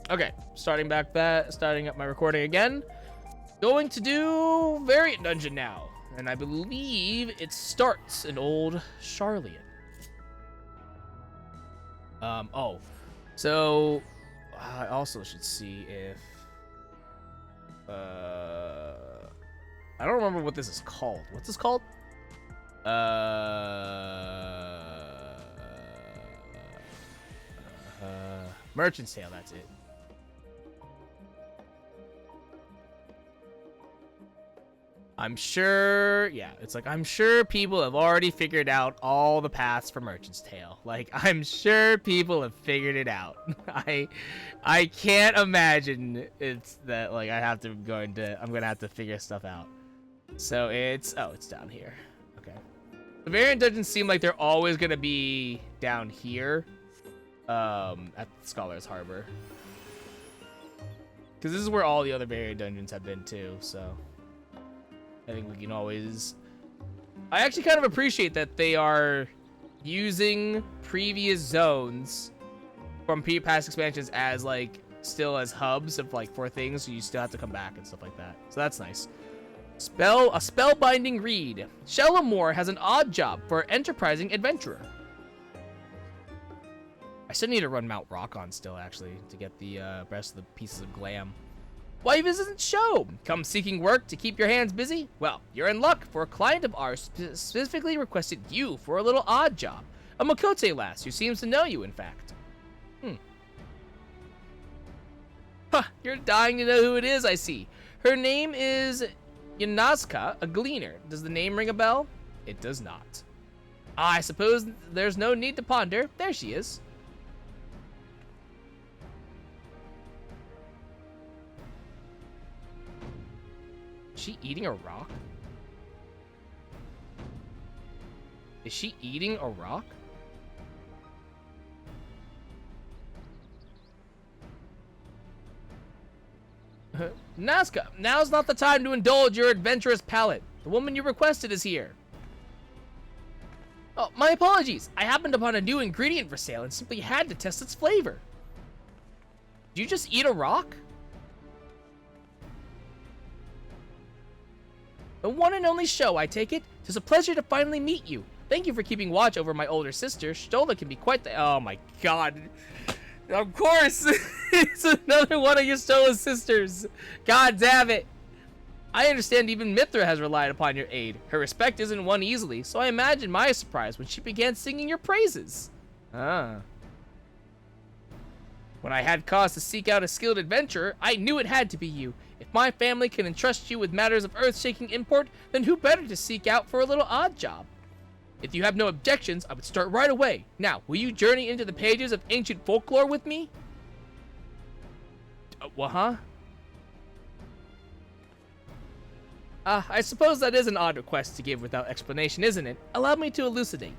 Okay, starting up my recording again. Going to do Variant Dungeon now. And I believe it starts in Old Charlian. So I also should see if I don't remember what this is called. What's this called? Merchant's Tale, that's it. I'm sure, yeah, it's like, I'm sure people have already figured out all the paths for Merchant's Tale. Like, I'm sure people have figured it out. I can't imagine it's that, like, I'm gonna have to figure stuff out. So it's down here. Okay. The variant dungeons seem like they're always gonna be down here, at Scholar's Harbor. Because this is where all the other variant dungeons have been too, so I think we can always... I actually kind of appreciate that they are using previous zones from past expansions as, like, still as hubs of, like, for things, so you still have to come back and stuff like that. So that's nice. A spellbinding read. Shellamore has an odd job for an enterprising adventurer. I still need to run Mount Rockon still, actually, to get the rest of the pieces of glam. Why visit's show? Come seeking work to keep your hands busy? Well, you're in luck, for a client of ours specifically requested you for a little odd job. A Makote lass who seems to know you, in fact. Huh, you're dying to know who it is, I see. Her name is Yanazka, a gleaner. Does the name ring a bell? It does not. I suppose there's no need to ponder. There she is. Is she eating a rock? Is she eating a rock? Nazca, now's not the time to indulge your adventurous palate. The woman you requested is here. Oh, my apologies. I happened upon a new ingredient for sale and simply had to test its flavor. Did you just eat a rock? The one and only show, I take it. It's a pleasure to finally meet you. Thank you for keeping watch over my older sister. Stola can be quite the... Oh my god. Of course! It's another one of your Stola's sisters. God damn it. I understand even Mithra has relied upon your aid. Her respect isn't won easily, so I imagine my surprise when she began singing your praises. Ah. When I had cause to seek out a skilled adventurer, I knew it had to be you. If my family can entrust you with matters of earth-shaking import, then who better to seek out for a little odd job? If you have no objections, I would start right away. Now, will you journey into the pages of ancient folklore with me? Huh? I suppose that is an odd request to give without explanation, isn't it? Allow me to elucidate.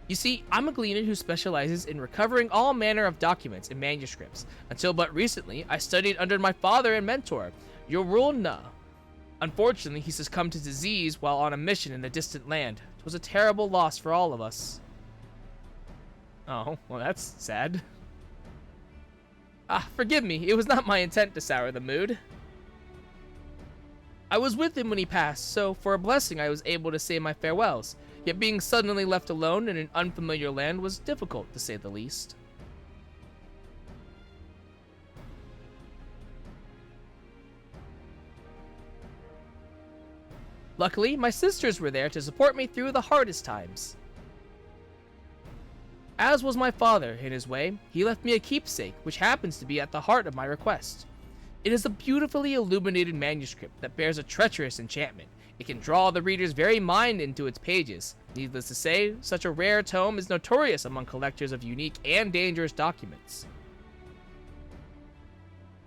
You see, I'm a gleaner who specializes in recovering all manner of documents and manuscripts. Until but recently, I studied under my father and mentor, Yorul Na. Unfortunately, he succumbed to disease while on a mission in a distant land. It was a terrible loss for all of us. Oh, well that's sad. Forgive me, it was not my intent to sour the mood. I was with him when he passed, so for a blessing I was able to say my farewells. Yet being suddenly left alone in an unfamiliar land was difficult, to say the least. Luckily, my sisters were there to support me through the hardest times. As was my father, in his way, he left me a keepsake, which happens to be at the heart of my request. It is a beautifully illuminated manuscript that bears a treacherous enchantment. It can draw the reader's very mind into its pages. Needless to say, such a rare tome is notorious among collectors of unique and dangerous documents.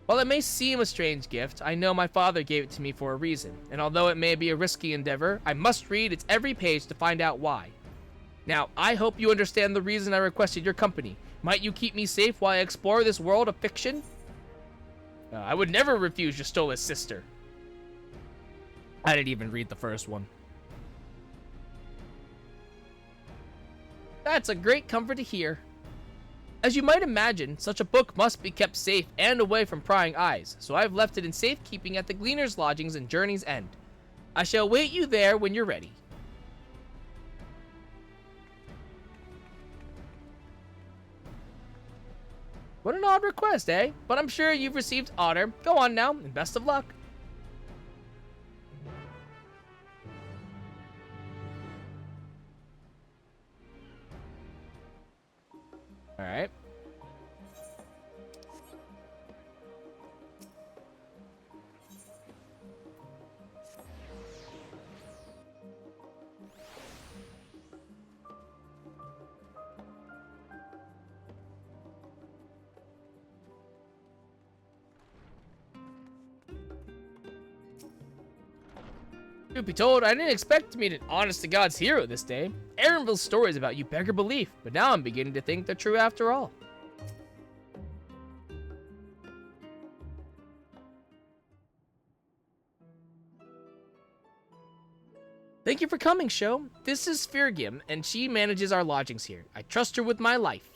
While it may seem a strange gift, I know my father gave it to me for a reason, and although it may be a risky endeavor, I must read its every page to find out why. Now, I hope you understand the reason I requested your company. Might you keep me safe while I explore this world of fiction? I would never refuse Justola's sister. I didn't even read the first one. That's a great comfort to hear. As you might imagine, such a book must be kept safe and away from prying eyes, so I've left it in safekeeping at the Gleaner's Lodgings in Journey's End. I shall await you there when you're ready. What an odd request, eh? But I'm sure you've received honor. Go on now, and best of luck. Alright. Truth be told, I didn't expect to meet an honest-to-God's hero this day. Aaronville's stories about you beggar belief, but now I'm beginning to think they're true after all. Thank you for coming, Sho. This is Firgim, and she manages our lodgings here. I trust her with my life.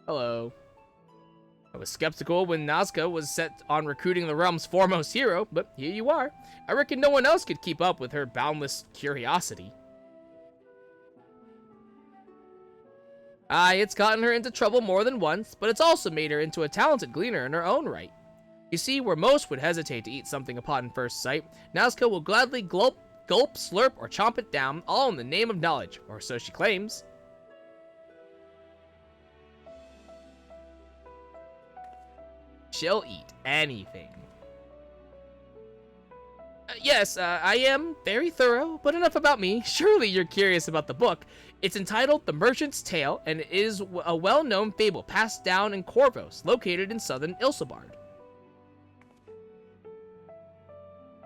Hello. I was skeptical when Nazca was set on recruiting the realm's foremost hero, but here you are. I reckon no one else could keep up with her boundless curiosity. Aye, it's gotten her into trouble more than once, but it's also made her into a talented gleaner in her own right. You see, where most would hesitate to eat something upon first sight, Nazca will gladly gulp, slurp, or chomp it down, all in the name of knowledge, or so she claims. She'll eat anything. Yes, I am very thorough, but enough about me. Surely you're curious about the book. It's entitled The Merchant's Tale, and it is a well-known fable passed down in Corvos, located in southern Ilsebard.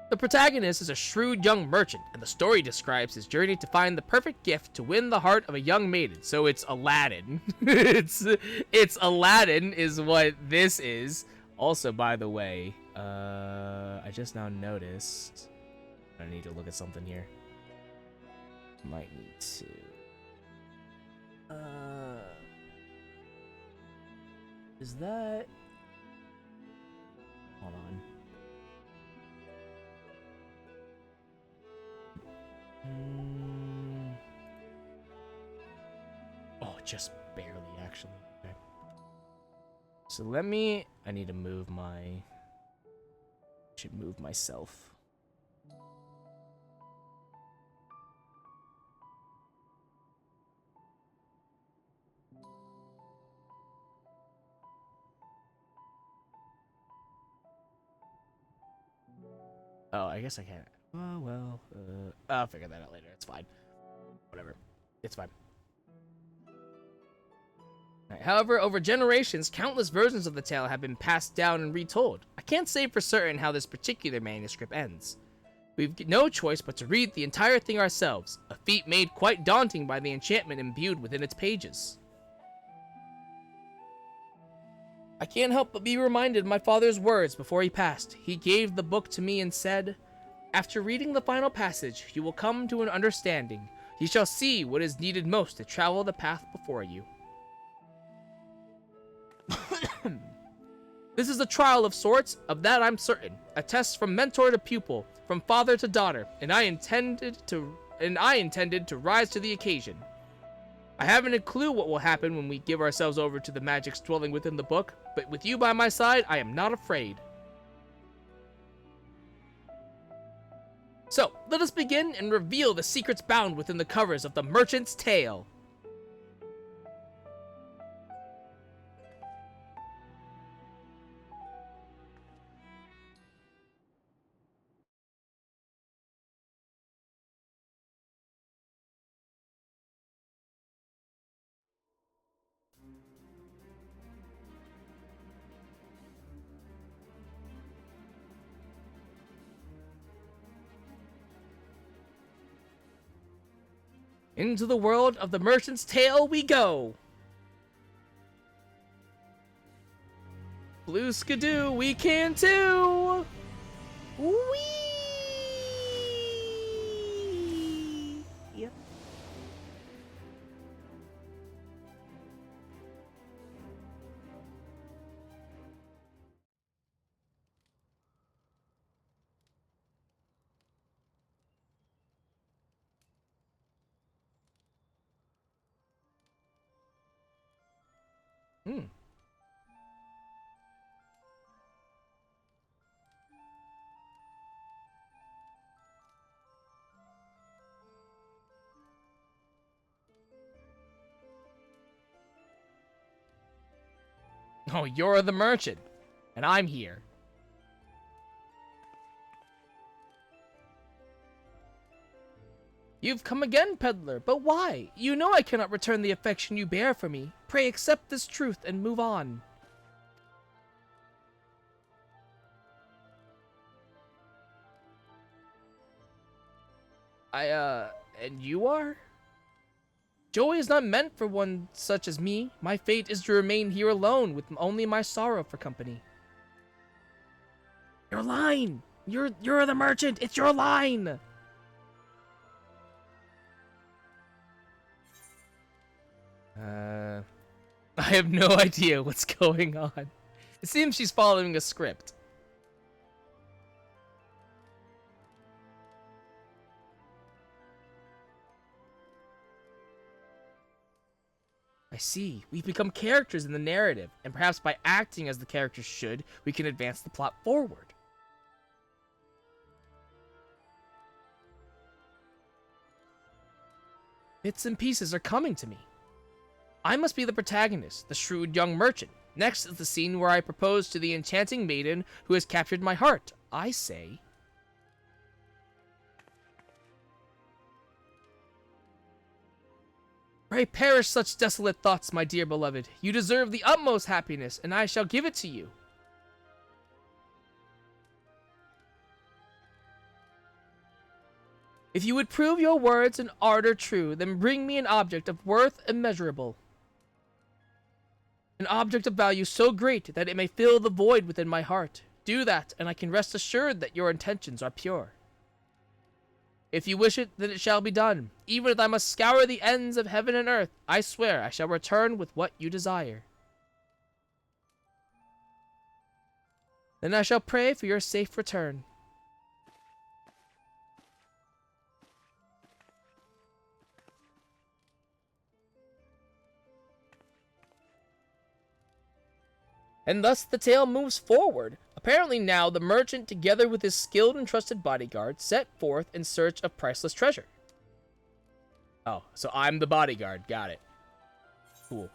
The protagonist is a shrewd young merchant, and the story describes his journey to find the perfect gift to win the heart of a young maiden. So it's Aladdin. it's Aladdin is what this is. Also, by the way, I just now noticed I need to look at something here. Might need to. Is that? Hold on. Oh, just barely, actually. Okay. So I need to move should move myself. Oh, I guess I can't. Oh, well, I'll figure that out later. It's fine. Whatever. It's fine. Right. However, over generations, countless versions of the tale have been passed down and retold. I can't say for certain how this particular manuscript ends. We've no choice but to read the entire thing ourselves, a feat made quite daunting by the enchantment imbued within its pages. I can't help but be reminded of my father's words before he passed. He gave the book to me and said, "After reading the final passage, you will come to an understanding. You shall see what is needed most to travel the path before you." This is a trial of sorts, of that I'm certain. A test from mentor to pupil, from father to daughter, and I intended to rise to the occasion. I haven't a clue what will happen when we give ourselves over to the magics dwelling within the book, but with you by my side, I am not afraid. So, let us begin and reveal the secrets bound within the covers of The Merchant's Tale. Into the world of The Merchant's Tale we go! Blue skidoo, we can too! Whee! Yep. Hmm. Oh, you're the merchant, and I'm here. You've come again, peddler, but why? You know I cannot return the affection you bear for me. Pray accept this truth and move on. And you are? Joy is not meant for one such as me. My fate is to remain here alone with only my sorrow for company. Your line! You're the merchant! It's your line! I have no idea what's going on. It seems she's following a script. I see. We've become characters in the narrative, and perhaps by acting as the characters should, we can advance the plot forward. Bits and pieces are coming to me. I must be the protagonist, the shrewd young merchant. Next is the scene where I propose to the enchanting maiden who has captured my heart. I say... Pray perish such desolate thoughts, my dear beloved. You deserve the utmost happiness, and I shall give it to you. If you would prove your words and ardor true, then bring me an object of worth immeasurable. An object of value so great that it may fill the void within my heart. Do that, and I can rest assured that your intentions are pure. If you wish it, then it shall be done. Even if I must scour the ends of heaven and earth, I swear I shall return with what you desire. Then I shall pray for your safe return. And thus the tale moves forward. Apparently now the merchant, together with his skilled and trusted bodyguard, set forth in search of priceless treasure. Oh, so I'm the bodyguard. Got it. Cool.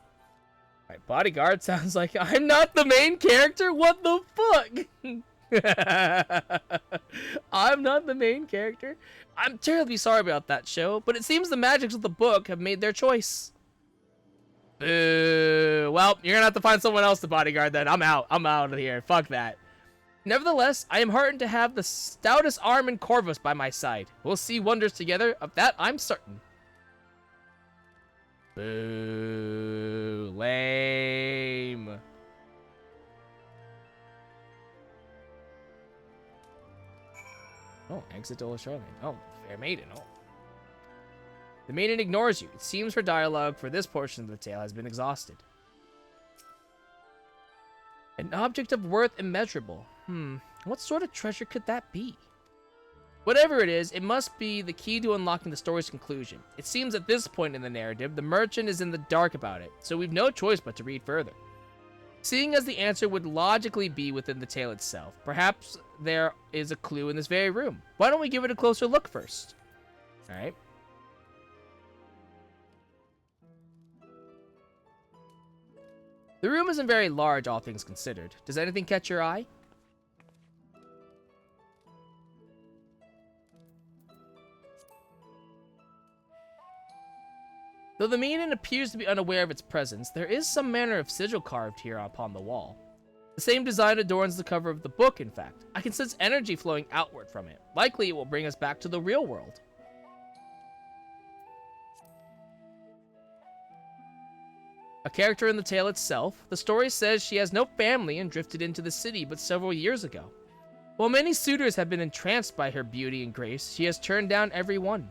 Alright, bodyguard sounds like I'm not the main character? What the fuck? I'm not the main character? I'm terribly sorry about that, show, but it seems the magics of the book have made their choice. Well, you're gonna have to find someone else to bodyguard then. I'm out of here. Fuck that. Nevertheless, I am heartened to have the stoutest arm in Corvus by my side. We'll see wonders together, of that I'm certain. Boo. Lame. Oh, exit Dola Charlemagne. Oh, fair maiden. Oh. The maiden ignores you. It seems her dialogue for this portion of the tale has been exhausted. An object of worth immeasurable. What sort of treasure could that be? Whatever it is, it must be the key to unlocking the story's conclusion. It seems at this point in the narrative, the merchant is in the dark about it, so we've no choice but to read further. Seeing as the answer would logically be within the tale itself, perhaps there is a clue in this very room. Why don't we give it a closer look first? Alright. The room isn't very large, all things considered. Does anything catch your eye? Though the maiden appears to be unaware of its presence, there is some manner of sigil carved here upon the wall. The same design adorns the cover of the book, in fact. I can sense energy flowing outward from it. Likely it will bring us back to the real world. A character in the tale itself, the story says she has no family and drifted into the city but several years ago. While many suitors have been entranced by her beauty and grace, she has turned down every one.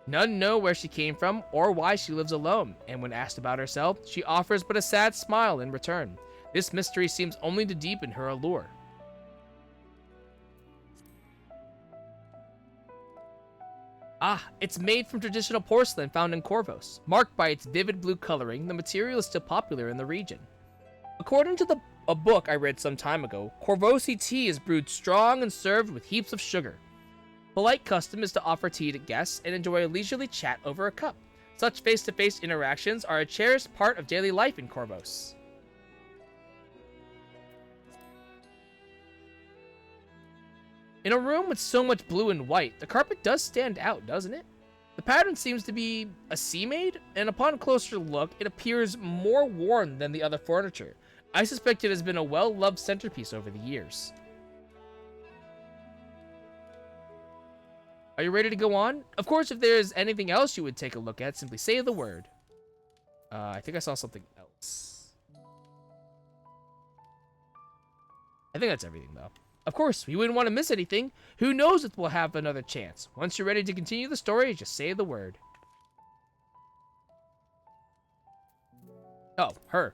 None know where she came from or why she lives alone, and when asked about herself, she offers but a sad smile in return. This mystery seems only to deepen her allure. Ah, it's made from traditional porcelain found in Corvus. Marked by its vivid blue coloring, the material is still popular in the region. According to a book I read some time ago, Corvosi tea is brewed strong and served with heaps of sugar. Polite custom is to offer tea to guests and enjoy a leisurely chat over a cup. Such face-to-face interactions are a cherished part of daily life in Corvos. In a room with so much blue and white, the carpet does stand out, doesn't it? The pattern seems to be a sea-made, and upon closer look, it appears more worn than the other furniture. I suspect it has been a well-loved centerpiece over the years. Are you ready to go on? Of course, if there's anything else you would take a look at, simply say the word. I think I saw something else. I think that's everything, though. Of course, we wouldn't want to miss anything. Who knows if we'll have another chance. Once you're ready to continue the story, just say the word. Oh, her.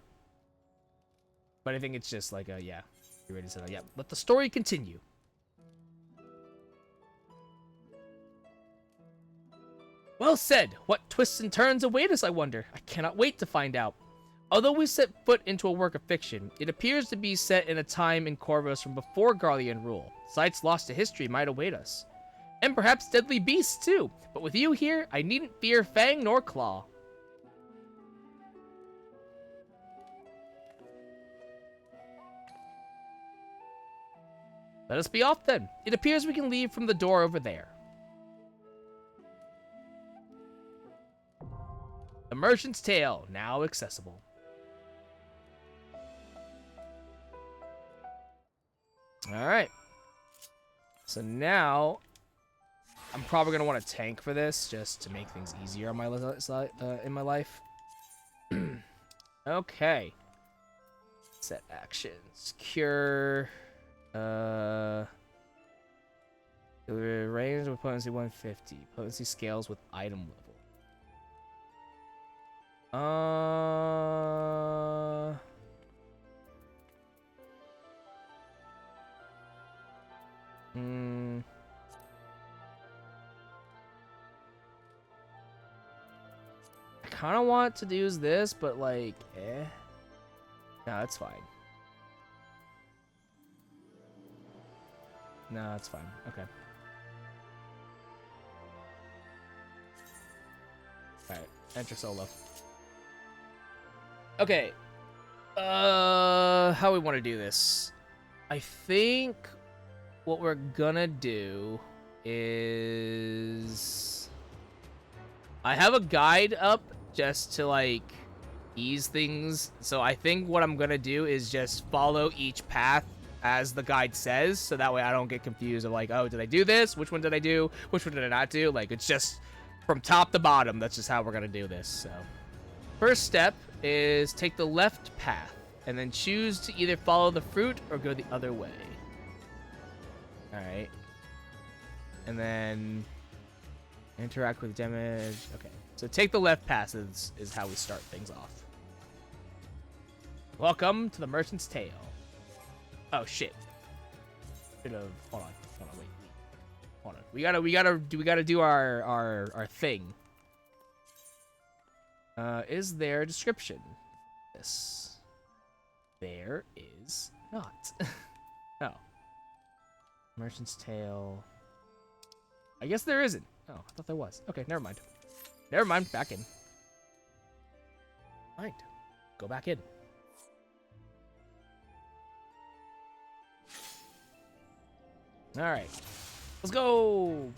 But I think it's just like yeah. You ready to say that? Yeah. Let the story continue. Well said. What twists and turns await us, I wonder. I cannot wait to find out. Although we set foot into a work of fiction, it appears to be set in a time in Corvos from before Garlean rule. Sites lost to history might await us. And perhaps deadly beasts, too. But with you here, I needn't fear fang nor claw. Let us be off, then. It appears we can leave from the door over there. The Merchant's Tale, now accessible. Alright. So now, I'm probably going to want a tank for this, just to make things easier on my in my life. Okay. Set actions. Cure. Range with potency 150. Potency scales with item level. I kind of want to use this, but like, No, that's fine. No, that's fine. Okay. Alright, enter solo. Okay. How we want to do this? I think what we're gonna do is I have a guide up just to like ease things. So I think what I'm gonna do is just follow each path as the guide says, so that way I don't get confused of like, oh, did I do this? Which one did I do? Which one did I not do? Like, it's just from top to bottom. That's just how we're gonna do this. So first step is take the left path and then choose to either follow the fruit or go the other way. All right. And then interact with damage. Okay. So take the left path is how we start things off. Welcome to the Merchant's Tale. Oh shit. Should have. Hold on, wait. Hold on. We gotta do our thing. Is there a description? Yes. There is not. Oh. Merchant's Tale. I guess there isn't. Oh, I thought there was. Okay, never mind. Never mind. Back in. Mind. Go back in. Alright. Let's go!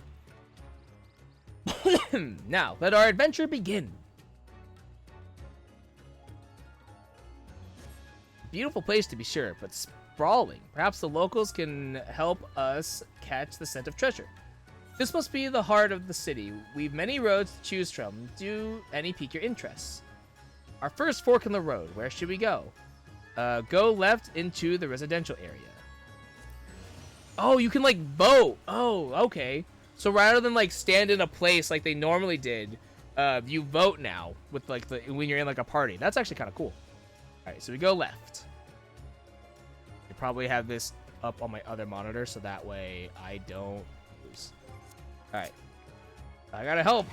Now, let our adventure begin. Beautiful place to be sure, but sprawling. Perhaps the locals can help us catch the scent of treasure. This must be the heart of the city. We've many roads to choose from. Do any pique your interests? Our first fork in the road. Where should we go? Go left into the residential area. Oh, you can like vote. Oh, okay. So rather than like stand in a place like they normally did, you vote now with like when you're in like a party. That's actually kind of cool. All right, so we go left. I probably have this up on my other monitor so that way I don't lose. All right, I gotta help.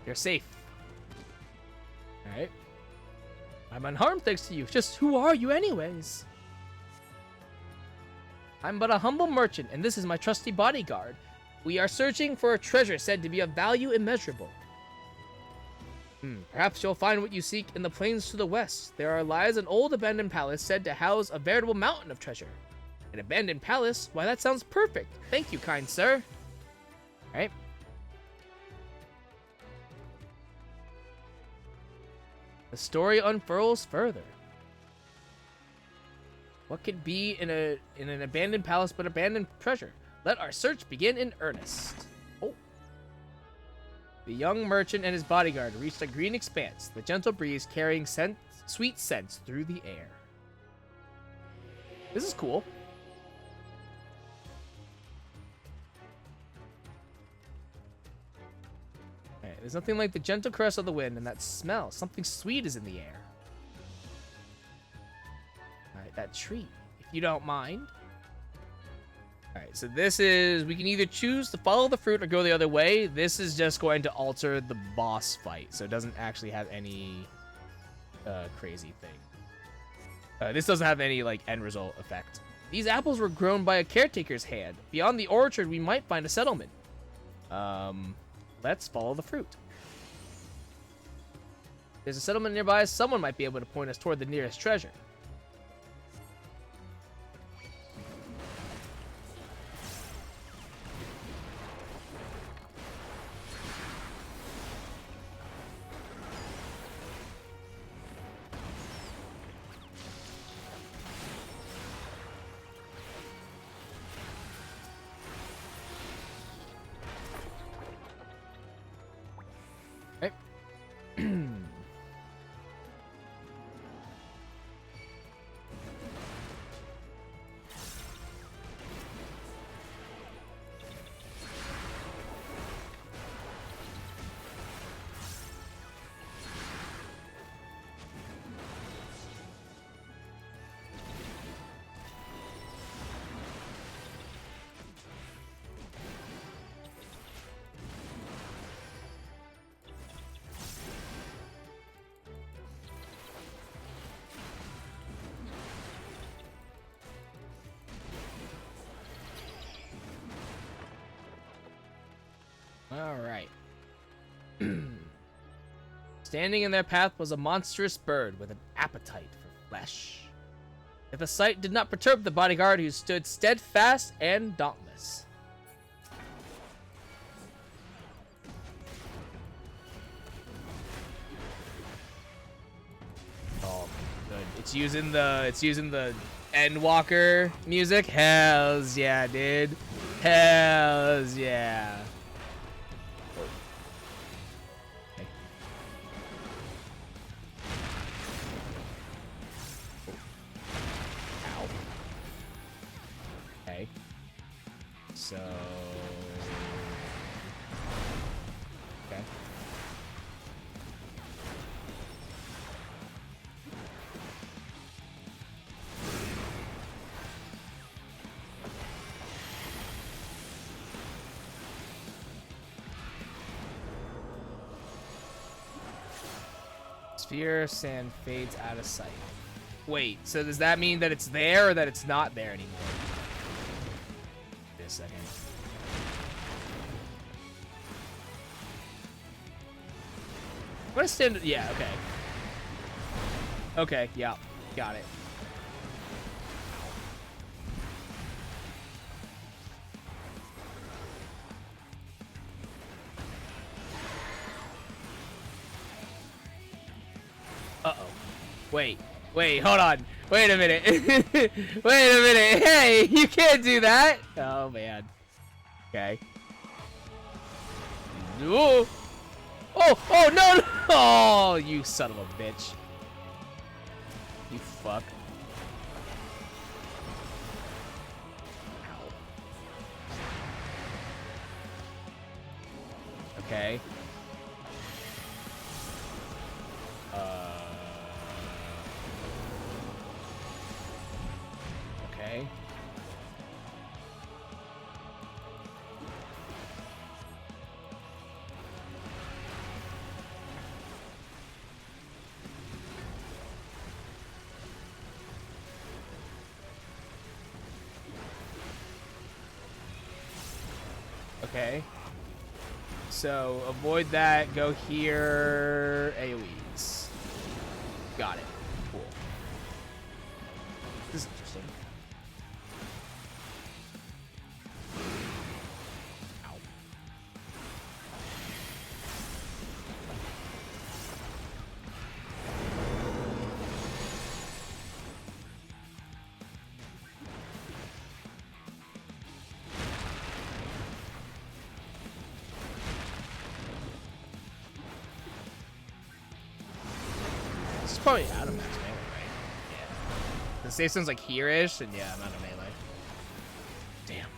You're safe. Alright. I'm unharmed thanks to you. Just who are you anyways? I'm but a humble merchant, and this is my trusty bodyguard. We are searching for a treasure said to be of value immeasurable. Perhaps you'll find what you seek in the plains to the west. There lies an old abandoned palace said to house a veritable mountain of treasure. An abandoned palace? Why, that sounds perfect. Thank you, kind sir. Alright. The story unfurls further. What could be in an abandoned palace but abandoned treasure? Let our search begin in earnest. Oh. The young merchant and his bodyguard reached a green expanse, the gentle breeze carrying sweet scents through the air. This is cool. Okay, there's nothing like the gentle caress of the wind and that smell. Something sweet is in the air. Alright, that tree, if you don't mind. Alright, so this is, we can either choose to follow the fruit or go the other way. This is just going to alter the boss fight, so it doesn't actually have any crazy thing. This doesn't have any, like, end result effect. These apples were grown by a caretaker's hand. Beyond the orchard, we might find a settlement. Let's follow the fruit. There's a settlement nearby. Someone might be able to point us toward the nearest treasure. Alright. Standing in their path was a monstrous bird with an appetite for flesh. Yet the sight did not perturb the bodyguard, who stood steadfast and dauntless. Oh, good. It's using the Endwalker music. Hells yeah, dude. Hells yeah. So, okay. Sphere sand fades out of sight. Wait, so does that mean that it's there or that it's not there anymore? A second. I'm gonna stand. Yeah, okay. Okay, yeah, got it. Uh-oh. Wait, hold on. Wait a minute. Wait a minute. Hey, you can't do that. Oh, man. Okay. Oh, no, no. Oh, you son of a bitch. You fuck. Ow. Okay. Okay. Okay. So avoid that. Go here. AoEs. Got it. Cool. This is interesting. Ow. This is probably out of max melee, right? Yeah. The save sounds like here-ish, and yeah, I'm out of melee. Damn.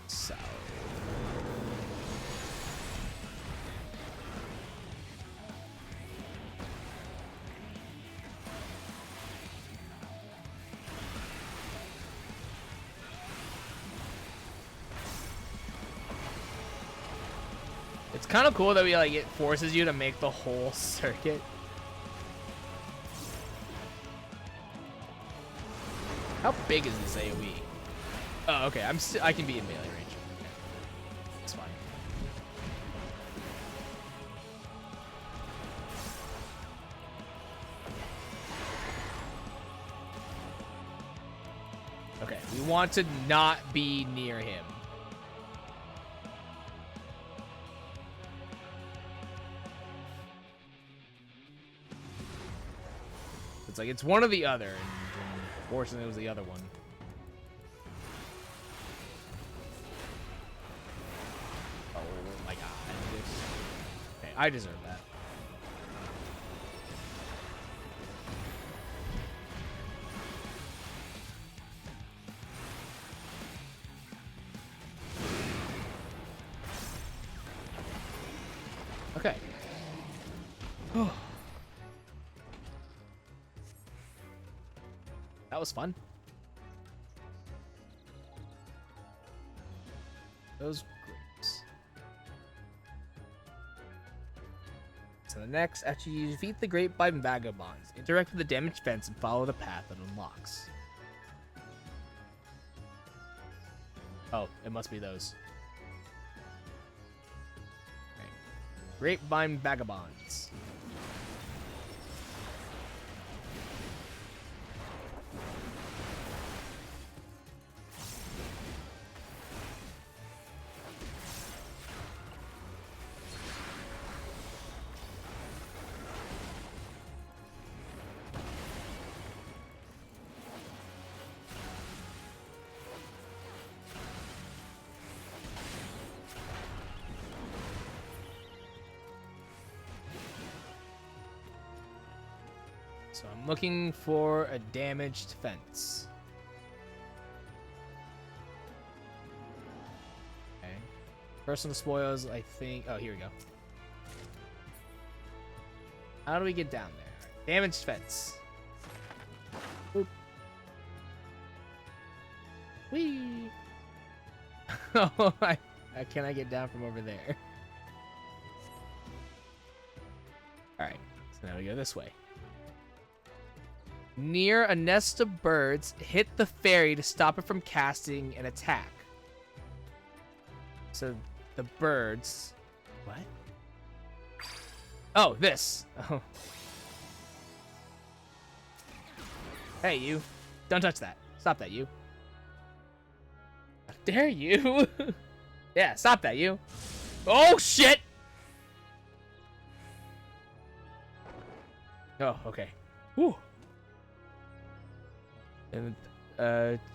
So. It's kind of cool that we like it forces you to make the whole circuit. How big is this AoE? Oh, okay. I can be in melee range. Okay. It's fine. Okay, we want to not be near him. It's like, it's one or the other, and fortunately it was the other one. Oh my god. Okay, I deserve that. Okay. That was fun. Those great. So the next, after you defeat the Grapevine Vagabonds, interact with the damaged fence and follow the path that unlocks. Oh, it must be those. Okay. Grapevine Vagabonds. So I'm looking for a damaged fence. Okay. Personal spoils, I think. Oh, here we go. How do we get down there? Damaged fence. Boop. Whee! Oh, can I get down from over there? Alright, so now we go this way. Near a nest of birds, hit the fairy to stop it from casting an attack. So, the birds... What? Oh, this. Oh. Hey, you. Don't touch that. Stop that, you. How dare you? Yeah, stop that, you. Oh, shit! Oh, okay. Whew. And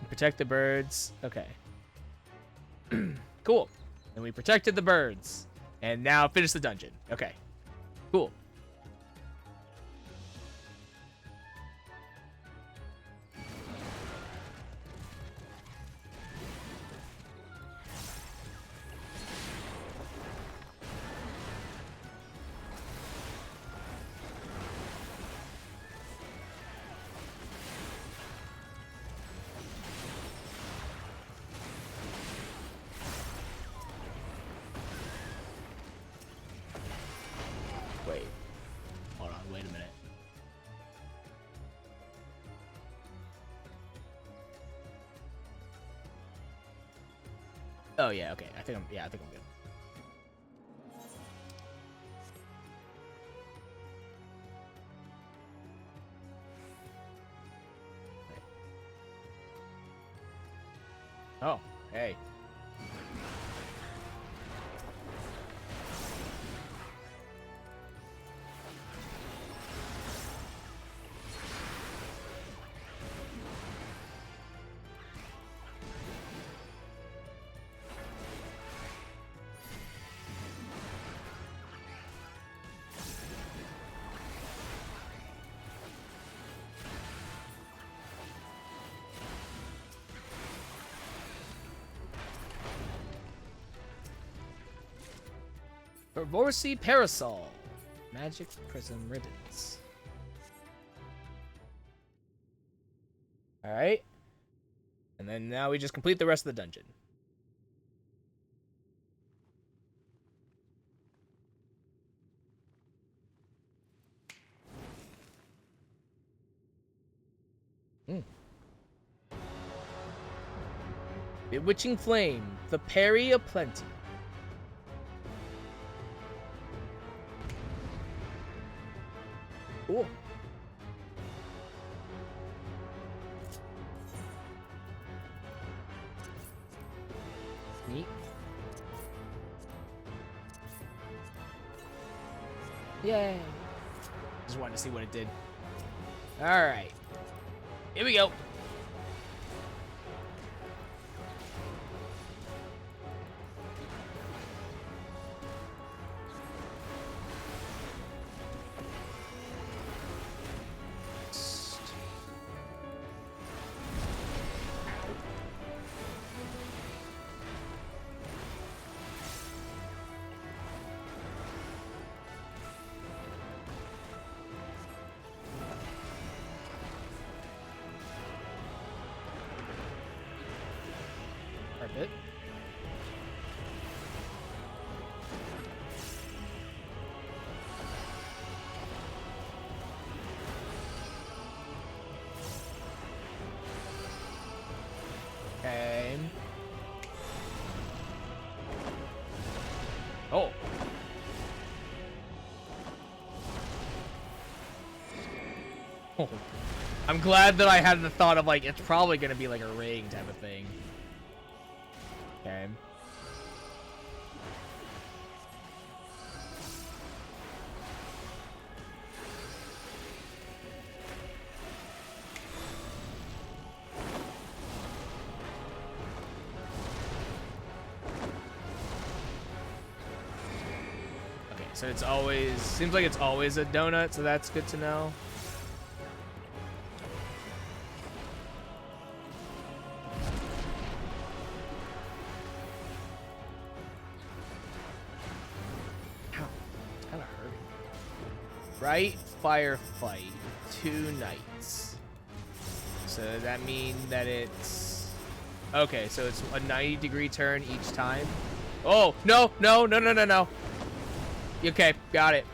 protect the birds. Okay. Cool. And we protected the birds. And now finish the dungeon. Okay. Cool. Oh yeah, okay. I think I'm good. Oh, hey. Pervorsi Parasol. Magic Prism Ribbons. Alright. And then now we just complete the rest of the dungeon. Bewitching Flame. The Parry of Plenty. Cool. Neat. Yay. Just wanted to see what it did. Alright. Here we go. Bit. Okay. Oh. Oh. I'm glad that I had the thought of like it's probably gonna be like a ring type of thing. Okay. Okay, so it's always seems like it's always a donut, so that's good to know. Right firefight, 2 knights. So does that mean that it's okay? So it's a 90-degree turn each time. Oh no! Okay, got it.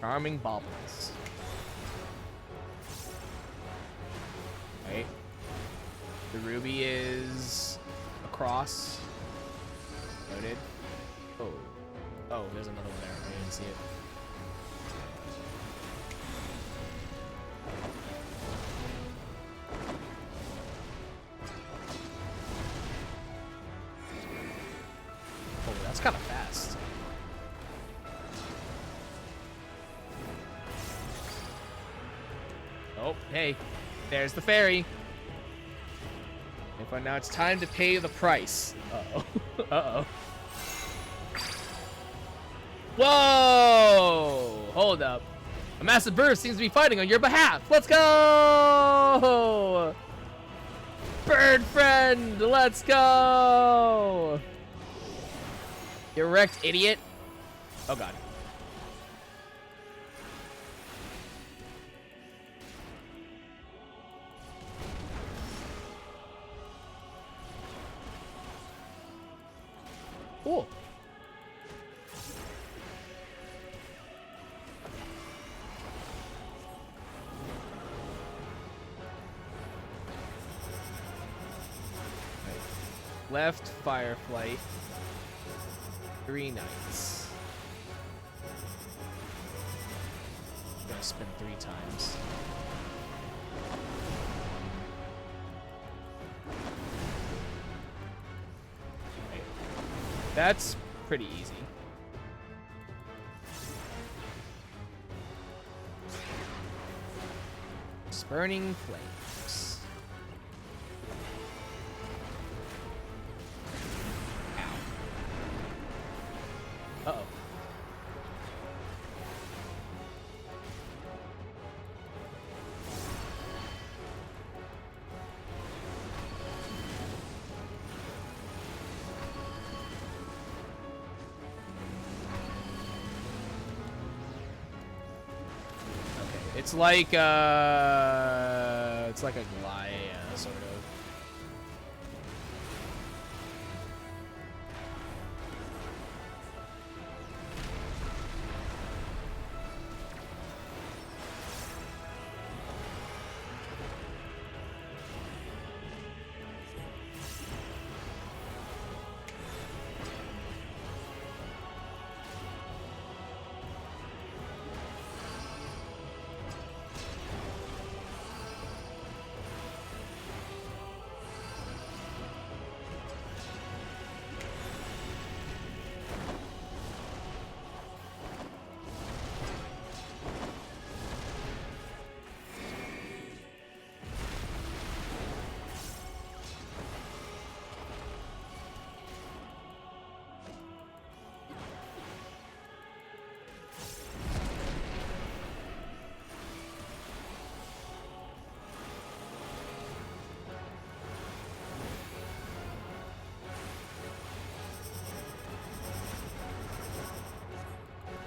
Charming baubles. Right. The ruby is across. Noted. Oh, there's another one there. I didn't see it. Oh, that's kind of fast. Oh, hey, there's the ferry. But now it's time to pay the price. Uh-oh. Uh-oh. Whoa! Hold up. A massive bird seems to be fighting on your behalf. Let's go! Bird friend, let's go! You wrecked, idiot. Oh, God. Cool. Left Fireflight. 3 knights. I'm gonna spin 3 times. Okay. That's pretty easy. Burning Flames. Ow. Uh-oh. It's like a Goliath, sort of.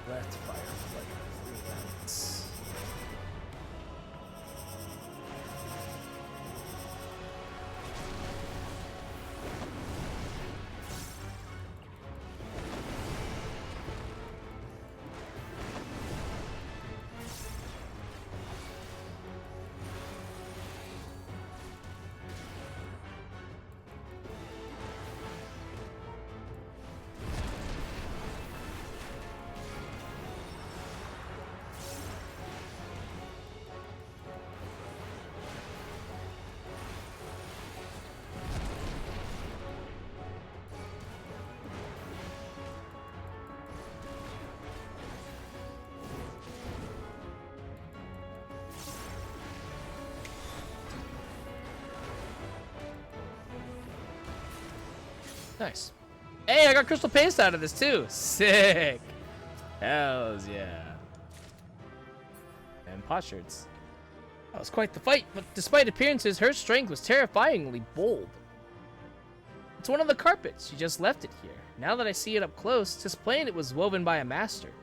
Left Fireflight, 3 knights. Nice. Hey, I got crystal paste out of this too. Sick. Hells yeah. And potsherds. That was quite the fight, but despite appearances, her strength was terrifyingly bold. It's one of the carpets. She just left it here. Now that I see it up close, 'tis plain it was woven by a master.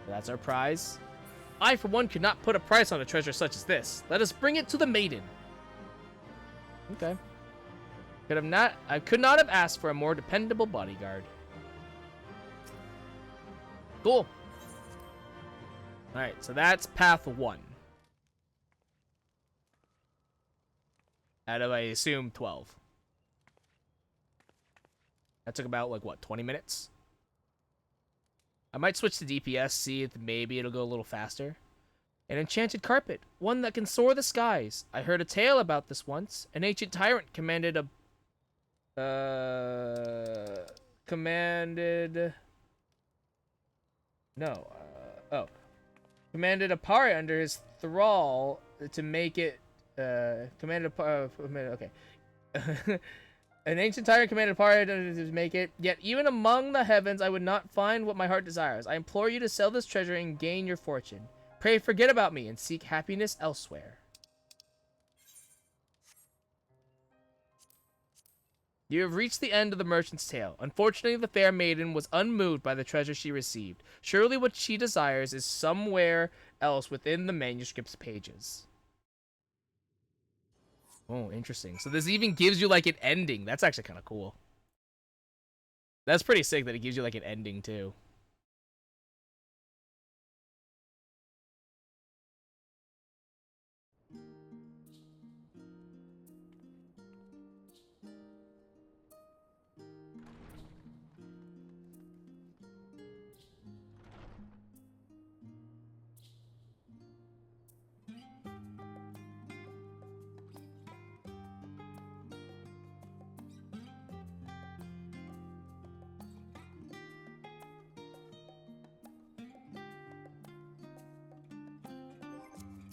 That's our prize. I, for one, could not put a price on a treasure such as this. Let us bring it to the maiden. Okay. I could not have asked for a more dependable bodyguard. Cool. Alright, so that's path 1. Out of, I assume, 12. That took about, like, what, 20 minutes? I might switch to DPS, see if maybe it'll go a little faster. An enchanted carpet, one that can soar the skies. I heard a tale about this once. An ancient tyrant commanded a... Commanded a party under his thrall to make it... okay. An ancient tyrant commanded a party to make it, yet even among the heavens I would not find what my heart desires. I implore you to sell this treasure and gain your fortune. Pray forget about me and seek happiness elsewhere. You have reached the end of the merchant's tale. Unfortunately, the fair maiden was unmoved by the treasure she received. Surely what she desires is somewhere else within the manuscript's pages. Oh, interesting. So this even gives you, like, an ending. That's actually kind of cool. That's pretty sick that it gives you, like, an ending, too.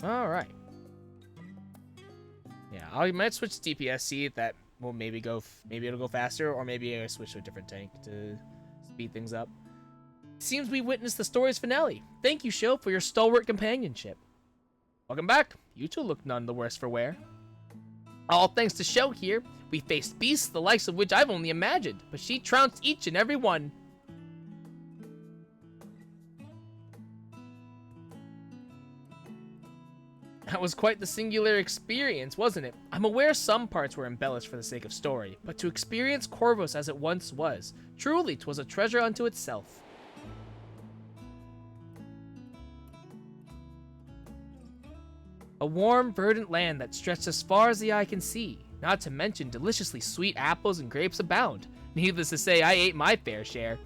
Alright. Yeah, I might switch to DPS, see if that will maybe it'll go faster, or maybe I switch to a different tank to speed things up. Seems we witnessed the story's finale. Thank you, Sho, for your stalwart companionship. Welcome back. You two look none the worse for wear. All thanks to Sho here, we faced beasts the likes of which I've only imagined, but she trounced each and every one. That was quite the singular experience, wasn't it? I'm aware some parts were embellished for the sake of story, but to experience Corvus as it once was, truly 'twas a treasure unto itself. A warm, verdant land that stretched as far as the eye can see, not to mention deliciously sweet apples and grapes abound. Needless to say, I ate my fair share.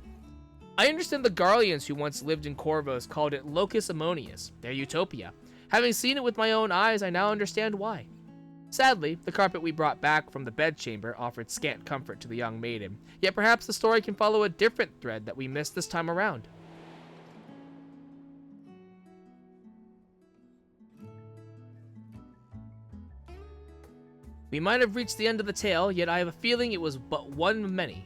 I understand the Garleans who once lived in Corvus called it Locus Ammonius, their utopia. Having seen it with my own eyes, I now understand why. Sadly, the carpet we brought back from the bedchamber offered scant comfort to the young maiden, yet perhaps the story can follow a different thread that we missed this time around. We might have reached the end of the tale, yet I have a feeling it was but one of many.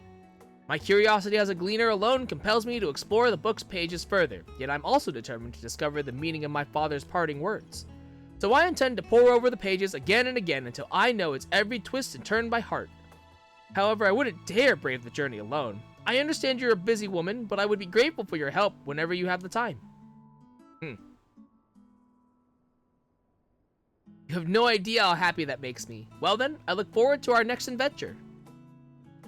My curiosity as a gleaner alone compels me to explore the book's pages further, yet I'm also determined to discover the meaning of my father's parting words. So I intend to pore over the pages again and again until I know its every twist and turn by heart. However, I wouldn't dare brave the journey alone. I understand you're a busy woman, but I would be grateful for your help whenever you have the time. You have no idea how happy that makes me. Well then, I look forward to our next adventure.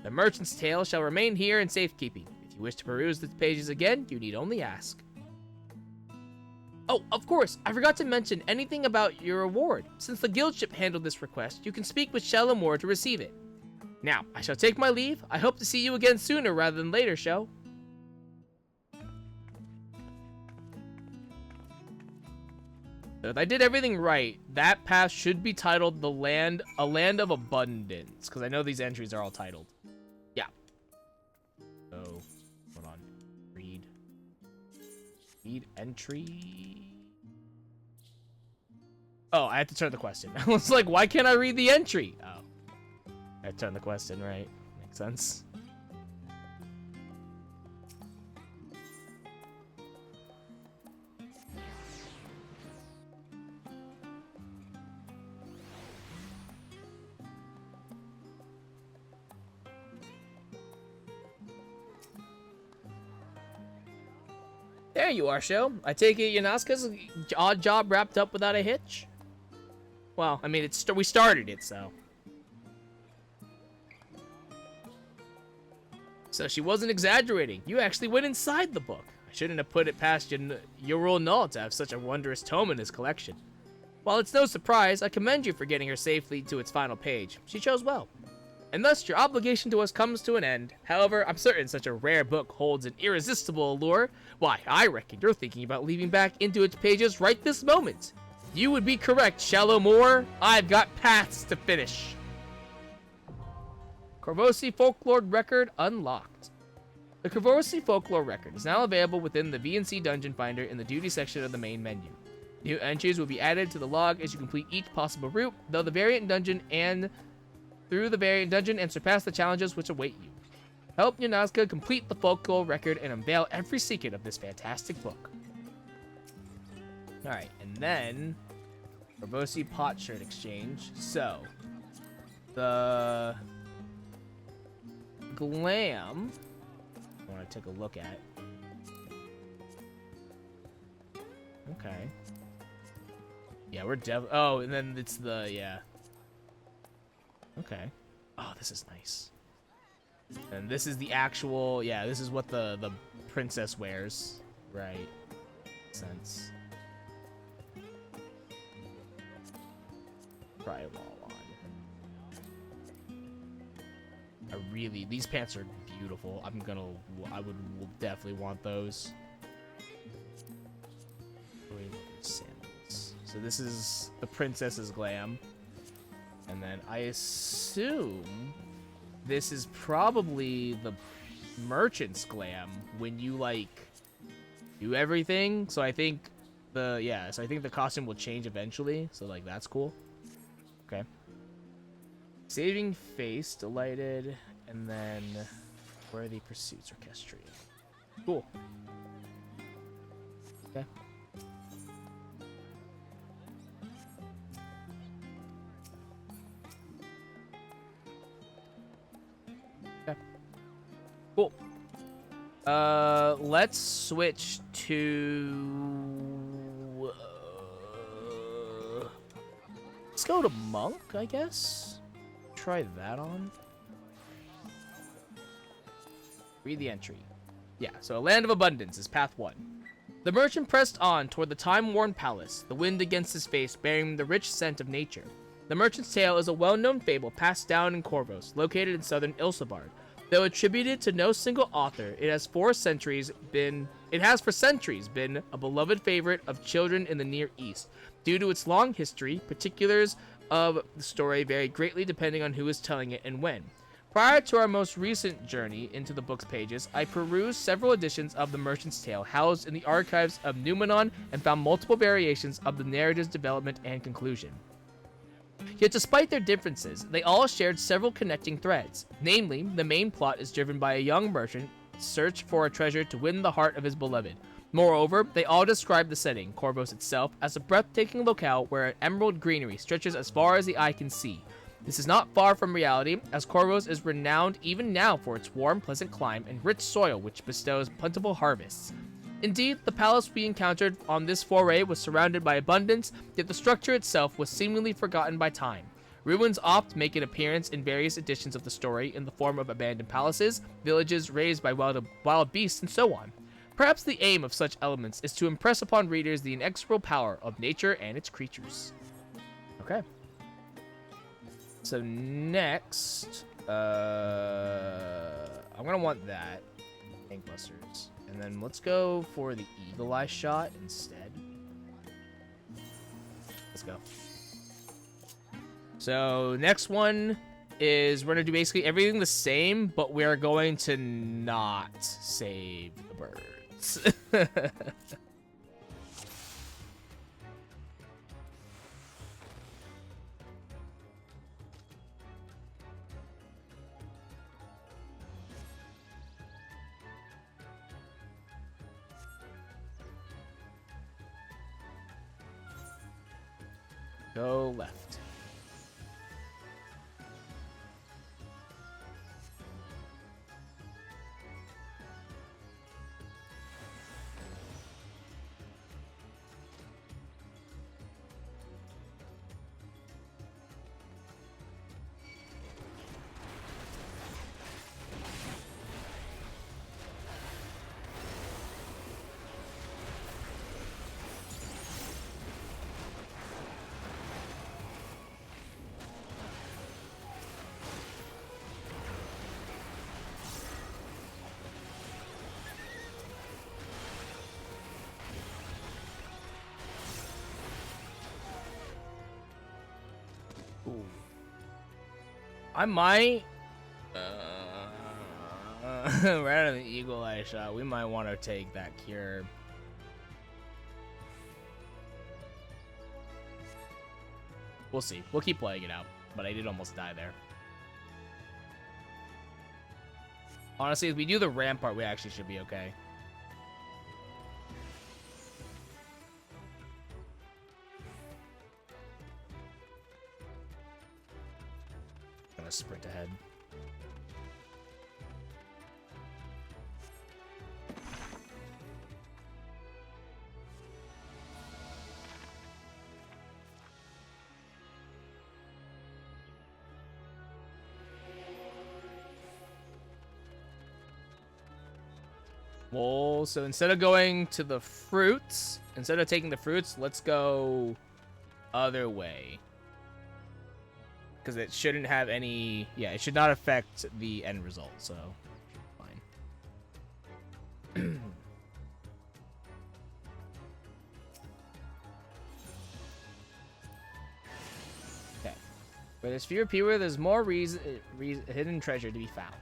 The Merchant's Tale shall remain here in safekeeping. If you wish to peruse its pages again, you need only ask. Oh, of course, I forgot to mention anything about your reward. Since the guild ship handled this request, you can speak with Shell Moore to receive it. Now, I shall take my leave. I hope to see you again sooner rather than later, Shell. So if I did everything right, that path should be titled A Land of Abundance, because I know these entries are all titled. Yeah. So, hold on. Read entry. Oh, I have to turn the question. I was like, why can't I read the entry? Oh. I have to turn the question, right? Makes sense. There you are, Sho. I take it Yanaska's odd job wrapped up without a hitch? Well, I mean, we started it, so. So she wasn't exaggerating. You actually went inside the book. I shouldn't have put it past Yorul Null to have such a wondrous tome in his collection. While it's no surprise, I commend you for getting her safely to its final page. She chose well. And thus your obligation to us comes to an end. However, I'm certain such a rare book holds an irresistible allure. Why, I reckon you're thinking about leaving back into its pages right this moment. You would be correct, Shallow Moore. I've got paths to finish. Corvosi Folklore Record unlocked. The Corvosi Folklore Record is now available within the V&C Dungeon Finder in the duty section of the main menu. New entries will be added to the log as you complete each possible route, through the variant dungeon and surpass the challenges which await you. Help Yanaska complete the folklore record and unveil every secret of this fantastic book. Alright, and then Corvosi Potsherd Exchange. So, the glam I want to take a look at. Okay. Yeah, we're oh, and then it's the, yeah. Okay. Oh, this is nice. And this is the actual, yeah, this is what the princess wears. Right. Makes sense. Try them all on. These pants are beautiful. I would definitely want those. Sandals. So this is the princess's glam. And then I assume this is probably the merchant's glam when you, like, do everything. So I think So I think the costume will change eventually. So like that's cool. Okay. Saving face, delighted, and then worthy pursuits, orchestrated. Cool. Okay. Okay. Cool. Let's switch to. Let's go to monk, I guess. Try that on. Read the entry. Yeah, so a land of abundance is path 1. The merchant pressed on toward the time-worn palace, the wind against his face bearing the rich scent of nature. The Merchant's Tale is a well-known fable passed down in Corvos, located in southern Ilsabard. Though attributed to no single author, it has for centuries been a beloved favorite of children in the Near East. Due to its long history, particulars of the story vary greatly depending on who is telling it and when. Prior to our most recent journey into the book's pages, I perused several editions of The Merchant's Tale housed in the archives of Numenor and found multiple variations of the narrative's development and conclusion. Yet despite their differences, they all shared several connecting threads. Namely, the main plot is driven by a young merchant's search for a treasure to win the heart of his beloved. Moreover, they all describe the setting, Corvos itself, as a breathtaking locale where an emerald greenery stretches as far as the eye can see. This is not far from reality, as Corvos is renowned even now for its warm, pleasant climate and rich soil which bestows plentiful harvests. Indeed, the palace we encountered on this foray was surrounded by abundance, yet the structure itself was seemingly forgotten by time. Ruins oft make an appearance in various editions of the story in the form of abandoned palaces, villages raised by wild beasts, and so on. Perhaps the aim of such elements is to impress upon readers the inexorable power of nature and its creatures. Okay. So next, I'm gonna want that, gangbusters, and then let's go for the eagle eye shot instead. Let's go. So next one is we're gonna do basically everything the same, but we're going to not save the birds. Go left. Ooh. I might right out of the eagle eye shot, we might want to take that cure. We'll see. We'll keep playing it out, but I did almost die there. Honestly, if we do the rampart, we actually should be okay. Gonna sprint ahead. Well, so instead of going to the fruits, instead of taking the fruits, let's go other way. Because it shouldn't have any... Yeah, it should not affect the end result, so... Fine. Okay. Where there's fewer people, there's more hidden treasure to be found.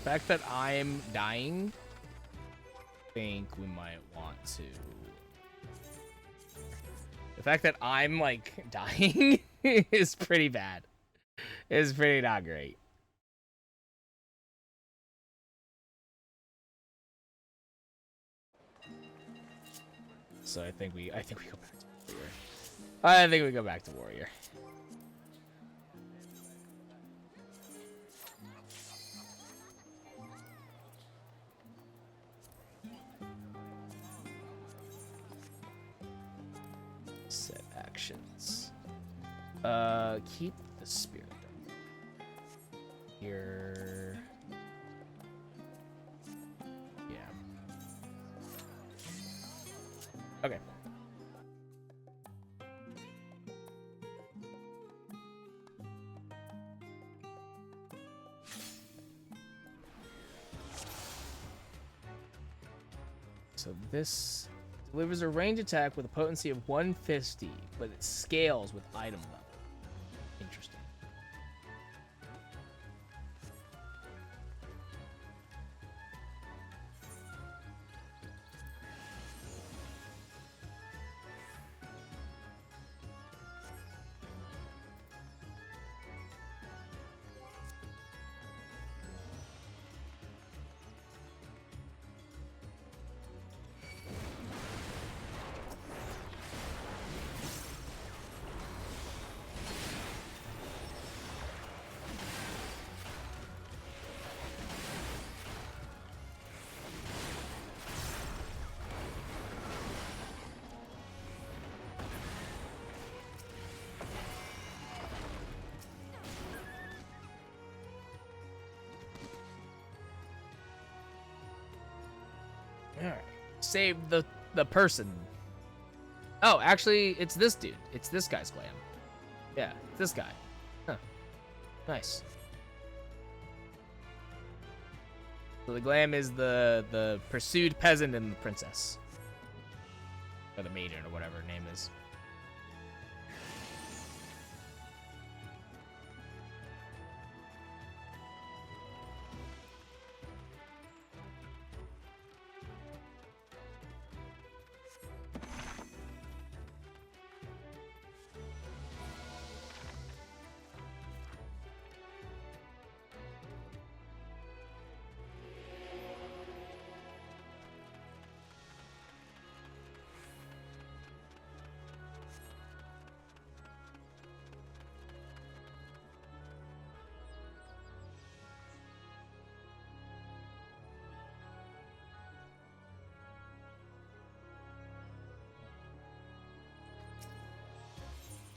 fact that I'm dying, I think we might want to. The fact that I'm like dying is pretty bad. It's pretty not great. So I think we go back to warrior. I think we go back to warrior. Set actions. Keep the spirit here. Yeah. Okay. So this delivers a range attack with a potency of 150, but it scales with item level. Interesting. Alright. Save the person. Oh, actually, it's this dude. It's this guy's glam. Yeah, this guy. Huh. Nice. So the glam is the pursued peasant and the princess. Or the maiden, or whatever her name is.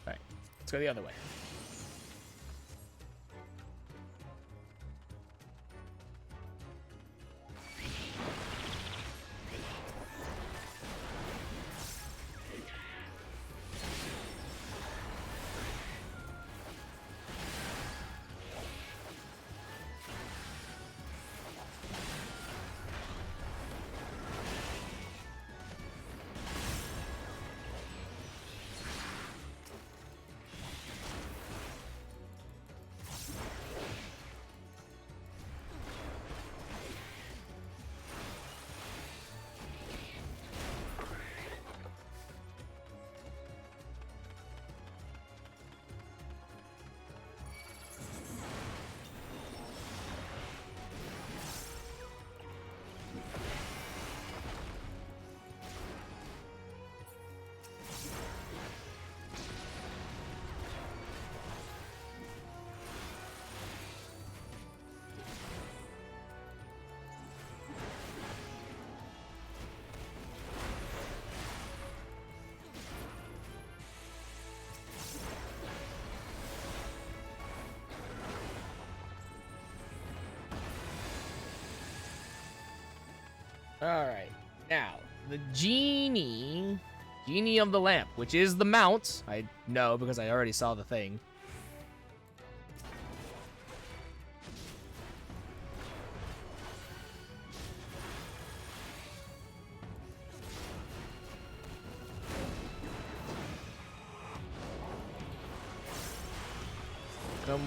Alright, let's go the other way. Alright, now, the genie of the lamp, which is the mount. I know because I already saw the thing.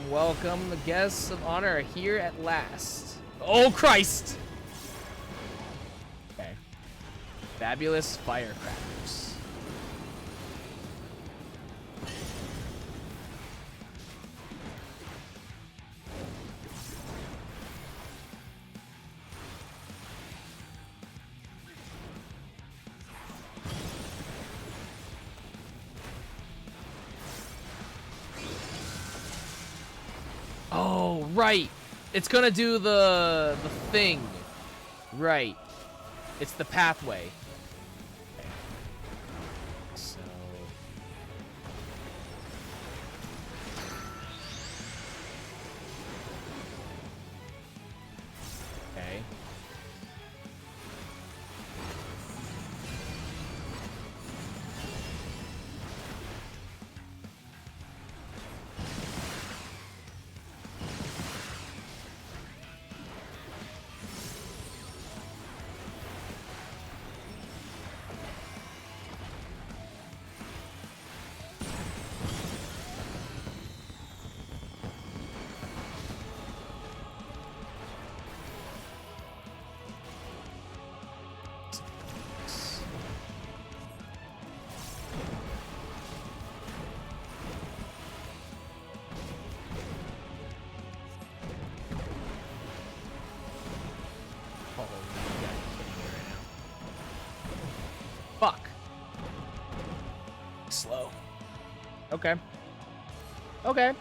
Welcome, the guests of honor are here at last. Oh, Christ! Okay. Fabulous firecrackers. Oh, right. It's gonna do the thing. Right. It's the pathway. Okay. So... Okay. Fuck. Slow. Okay. Okay.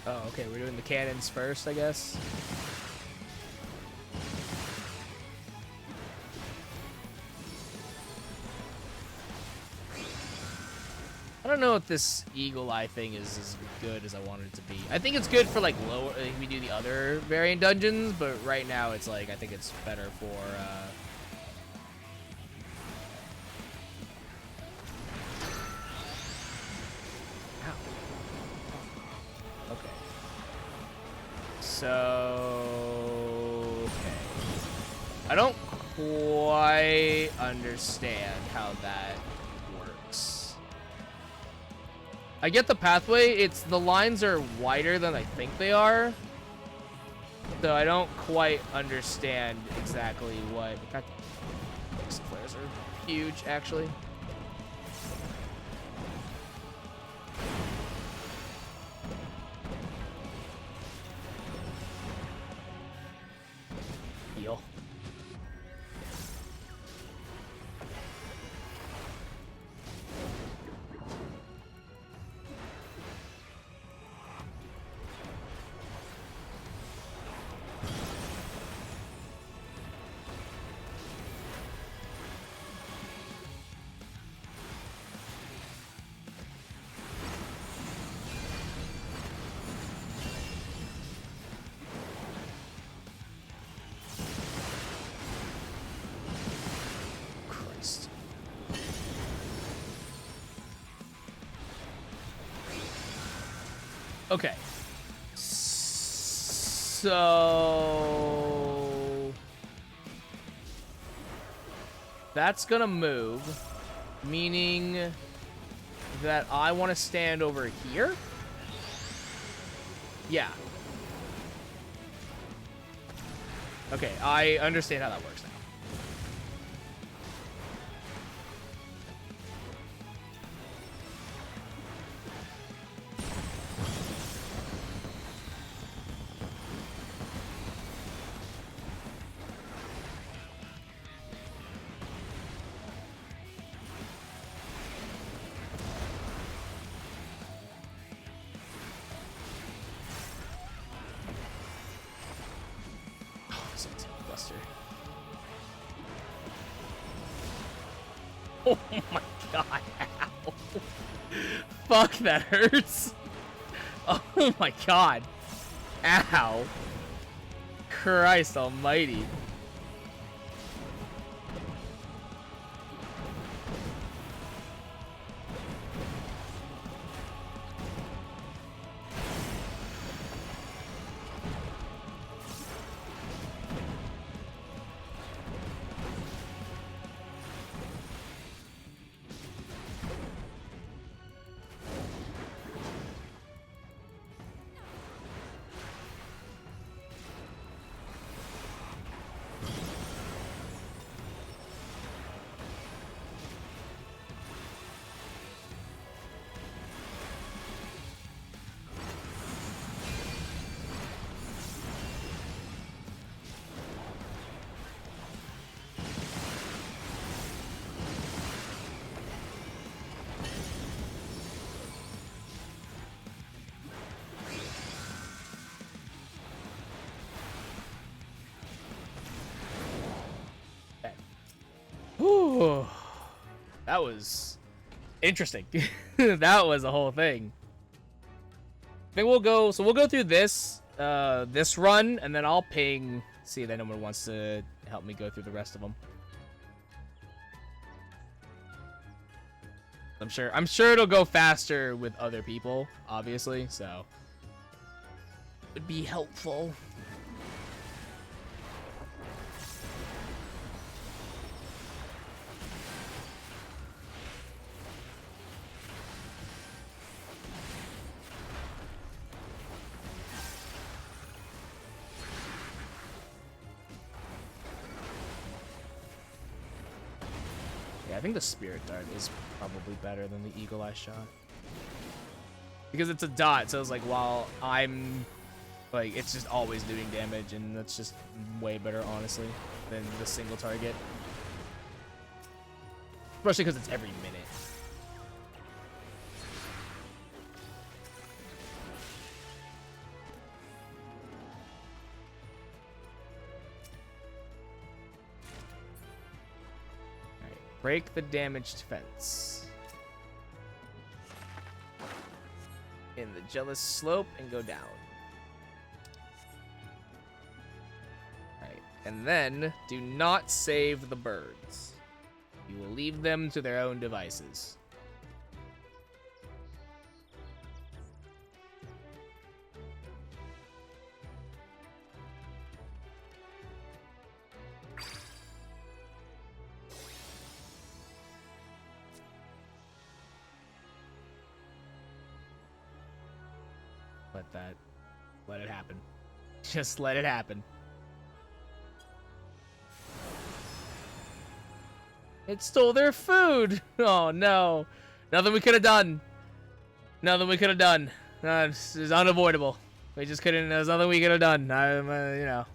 Oh, okay, we're doing the cannons first, I guess. I don't know if this eagle eye thing is as good as I wanted it to be. I think it's good for like lower, like, we do the other variant dungeons, but right now it's like, I think it's better for, Ow. Okay. So, okay. I don't quite understand how that works. I get the pathway. It's the lines are wider than I think they are. So I don't quite understand exactly what. In fact, these flares are huge, actually. Heal. Okay. So that's gonna move, meaning that I want to stand over here. Yeah. Okay, I understand how that works now. Oh my god, ow. Fuck, that hurts. Oh my god. Ow. Christ almighty. Whew. That was interesting. That was a whole thing. I think we'll go through this this run, and then I'll ping, see if anyone wants to help me go through the rest of them. I'm sure it'll go faster with other people, obviously, so it would be helpful. I think the Spirit Dart is probably better than the Eagle Eye shot. Because it's a dot, so it's like, while I'm, like, it's just always doing damage, and that's just way better, honestly, than the single target. Especially because it's every minute. Break the damaged fence. In the jealous slope and go down. Alright, and then do not save the birds. You will leave them to their own devices. Let it happen. Just let it happen. It stole their food. Oh no. Nothing we could have done. Nothing we could have done. It's unavoidable. We just couldn't. There's nothing we could have done. You know.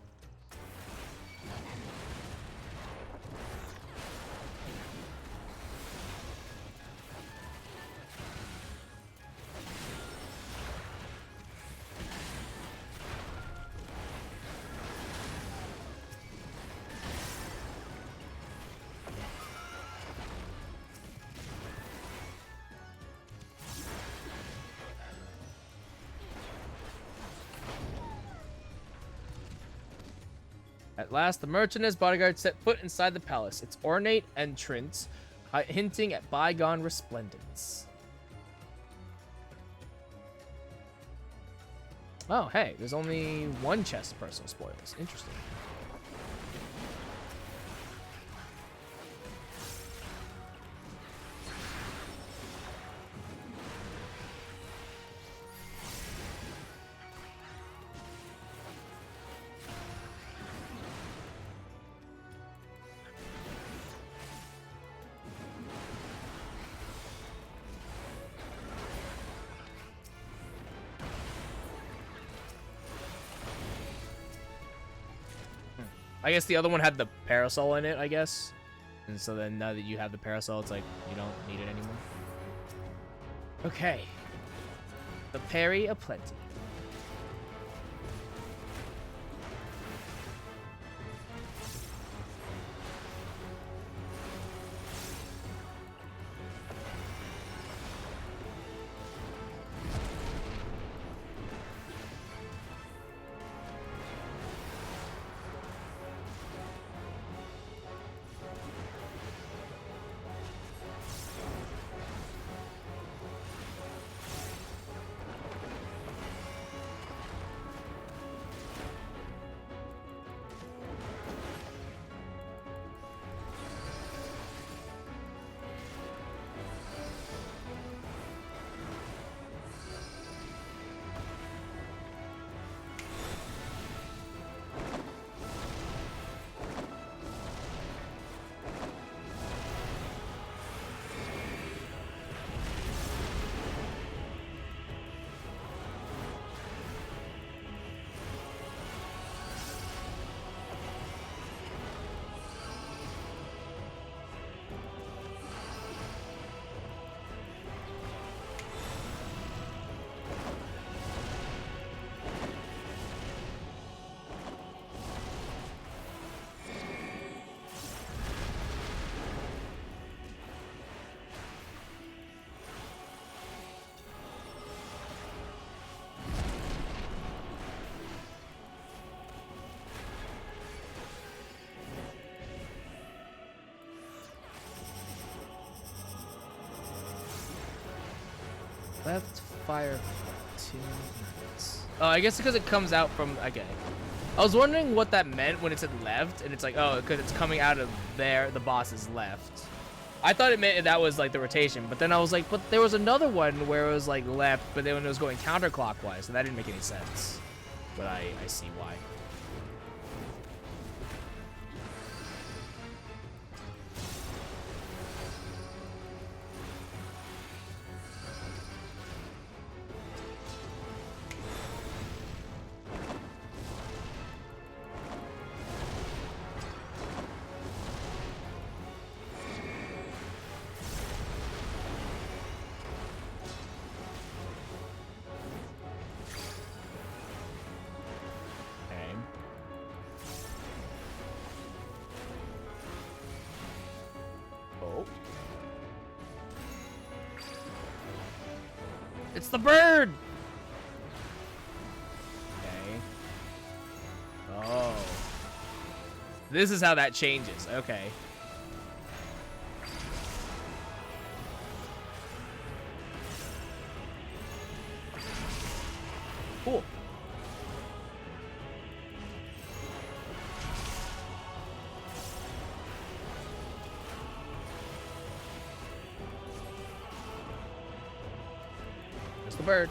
At last, the merchant and his bodyguard set foot inside the palace, its ornate entrance hinting at bygone resplendence. Oh, hey, there's only one chest of personal spoils. Interesting. I guess the other one had the parasol in it, I guess. And so then now that you have the parasol, it's like you don't need it anymore. Okay. The parry aplenty. Left fire 2 minutes. Oh, I guess because it comes out from... Okay. I was wondering what that meant when it said left, and it's like, oh, because it's coming out of there, the boss's left. I thought it meant that was like the rotation, but then I was like, but there was another one where it was like left, but then when it was going counterclockwise, so that didn't make any sense. But I see why. It's the bird! Okay. Oh. This is how that changes. Okay. Cool. The bird.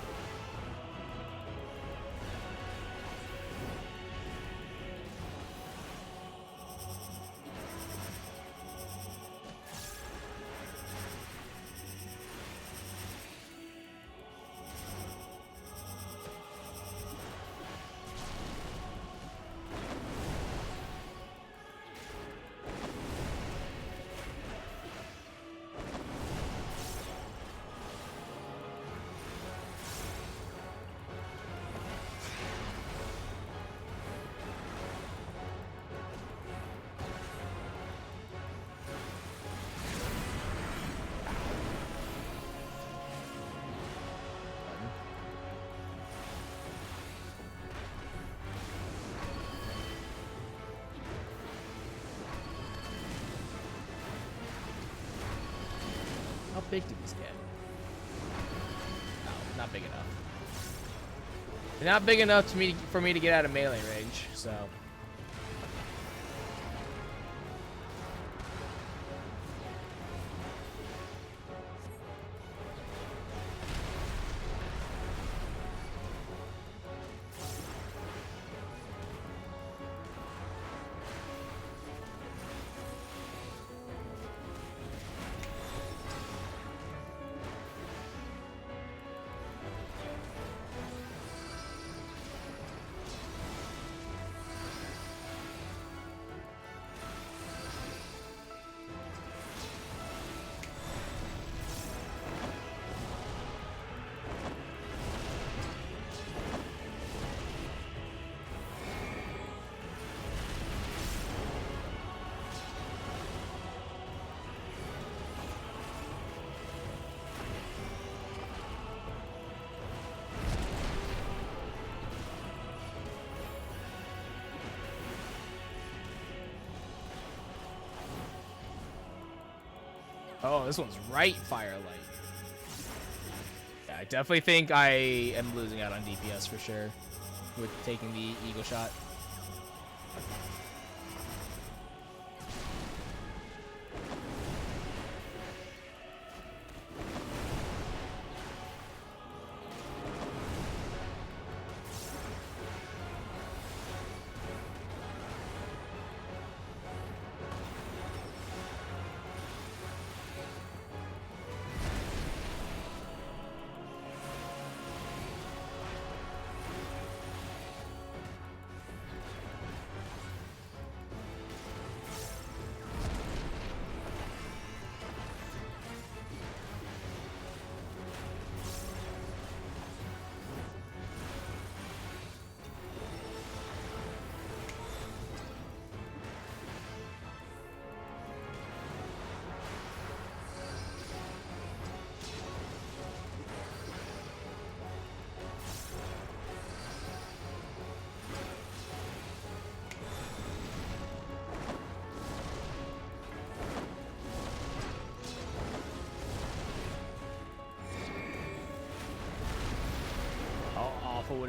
How big do these get? No, not big enough. They're not big enough for me to get out of melee range, so. Oh, this one's right firelight. Yeah, I definitely think I am losing out on DPS for sure with taking the eagle shot.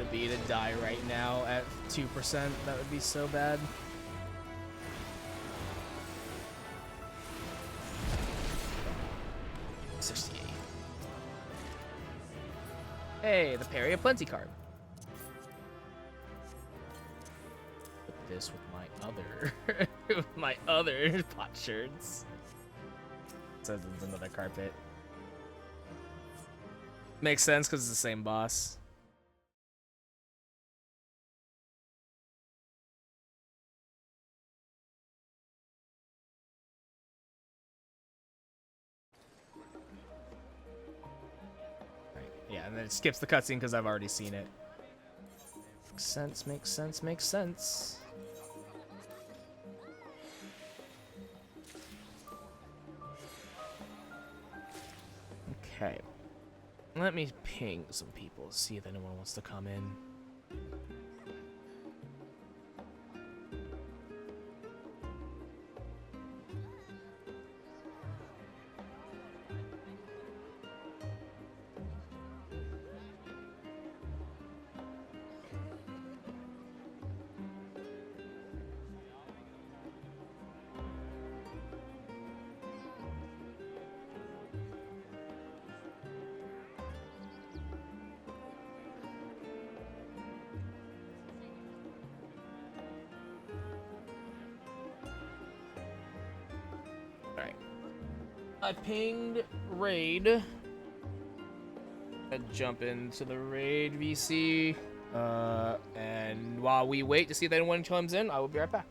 would be to die right now at 2%. That would be so bad. Hey, the Perry of Plenty card. Put this with my other, with my other potsherds. Says it's another carpet. Makes sense because it's the same boss. Yeah, and then it skips the cutscene because I've already seen it. Makes sense, makes sense, makes sense. Okay. Let me ping some people, see if anyone wants to come in. I pinged raid. I jump into the raid VC. And while we wait to see if anyone comes in, I will be right back.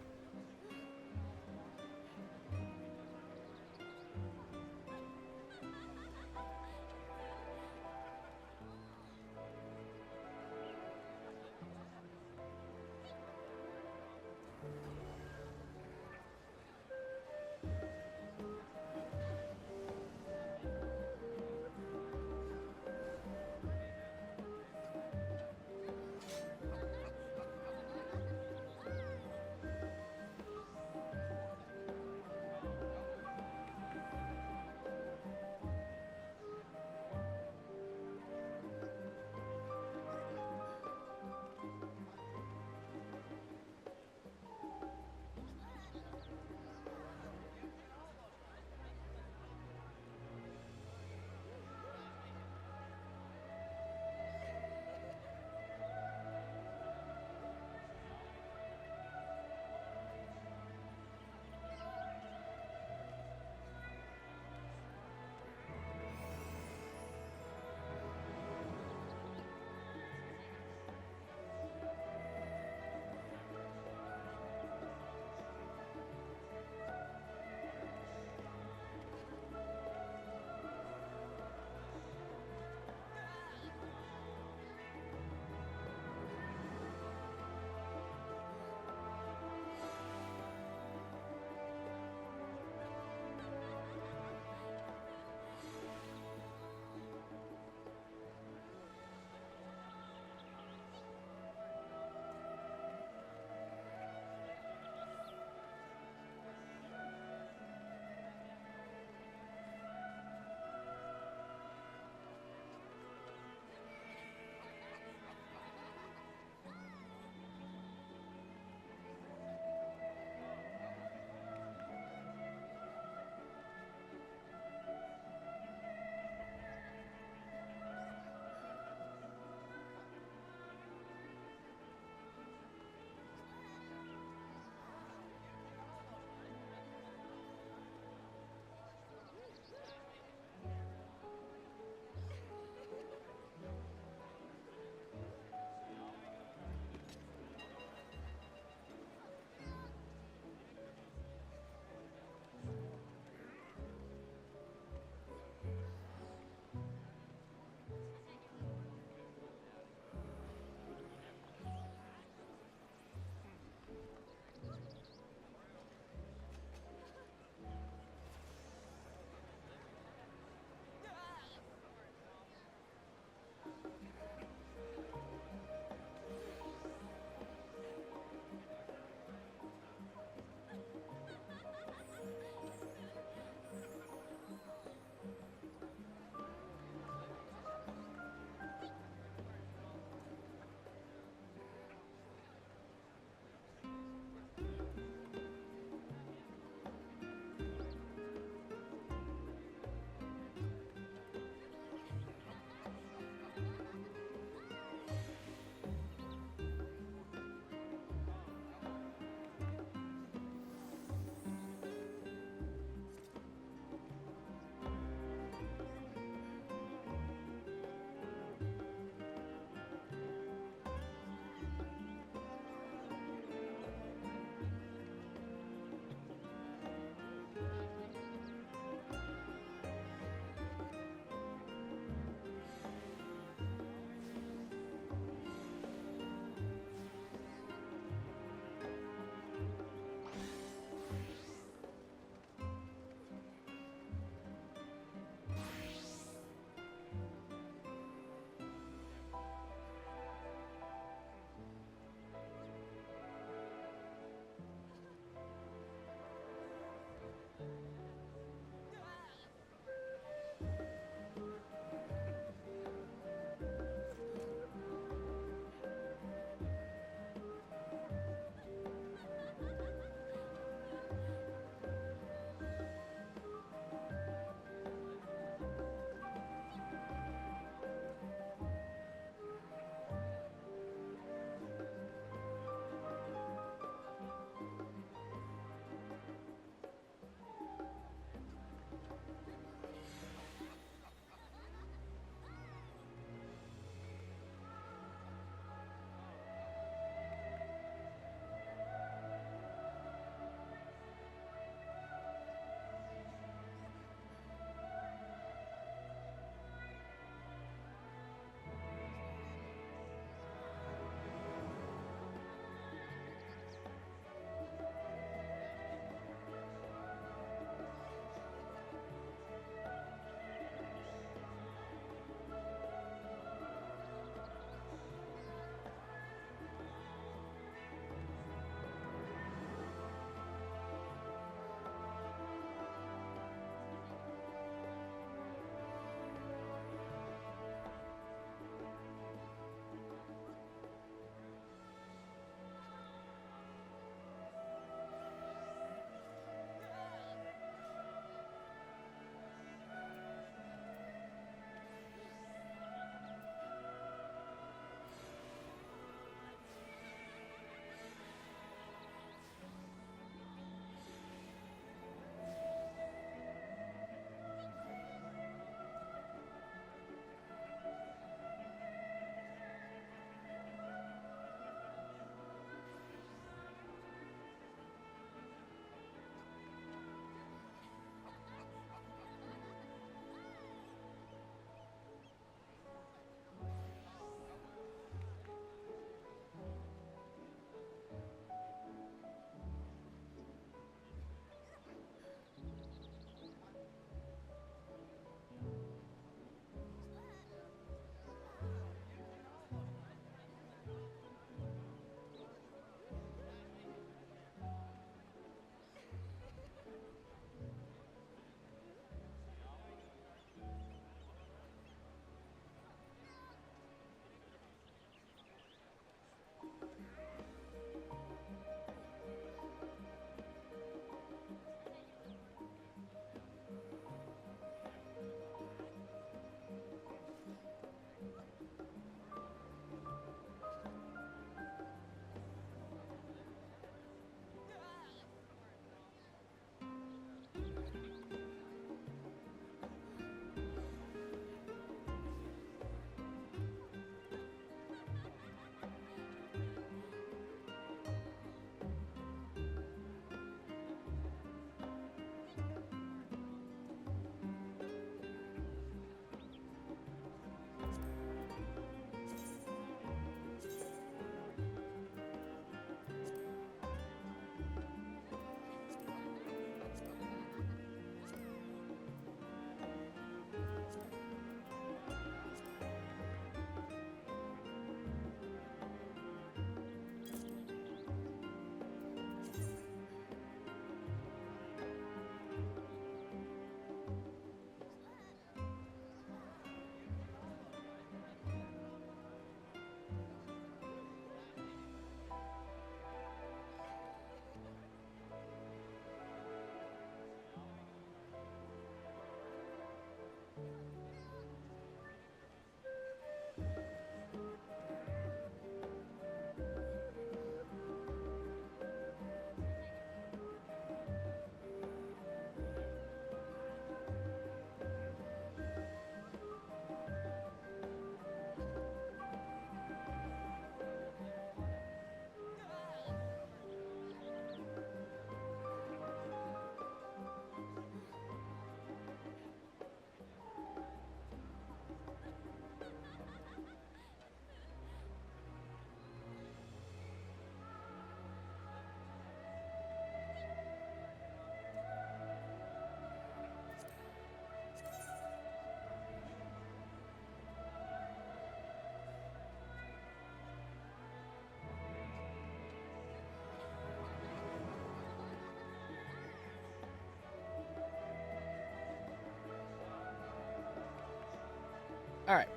All right.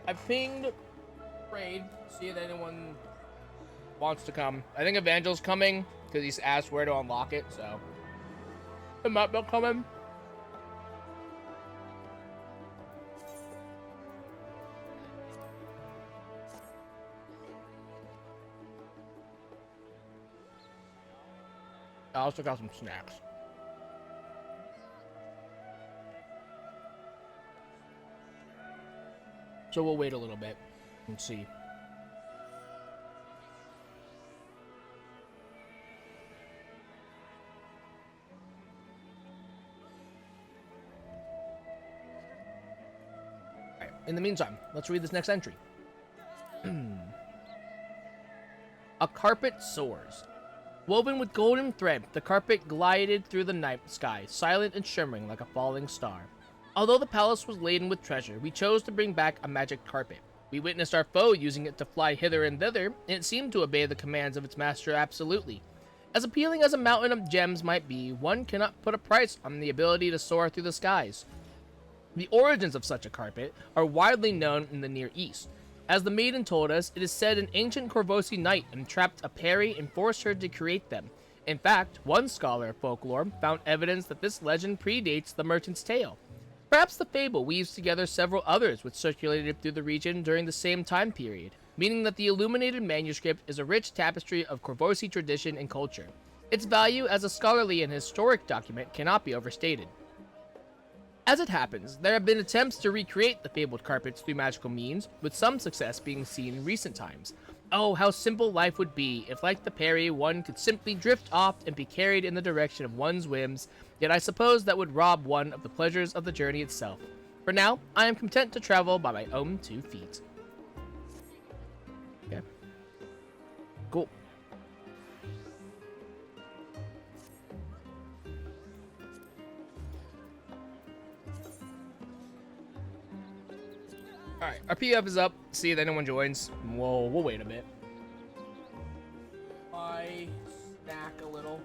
I've pinged Raid, see if anyone wants to come. I think Evangel's coming because he's asked where to unlock it, so it might be coming. I also got some snacks. So we'll wait a little bit and see. Alright, in the meantime, let's read this next entry. A carpet soars. Woven with golden thread, the carpet glided through the night sky, silent and shimmering like a falling star. Although the palace was laden with treasure, we chose to bring back a magic carpet. We witnessed our foe using it to fly hither and thither, and it seemed to obey the commands of its master absolutely. As appealing as a mountain of gems might be, one cannot put a price on the ability to soar through the skies. The origins of such a carpet are widely known in the Near East. As the maiden told us, it is said an ancient Corvosi knight entrapped a peri and forced her to create them. In fact, one scholar of folklore found evidence that this legend predates the merchant's tale. Perhaps the fable weaves together several others which circulated through the region during the same time period, meaning that the illuminated manuscript is a rich tapestry of Corvosi tradition and culture. Its value as a scholarly and historic document cannot be overstated. As it happens, there have been attempts to recreate the fabled carpets through magical means, with some success being seen in recent times. Oh, how simple life would be if, like the peri, one could simply drift off and be carried in the direction of one's whims, yet I suppose that would rob one of the pleasures of the journey itself. For now, I am content to travel by my own 2 feet. Okay. Cool. Alright, our PF is up. See if anyone joins. We'll wait a bit. I snack a little.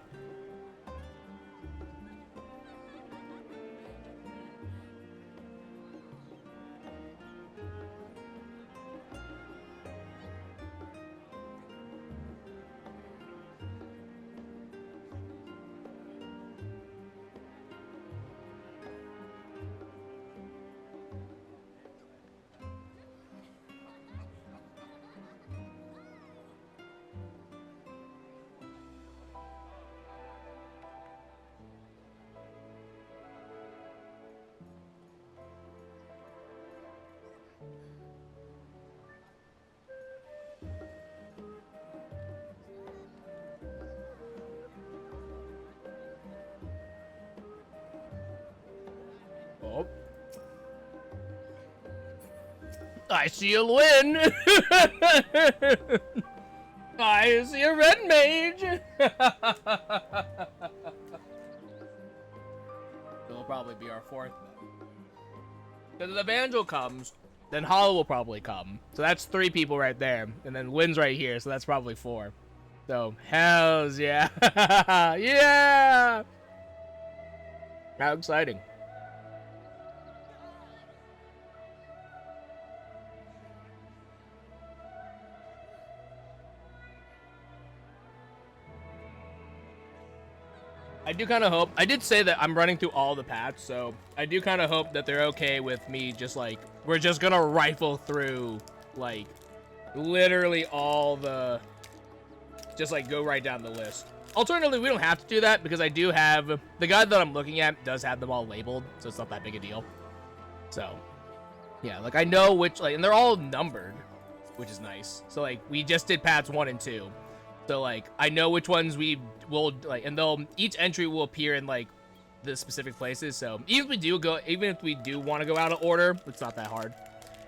Oh. I see a win. I see a red mage. It'll probably be our 4th. Because if the Evangel comes, then Hollow will probably come. So that's 3 people right there. And then Wynn's right here, so that's probably 4. So, hells yeah. Yeah! How exciting. I do kind of hope, I did say that I'm running through all the paths, so I do kind of hope that they're okay with me just like, we're just gonna rifle through, like, literally all the, just like go right down the list. Alternatively, we don't have to do that because I do have, the guide that I'm looking at does have them all labeled, so it's not that big a deal. So, yeah, like I know which, like, and they're all numbered, which is nice. So like, we just did paths 1 and 2. So, like, I know which ones we will, like, and they'll, each entry will appear in, like, the specific places. So, even if we do want to go out of order, it's not that hard.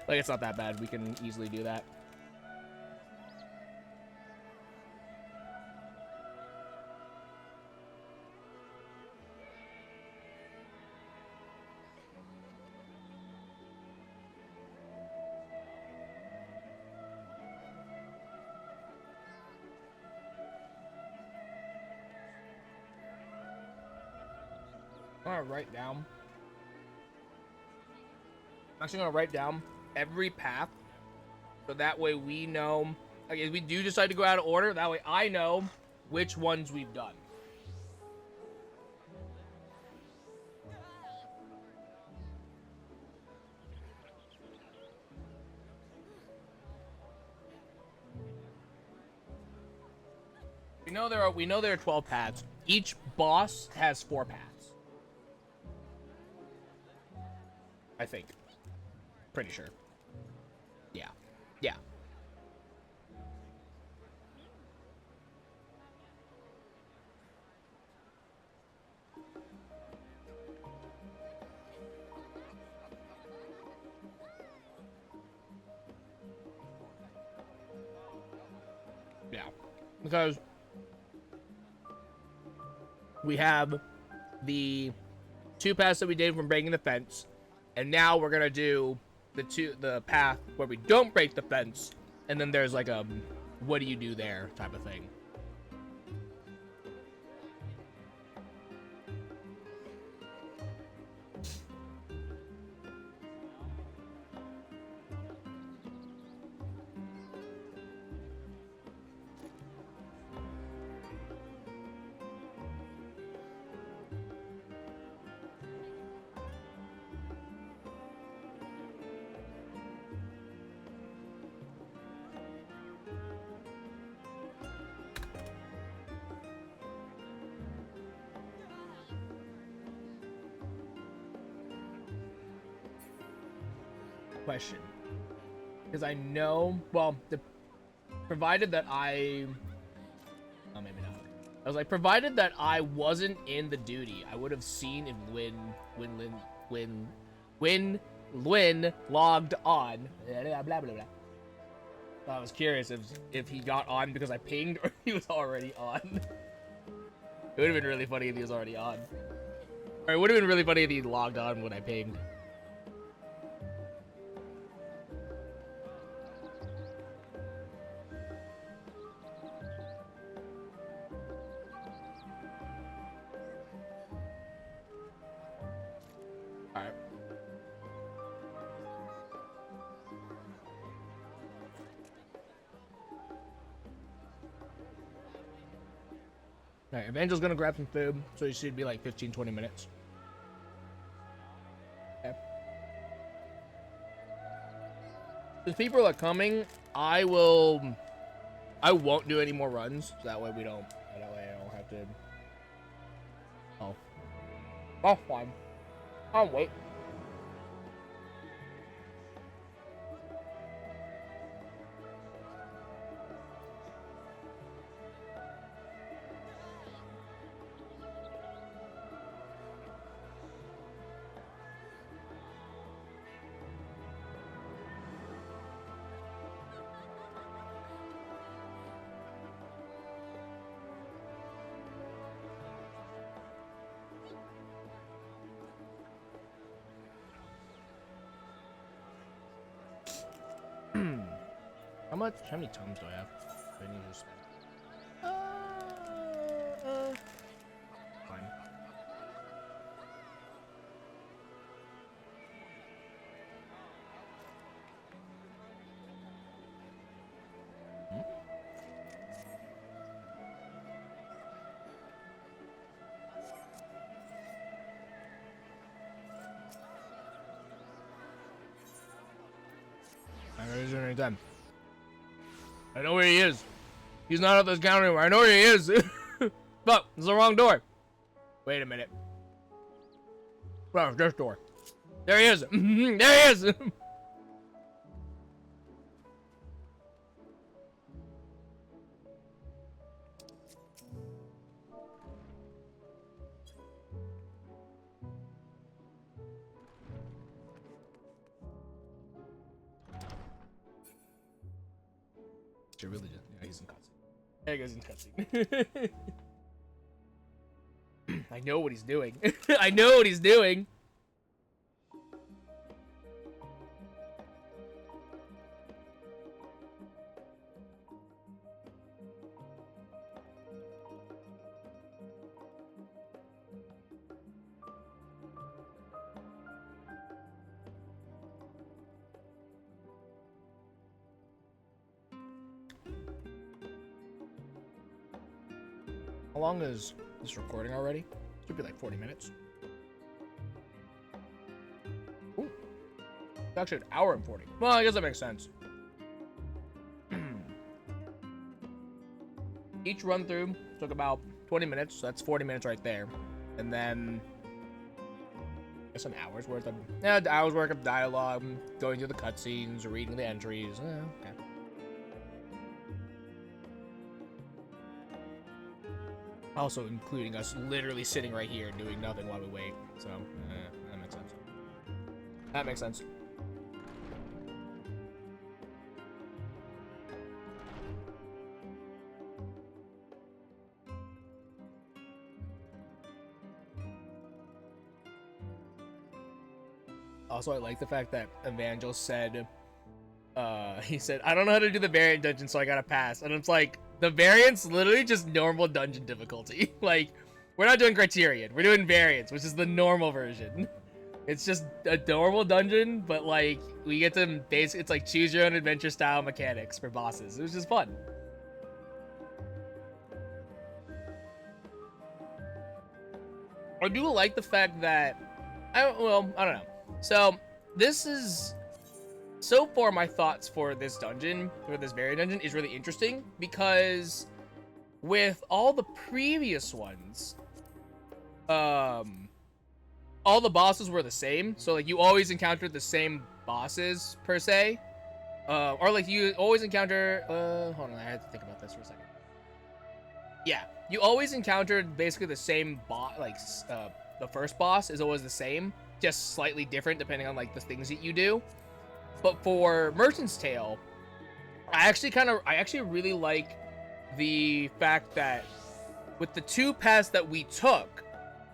Like, it's not that bad. We can easily do that. I want to write down. actually gonna write down every path, so that way we know. Like, if we do decide to go out of order, that way I know which ones we've done. We know there are 12 paths. Each boss has 4 paths. I think. Pretty sure. Yeah. Yeah. Yeah. Because we have the 2 paths that we did from breaking the fence, and now we're gonna do the path where we don't break the fence, and then there's like a what do you do there type of thing. Question, because I know, well, provided that oh, maybe not. I was like, provided that I wasn't in the duty, I would have seen if Lynn logged on. Blah, blah, blah, blah. I was curious if he got on because I pinged or he was already on. It would have been really funny if he was already on. Or it would have been really funny if he logged on when I pinged. Alright, Evangel's gonna grab some food, so it should be like 15-20 minutes. Okay. If people are coming, I won't do any more runs, so that way I don't have to. Oh, fine. I'll wait. How many tomes do I have? I need to spend. Fine. I'm gonna do it anytime. I know where he is. He's not at this counter anymore. I know where he is. But it's the wrong door. Wait a minute. Well, this door. There he is. There he is. Really just, yeah, he's in cutscene. Yeah, he's in cutscene. I know what he's doing. I know what he's doing. long is this recording already? Should be like 40 minutes. Ooh. It's actually an hour and 40. Well, I guess that makes sense. Each run through took about 20 minutes, so that's 40 minutes right there. And then I guess an hour's worth of dialogue, going through the cutscenes, reading the entries. Okay. Also including us literally sitting right here and doing nothing while we wait. So, that makes sense. That makes sense. Also, I like the fact that Evangel said, he said, I don't know how to do the variant dungeon, so I gotta pass. And it's like, the variant's literally just normal dungeon difficulty. Like, we're not doing Criterion, we're doing variants, which is the normal version. It's just a normal dungeon, but like, we get to basically, it's like choose your own adventure style mechanics for bosses. It was just fun. I do like the fact that, I don't know. So, this is, so far my thoughts for this dungeon, for this variant dungeon, is really interesting, because with all the previous ones, all the bosses were the same, so like you always encountered the same bosses, per se, or like you always encounter, hold on, I had to think about this for a second. Yeah, you always encountered basically the same boss, like, the first boss is always the same, just slightly different depending on like the things that you do. But for Merchant's Tale, I actually really like the fact that with the two paths that we took,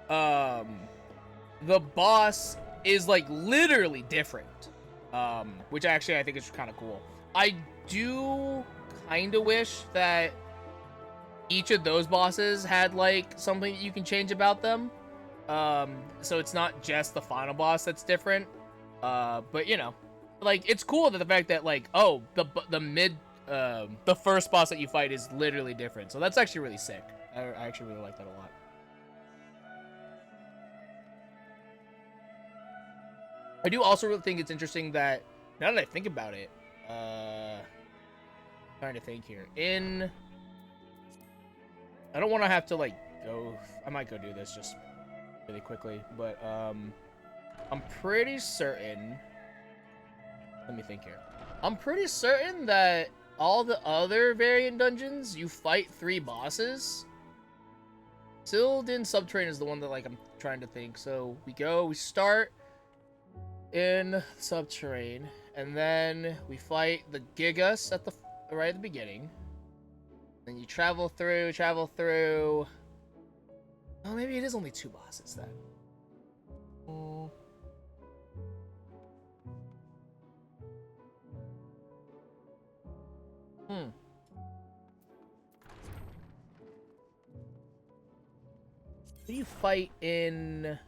the boss is like literally different, which I think is kind of cool. I do kind of wish that each of those bosses had like something that you can change about them. So it's not just the final boss that's different. But you know, like it's cool that the fact that like, oh, the first boss that you fight is literally different. So that's actually really sick. I actually really like that a lot. I do also really think it's interesting that now that I think about it, trying to think here. I don't want to have to like go. I might go do this just really quickly, but I'm pretty certain. Let me think here. I'm pretty certain that all the other variant dungeons you fight 3 bosses. Sildin Subterranean is the one that like I'm trying to think. So we start in Subterranean, and then we fight the Gigas at the right at the beginning. Then you travel through. Oh, maybe it is only 2 bosses then. Who do you fight in?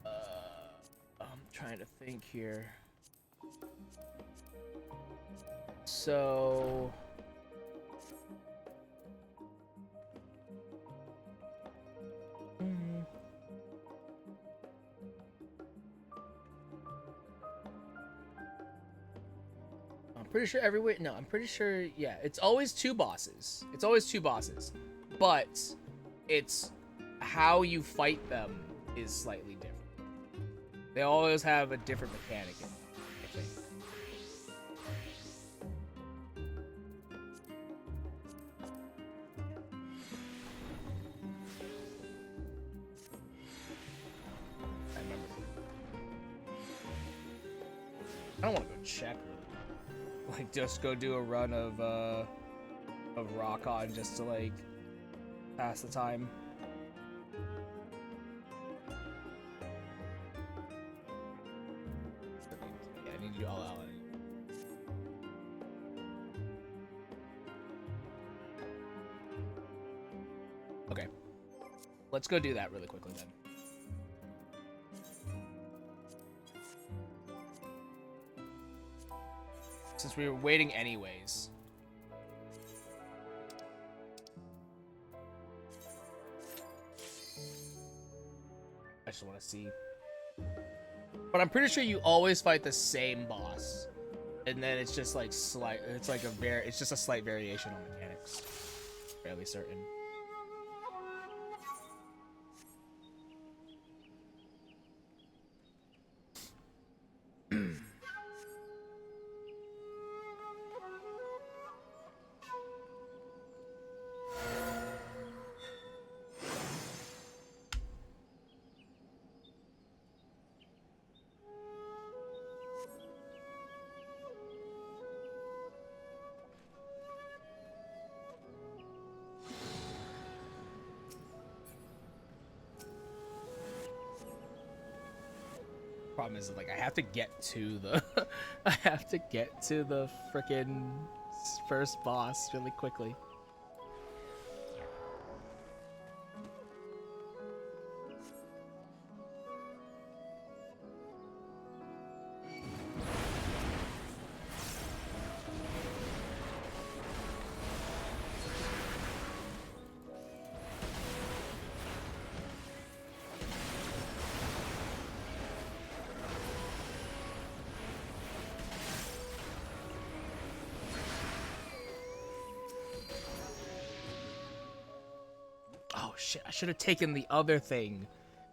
I'm trying to think here. So. Pretty sure everywhere. No, I'm pretty sure. Yeah, it's always 2 bosses. But it's how you fight them is slightly different. They always have a different mechanic in it, I think. I remember. I don't want to go check. Like, just go do a run of Rock-On just to, like, pass the time. Yeah, I need to do all out. Okay. Let's go do that really quickly, then. Since we were waiting anyways. just want to see. But I'm pretty sure you always fight the same boss, and then it's just like slight. It's like it's just a slight variation on mechanics. Fairly certain. Problem is, like, I have to get to the I have to get to the freaking first boss really quickly. Shit, I should have taken the other thing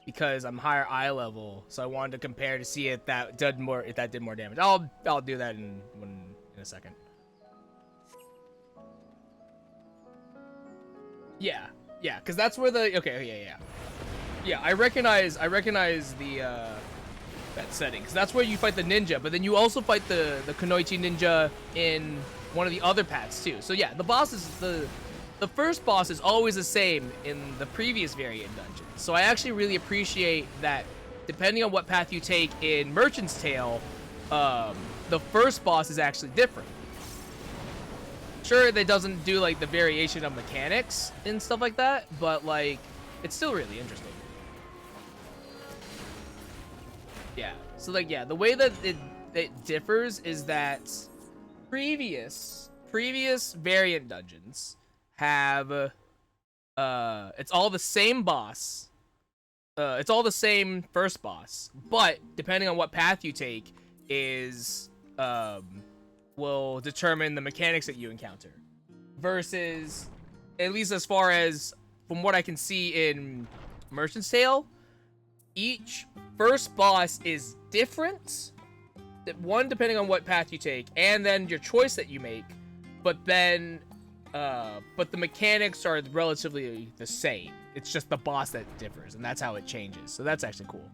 because I'm higher eye level, so I wanted to compare to see if that did more damage. I'll do that in a second. Yeah, because that's where the yeah. I recognize the that setting because that's where you fight the ninja, but then you also fight the Kunoichi ninja in one of the other paths too. So yeah, the boss is the first boss is always the same in the previous variant dungeon. So I actually really appreciate that depending on what path you take in Merchant's Tale, the first boss is actually different. Sure, that doesn't do like the variation of mechanics and stuff like that, but like it's still really interesting. Yeah. So like yeah, the way that it differs is that previous variant dungeons have it's all the same boss. It's all the same first boss, but depending on what path you take is will determine the mechanics that you encounter. Versus, at least as far as from what I can see in Merchant's Tale, each first boss is different. One, depending on what path you take, and then your choice that you make. But then but the mechanics are relatively the same. It's just the boss that differs, and that's how it changes. So that's actually cool.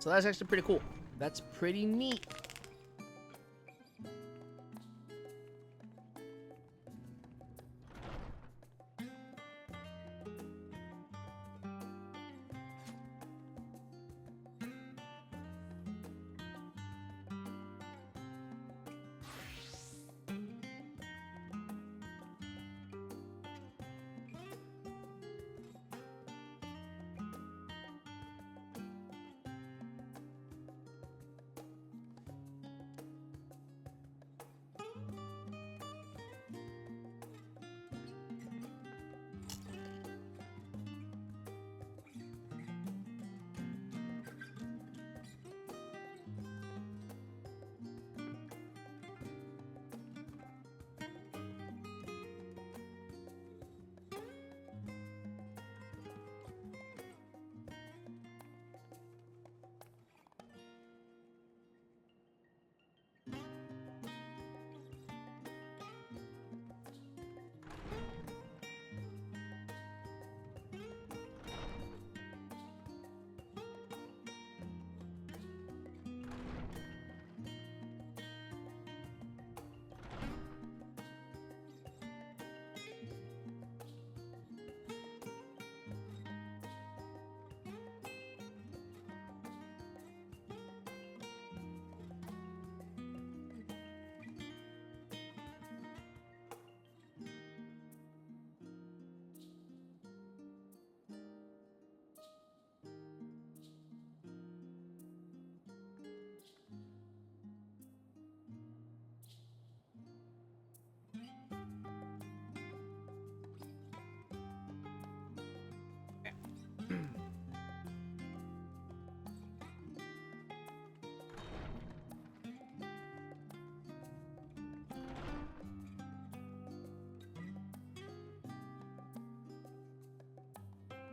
So that's actually pretty cool. That's pretty neat.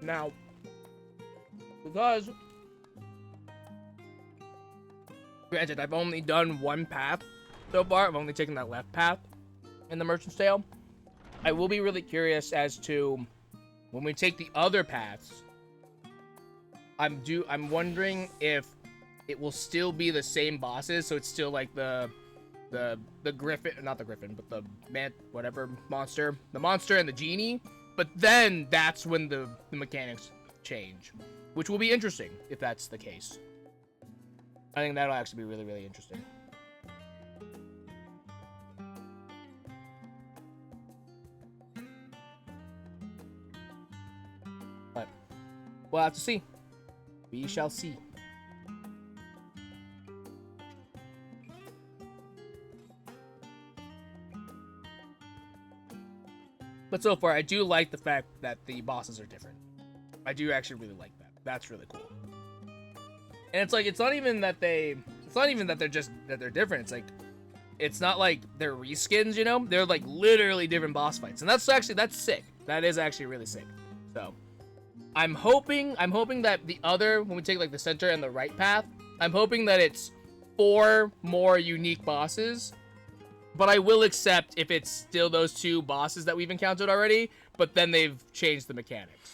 Now, because granted, I've only done one path so far. I've only taken that left path in the Merchant's Tale. I will be really curious as to when we take the other paths. I'm wondering if it will still be the same bosses, so it's still like the griffin, not the griffin, but the man, whatever monster, the monster and the genie. But then that's when the mechanics change, which will be interesting if that's the case. I think that'll actually be really, really interesting. But we'll have to see. We shall see. But so far, I do like the fact that the bosses are different. I do actually really like that. That's really cool. And it's like, it's not even that they're different. It's like, it's not like they're reskins, you know? They're like literally different boss fights. And that's sick. That is actually really sick. So, I'm hoping that the other, when we take like the center and the right path, I'm hoping that it's 4 more unique bosses. But I will accept if it's still those 2 bosses that we've encountered already, but then they've changed the mechanics.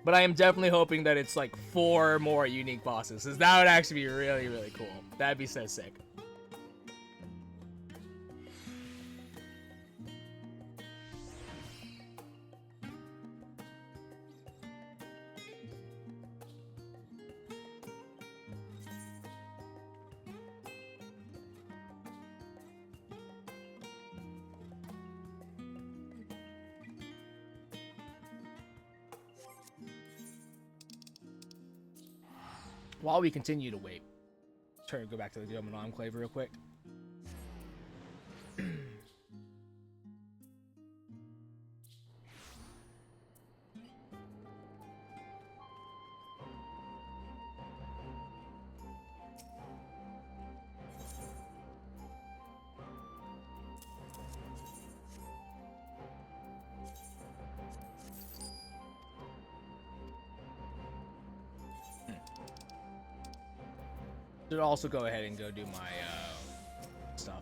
But I am definitely hoping that it's like 4 more unique bosses, because that would actually be really, really cool. That'd be so sick. While we continue to wait, go back to the Roman Enclave real quick. Should also go ahead and go do my stuff.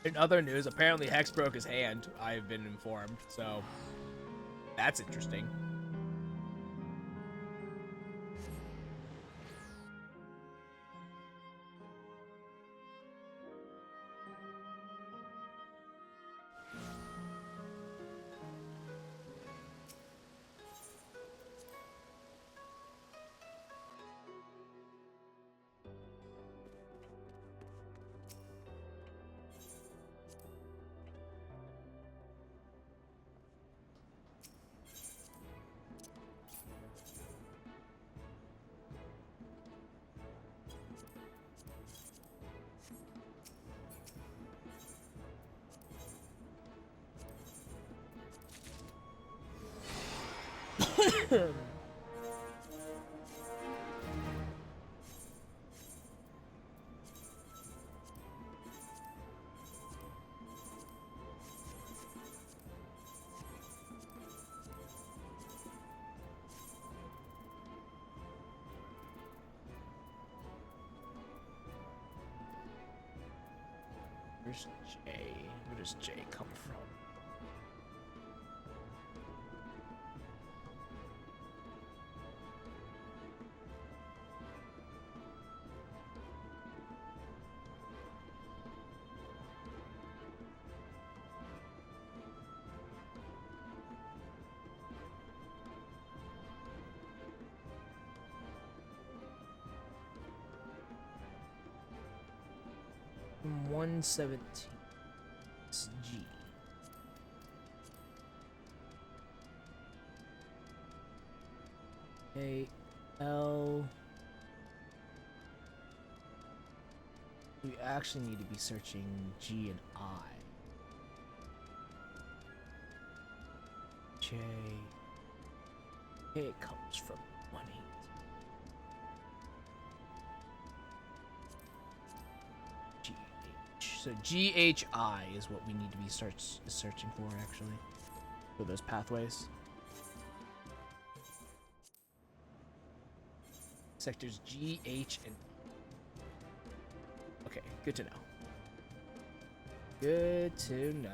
In other news, apparently Hex broke his hand, I've been informed, so that's interesting. Where's J? Where does J come from? From 117. It's G. A L. We actually need to be searching G and I. J. It comes from 1-8. GH. So GHI is what we need to be searching for, actually, for those pathways. Sectors G, H, and okay, good to know. Good to know.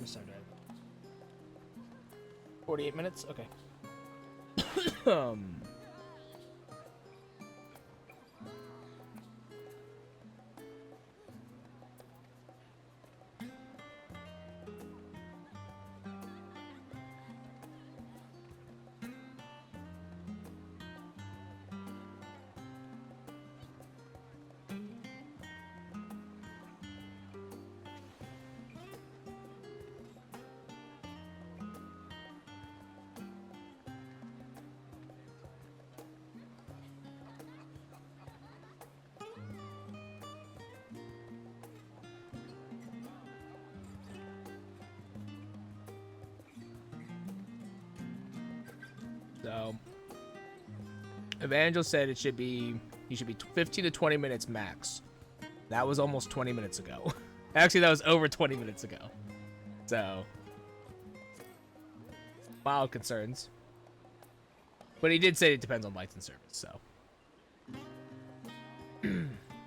Start at 48 minutes. Okay. So, Evangel said he should be 15 to 20 minutes max. That was almost 20 minutes ago. Actually, that was over 20 minutes ago. So, mild concerns. But he did say it depends on lights and service, so.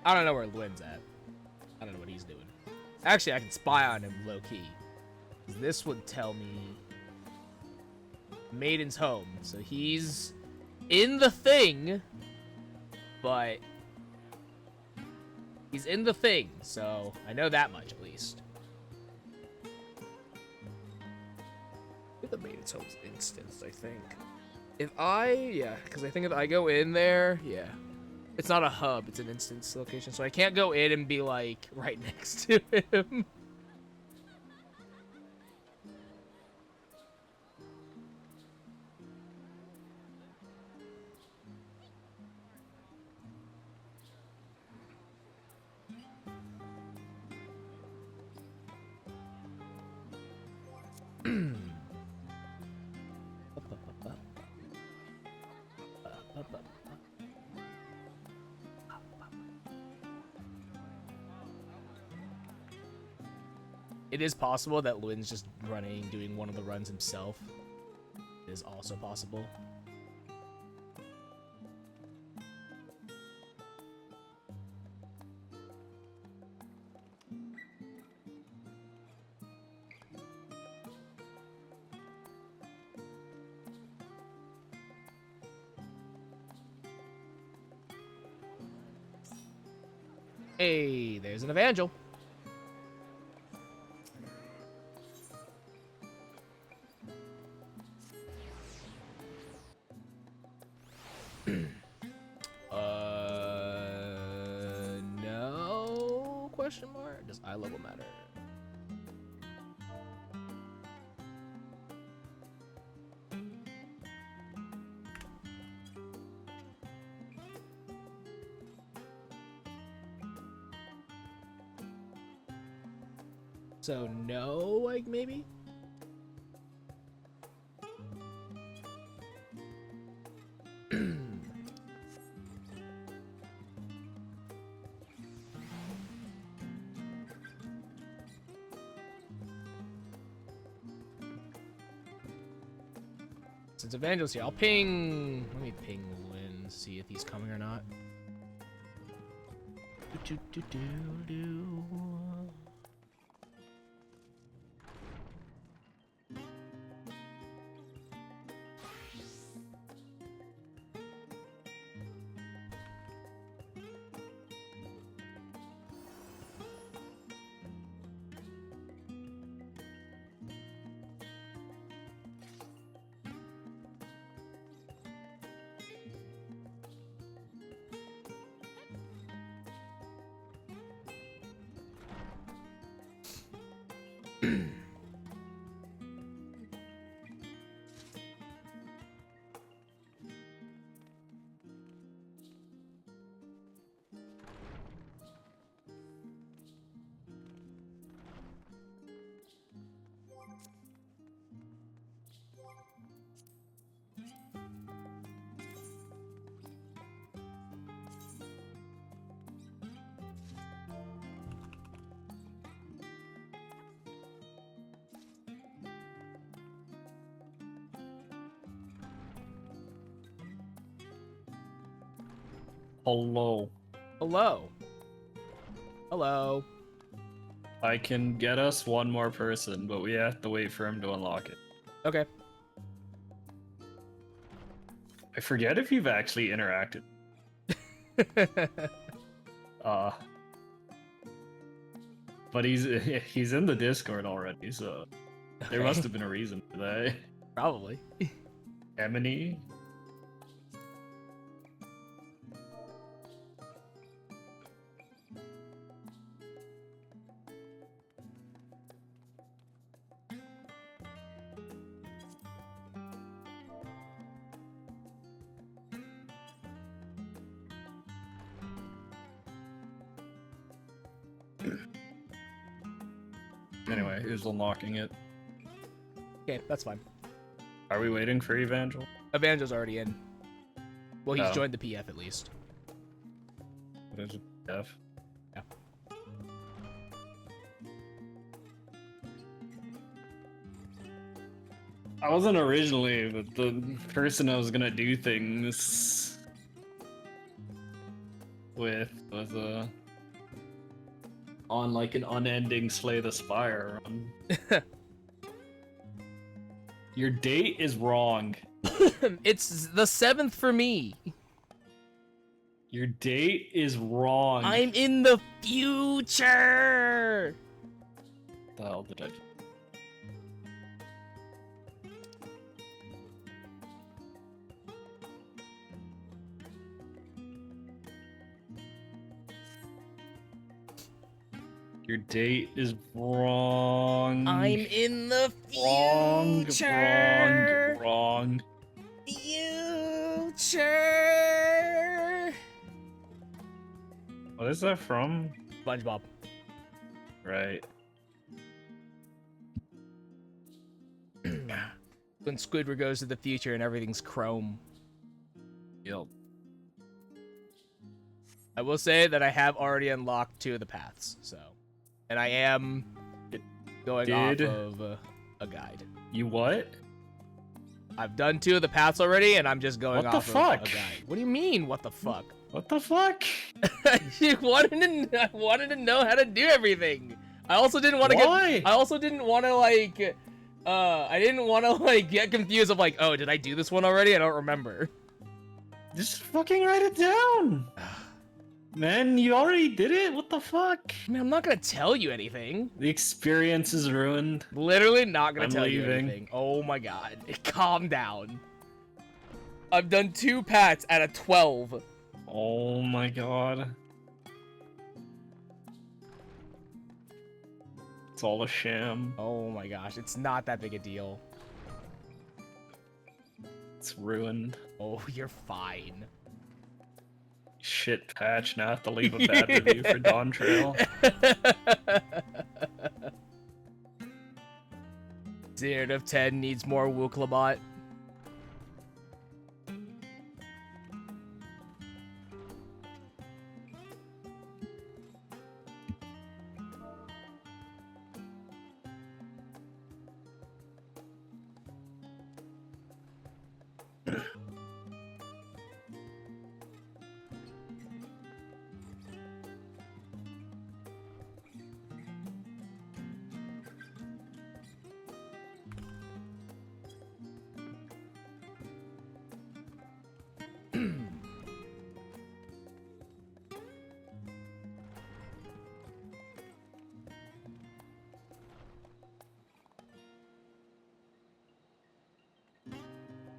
I don't know where Lynn's at. I don't know what he's doing. Actually, I can spy on him low-key. This would tell me Maiden's home. So he's in the thing, but he's in the thing, so I know that much at least. The Maiden's home's instanced, I think. Because I think if I go in there, yeah. It's not a hub, it's an instance location, so I can't go in and be, like, right next to him. It is possible that Lynn's just doing one of the runs himself. It is also possible. Hey, there's an Evangel. No question mark? Does eye level matter? So no, like maybe? Since Evangel's here, I'll ping. Let me ping Lynn, see if he's coming or not. Hello. Hello. Hello. I can get us one more person, but we have to wait for him to unlock it. Okay. I forget if you've actually interacted. But he's in the Discord already, so there must have been a reason for that. Probably. Emily? Anyway, who's unlocking it? Okay, that's fine. Are we waiting for Evangel? Evangel's already in. Well, he's Oh. joined the PF at least. What is it? F? Yeah. I wasn't originally, but the person I was gonna do things with was on like an unending Slay the Spire run. Your date is wrong. It's the 7th for me. Your date is wrong. I'm in the future. What the hell did I do? Your date is wrong. I'm in the wrong, future. wrong. Future. What is that from? SpongeBob. Right. When Squidward goes to the future and everything's chrome. Yep. I will say that I have already unlocked 2 of the paths, so. And I am going off of a guide. You what? I've done 2 of the paths already, and I'm just going What the off of fuck? a guide. What do you mean, what the fuck? What the fuck? I wanted to know how to do everything. I also didn't want to Why? I also didn't want to, like, I didn't want to, like, get confused of, like, oh, did I do this one already? I don't remember. Just fucking write it down. Man, you already did it? What the fuck? I mean, I'm not going to tell you anything. The experience is ruined. Literally not going I'm to tell you leaving. anything. Oh my god. Calm down. I've done 2 paths out of 12. Oh my god. It's all a sham. Oh my gosh, it's not that big a deal. It's ruined. Oh, you're fine. Shit patch, now I have to leave a bad review for Dawntrail. 0 out of 10 needs more Wooklabot.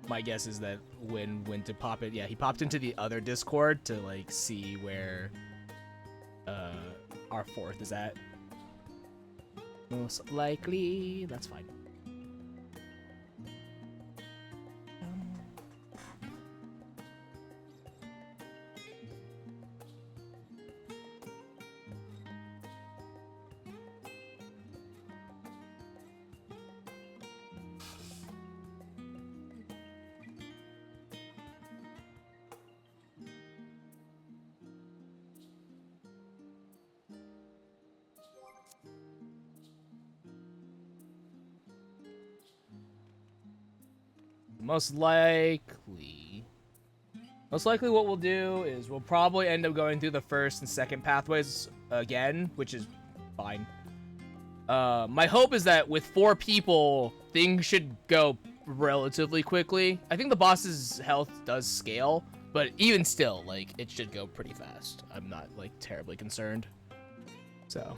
My guess is that when went to pop it, yeah, he popped into the other Discord to like see where our 4th is at. Most likely, that's fine. Most likely what we'll do is we'll probably end up going through the 1st and 2nd pathways again, which is fine. My hope is that with 4 people, things should go relatively quickly. I think the boss's health does scale, but even still, like, it should go pretty fast. I'm not, like, terribly concerned. So...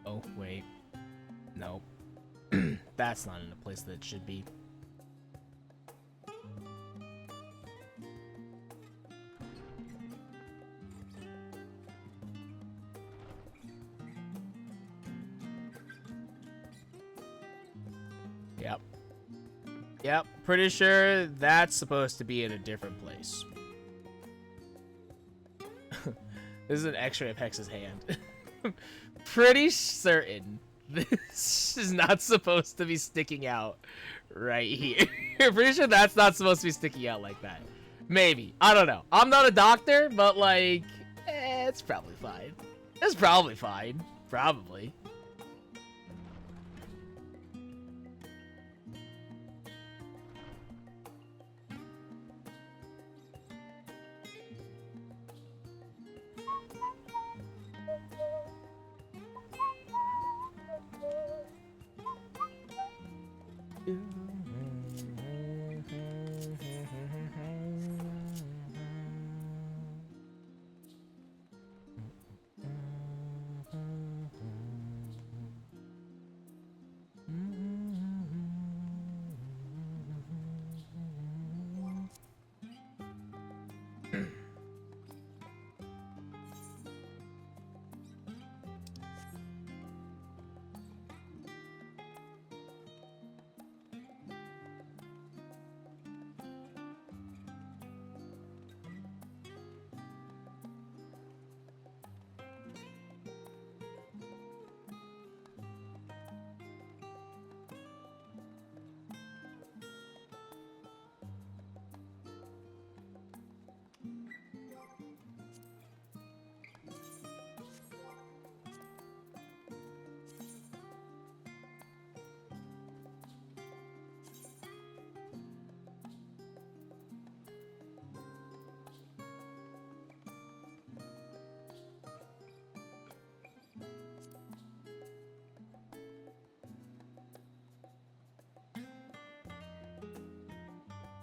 Oh, wait. Nope. That's not in a place that it should be. Yep. Yep, pretty sure that's supposed to be in a different place. This is an x-ray of Hex's hand. Pretty certain this is not supposed to be sticking out right here. Pretty sure that's not supposed to be sticking out like that. Maybe. I don't know. I'm not a doctor, but like, it's probably fine. It's probably fine. Probably.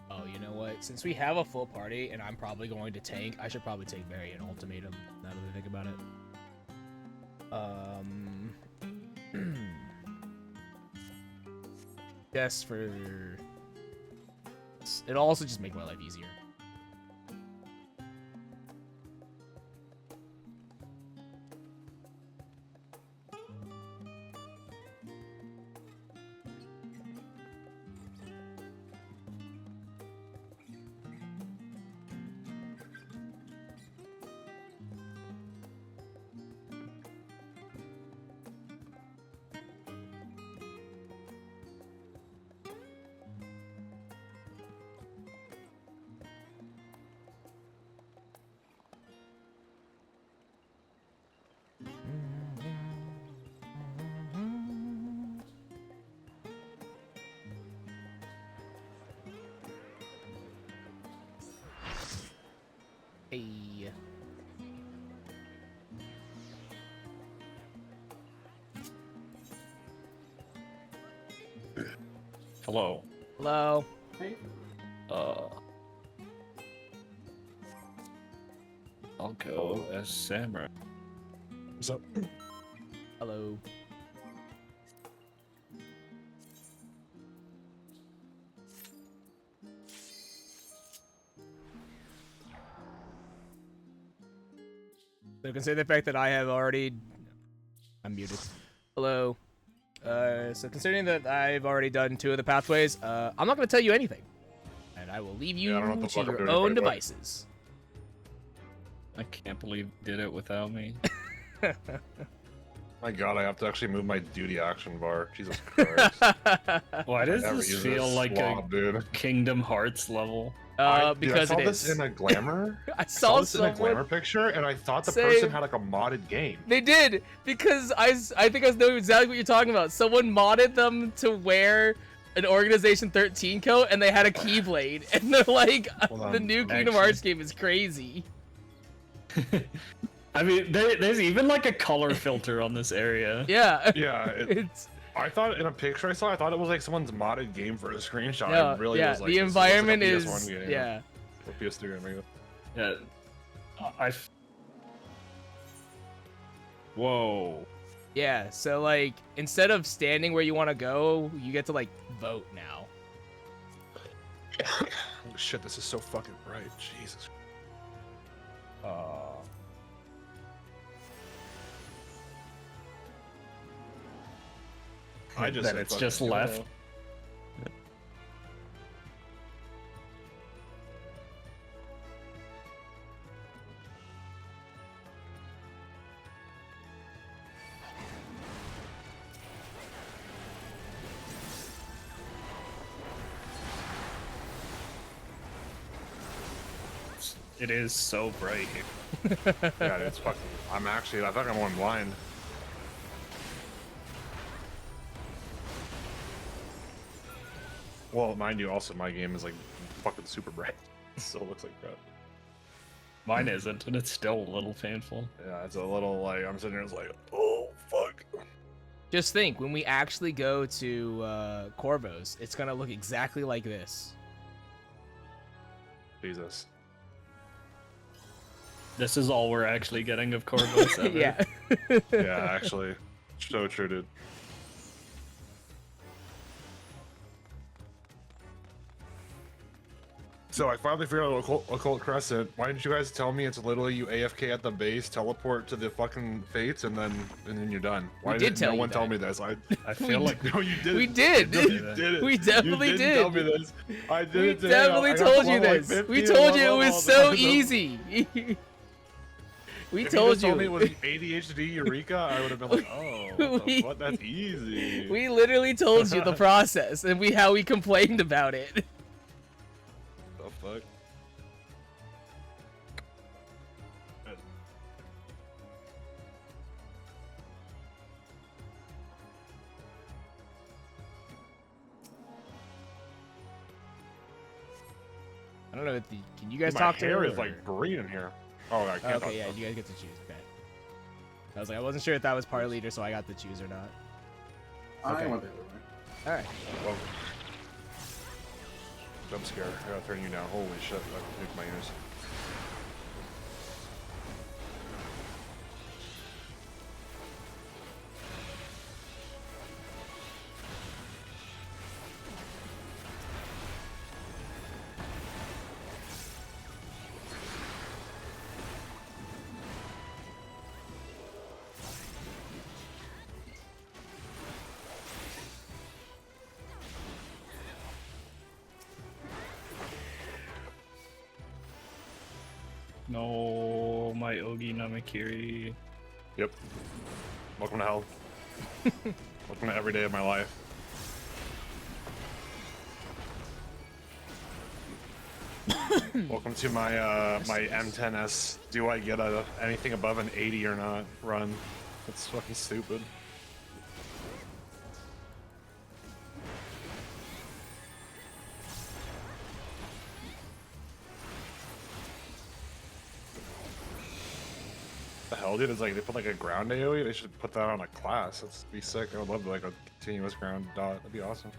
Oh, you know what? Since we have a full party and I'm probably going to tank, I should probably take Barry an ultimatum, now that I think about it. Just for... It'll also just make my life easier. Hey. Hello. Hello. I'll go as Samurai. What's up? Hello. So consider the fact that I have already... I'm muted. Hello. So considering that I've already done 2 of the pathways, I'm not going to tell you anything. And I will leave you Yeah, I don't know what the to fuck I'm your doing, own by the way. devices. I can't believe you did it without me. My god, I have to actually move my duty action bar. Jesus Christ. Why does Never this use feel like swab, dude. a Kingdom Hearts level? Because dude, I saw it this is. in a glamour. I saw this in a glamour someone... picture, and I thought the say- person had like a modded game. They did, because I think I know exactly what you're talking about. Someone modded them to wear an Organization 13 coat, and they had a Keyblade, and they're like, Hold the on. new Kingdom Actually- Hearts game is crazy. I mean, there's even like a color filter on this area. Yeah. Yeah, It's I thought in a picture I saw, I thought it was like someone's modded game for a screenshot. no, I really yeah. was like, The this looks like a environment is PS1 game. yeah. Or PS3 game, maybe. Yeah. Whoa. Yeah, so like instead of standing where you want to go, you get to like vote now. Oh, shit, this is so fucking bright. Jesus. I just then say it's fucking just go. left. It is so bright here. Yeah, it's fucking. I think I'm going blind. Well, mind you, also my game is like fucking super bright. It still looks like crap. Mine isn't, and it's still a little painful. Yeah, it's a little like I'm sitting here, it's like, oh fuck. Just think, when we actually go to Corvo's, it's gonna look exactly like this. Jesus. This is all we're actually getting of Corvus ever. Yeah. Yeah, actually, so true, dude. So I finally figured out Occult Crescent. Why didn't you guys tell me it's literally you AFK at the base, teleport to the fucking fates, and then you're done? Why did tell no you one tell that. me this? I feel like no, you didn't. We did. No, you didn't. We definitely you didn't did. Tell me this. I did We it today. definitely I got told to you level, like, this. 50 We and told you it level was all so the- easy. We If told just told me you. it was ADHD Eureka, I would have been like, oh, what the fuck? That's easy. We literally told you the process and how we complained about it. The fuck? I don't know. Can you guys My talk to hair her? is like green in here. Oh, I can't talk Okay, yeah, to you guys get to choose. Okay. I was like, I wasn't sure if that was party leader, so I got to choose or not. I Okay. went the other way. All right. Whoa. Jump scare. I gotta turn you down. Holy shit, that hit my ears. No, my Ogi Namakiri. Yep. Welcome to hell. Welcome to every day of my life. Welcome to my my M10S. Do I get anything above an 80 or not run? That's fucking stupid. The hell, dude? It's like they put like a ground AoE. They should put that on a class. That'd be sick. I would love like a continuous ground dot. That'd be awesome.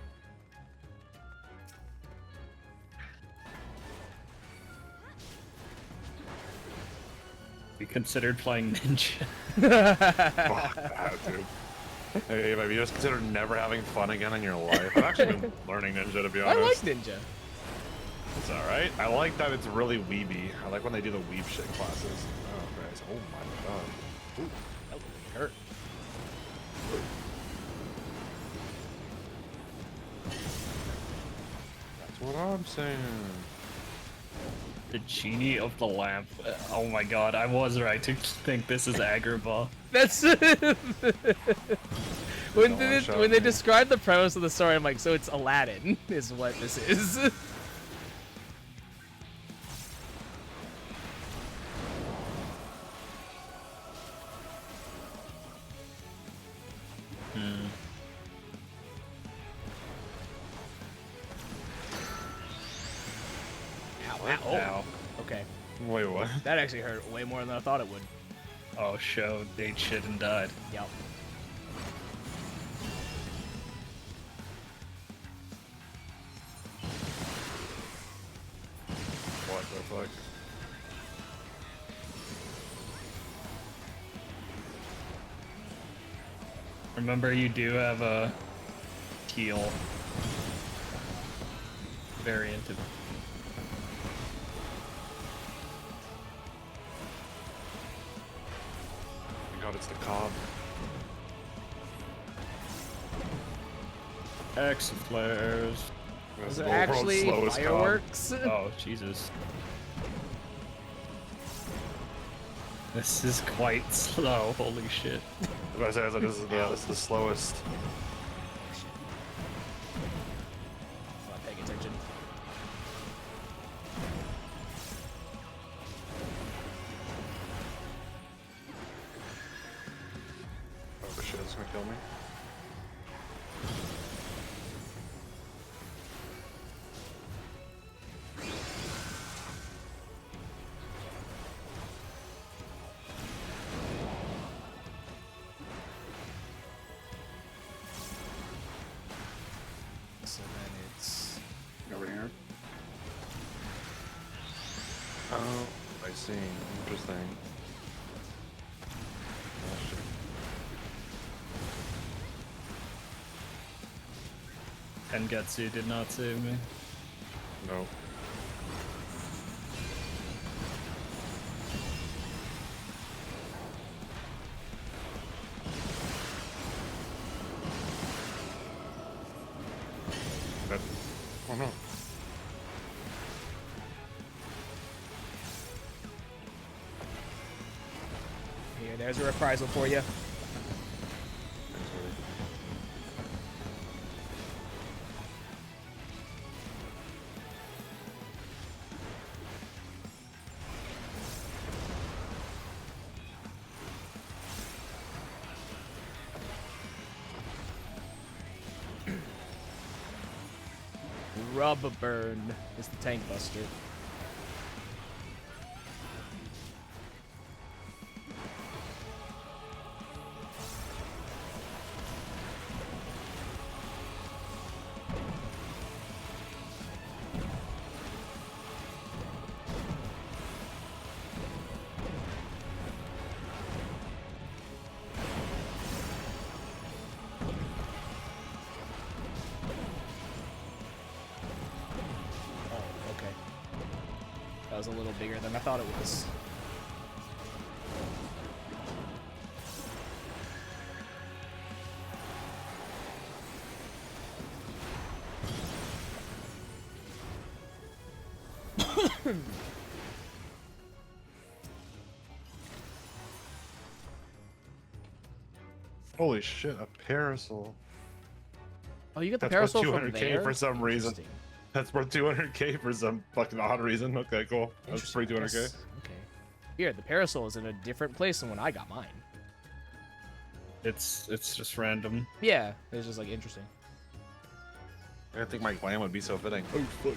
We considered playing Ninja. Fuck that, dude. Hey, have you just considered never having fun again in your life? I've actually been learning Ninja, to be I honest. like Ninja. It's alright. I like that it's really weeby. I like when they do the weeb shit classes. Oh, guys. Oh my god. Ooh, That would hurt. that's what I'm saying. The genie of the lamp. Oh my god, I was right to think this is Agrabah. That's when they describe the premise of the story. I'm like, so it's Aladdin, is what this is. Ow, ow. Ow. Okay, Wait, what? that actually hurt way more than I thought it would. Oh, show, ate shit and died. Yep. What the fuck? Remember, you do have a teal variant of. Oh my god, it's the cob. X flares. That's Is the it world's actually slowest cob. fireworks? Oh, Jesus. This is quite slow, holy shit. As I said, this is the slowest. I'm not paying attention. Oh shit, it's gonna kill me. So then it's Over here. Oh, I see. Interesting. Oh, shit. Tengetsu did not save me. No. That, oh no. here. There's a reprisal for you. Rubber burn is the tank buster. That was a little bigger than I thought it was. Holy shit, a parasol. Oh, you got the That's worth parasol from 200K there? for some reason. Interesting. That's worth 200K for some fucking odd reason. Okay, cool. That's Interesting, free I 200K. guess. Okay. Here, the parasol is in a different place than when I got mine. It's just random. Yeah, it's just like interesting. I didn't think my glam would be so fitting. Oh fuck.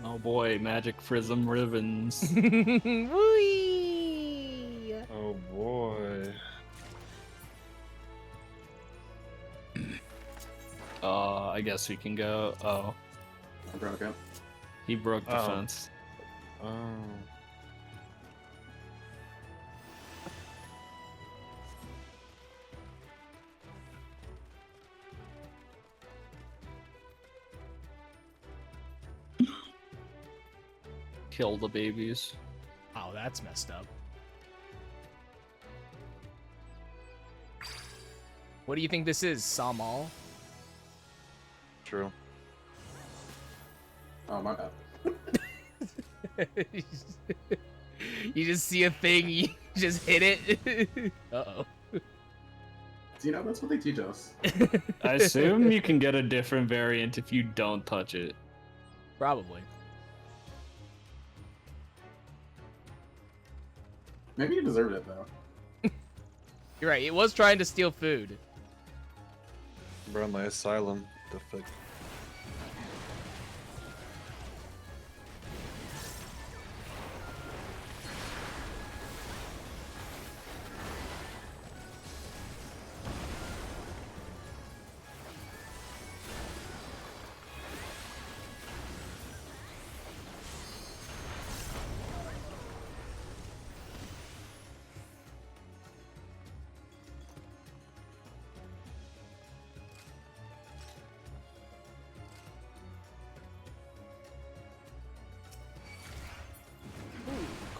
Oh boy, magic prism ribbons. Whee! Oh boy. I guess we can go. Oh, I broke it. he broke the Oh. fence. Oh. Kill the babies. Oh, that's messed up. What do you think this is, Samal? True. Oh, my bad. You just see a thing, you just hit it. Uh-oh. You know, that's what they teach us. I assume you can get a different variant if you don't touch it. Probably. Maybe you deserved it though. You're right. It was trying to steal food. Bro, my asylum. The fuck?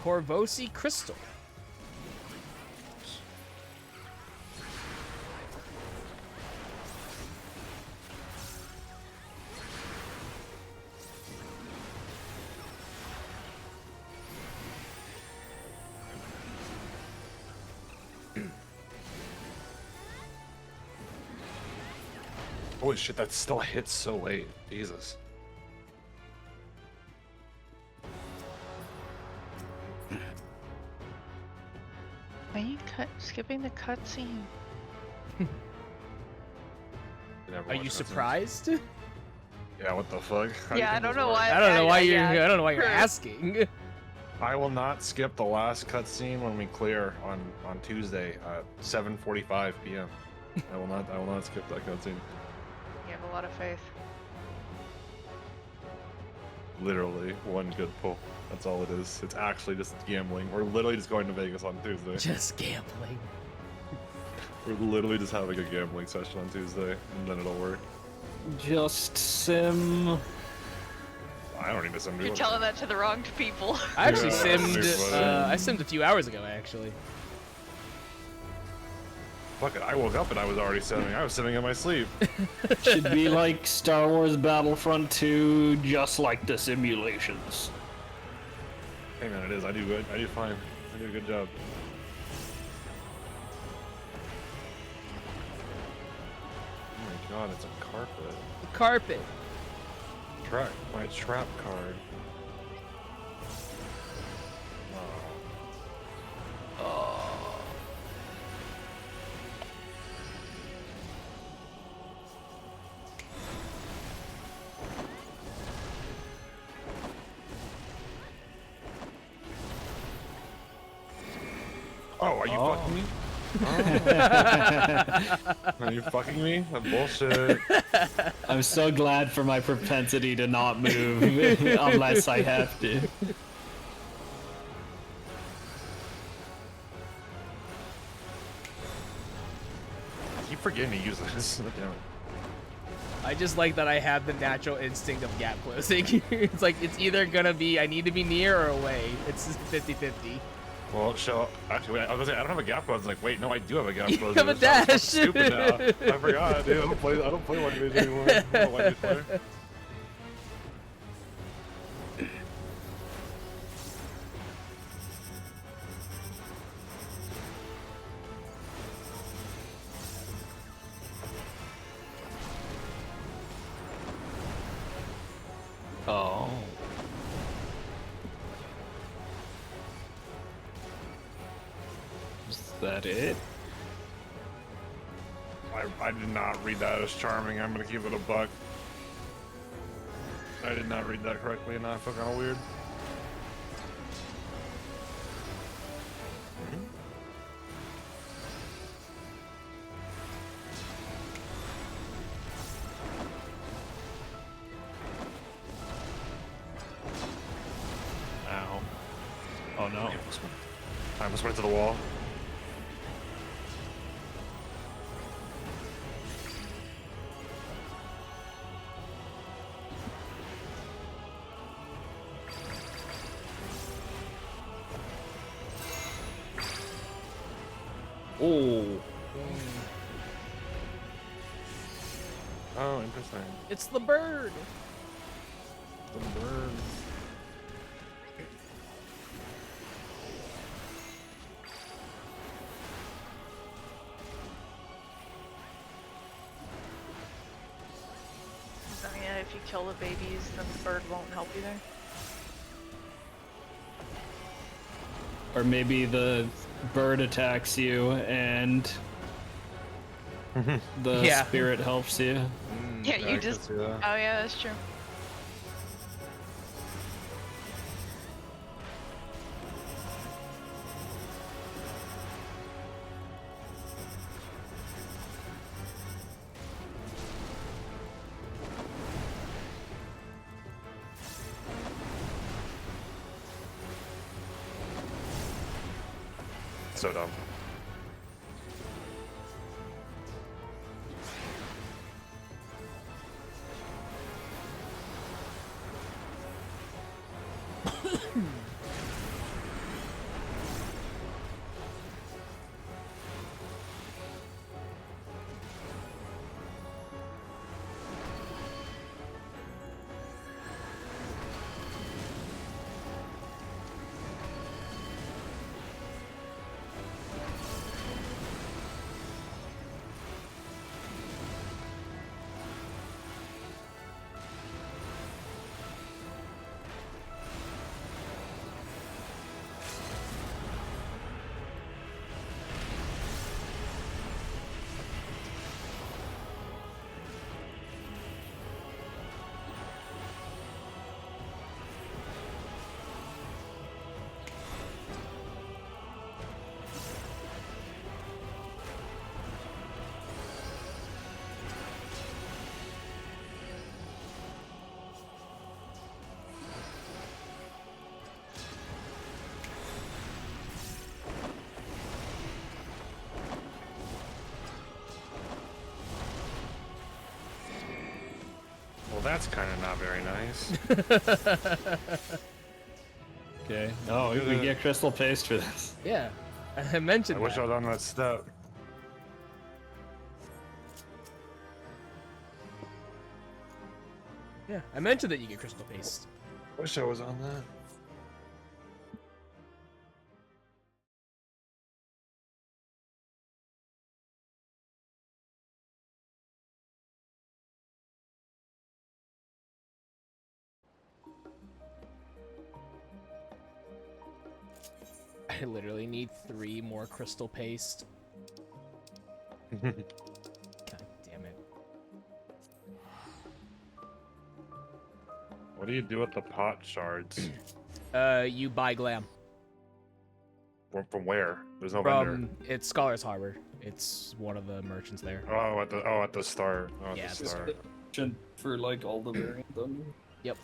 Corvosi Crystal. Holy shit, that still hits so late. Jesus. Why are you skipping the cutscene? Are you surprised? Yeah, what the fuck? How do you Yeah, I think don't this know works? why. I don't know why yeah, you're. I don't know why you're sure. asking. I will not skip the last cutscene when we clear on Tuesday at 7:45 p.m. I will not skip that cutscene. You have a lot of faith. Literally one good pull. That's all it is. It's actually just gambling. We're literally just going to Vegas on Tuesday. Just gambling. We're literally just having a gambling session on Tuesday, and then it'll work. Just sim. I don't need to send You're telling that to the wrong people. I actually Yeah, simmed. everybody. I simmed a few hours ago, actually. Fuck it, I woke up and I was already simming. I was simming in my sleep. Should be like Star Wars Battlefront 2, just like the simulations. Hey man, it is. I do good. I do fine. I do a good job. Oh my god, it's a carpet. The carpet. Track my trap card. Oh, are you fucking me? Are you fucking me? That bullshit. I'm so glad for my propensity to not move unless I have to. I keep forgetting to use this. Damn it. I just like that I have the natural instinct of gap closing. It's like, it's either gonna be, I need to be near or away. It's just 50-50. Well, actually, wait, I was gonna say I don't have a gap close. Like, wait, no, I do have a gap You close. have a I'm fucking dash. Stupid now. I forgot, dude. I don't play one of these anymore. I don't know why these play. Oh. Is that it? I did not read that as charming. I'm gonna give it a buck. I did not read that correctly, and I feel kind of weird. Ow. Oh no. I almost went to the wall. Oh. Oh, interesting. It's the bird. The bird. if you kill the babies, then the bird won't help either. Or maybe the bird attacks you and the Yeah. spirit helps you. Yeah, I you can just. see that. Oh yeah, that's true. So dumb. Well, that's kind of not very nice. Okay. Oh, we get crystal paste for this. Yeah, I mentioned I wish I that. was on that step. Yeah, I mentioned that you get crystal paste. Wish I was on that. I literally need 3 more crystal paste. God damn it. What do you do with the pot shards? You buy glam From where? There's no vendor. from it's Scholar's Harbor. It's one of the merchants there. Oh, at the start. Oh, at Yeah, the at the start. For like all the variant thunder. Yep.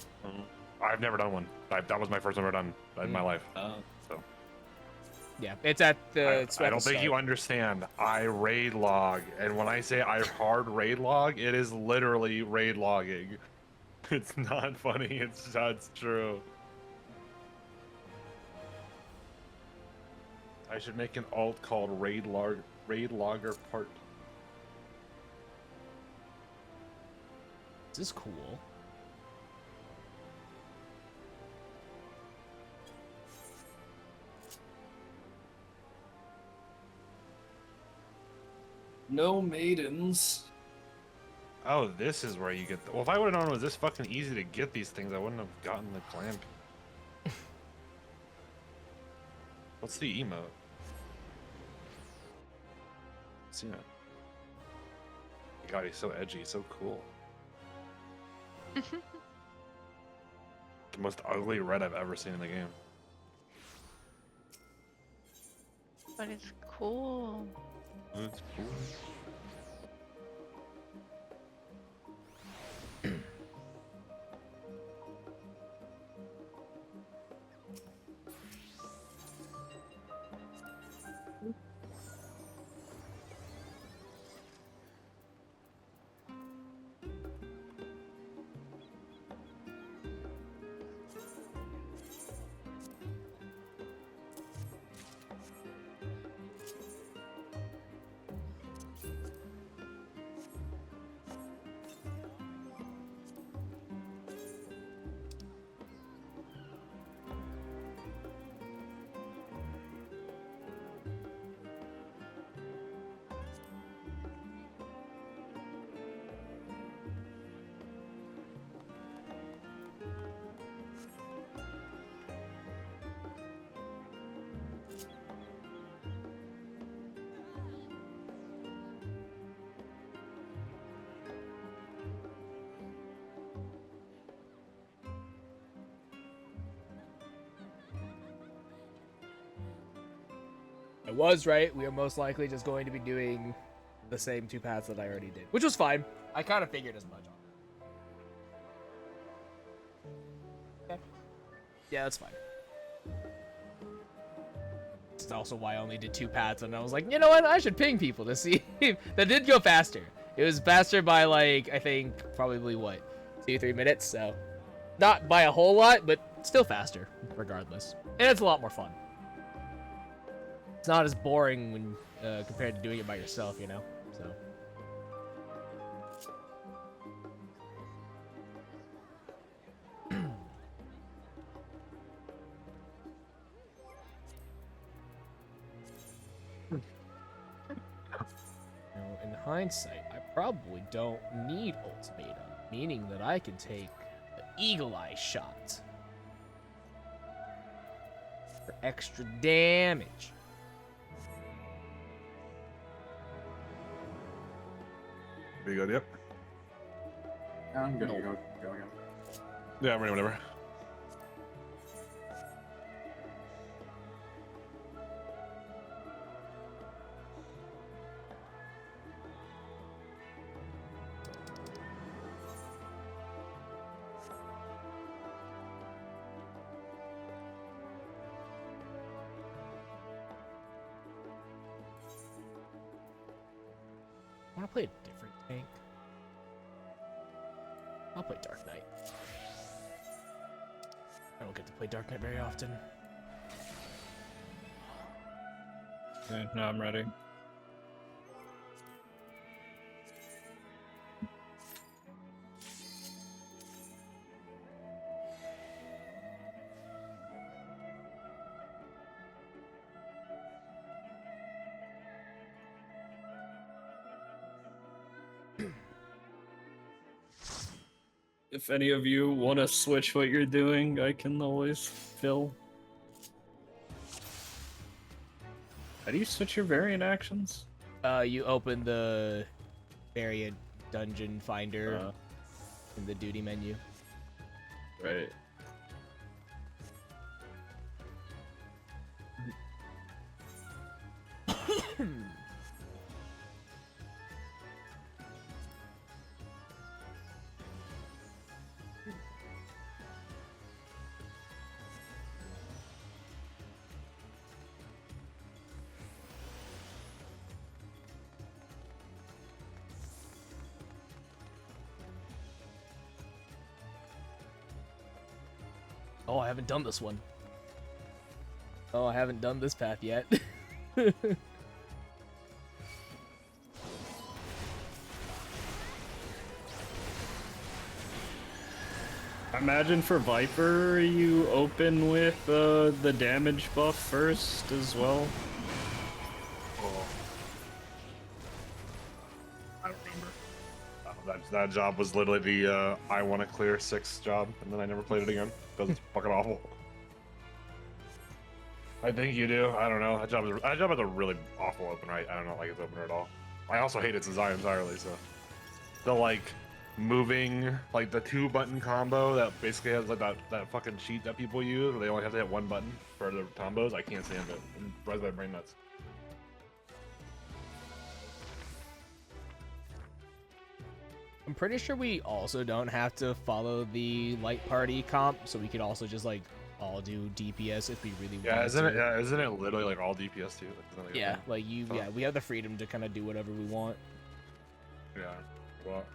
I've never done one. That was my first one ever done in my life. So Yeah, it's at the. It's I at don't the think you start. understand. I raid log, and when I say I hard raid log, it is literally raid logging. It's not funny. It's true. I should make an alt called raid logger part. This is cool. No maidens. Oh, this is where you get. Well, if I would have known it was this fucking easy to get these things, I wouldn't have gotten the clamp. What's the emote? See it. God, he's so edgy, so cool. The most ugly red I've ever seen in the game. But it's cool. It's cool. was right. We are most likely just going to be doing the same 2 paths that I already did, which was fine. I kind of figured as much on that. Okay. Yeah, that's fine. It's also why I only did 2 paths, and I was like, you know what? I should ping people to see if that did go faster. It was faster by like, I think probably what, 2-3 minutes. So not by a whole lot, but still faster regardless. And it's a lot more fun. It's not as boring when compared to doing it by yourself, you know. So. In hindsight, I probably don't need ultimatum, meaning that I can take the eagle eye shot for extra damage. Be good, yep. I'm good to go again. Yeah, I'm ready whenever. I want to play a different tank. I'll play Dark Knight. I don't get to play Dark Knight very often. Okay, now I'm ready. If any of you want to switch what you're doing, I can always fill. How do you switch your variant actions? You open the variant dungeon finder in the duty menu. Right. Oh, I haven't done this one. Oh, I haven't done this path yet. Imagine for Viper, you open with the damage buff first as well. Oh. I don't remember. That job was literally the I want to clear 6 job, and then I never played it again because it's fucking awful. I think you do. I don't know. That job is a really awful opener. I don't like its opener at all. I also hate its design entirely. So the like moving like the 2-button combo that basically has like that fucking cheat that people use where they only have to hit 1 button for the combos. I can't stand it. It drives my brain nuts. I'm pretty sure we also don't have to follow the light party comp, so we could also just like all do DPS if we really want to. Yeah, isn't it literally like all DPS too? Like, Yeah, like yeah, we have the freedom to kind of do whatever we want. Yeah. Well.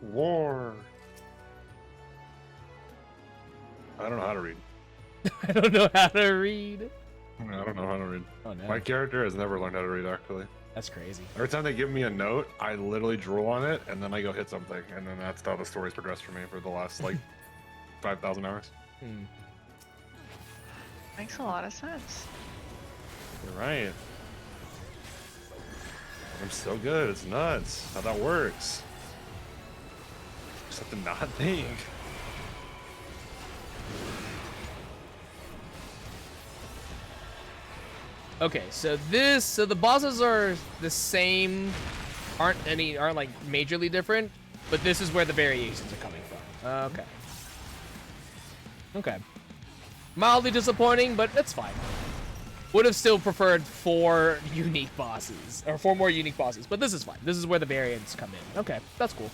War. I don't know how to read. I don't know how to read. I don't know how to read. Oh no, My character has never learned how to read, actually. that's crazy. Every time they give me a note, I literally drool on it, and then I go hit something, and then that's how the story's progressed for me for the last, like, 5,000 hours. Hmm. Makes a lot of sense. You're right. I'm so good, it's nuts how that works. Just have to not think. Okay, so the bosses are the same, aren't like majorly different, but this is where the variations are coming from. Okay. Okay. Mildly disappointing, but that's fine. Would have still preferred 4 unique bosses, or 4 more unique bosses, but this is fine. This is where the variants come in. Okay, that's cool.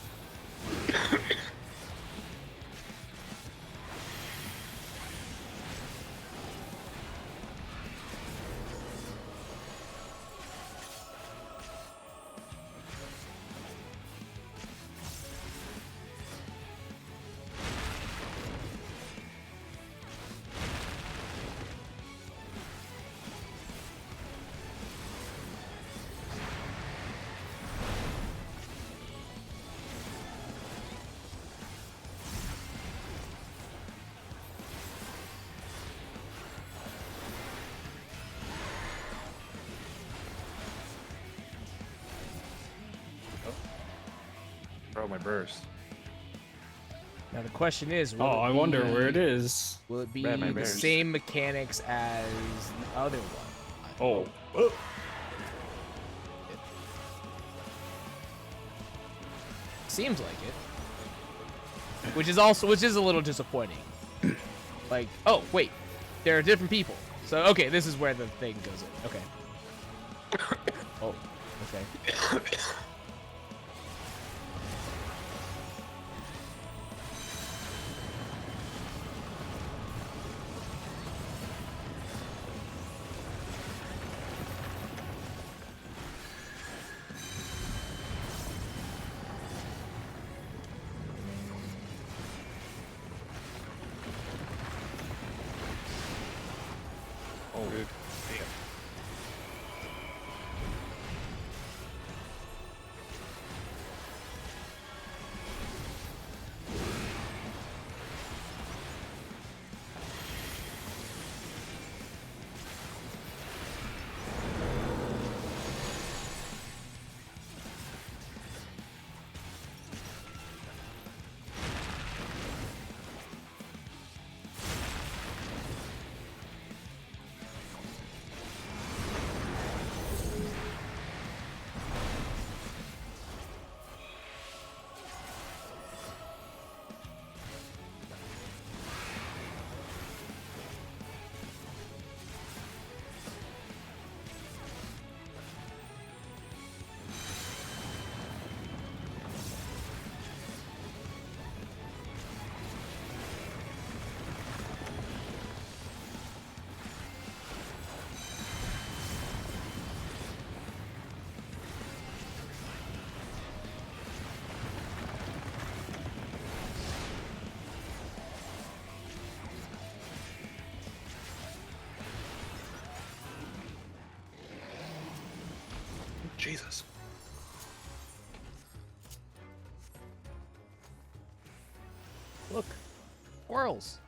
Bro, my burst. Now the question is, will Oh, it I wonder be- where it is. Will it be Grab my the bears. same mechanics as the other one? Oh. Seems like it. Which is a little disappointing. Like, oh wait, there are different people. So okay, this is where the thing goes in. Okay. Oh, okay. Oh, dude. Jesus. Look, squirrels.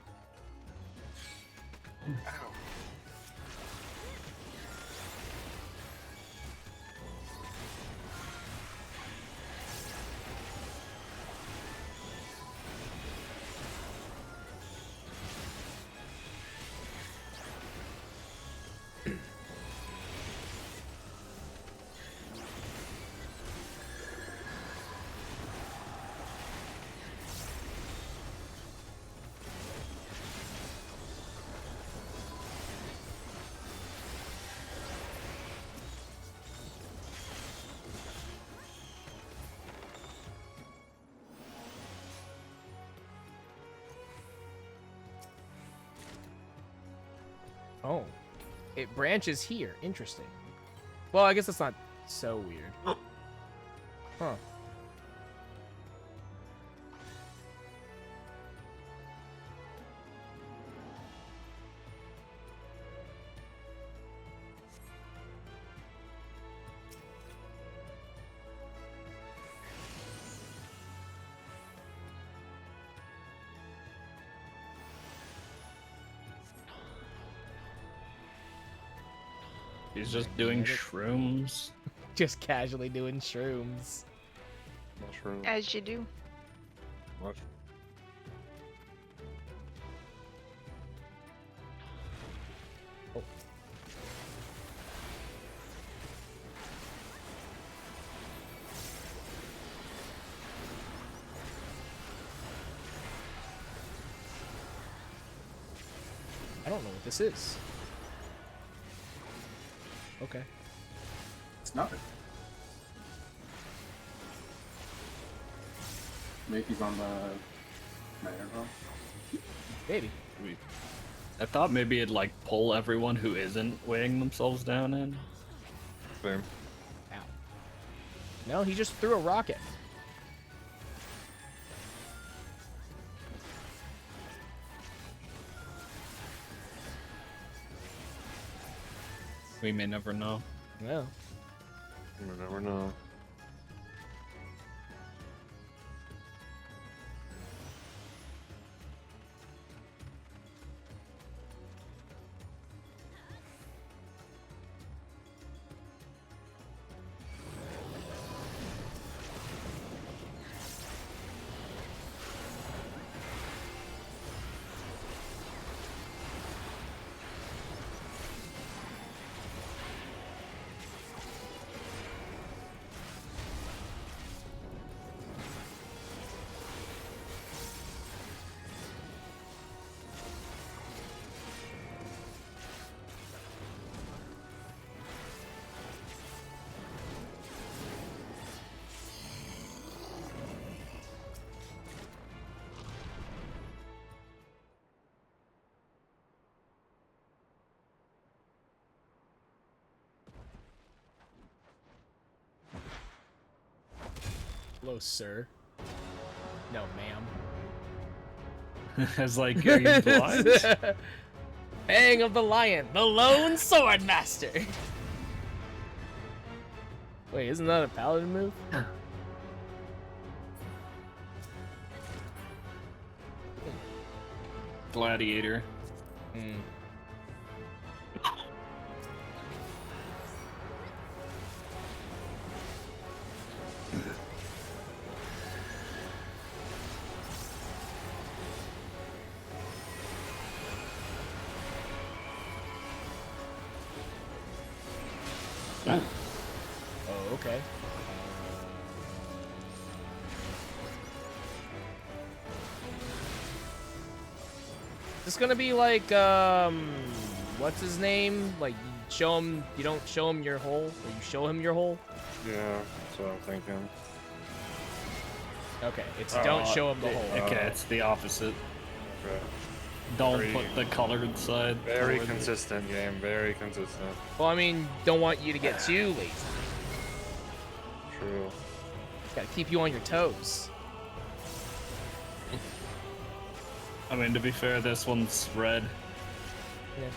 Oh, it branches here. Interesting. Well, I guess that's not so weird. Huh. He's just doing shrooms. Just casually doing shrooms. Mushroom. As you do. Mushroom. I don't know what this is. Okay. It's nothing. Mickey's on the microphone. Maybe. I thought maybe it'd like pull everyone who isn't weighing themselves down in. Same. Ow. No, he just threw a rocket. We may never know. Well, You never know. hello, sir. No, ma'am. It's like, are you blind? Fang of the Lion, the lone sword master. Wait, isn't that a paladin move? Gladiator. Hmm. Oh, okay. Is this gonna be like, what's his name? Like, you show him, you don't show him your hole, or you show him your hole? Yeah, that's what I'm thinking. Okay, it's don't show him the hole. Okay, it's the opposite. Okay. Don't Very- put the colored side. Very toward it. consistent game, very consistent. Well, I mean, don't want you to get too lazy. True. Gotta keep you on your toes. I mean, to be fair, this one's red. Yeah.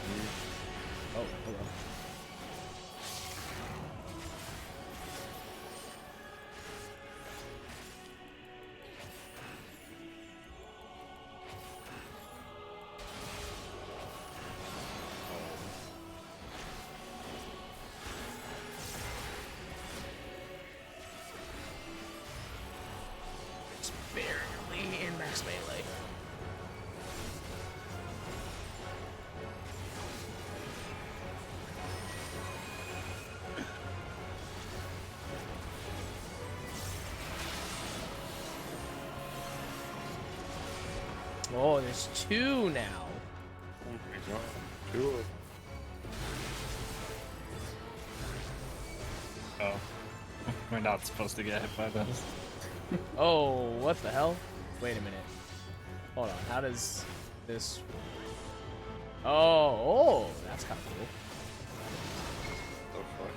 Oh, hello. Just barely in max melee. Oh, there's two now. Oh my god. Two of Oh. We're not supposed to get hit by this. Oh, what the hell? Wait a minute. Hold on. How does this? Oh, that's kind of cool. the fuck.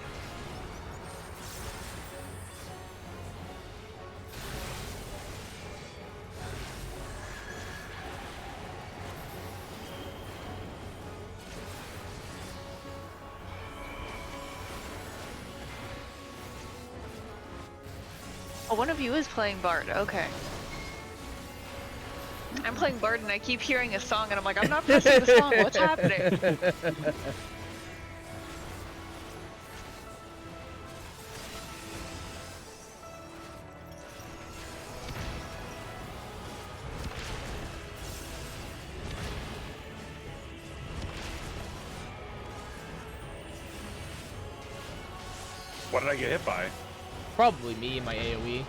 Oh, one of you is playing Bard. Okay. I'm playing Bard and I keep hearing a song and I'm like, I'm not pressing the song. What's happening? What did I get hit by? Probably me and my AoE.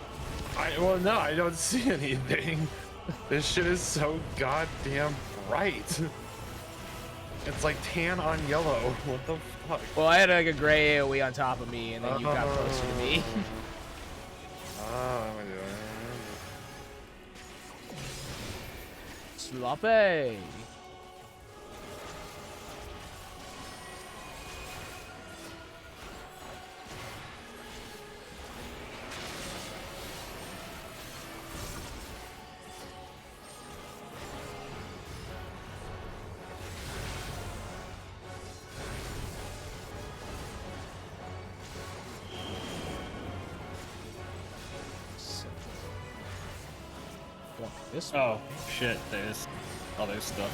Well, no, I don't see anything. This shit is so goddamn bright. It's like tan on yellow. What the fuck? Well, I had like a gray AoE on top of me, and then you got closer to me. What am I doing? Sloppy. This one. Oh, shit, there's other stuff.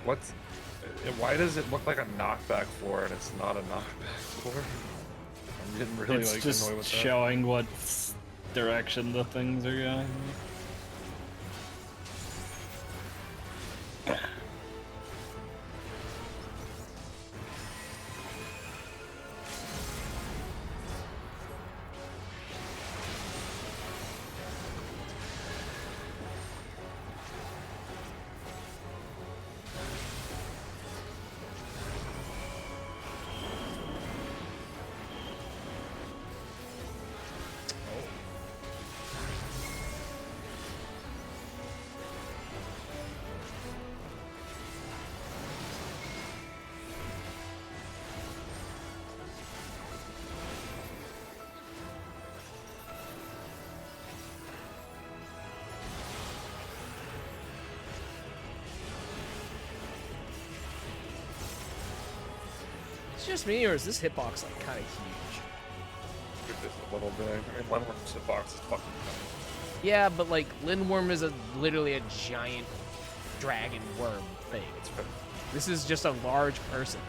What's? Why does it look like a knockback floor and it's not a knockback floor? I'm getting really It's like just annoyed with that. showing what direction the things are going. It's just me, or is this hitbox like kind of huge? Just a little bit. I mean, Lemworm's hitbox is fucking tiny. Yeah, but like Lindworm is literally a giant dragon worm thing. It's fair. This is just a large person.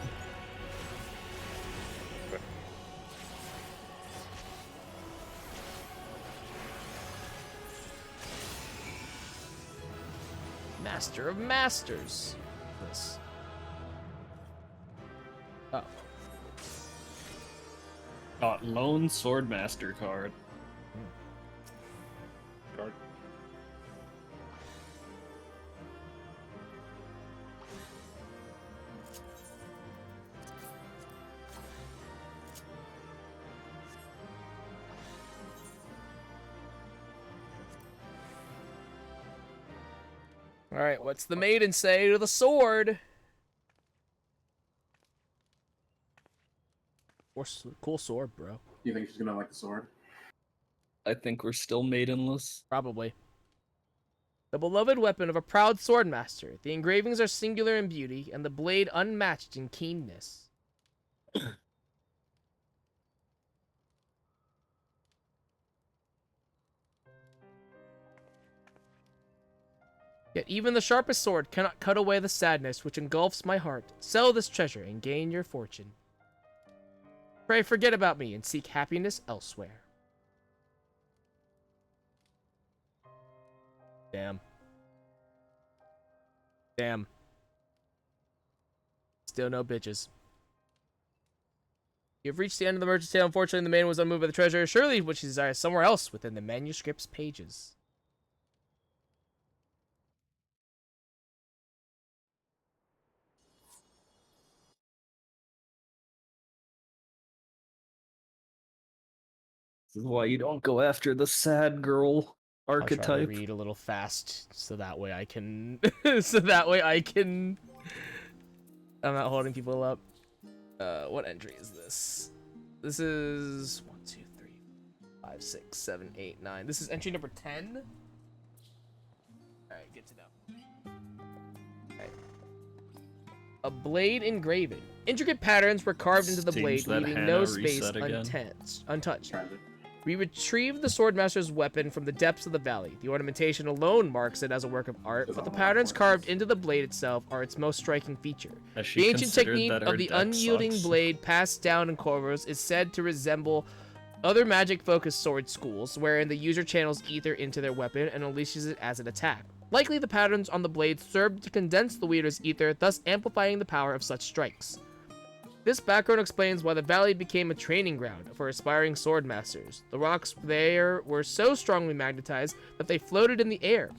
Master of Masters. This. Oh. Lone Swordmaster card. Guard. All right, what's the maiden say to the sword? Cool sword, bro. You think she's gonna like the sword? I think we're still maidenless. Probably. The beloved weapon of a proud swordmaster. The engravings are singular in beauty, and the blade unmatched in keenness. Yet even the sharpest sword cannot cut away the sadness which engulfs my heart. Sell this treasure and gain your fortune. Pray forget about me and seek happiness elsewhere. Damn. Damn. Still no bitches. You've reached the end of the merchant's tale. Unfortunately, the maiden was unmoved by the treasure. Surely what she desires somewhere else within the manuscript's pages. This is why you don't go after the sad girl I'll try to archetype. read a little fast so that way I can I'm not holding people up. What entry is this? This is 1, 2, 3, 5, 6, 7, 8, 9. This is entry number 10. Alright, good to know. Alright. A blade engraving. Intricate patterns were carved into the blade, Seems that leaving Hannah no space reset again. untouched. Transit. We retrieved the swordmaster's weapon from the depths of the valley. The ornamentation alone marks it as a work of art, but the patterns carved into the blade itself are its most striking feature. Has she The ancient considered technique that her of the deck unyielding sucks? blade passed down in Corvos is said to resemble other magic-focused sword schools, wherein the user channels ether into their weapon and unleashes it as an attack. Likely the patterns on the blade served to condense the wielder's ether, thus amplifying the power of such strikes. This background explains why the valley became a training ground for aspiring sword masters. The rocks there were so strongly magnetized that they floated in the air.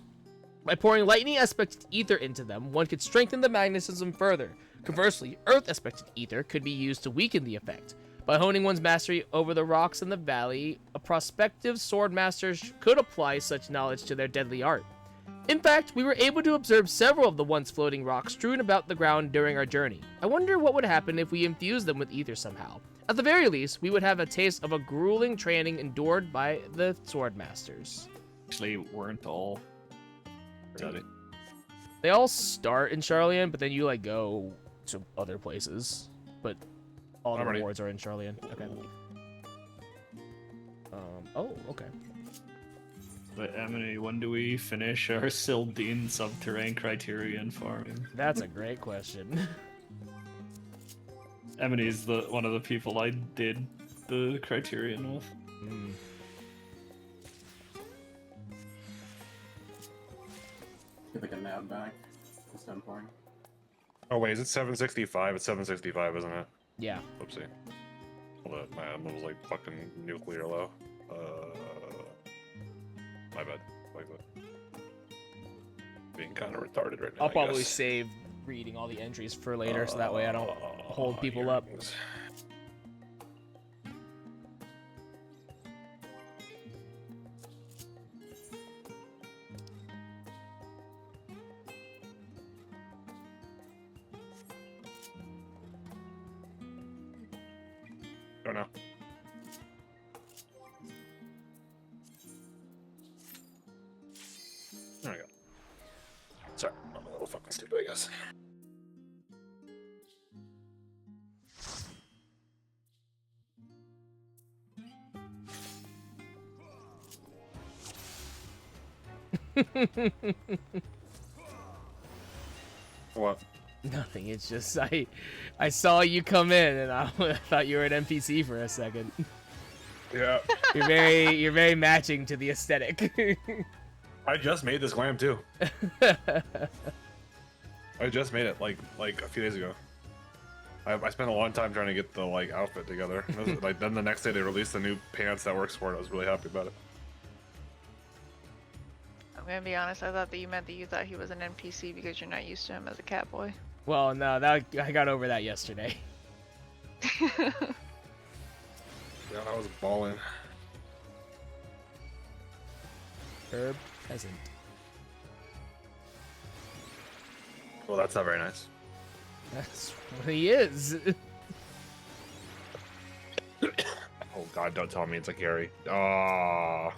By pouring lightning aspected ether into them, one could strengthen the magnetism further. Conversely, earth aspected ether could be used to weaken the effect. By honing one's mastery over the rocks in the valley, a prospective sword master could apply such knowledge to their deadly art. In fact, we were able to observe several of the once floating rocks strewn about the ground during our journey. I wonder what would happen if we infused them with ether somehow. At the very least, we would have a taste of a grueling training endured by the sword masters. Actually, weren't all. Really? They all start in Charlian, but then you like go to other places. But all the I'm ready. rewards are in Charlian. Okay. Oh, okay. But Emily, when do we finish our Sildine subterranean criterion farming? That's a great question. Emily's one of the people I did the criterion with. Hmm. Get like a nab back. It's done pouring. Oh wait, is it 765? It's 765, isn't it? Yeah. Oopsie. Hold up, my admin was like fucking nuclear low. My bad. Like that. Being kind of retarded right now. I'll I probably guess. save reading all the entries for later, so that way I don't hold people up. Earrings. Don't know. There we go. Sorry, I'm a little fucking stupid, I guess. What? Nothing. It's just I saw you come in and I thought you were an NPC for a second. Yeah. You're very matching to the aesthetic. I just made this glam too. I just made it like a few days ago. I spent a long time trying to get the like outfit together. It was, like then the next day they released the new pants that works for it. I was really happy about it. I'm gonna be honest, I thought that you meant that you thought he was an NPC because you're not used to him as a cat boy. Well, no, I got over that yesterday. Yeah, I was balling. Herb peasant. Well, that's not very nice. That's what he is. Oh God, don't tell me it's a carry. Ah.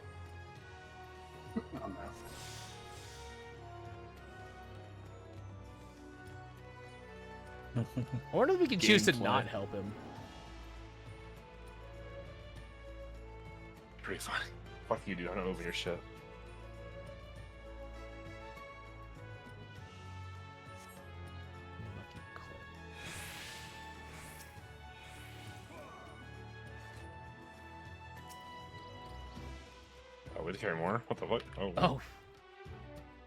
Oh no. I wonder if we can choose to Gameplay. not help him. Pretty funny. Fuck you, dude. I don't open your shit. Lucky Cole. Oh, we carry more? What the fuck? Oh. Oh,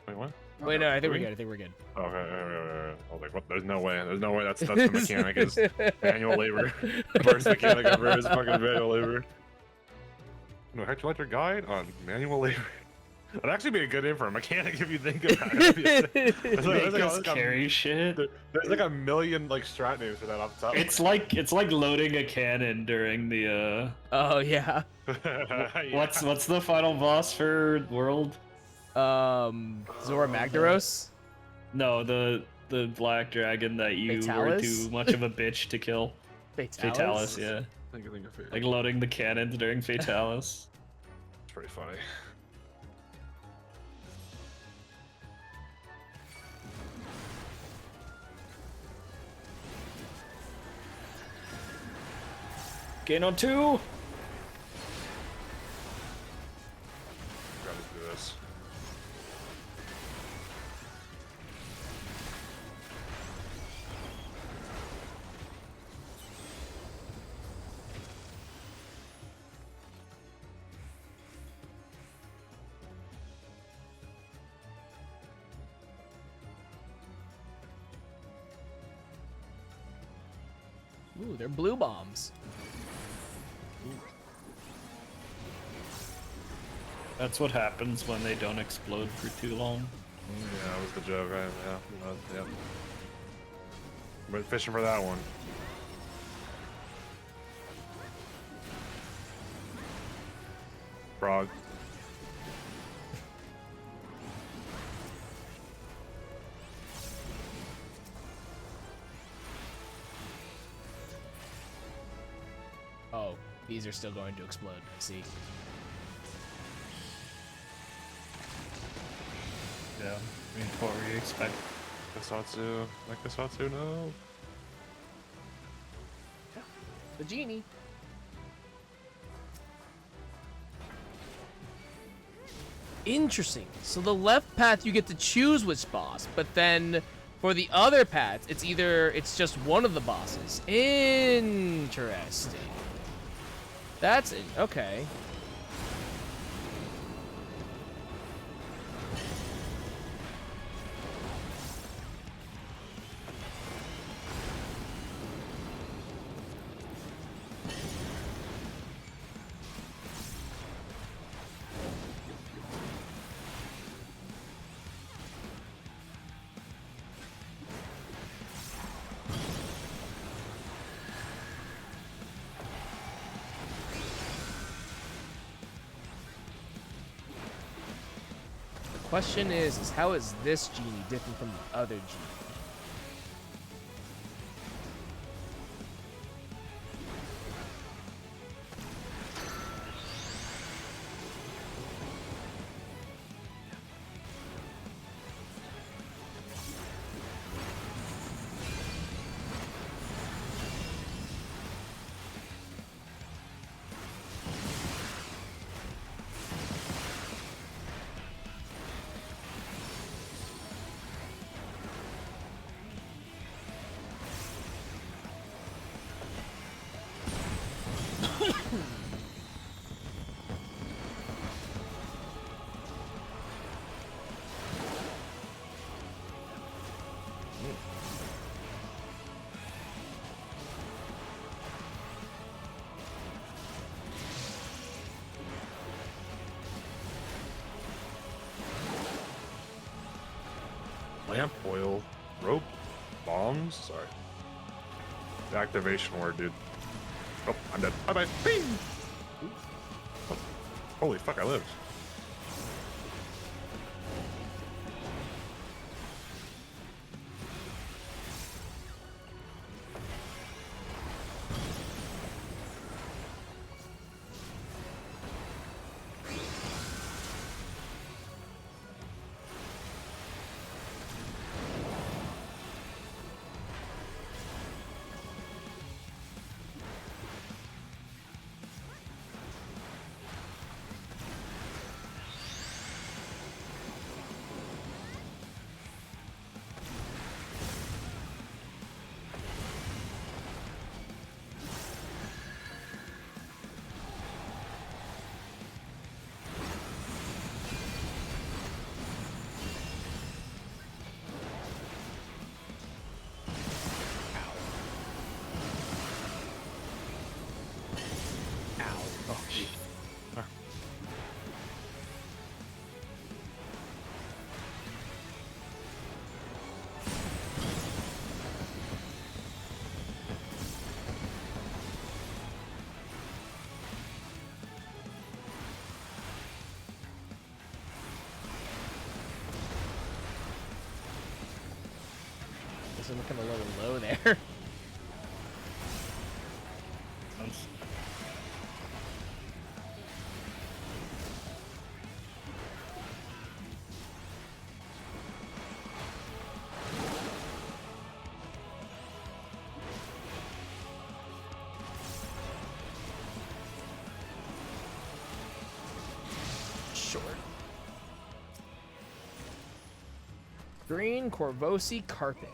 Wait, what? wait, no, I think we're Three? good. I think we're good. Oh, okay. I was like, what? There's no way. There's no way that's the mechanic is manual labor. First mechanic ever is fucking manual labor. No, how'd you like your guide on manual labor? That'd actually be a good name for a mechanic if you think about it. There's like, Carry shit. there's like a million like strat names for that off the top. It's like loading a cannon during the Oh yeah. Yeah. what's the final boss for World? Zora Magdaros. No, the black dragon that you were Fatalis? too much of a bitch to kill. Fatalis, yeah. Think of it. Like loading the cannons during Fatalis. It's pretty funny. Gain on 2! Gotta do this. Ooh, they're blue bombs. That's what happens when they don't explode for too long. Yeah, that was the joke, right? Yeah. But fishing for that one. Frog. Oh, these are still going to explode. I see. Yeah, I mean, what were you expecting? Nekasatsu, no. The genie. Interesting. So the left path you get to choose which boss, but then for the other paths, it's just one of the bosses. Interesting. That's it. Okay. Question is how is this genie different from the other genie? Lamp, oil, rope, bombs. Sorry. The activation word, dude. Oh, I'm dead. Bye bye. Bing! Oh, holy fuck, I lived. This is looking a little low there. Short. Green Corvosi carpet.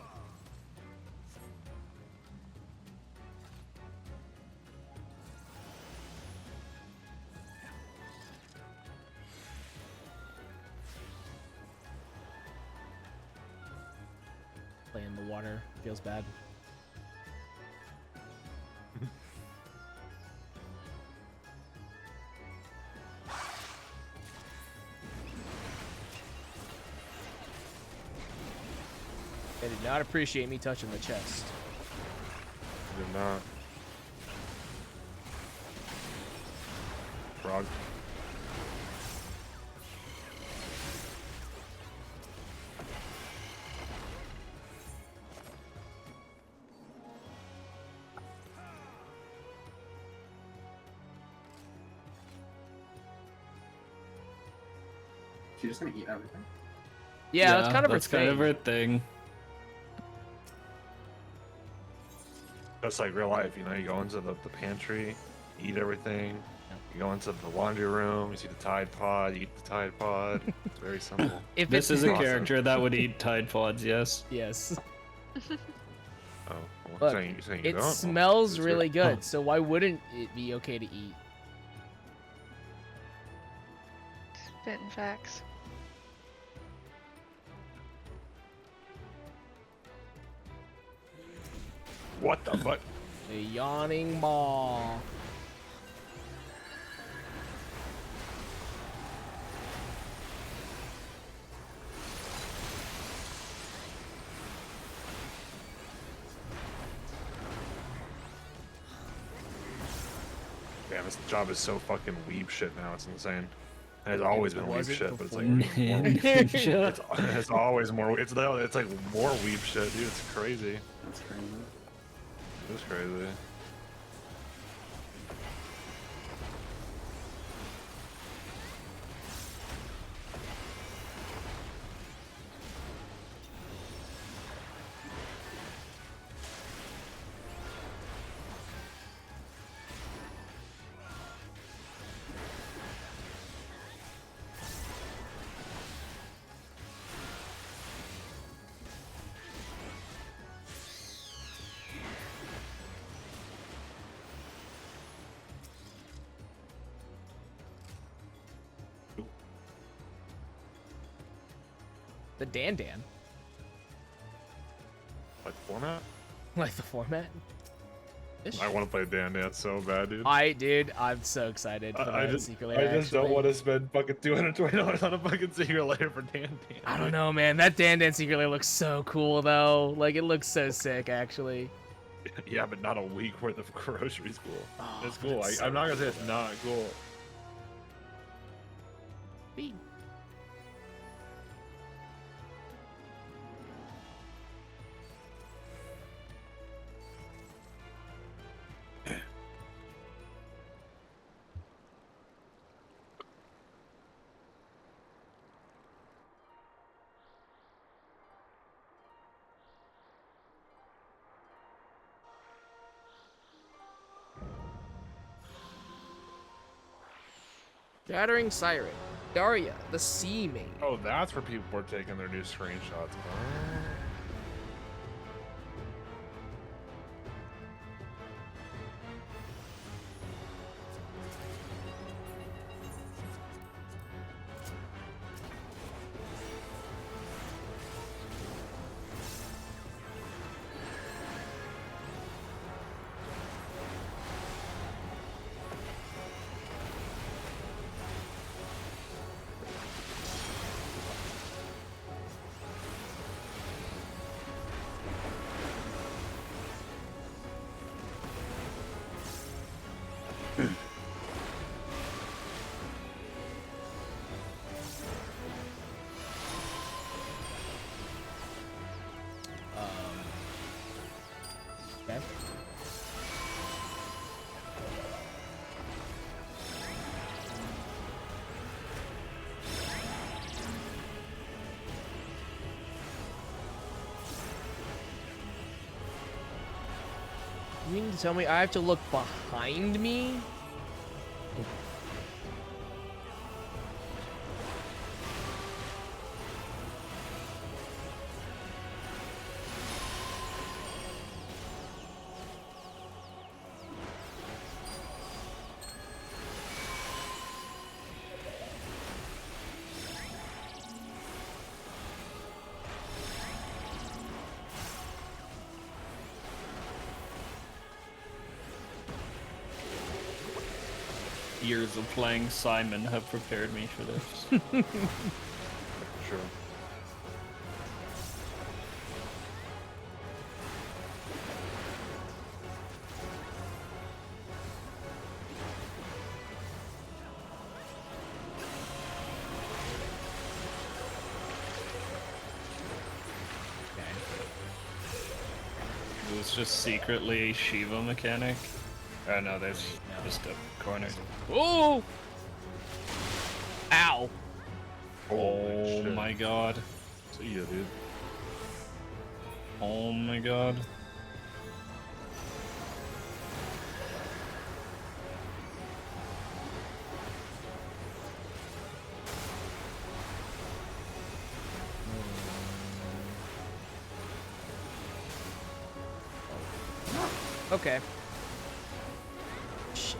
Playing the water feels bad. They did not appreciate me touching the chest. Did not. Frog. She's just gonna eat everything. Yeah, that's kind of that's her kind thing. of her thing. Just like real life, you know, you go into the pantry, eat everything. You go into the laundry room, you see the Tide Pod, you eat the Tide Pod. It's very simple. If This it's is a awesome. character that would eat Tide Pods, yes. yes, Oh, well, look, you're saying you it don't? Well, smells it's really weird. good. So why wouldn't it be okay to eat? Spitting facts. What the fuck? A yawning maw. Damn, this job is so fucking weeb shit now. It's insane. And it's always been weeb wasn't shit, but it's like before. more weeb. Ninja. It's always more. It's like more weeb shit, dude. It's crazy. That's crazy. It's crazy. The Dan. Like format? Like the format. I want to play Dan Dance so bad, dude. I'm so excited for I that just, secret I lair, just don't actually. want to spend fucking $220 on a fucking secret layer for Dan Dance. I don't know, man. That Dan secret lair looks so cool, though. Like, it looks so sick, actually. Yeah, but not a week worth of groceries. Cool. Oh, It's cool. that's I'm so not gonna say it's not cool. Bean. Shattering Siren. Daria, the Sea Maid. Oh, that's where people were taking their new screenshots. Okay. You mean to tell me I have to look behind me? Years of playing Simon have prepared me for this. Sure. this just secretly a Shiva mechanic? Oh no, they've just cornered. Oh! Ow! Oh shit. my god. See ya, dude. Oh my god. Okay. Shit.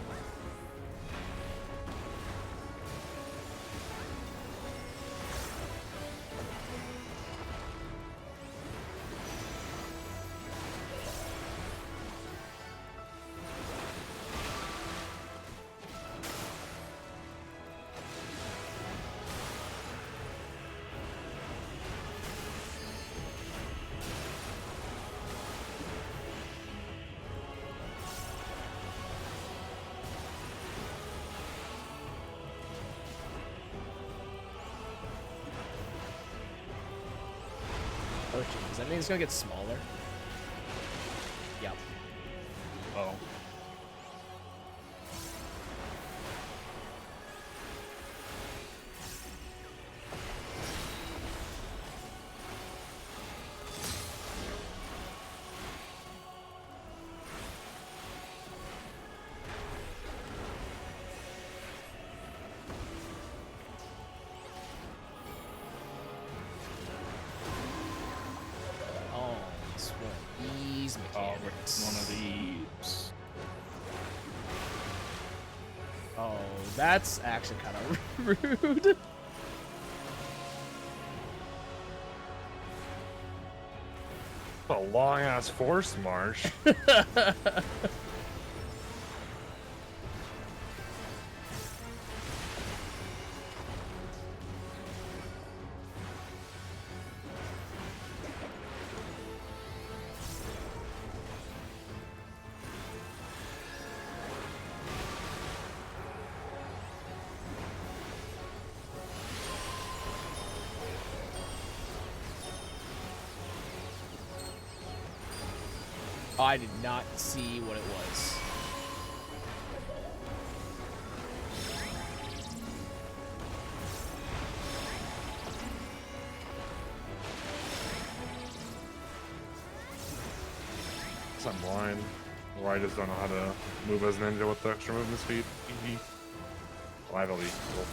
Oh shit, does that mean it's gonna get smaller? Yep. Oh. Oh, it's one of these Oh, mechanics. one of these. Oh, that's actually kind of rude. A long ass force march. I did not see what it was. I'm blind. Or I just don't know how to move as ninja with the extra movement speed. Lively. Cool.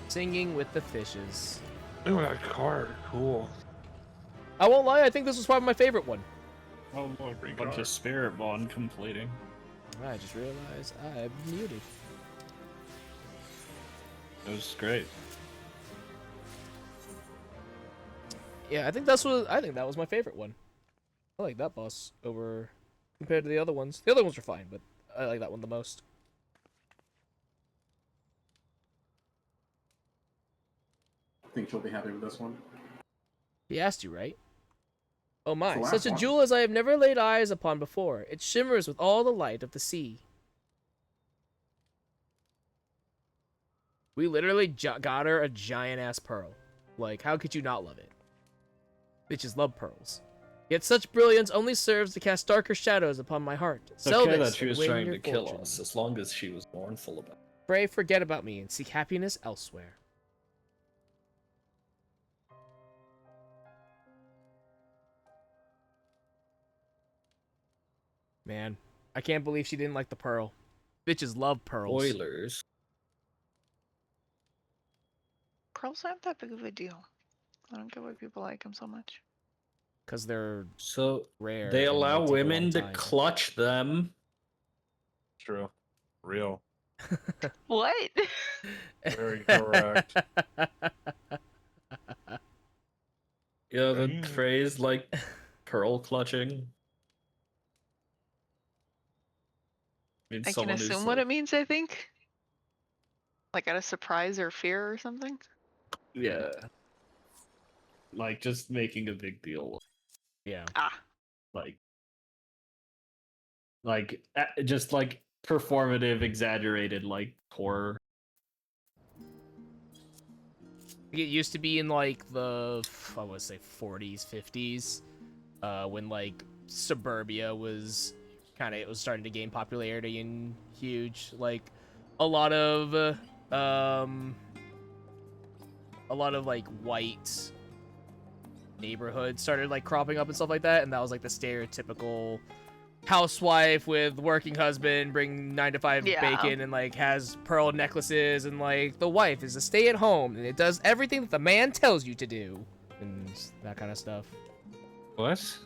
Singing with the fishes. Ooh, that card. Cool. I won't lie, I think this was probably my favorite one. Oh, look, a bunch card. of spirit bond completing. I just realized I'm muted. It was great. Yeah, I think that was my favorite one. I like that boss over compared to the other ones. The other ones are fine, but I like that one the most. I think she'll be happy with this one. He asked you, right? Oh It's my, the such last a one. jewel as I have never laid eyes upon before. It shimmers with all the light of the sea. We literally got her a giant-ass pearl. Like, how could you not love it? Bitches love pearls. Yet such brilliance only serves to cast darker shadows upon my heart. It's Sell okay this that she and was win trying your to kill fortune. us, as long as she was mournful about it. Pray forget about me and seek happiness elsewhere. Man, I can't believe she didn't like the pearl. Bitches love pearls. Spoilers. Pearls aren't that big of a deal. I don't get why people like them so much. Because they're So rare. they and allow take a long women to time. clutch them. True. Real. What? Very correct. Yeah, the Dang. phrase like pearl clutching. Means I can someone who's assume what like, it means, I think. Like out of surprise or fear or something. yeah, like just making a big deal. Yeah. Ah. Like like just like performative, exaggerated like horror. It used to be in like the, I want to say 40s, 50s, when like suburbia was it was starting to gain popularity and huge. Like a lot of like white neighborhoods started like cropping up and stuff like that, and that was like the stereotypical housewife with working husband, bring 9 to 5 Yeah. bacon, and like has pearl necklaces, and like the wife is a stay at home and it does everything that the man tells you to do, and that kind of stuff. What?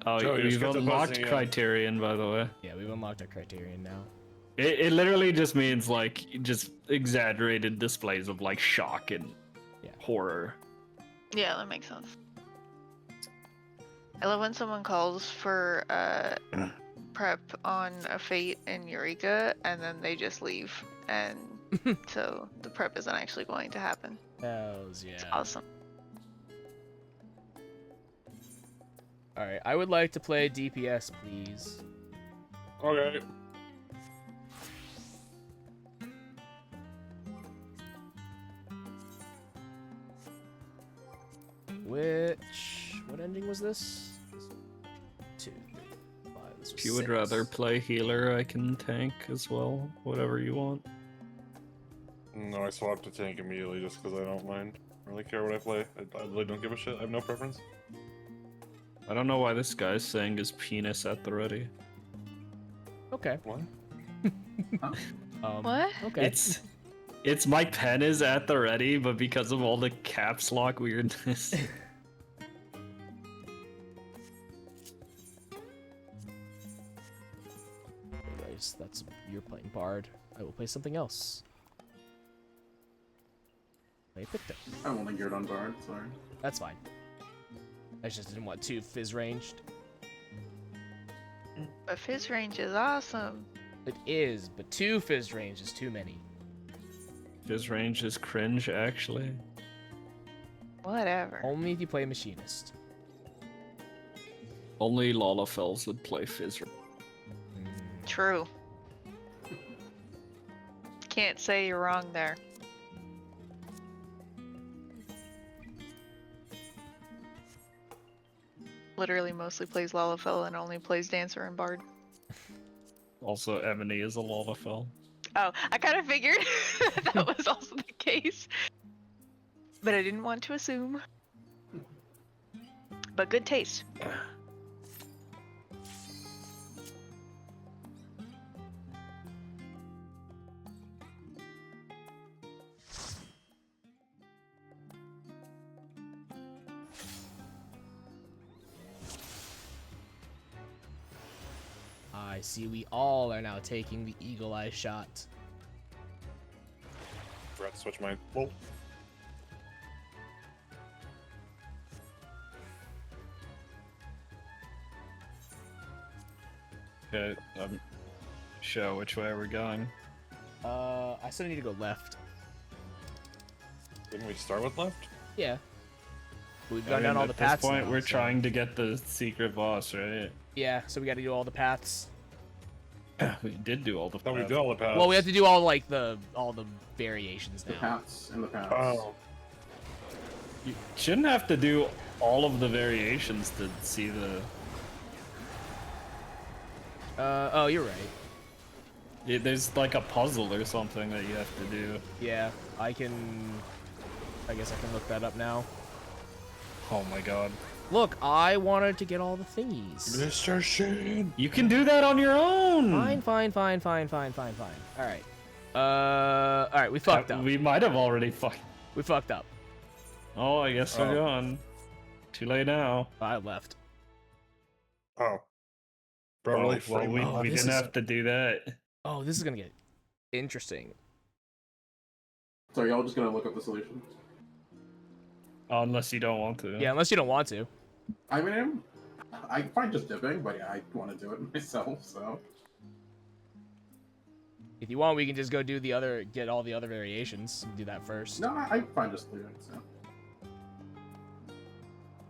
Oh, Joe, you're you've unlocked schizophrenia. Criterion, by the way. Yeah, we've unlocked our Criterion now. It literally just means like just exaggerated displays of like shock and horror. Yeah, that makes sense. I love when someone calls for prep on a Fate in Eureka and then they just leave, and so the prep isn't actually going to happen. Hells yeah. It's awesome. Alright, I would like to play DPS, please. Okay. What ending was this? 2, 3, 5. This was If you would 6. rather play healer, I can tank as well. Whatever you want. No, I swapped to tank immediately just because I don't mind. I don't really care what I play. I really don't give a shit. I have no preference. I don't know why this guy's saying his penis at the ready. Okay. What? What? Okay. It's my pen is at the ready, but because of all the caps lock weirdness. Anyways, you're playing Bard. I will play something else. Play Picto. I'm only geared on Bard, sorry. That's fine. I just didn't want 2 fizz ranged. But Fizz range is awesome. It is, but 2 fizz range is too many. His range is cringe, actually. Whatever. Only if you play Machinist. Only Lalafels would play Fizz. True. Can't say you're wrong there. Literally mostly plays Lalafell and only plays Dancer and Bard. Also, Emily is a Lalafell. Oh, I kind of figured that was also the case. But I didn't want to assume. But good taste. I see we all are now taking the Eagle Eye shot. Forgot to switch my bolt. Okay, show which way are we going? I still need to go left. Didn't we start with left? Yeah. We've I gone down mean, all the at paths. this point, now, we're so- trying to get the secret boss, right? Yeah, so we got to do all the paths. We did do all the Thought we paths. did all the paths. Well, we have to do all the variations The now. paths and the paths. Oh. You shouldn't have to do all of the variations to see the... Oh, you're right. There's like a puzzle or something that you have to do. Yeah, I guess I can look that up now. Oh my god. Look, I wanted to get all the thingies. Mr. Sheen! You can do that on your own! Fine. Alright. Alright, we fucked up. We might have already fucked... We fucked up. Oh, I guess we're gone. Too late now. I left. Oh. Bro, really well, frame we up. this didn't is- have to do that. Oh, this is gonna get interesting. So y'all just gonna look up the solution? Oh, unless you don't want to. Yeah, unless you don't want to. I mean, I find just dipping, but yeah, I want to do it myself, so. If you want, we can just go get all the other variations and do that first. No, I find just leaving, so.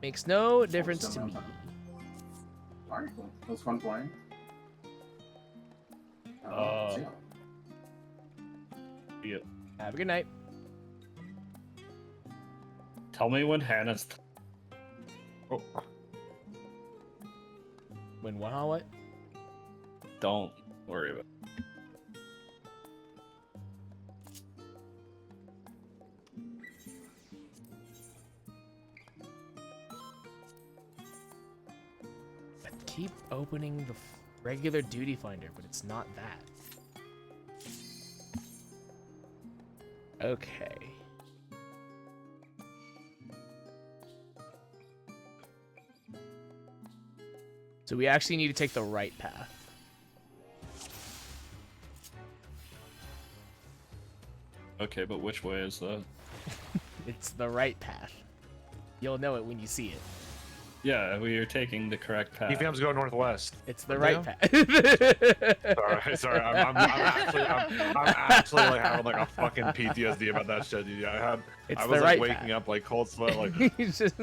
Makes no difference to still me. no Alright, cool. It was fun playing. See ya. Yeah. Have a good night. Tell me when Hannah's. Oh, When what? Don't worry about it. I keep opening the regular duty finder, but it's not that. Okay. So we actually need to take the right path. Okay, but which way is that? It's the right path. You'll know it when you see it. Yeah, we are taking the correct path. EFM's go northwest. It's the Right right now? path. Sorry. I'm actually like having like a fucking PTSD about that shit. Dude. I It's was the like right waking path. up like cold sweat. Like He's just...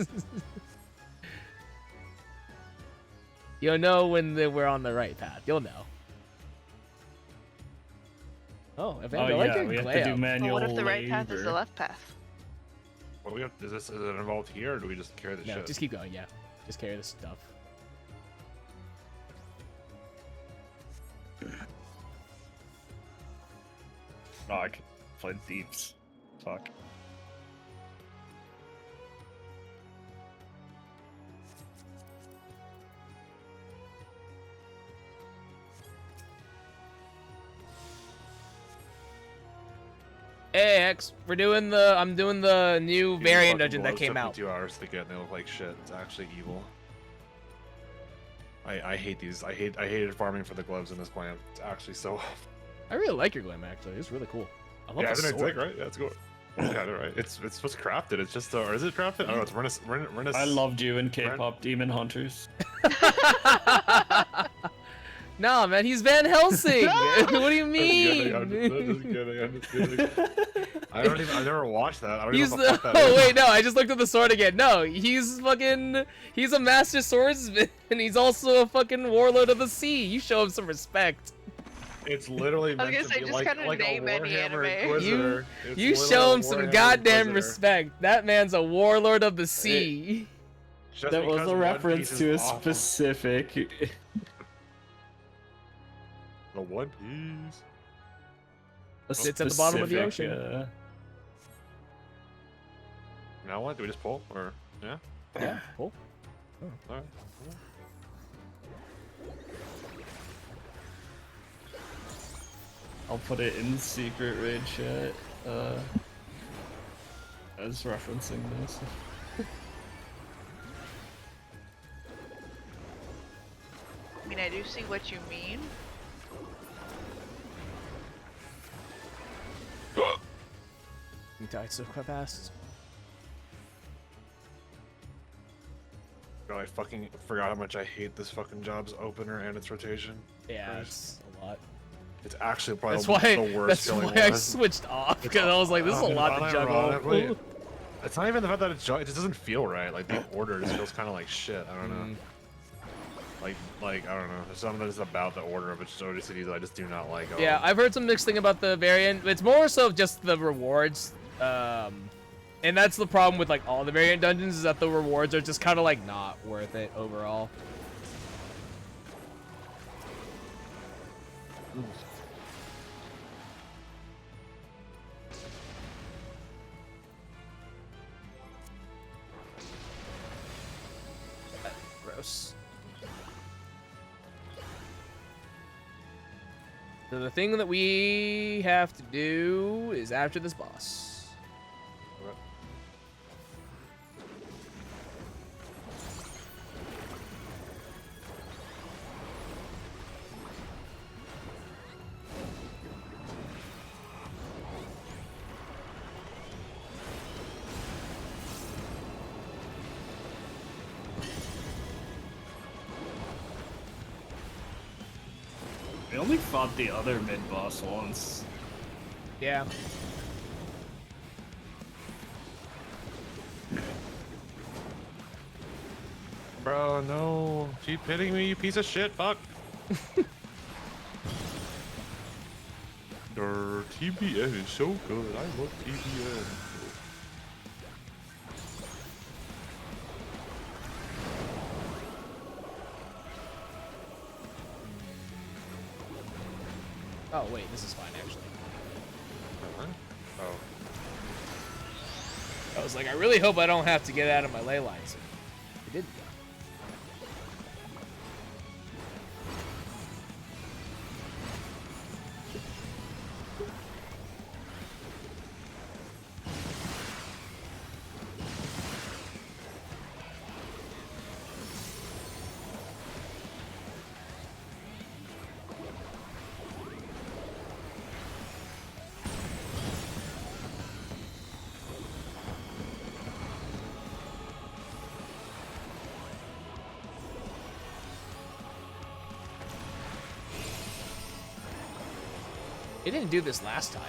You'll know when we're on the right path. You'll know. Oh, Evander, Oh I like yeah, your we have to glare. do Well, manual what if the right path is the labor. left path? what do we have? Is it involved here, or do we just carry the No, shit? just keep going. Yeah, just carry the stuff. Oh, I can play deeps. Fuck. Hey, X, I'm doing the new Dude, variant fucking dungeon that gloves came took me out. 2 hours to get, and they look like shit. It's actually evil. I hate these. I hated farming for the gloves in this clan. It's actually so. I really like your glam, actually. It's really cool. I love Yeah, the isn't it sword. sick, right? Yeah, it's good. Yeah, right. It's what's crafted. It's just or is it crafted? I don't know. It's Renus. I loved you in K-pop Demon Hunters. Nah, man, he's Van Helsing. What do you mean? I'm just kidding. I don't even. I never watched that. I don't He's even know what the. the fuck that Oh is. wait, no, I just looked at the sword again. No, he's fucking. He's a master swordsman, and he's also a fucking warlord of the sea. You show him some respect. It's literally I was meant gonna to say, be just like, kinda like name a any Warhammer anime. Inquisitor. It's You literally show a him some Warhammer goddamn Inquisitor. respect. That man's a warlord of the sea. Just That was because a One reference Piece to a is awful. specific. The One Piece. It's at the bottom of the specific, ocean. Now what? Do we just pull or yeah? Yeah, cool. All right. I'll put it in secret raid chat. As referencing this. I mean, I do see what you mean. You died so quite fast. God, I fucking forgot how much I hate this fucking job's opener and its rotation. Yeah, it's a lot. It's actually probably That's why. the worst That's feeling why I one. switched off because I was like, "This is a lot to juggle." Unironically, it's not even the fact that it just doesn't feel right. Like the order just feels kind of like shit. I don't know. Like I don't know. There's something that's about the order of its ODCD that I just do not like. Yeah, I've heard some mixed thing about the variant. It's more so just the rewards. And that's the problem with like all the variant dungeons is that the rewards are just kind of like not worth it overall. Gross. So the thing that we have to do is after this boss. We only fought the other mid boss once. Yeah. bro, no. Keep hitting me, you piece of shit, fuck. Your TBN is so good. I love TBN. Oh wait, this is fine actually. Oh. I was like, I really hope I don't have to get out of my ley lines. I didn't. It didn't do this last time.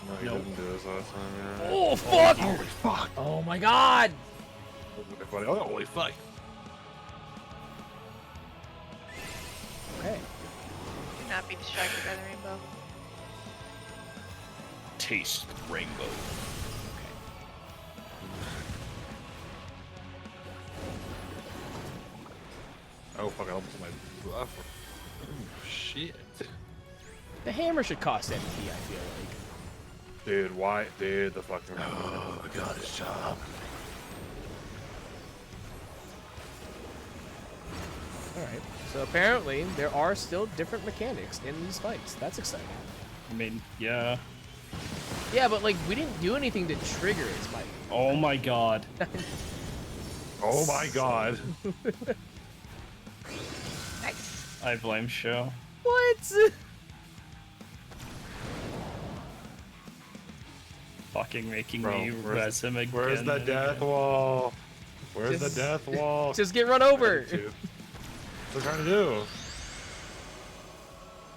No, he didn't do this last time, yeah. Oh fuck! Holy fuck! Oh my god! Oh, holy fuck! Okay. Do not be distracted by the rainbow. Taste rainbow. Oh fuck! I almost hit my bluff. Oh, shit. The hammer should cost MP, I feel like. Dude, why? Dude, the fucking. Oh, I got his job. Alright. So apparently, there are still different mechanics in these fights. That's exciting. I mean, yeah. Yeah, but like, we didn't do anything to trigger his fight. Oh my god. Oh my god. Nice. I blame Show. What? Fucking making Bro, me where's- res him again. Where's the and death again. wall? Where's Just- the death wall? Just get run over. What's it trying to do?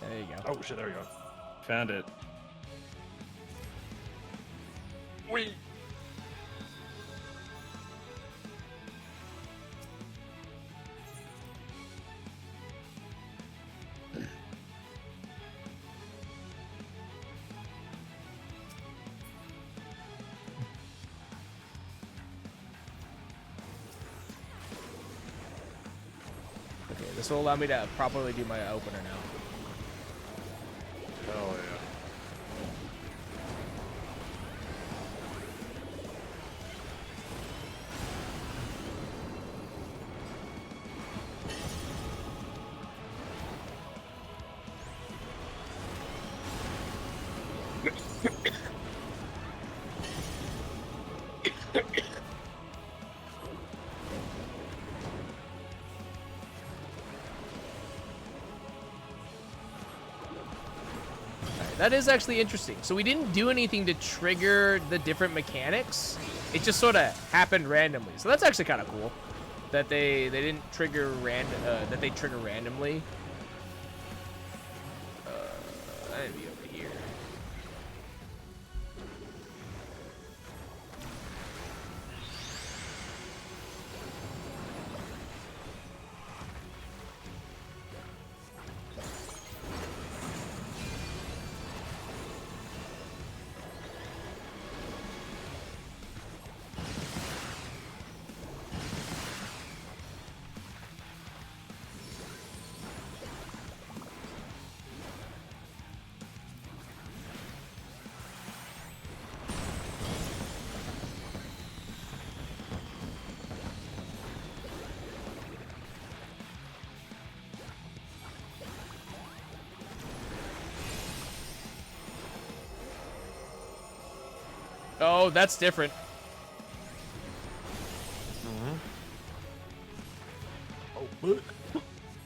There you go. Oh shit! There we go. Found it. Wait. Okay, this will allow me to properly do my opener now. Hell yeah. That is actually interesting. So we didn't do anything to trigger the different mechanics. It just sort of happened randomly. So that's actually kind of cool that they didn't trigger that they trigger randomly. I need to be over here. Oh, that's different. Oh,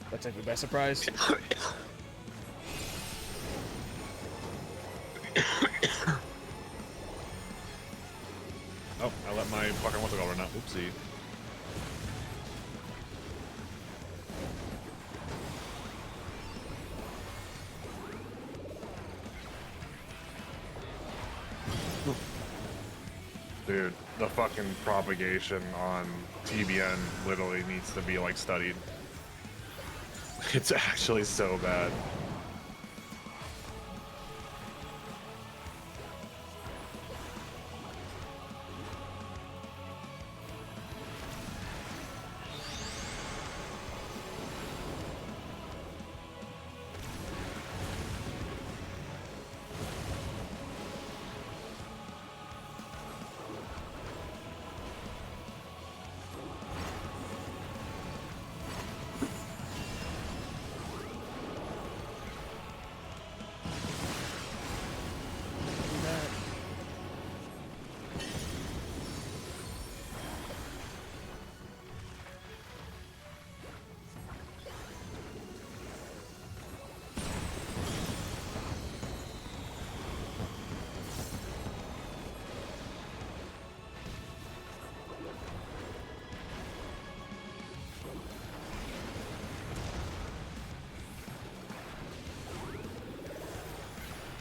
That took me by surprise. oh, I let my fucking what's it called run out. Oopsie. Dude, the fucking propagation on TBN literally needs to be like studied. It's actually so bad.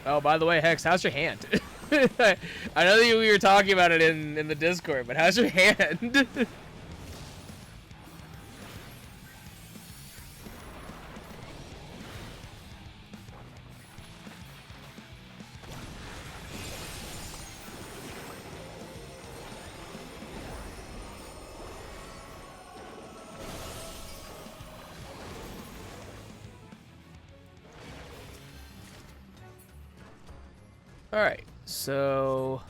Oh, by the way, Hex, how's your hand? I know that we were talking about it in the Discord, but how's your hand? Alright, so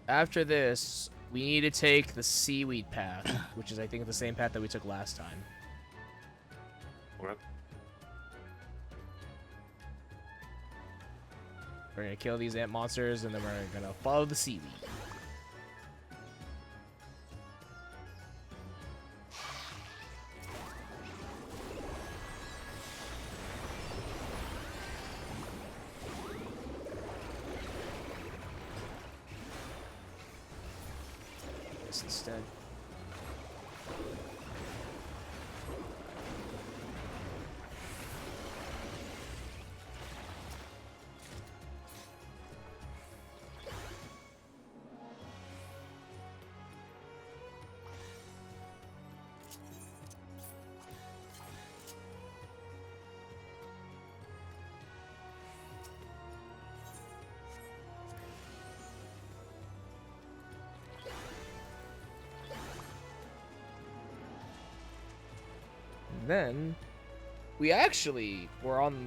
after this, we need to take the seaweed path, which is, I think, the same path that we took last time. What? We're gonna kill these ant monsters, and then we're gonna follow the seaweed. Instead. Then we actually were on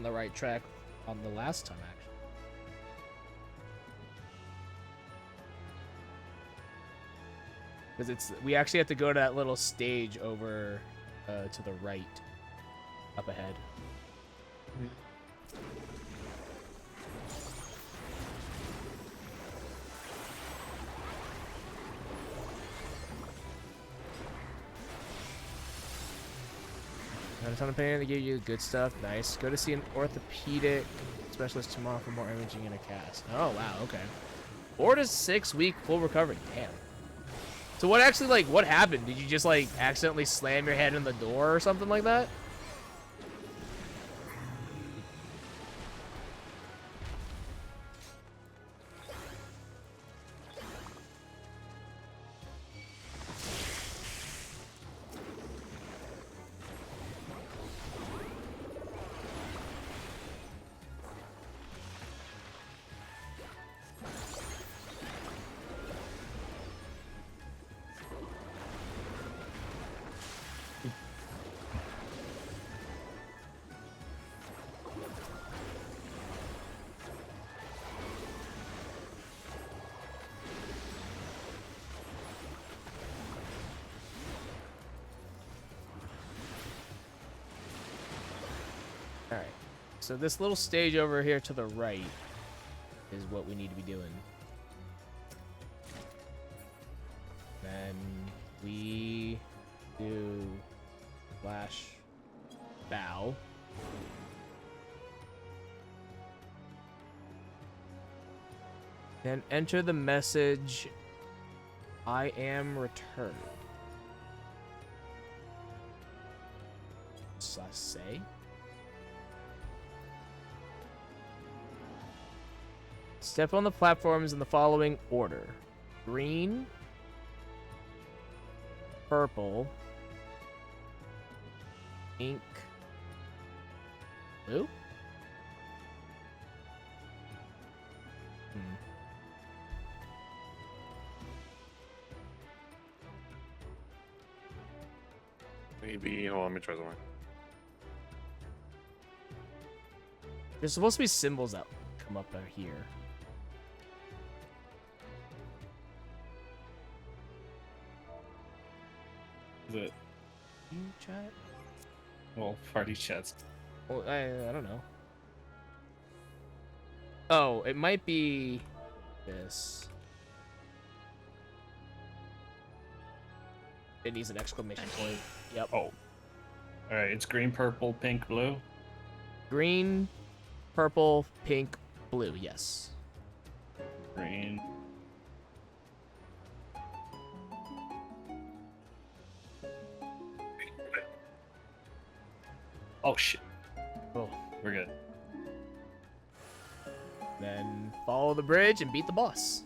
the right track on the last time, actually. Because we actually have to go to that little stage over to the right up ahead. A ton of pain to give you good stuff. Nice. Go to see an orthopedic specialist tomorrow for more imaging and a cast. Oh wow, okay. 4 to 6 week full recovery. Damn. So what actually, like, what happened? Did you just like accidentally slam your head in the door or something like that? Alright, so this little stage over here to the right is what we need to be doing. Then we do flash bow. Then enter the message, I am returned. Say? Step on the platforms in the following order. green, purple, pink, blue. Maybe. Hold on, let me try something. There's supposed to be symbols that come up out here. Is it? You chat? Well, party chats. Well, I don't know. Oh, it might be this. It needs an exclamation point. Yep. Oh. Alright, it's green, purple, pink, blue. Green, purple, pink, blue. Yes. Green. Oh shit. Oh. We're good. Then follow the bridge and beat the boss.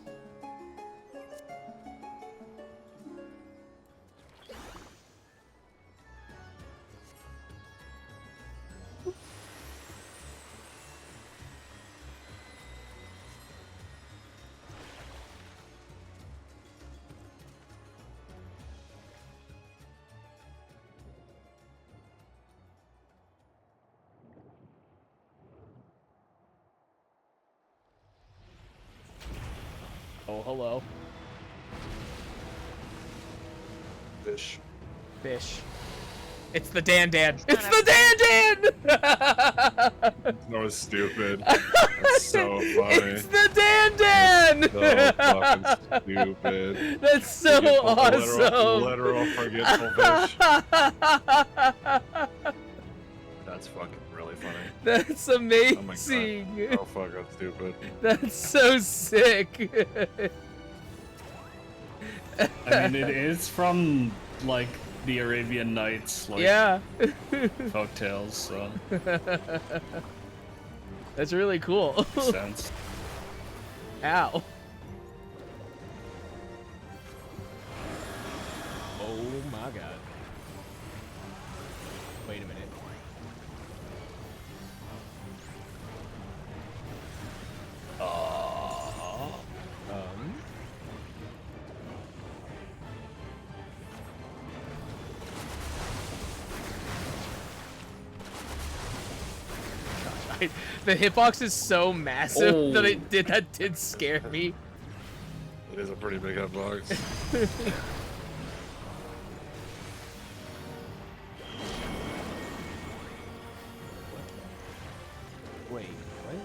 Oh, hello. Fish. Fish. It's the Dan. It's the Dan! That was stupid. That's so funny. It's the Dan! So fucking stupid. That's so awesome. Literal forgetful fish. That's fucking really funny. That's Oh my god. amazing. Oh fuck, that's stupid. That's so sick. I mean, it is from, like, the Arabian Nights, like, Yeah. folktales, so That's really cool. makes sense. Ow. Oh my god. Wait a minute. The hitbox is so massive that that did scare me. It is a pretty big hitbox. Wait, what?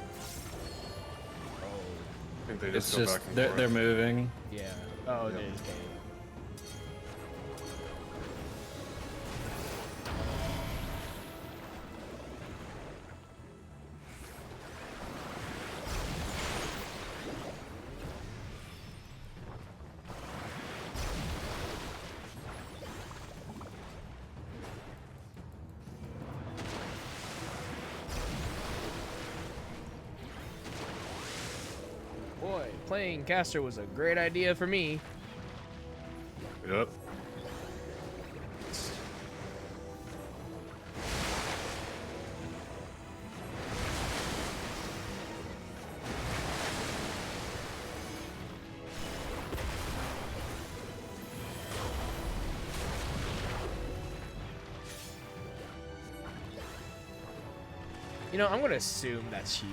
I think they It's just go just, back and they're forth. moving. Yeah. Oh, Yep. it is. Okay. Boy, playing caster was a great idea for me. Yep. You know, I'm gonna assume that's huge.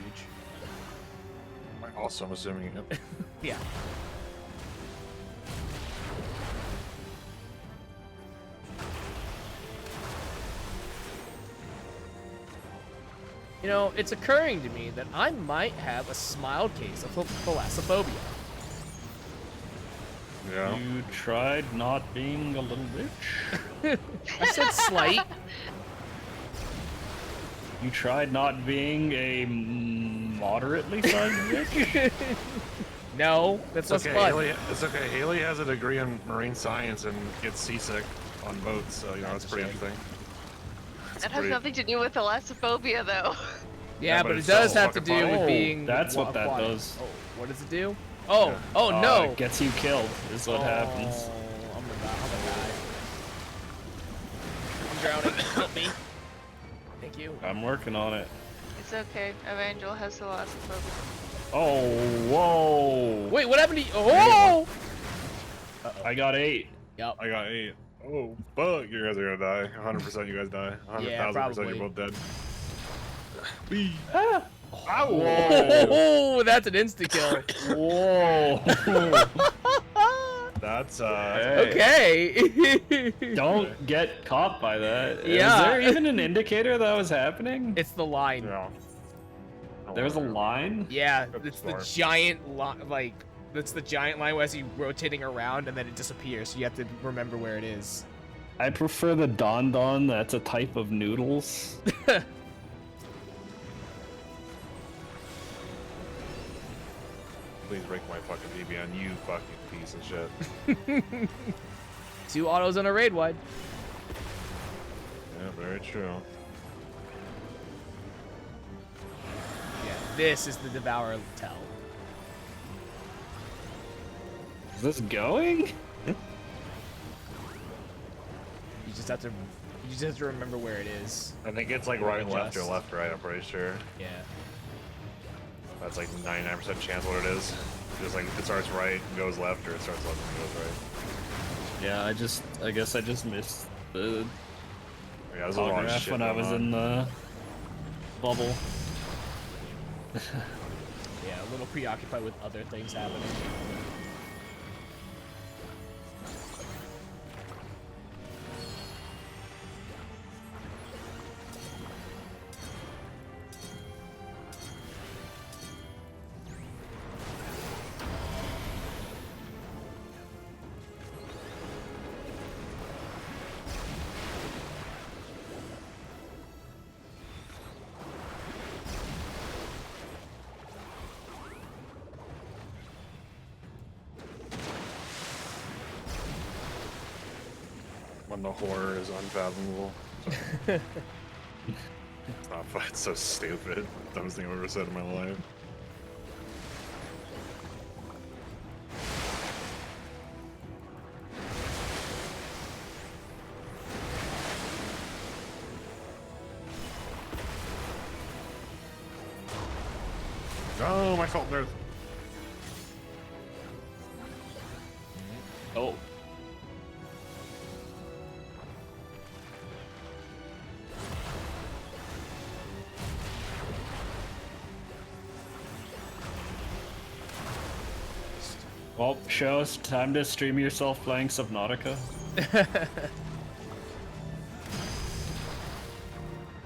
Also, I'm assuming it. Yeah. You know, it's occurring to me that I might have a smile case of thalassophobia. Yeah. You tried not being a little bitch? I said slight. You tried not being a moderately sized bitch? No, that's less okay, fun. Haley, it's okay. Haley has a degree in marine science and gets seasick on boats, so you know it's pretty interesting. That has nothing to do with thalassophobia, though. Yeah, Yeah, but but it it's does so have to fucking do funny. with Oh, being that's what that aquatic. does. Oh, what does it do? Oh, oh no! It gets you killed, is what happens. I'm gonna die. I'm drowning. Help me. Thank you. I'm working on it. It's okay. Evangel has thalassophobia. Oh, whoa! Wait, what happened to you? Oh! I got 8. Yep. I got 8. Oh, fuck. You guys are gonna die. 100% you guys die. 100,000% Yeah, probably. you're both dead. Ah. Ow! Oh, that's an insta kill. Whoa! That's, Okay. Don't get caught by that. Yeah. Is there even an indicator that was happening? It's the line. Yeah. There's a line? Yeah, Good it's the start. giant line, like, that's the giant line as you rotating around and then it disappears, so you have to remember where it is. I prefer the Don Don, that's a type of noodles. Please break my fucking PB on you fucking piece of shit. 2 autos on a raid wide. Yeah, very true. Yeah, this is the Devourer tell. Is this going? You just have to remember where it is. I think it's like right, left, or Adjust. left, right, I'm pretty sure. Yeah. That's like 99% chance what it is. Just like it starts right and goes left, or it starts left and goes right. Yeah, I guess I just missed the Yeah, there's a lot of autograph shit when I going was on. in the bubble. Yeah, a little preoccupied with other things happening. When the horror is unfathomable. It's not fun. It's so stupid. Dumbest thing I've ever said in my life. Oh, my fault, nerd. Oh. Well, show us time to stream yourself playing Subnautica. I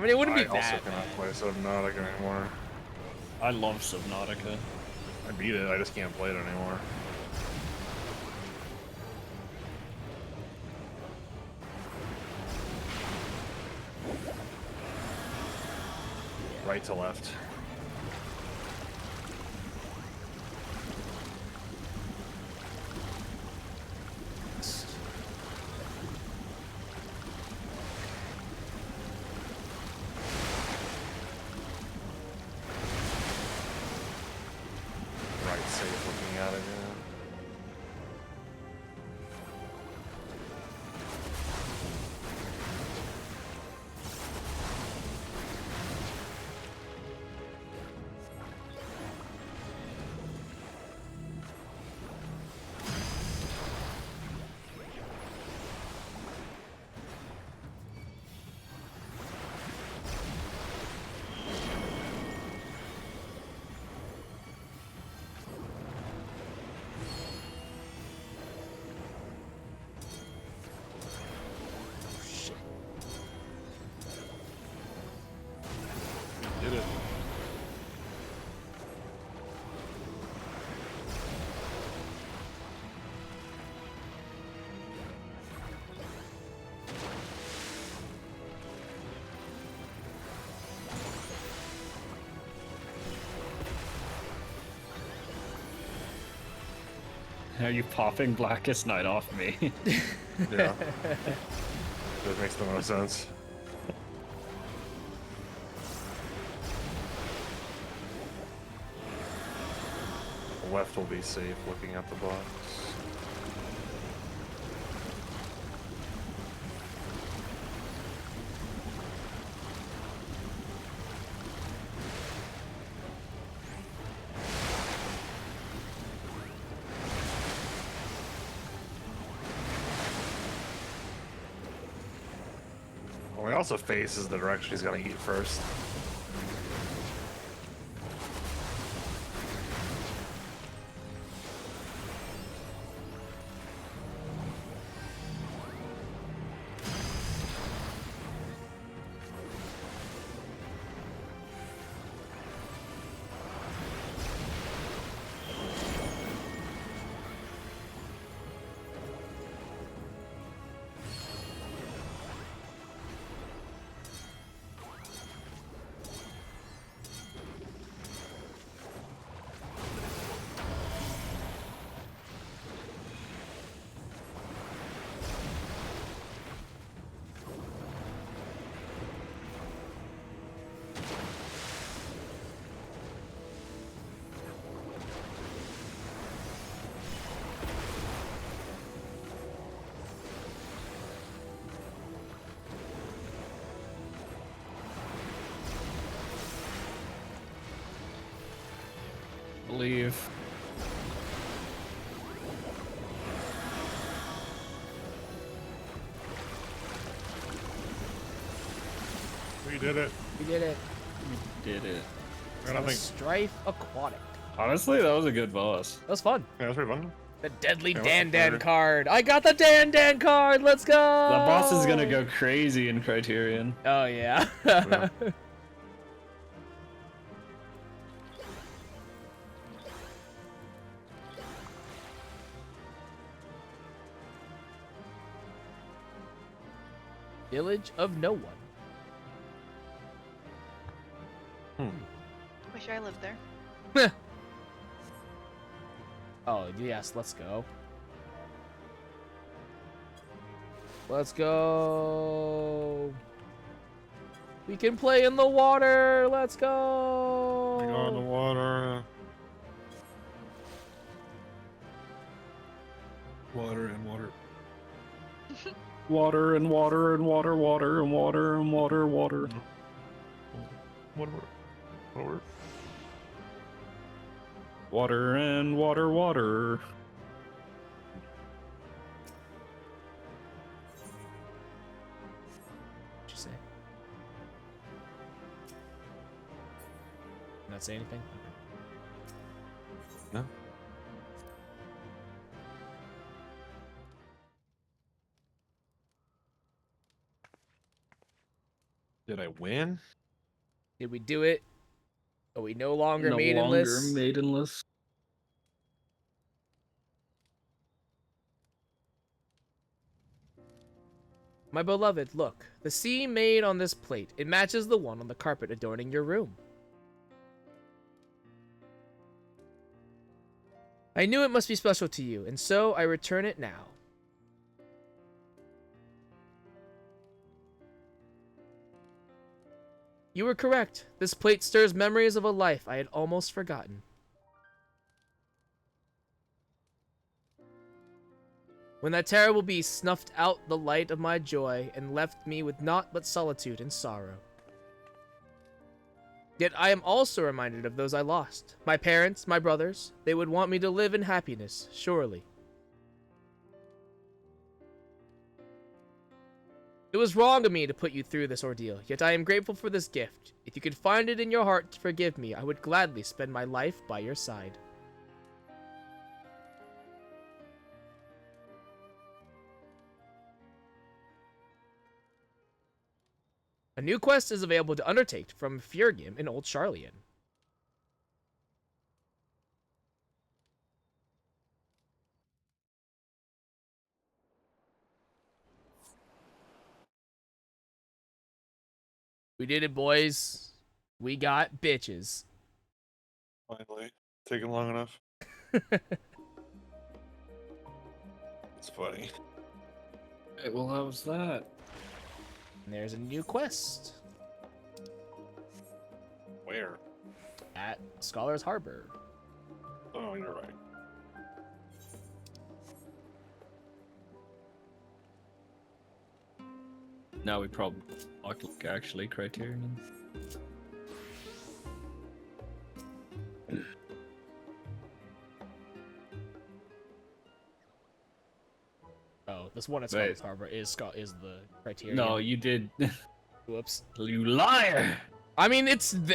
mean, it wouldn't be I also bad. cannot play Subnautica anymore. I love Subnautica. I beat it, I just can't play it anymore. Right to left. Right safe looking at it, yeah. Did it. Are you popping Blackest Night off me? Yeah. That makes the most sense. left will be safe looking at the box. Well, he also faces the direction he's gonna eat first. Leave. We did it. We did it. Did it. I don't think. Strife Aquatic. Honestly, that was a good boss. That was fun. Yeah, that's pretty fun. The Deadly Yeah, Dan what's Dan the card. I got the Dan Dan card. Let's go. The boss is gonna go crazy in Criterion. Oh yeah. Yeah. Village of No One. Wish I lived there. Oh yes, let's go. Let's go. We can play in the water. Let's go. We go in the water. Water and water. Water and water and water, water and water and water, water. Water. Water. Water and water, water. What'd you say? Not say anything? No. Did I win? Did we do it? Are we no longer No maidenless? longer maidenless. My beloved, look. The sea made on this plate. It matches the one on the carpet adorning your room. I knew it must be special to you, and so I return it now. You were correct. This plate stirs memories of a life I had almost forgotten. When that terrible beast snuffed out the light of my joy and left me with naught but solitude and sorrow. Yet I am also reminded of those I lost. My parents, my brothers, they would want me to live in happiness, surely. It was wrong of me to put you through this ordeal, yet I am grateful for this gift. If you could find it in your heart to forgive me, I would gladly spend my life by your side. A new quest is available to undertake from Fjörgim in Old Charlian. We did it, boys. We got bitches. Finally. Taking long enough. It's funny. Hey, well, how was that? And there's a new quest Where? at Scholar's Harbor. Oh. No, you're right. Now we probably look actually Criterion. Oh, this one at Wait. Scarlet Harbor is the Criterion. No, you did. Whoops. You liar! I mean,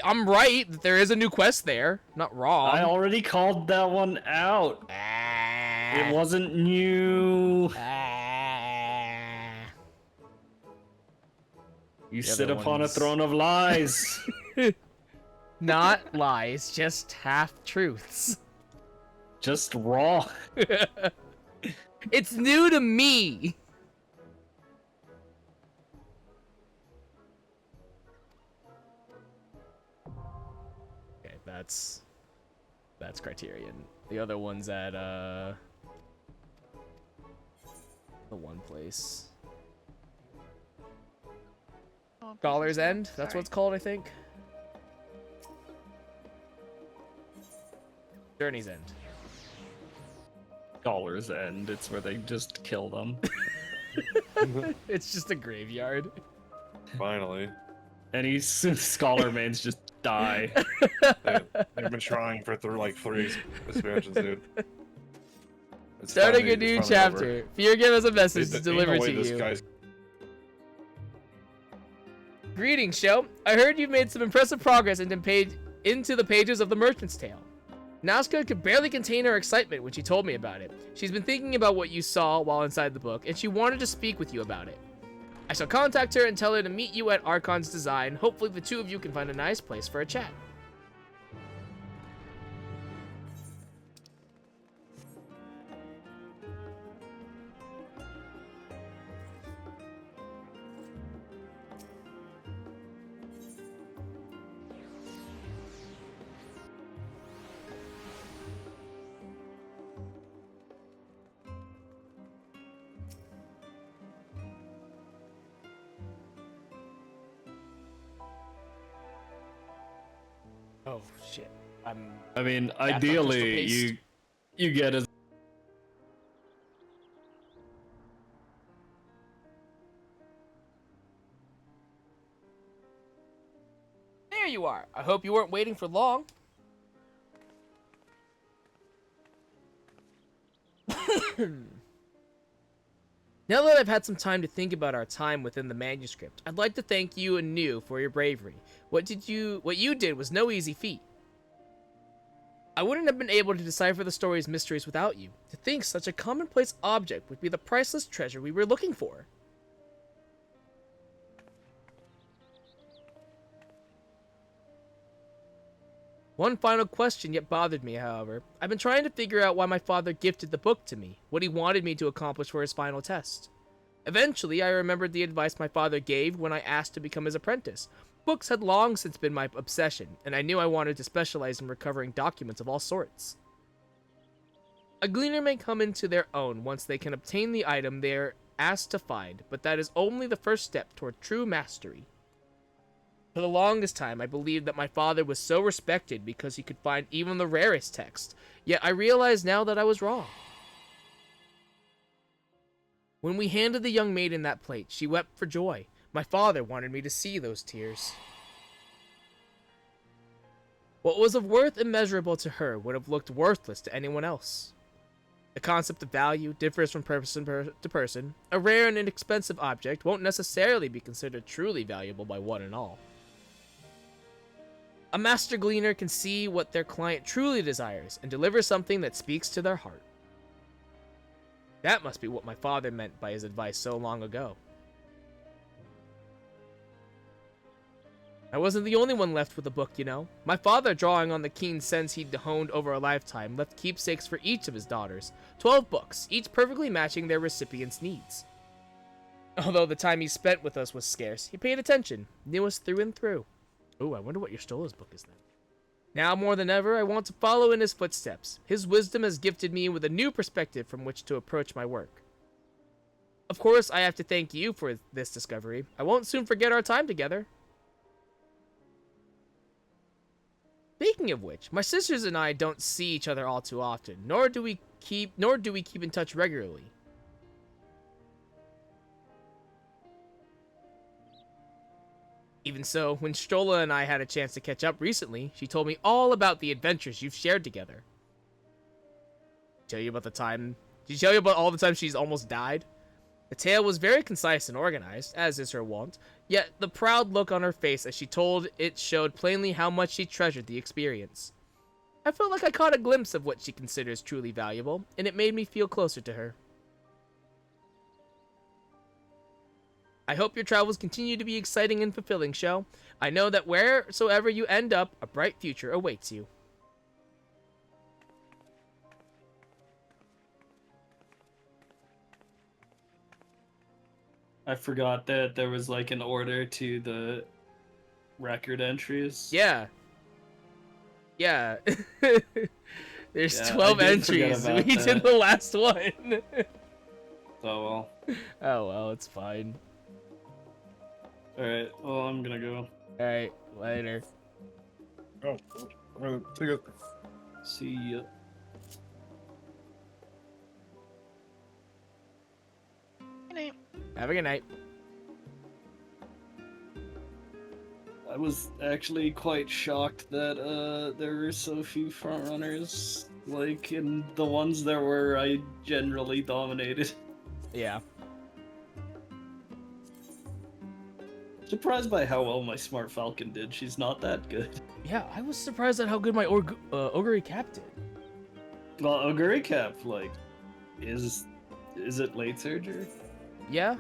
I'm right that there is a new quest there. Not wrong. I already called that one out. It wasn't new. You sit other upon a ones- throne of lies. Not lies, just half truths. Just raw. It's new to me. Okay, that's Criterion. The other one's at the one place. Oh, Scholar's business End. map, That's sorry. what it's called, I think. Journey's End. Scholar's End. It's where they just kill them. It's just a graveyard. Finally. Any scholar mains just die. They've been trying for like 3 expansions, dude. It's Starting finally- a new it's finally over. chapter. Fear give us a message Ain't to no deliver way to this you. guy's- Greetings, show. I heard you've made some impressive progress into the pages of the Merchant's Tale. Nazca could barely contain her excitement when she told me about it. She's been thinking about what you saw while inside the book, and she wanted to speak with you about it. I shall contact her and tell her to meet you at Archon's Design. Hopefully the two of you can find a nice place for a chat. Oh shit. I mean, Crystal ideally, Paste. you get as There you are. I hope you weren't waiting for long. Now that I've had some time to think about our time within the manuscript, I'd like to thank you anew for your bravery. What you did was no easy feat. I wouldn't have been able to decipher the story's mysteries without you. To think such a commonplace object would be the priceless treasure we were looking for. One final question yet bothered me, however. I've been trying to figure out why my father gifted the book to me, what he wanted me to accomplish for his final test. Eventually, I remembered the advice my father gave when I asked to become his apprentice. Books had long since been my obsession, and I knew I wanted to specialize in recovering documents of all sorts. A gleaner may come into their own once they can obtain the item they are asked to find, but that is only the first step toward true mastery. For the longest time, I believed that my father was so respected because he could find even the rarest text, yet I realize now that I was wrong. When we handed the young maiden that plate, she wept for joy. My father wanted me to see those tears. What was of worth immeasurable to her would have looked worthless to anyone else. The concept of value differs from person to person. A rare and inexpensive object won't necessarily be considered truly valuable by one and all. A master gleaner can see what their client truly desires and deliver something that speaks to their heart. That must be what my father meant by his advice so long ago. I wasn't the only one left with a book, you know. My father, drawing on the keen sense he'd honed over a lifetime, left keepsakes for each of his daughters. 12 books, each perfectly matching their recipients' needs. Although the time he spent with us was scarce, he paid attention, knew us through and through. Ooh, I wonder what your Stola's book is then. Now more than ever, I want to follow in his footsteps. His wisdom has gifted me with a new perspective from which to approach my work. Of course, I have to thank you for this discovery. I won't soon forget our time together. Speaking of which, my sisters and I don't see each other all too often, nor do we keep in touch regularly. Even so, when Stola and I had a chance to catch up recently, she told me all about the adventures you've shared together. Tell you about the time. Did she tell you about all the times she's almost died? The tale was very concise and organized, as is her wont, yet the proud look on her face as she told it showed plainly how much she treasured the experience. I felt like I caught a glimpse of what she considers truly valuable, and it made me feel closer to her. I hope your travels continue to be exciting and fulfilling, Shell. I know that wheresoever you end up, a bright future awaits you. I forgot that there was like an order to the record entries. Yeah. Yeah. There's Yeah, 12 I did forget entries. about We that. did the last one. Oh well. Oh well, it's fine. Alright, well I'm gonna go. Alright, later. Oh, I'm gonna take it. See ya. Good night. Have a good night. I was actually quite shocked that there were so few frontrunners. Like, in the ones there were, I generally dominated. Yeah. Surprised by how well my Smart Falcon did. She's not that good. Yeah, I was surprised at how good my Ogre Cap did. Well, Oguri Cap, like, is it late surgery? Yeah?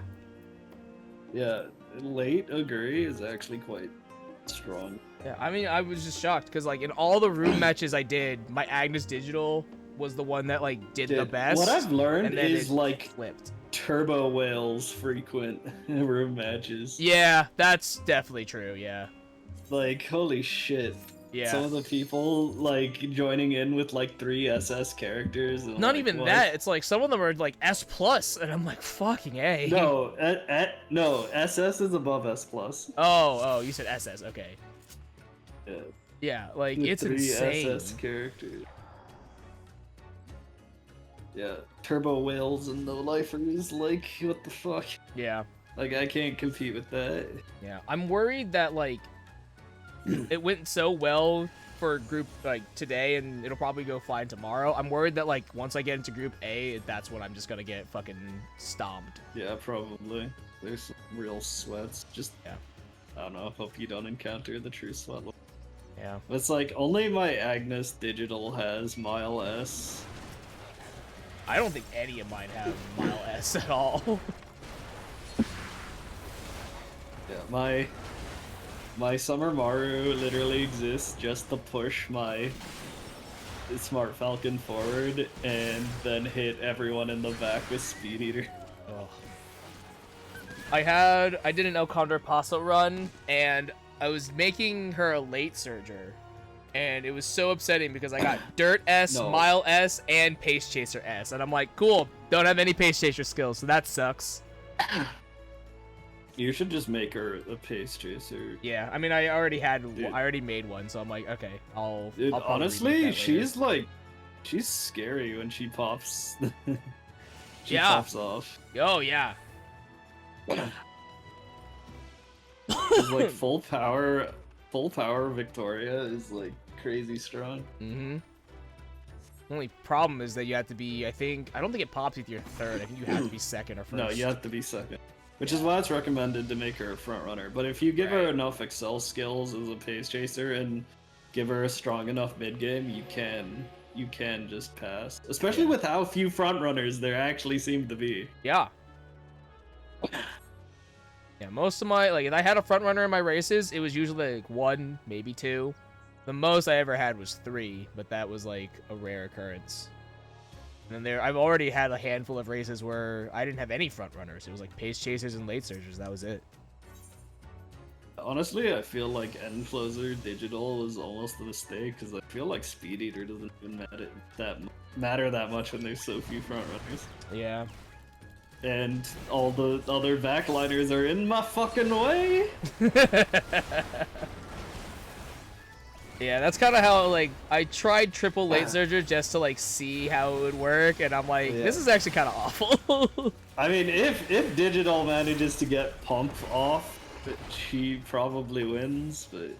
Yeah, late Oguri is actually quite strong. Yeah, I mean, I was just shocked because, like, in all the room matches I did, my Agnes Digital was the one that, like, did the best. What I've learned and then is, it like, flipped. turbo whales frequent room matches. Yeah, that's definitely true, yeah. Like, holy shit. Yeah. Some of the people, like, joining in with, like, 3 SS characters. And Not like, even what? that, it's like some of them are, like, S+, and I'm like, fucking A. No, no, SS is above S+. Oh, you said SS, okay. Yeah. Yeah, like, With it's 3 insane. SS characters. Yeah, turbo whales and no lifers, like, what the fuck? Yeah, Like, I can't compete with that. yeah. I'm worried that, like, it went so well for group, like, today, and it'll probably go fine tomorrow. I'm worried that, like, once I get into group A, that's when I'm just gonna get fucking stomped. Yeah, probably. There's some real sweats. Just, Yeah. I don't know, hope you don't encounter the true sweat. Yeah. It's like, only my Agnes Digital has Mile S. I don't think any of mine have Mile S at all. Yeah, my Summer Maru literally exists just to push my Smart Falcon forward and then hit everyone in the back with Speed Eater. Ugh. I did an El Condor Paso run, and I was making her a late surger, and it was so upsetting because I got Dirt S, No. Mile S, and Pace Chaser S, and I'm like, cool, don't have any Pace Chaser skills, so that sucks. You should just make her a Pace Chaser. Yeah, I mean, I already Dude. made one, so I'm like, okay, I'll. Dude, I'll probably honestly, remake that she's like, she's scary when she pops. She Yeah. pops off. later. Oh yeah. She's like full power Victoria is like crazy strong. Mm-hmm. The only problem is that you have to be, I don't think it pops with your third. I think you have to be second or first. No, you have to be second. Which is why it's recommended to make her a front runner. But if you give her Right. enough Excel skills as a pace chaser and give her a strong enough mid game, you can just pass. Especially with how few front runners there actually seem to be. Yeah. Yeah, most of my, like, if I had a front runner in my races, it was usually like 1, maybe 2. The most I ever had was 3, but that was like a rare occurrence. And then I've already had a handful of races where I didn't have any front runners. It was like pace chasers and late surgers. That was it. Honestly, I feel like Encloser Digital is almost a mistake because I feel like Speed Eater doesn't even matter that much when there's so few front runners. Yeah. And all the other backliners are in my fucking way. Yeah, that's kind of how, like, I tried triple late surger just to, like, see how it would work, and I'm like, this is actually kind of awful. I mean, if Digital manages to get Pump off, she probably wins, but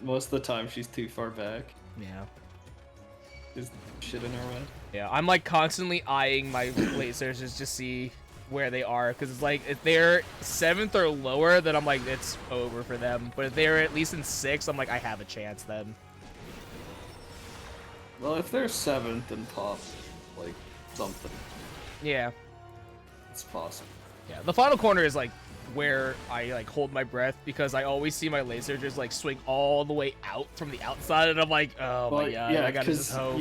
most of the time she's too far back. Yeah. There's shit in her way. Yeah, I'm, like, constantly eyeing my late surgers to see where they are, because it's like, if they're 7th or lower, then I'm like, it's over for them. But if they're at least in 6th, I'm like, I have a chance then. Well, if they're 7th and pop, like, something, Yeah. it's possible. Yeah, the final corner is, like, where I, like, hold my breath, because I always see my laser surgers, like, swing all the way out from the outside, and I'm like, oh my god, yeah, I gotta just hope.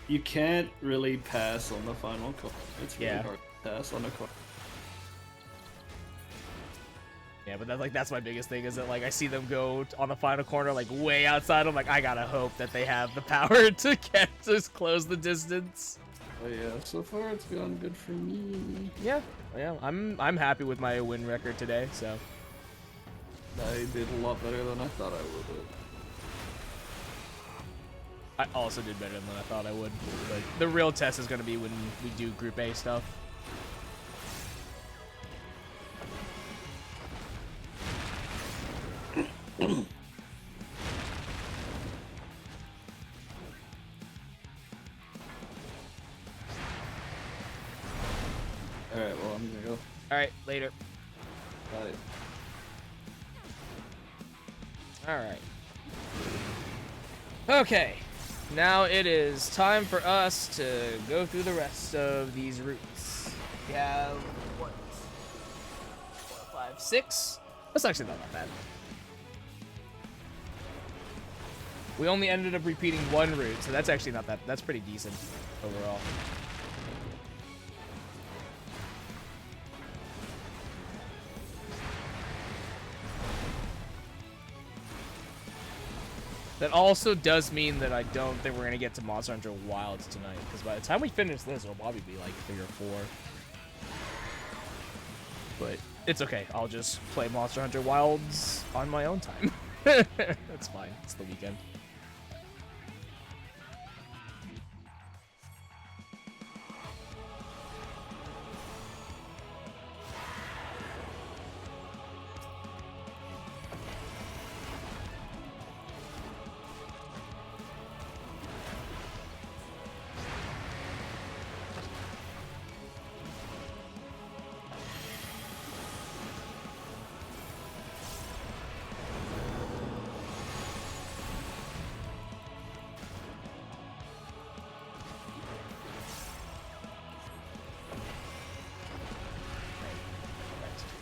You can't really pass on the final corner. It's really Yeah. hard to pass on a corner. Yeah, but that's my biggest thing, is that, like, I see them go on the final corner, like, way outside. I'm like, I gotta hope that they have the power to just close the distance. But yeah, so far it's gone good for me. Yeah, I'm happy with my win record today, so. I did a lot better than I thought I would. I also did better than I thought I would. But the real test is gonna be when we do Group A stuff. Alright, well, I'm gonna go. Alright, later. Bye. Alright. Okay. Now it is time for us to go through the rest of these routes. We have, what? 4, 5, 6? That's actually not that bad. We only ended up repeating one route, so that's actually not that, that's pretty decent overall. That also does mean that I don't think we're going to get to Monster Hunter Wilds tonight, because by the time we finish this, it'll probably be like 3 or 4. But it's okay. I'll just play Monster Hunter Wilds on my own time. That's fine. It's the weekend.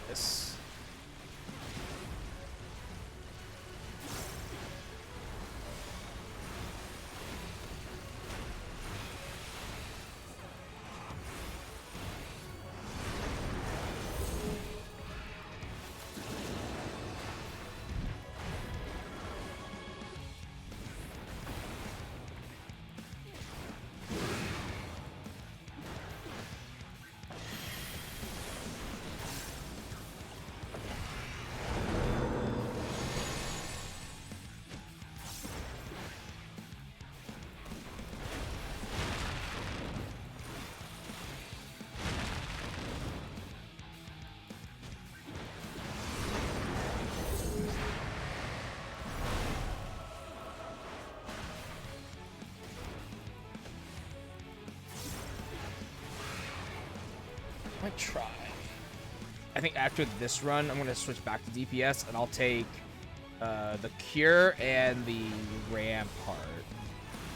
This. Might try. I think after this run, I'm going to switch back to DPS, and I'll take the Cure and the Rampart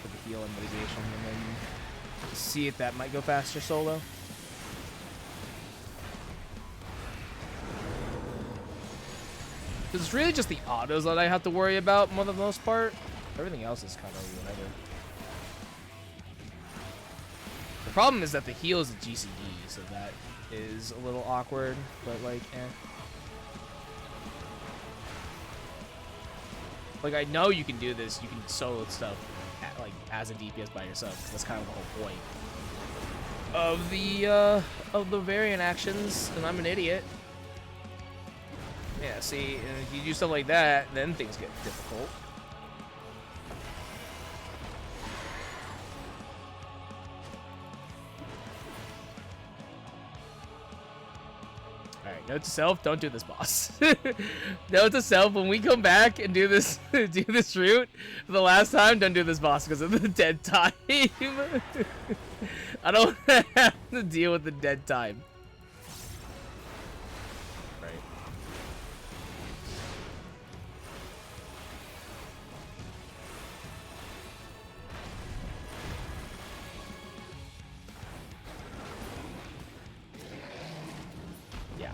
for the heal and mitigation, and then see if that might go faster solo. Because it's really just the autos that I have to worry about for the most part. Everything else is kind of whatever. The problem is that the heal is a GCD, so that is a little awkward, but like, Like, I know you can do this. You can solo stuff like as a DPS by yourself, because that's kind of the whole point of the variant actions. And I'm an idiot. Yeah, see, and if you do stuff like that, then things get difficult. note to self: don't do this boss. Note to self: when we come back and do this, do this route for the last time, don't do this boss because of the dead time. I don't have to deal with the dead time. Right. Yeah.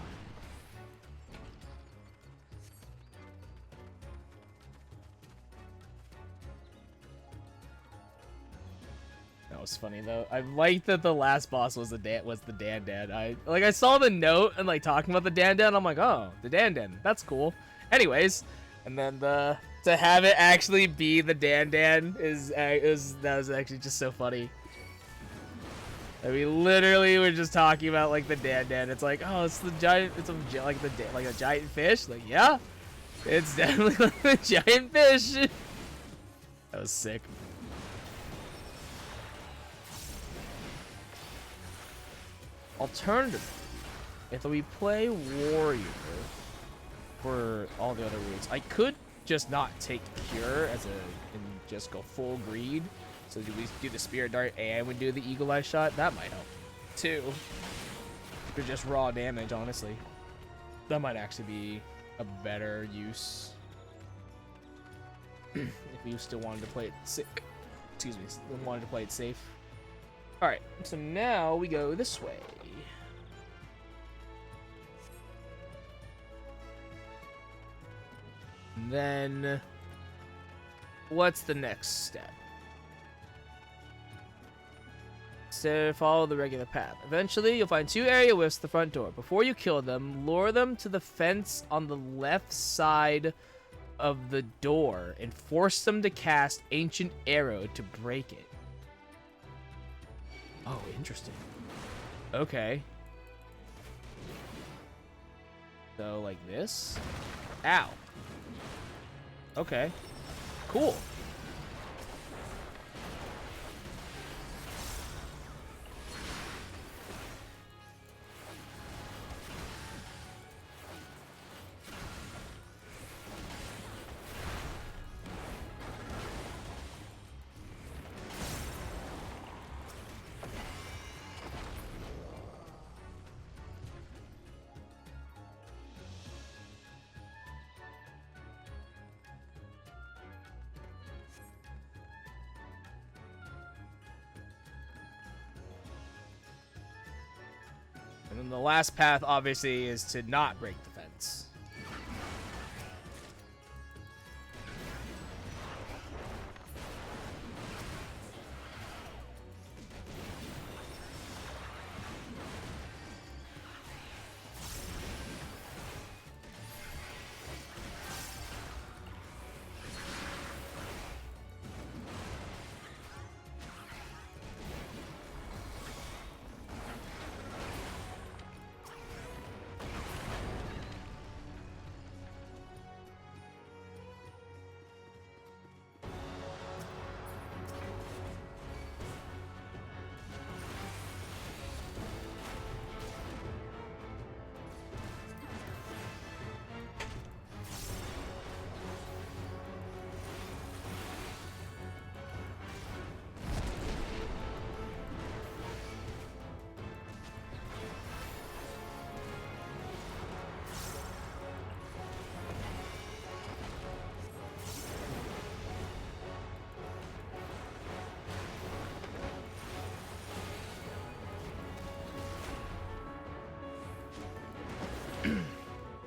That was funny though. I liked that the last boss was the Dan Dan. I saw the note and like talking about the Dan Dan. I'm like, oh, the Dan Dan. That's cool. Anyways, and then to have it actually be the Dan Dan that was actually just so funny. And we literally were just talking about like the Dan Dan. It's like, oh, it's the giant. It's like a giant fish. Like, yeah, it's definitely like a giant fish. That was sick. Alternatively, if we play Warrior for all the other routes, I could just not take Cure and just go full greed. So do we do the Spirit Dart and we do the Eagle Eye Shot? That might help too. For just raw damage, honestly. That might actually be a better use. If we still wanted to play it safe. Excuse me, still wanted to play it safe. Alright, so now we go this way. And then, what's the next step? So follow the regular path. Eventually, you'll find 2 area whiffs at the front door. Before you kill them, lure them to the fence on the left side of the door and force them to cast Ancient Arrow to break it. Oh, interesting. Okay. So, like this? Ow. Okay. Cool. And then the last path, obviously, is to not break the fence.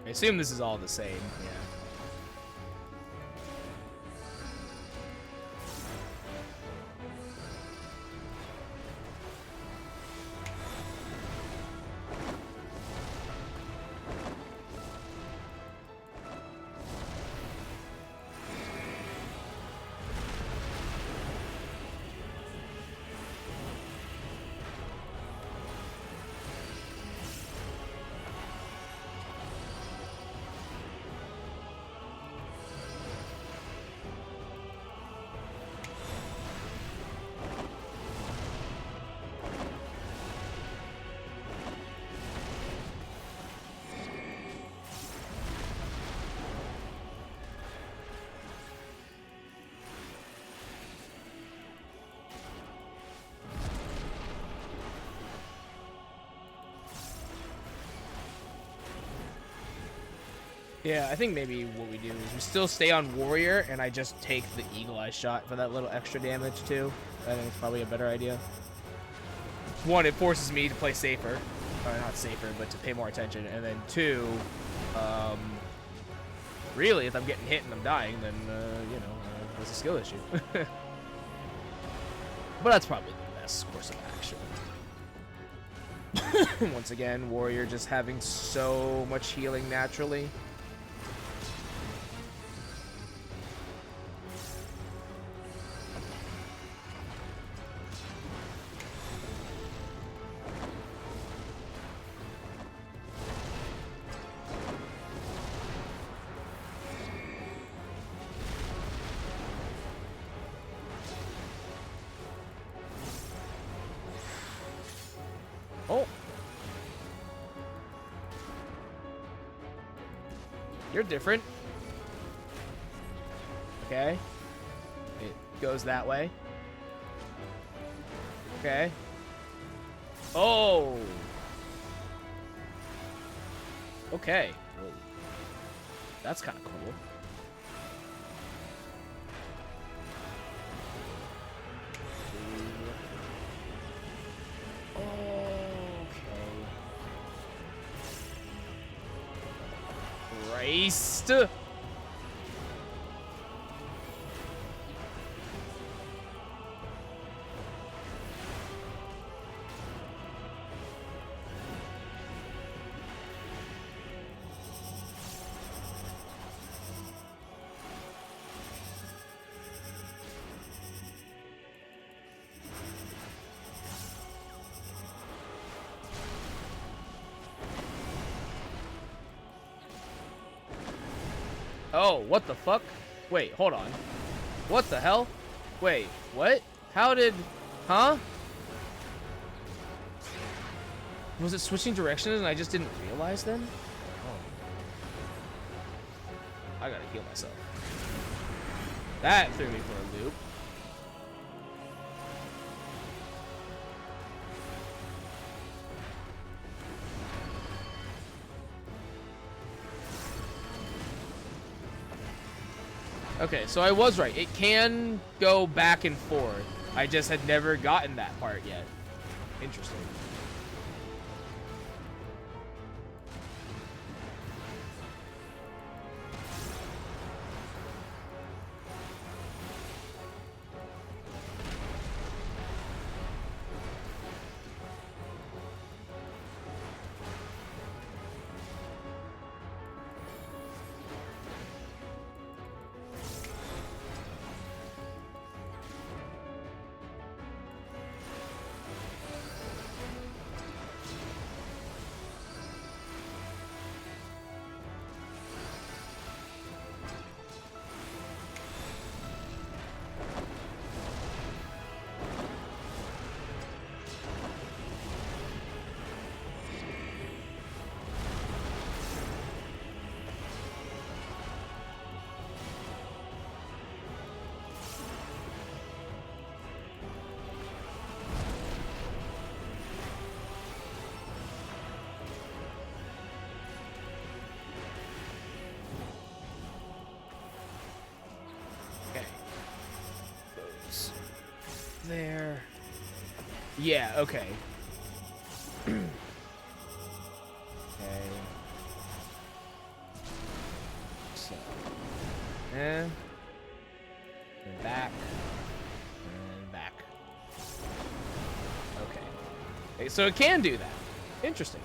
I assume this is all the same. Yeah. Yeah, I think maybe what we do is we still stay on warrior, and I just take the eagle eye shot for that little extra damage too. I think it's probably a better idea. One, it forces me to play safer, or not safer, but to pay more attention. And then two, really, if I'm getting hit and I'm dying, then you know, there's a skill issue. But that's probably the best course of action. Once again, warrior just having so much healing naturally. Oh. You're different. Okay. It goes that way. Okay. Oh. Okay. Whoa. That's kind of cool. Christ. Oh, what the fuck? Wait, hold on. What the hell? Wait, what? How did... Huh? Was it switching directions and I just didn't realize then? Oh. I gotta heal myself. That threw me for a loop. Okay, so I was right. It can go back and forth. I just had never gotten that part yet. Interesting. There. Yeah, okay. Okay. So. And back. And back. Okay. So it can do that. Interesting.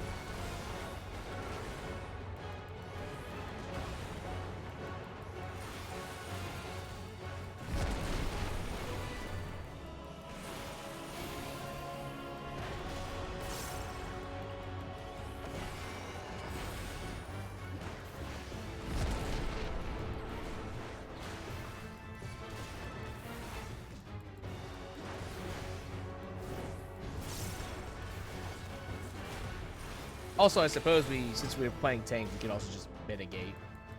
Also, I suppose since we're playing tank, we can also just mitigate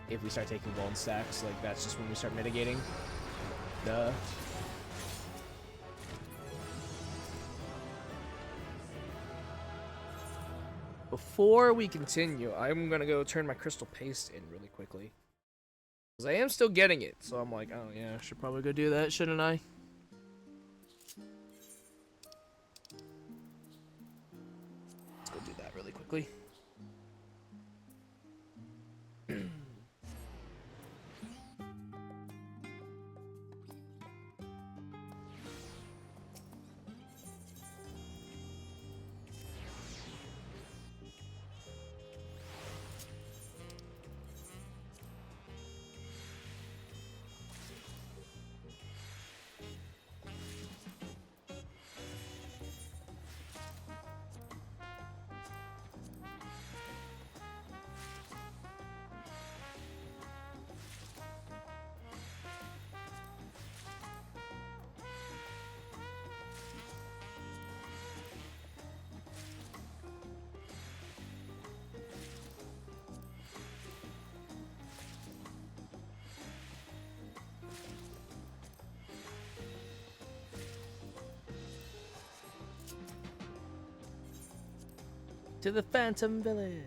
if we start taking golden stacks. Like, that's just when we start mitigating. Duh. Before we continue, I'm gonna go turn my crystal paste in really quickly. Because I am still getting it, so I'm like, oh yeah, I should probably go do that, shouldn't I? Let's go do that really quickly. To the Phantom Village.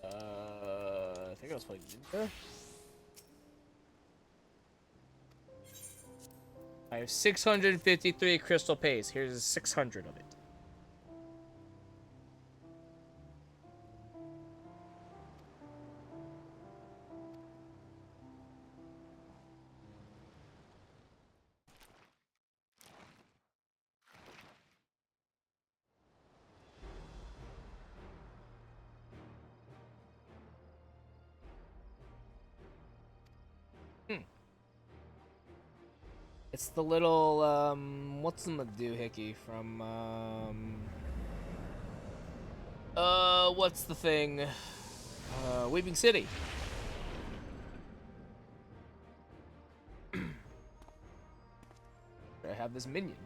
I think I was playing Ninja. I have 653 crystal paste. Here's 600 of it. It's the little, what's the doohickey from, what's the thing? Weeping City. I have this minion.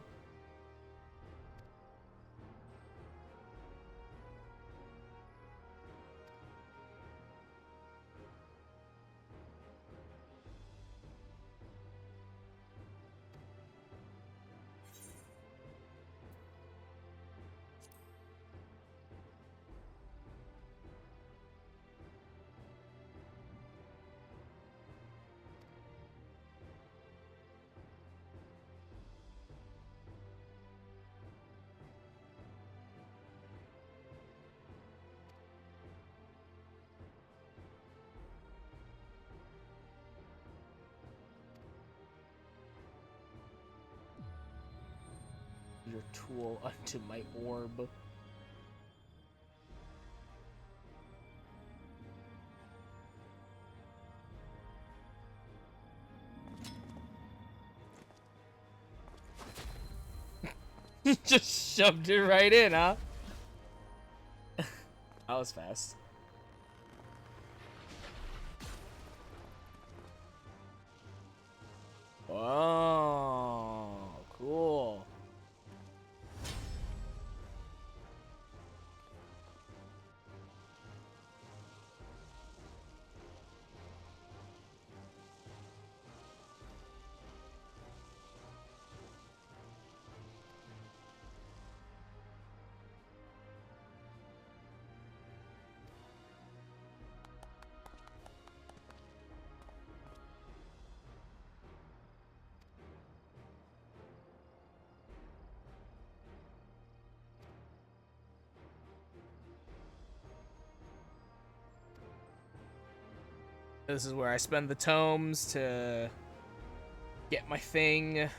Your tool unto my orb. Just shoved it right in, huh? That was fast. Oh, cool. This is where I spend the tomes to get my thing.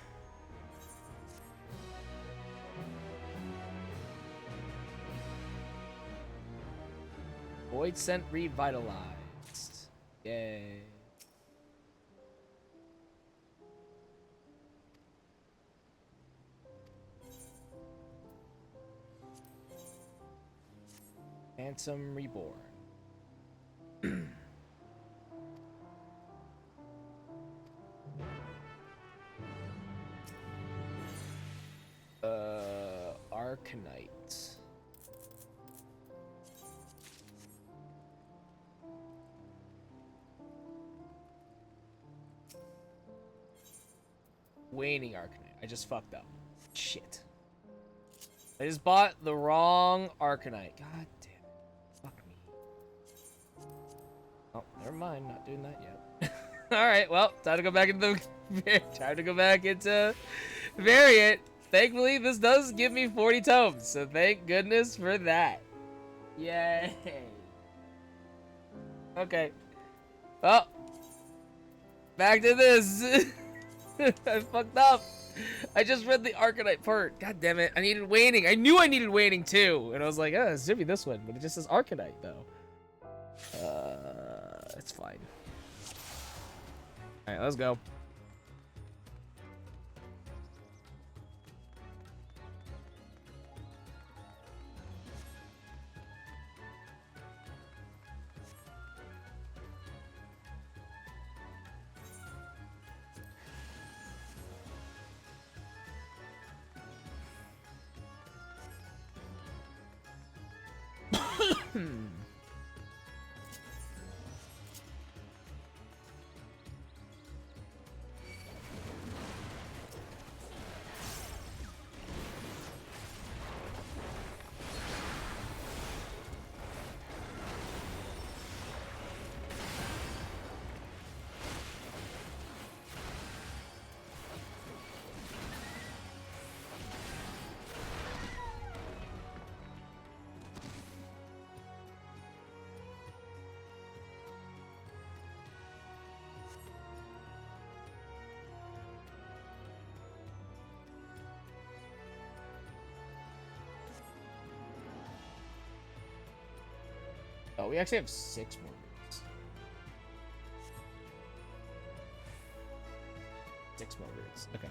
Void Scent revitalized. Yay. Phantom Reborn. Arcanite. Waning Arcanite. I just fucked up. Shit. I just bought the wrong Arcanite. God damn it. Fuck me. Oh, never mind. Not doing that yet. Alright, well, time to go back into the... time to go back into Variant. Thankfully, this does give me 40 tomes, so thank goodness for that. Yay. Okay. Well, back to this. I fucked up. I just read the Arcanite part. God damn it. I needed waning. I knew I needed waning too. And I was like, oh, it should be this one. But it just says Arcanite though. It's fine. Alright, let's go. Oh, we actually have 6 more roots. 6 more roots. Okay.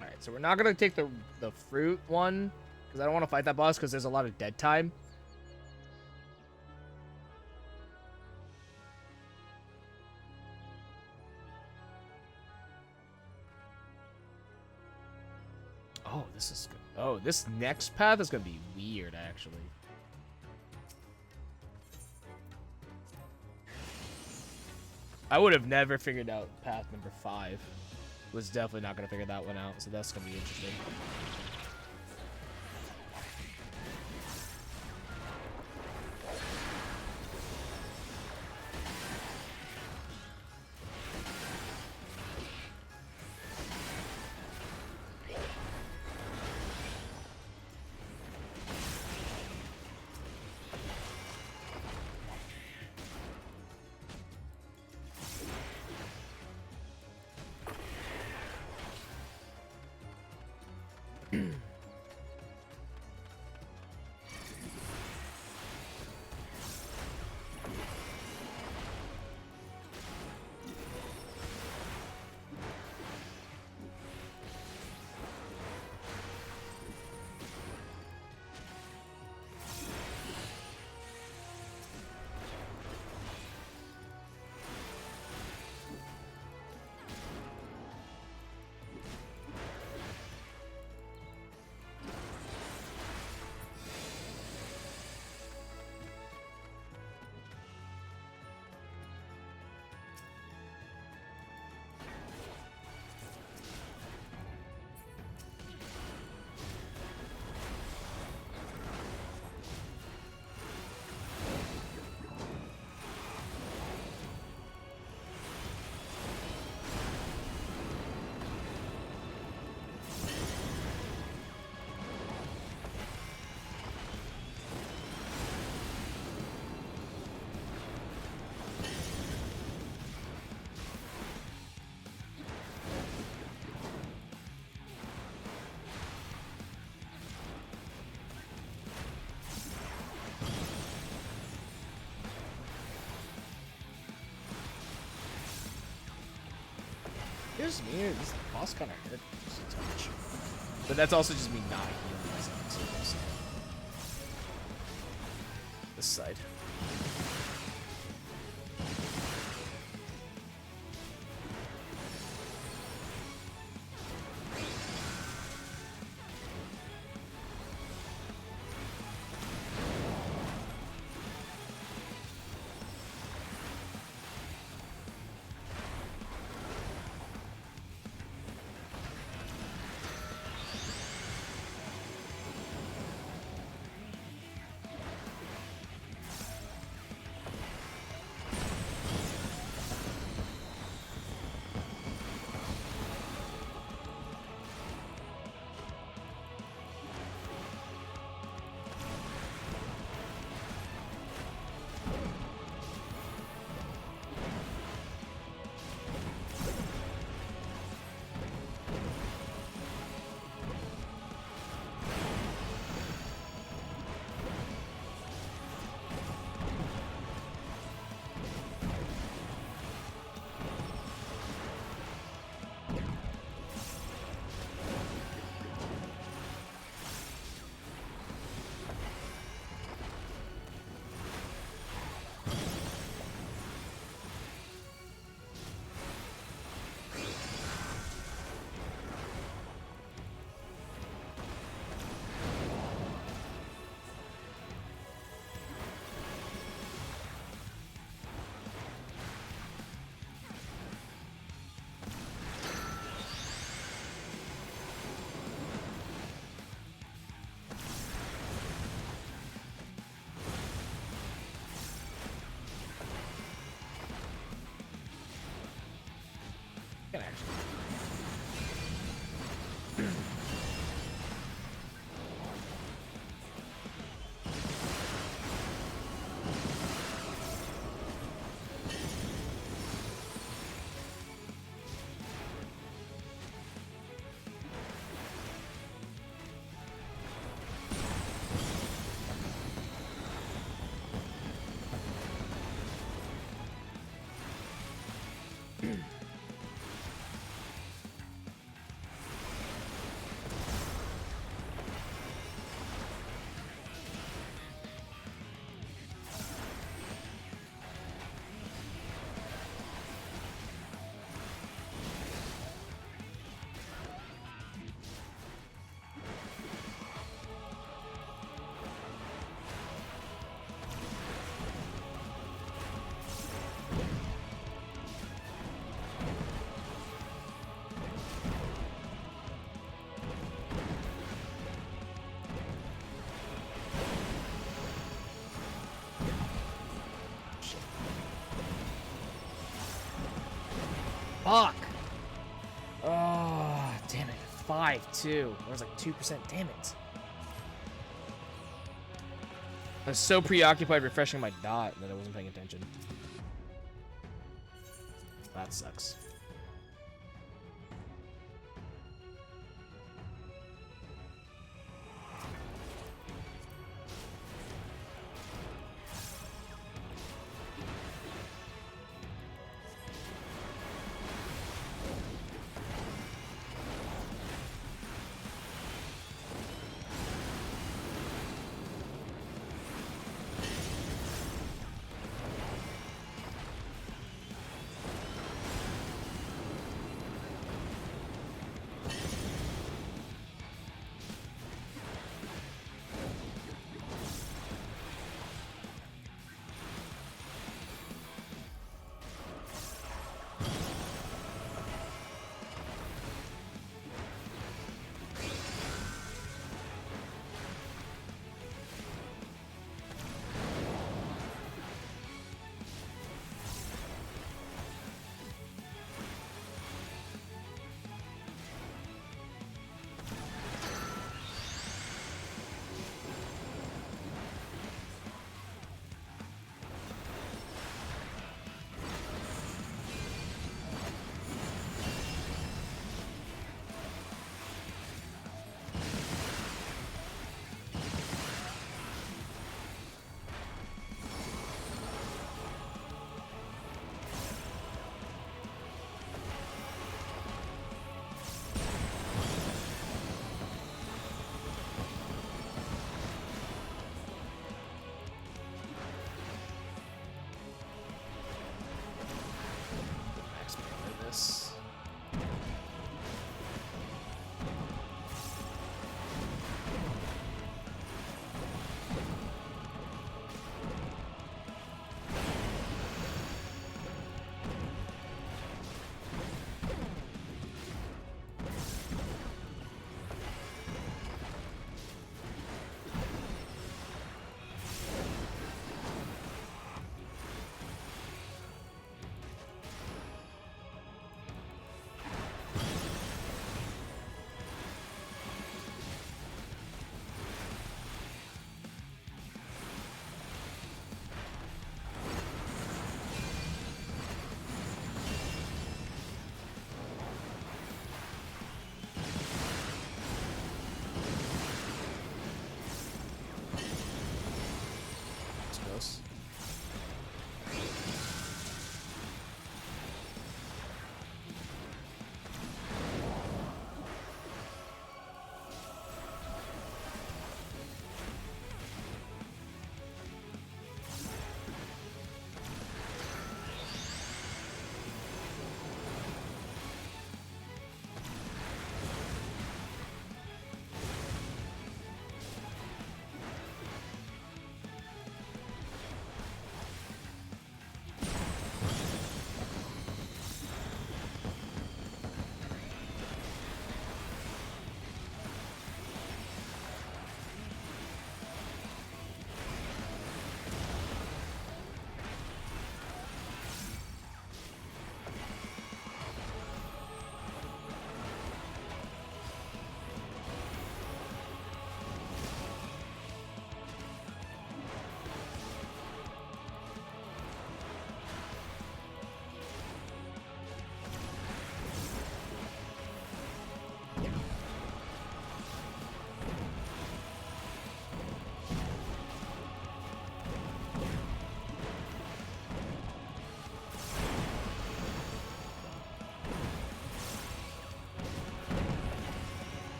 Alright, so we're not gonna take the fruit one, because I don't want to fight that boss because there's a lot of dead time. Oh, this is good. Oh, this next path is gonna be weird, actually. I would have never figured out path number 5. Was definitely not gonna figure that one out, so that's gonna be interesting. Just me, or this boss kind of hurt just a touch. But that's also just me not healing myself. So this side. Can actually. Fuck! Oh, damn it. 5-2. There was like 2%. Damn it. I was so preoccupied refreshing my dot that I wasn't paying attention. That sucks.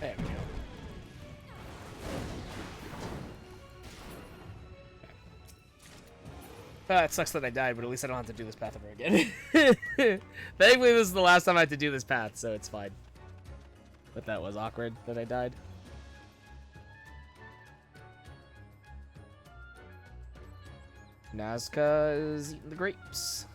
There we go. It sucks that I died, but at least I don't have to do this path ever again. Thankfully, this is the last time I had to do this path, so it's fine. But that was awkward that I died. Nazca is eating the grapes.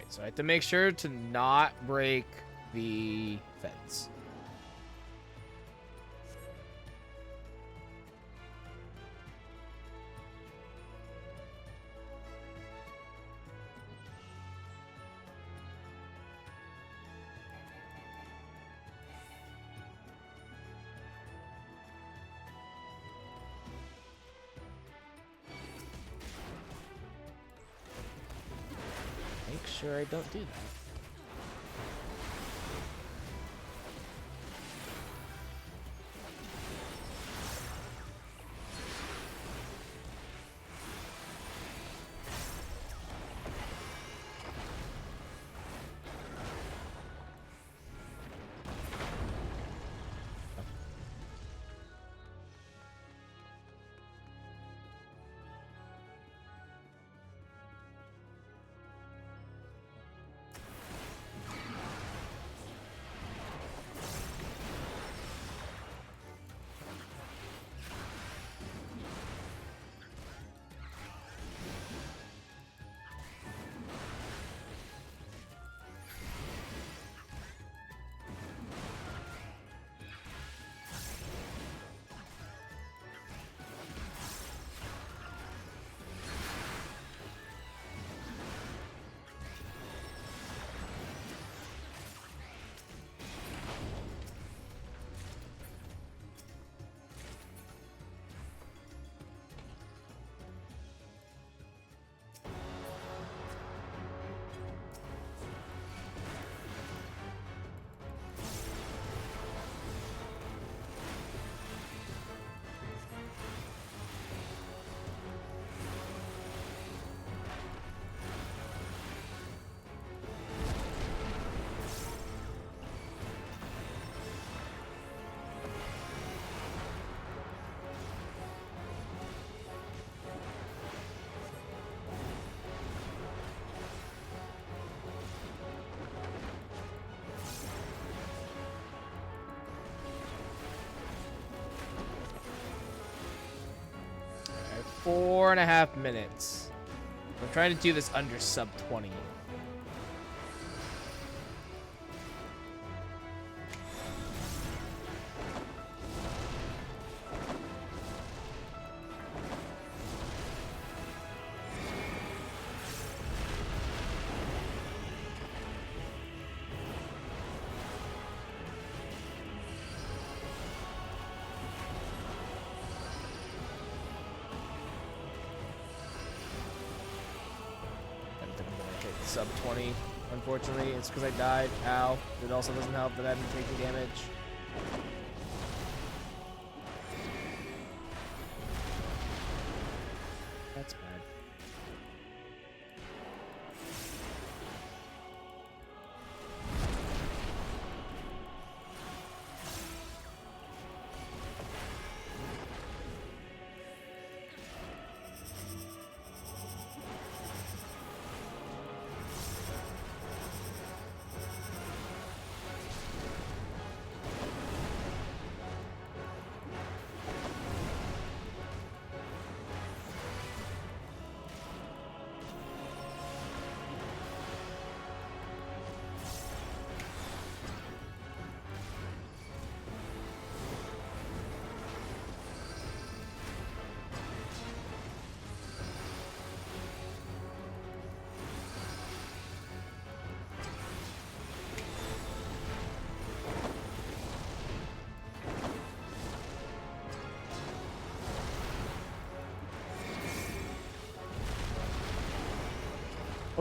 So I have to make sure to not break the fence. Make sure I don't do that. I have 4.5 minutes. I'm trying to do this under sub 20. Sub 20, unfortunately. It's because I died. Ow. It also doesn't help that I haven't taken damage. That's bad.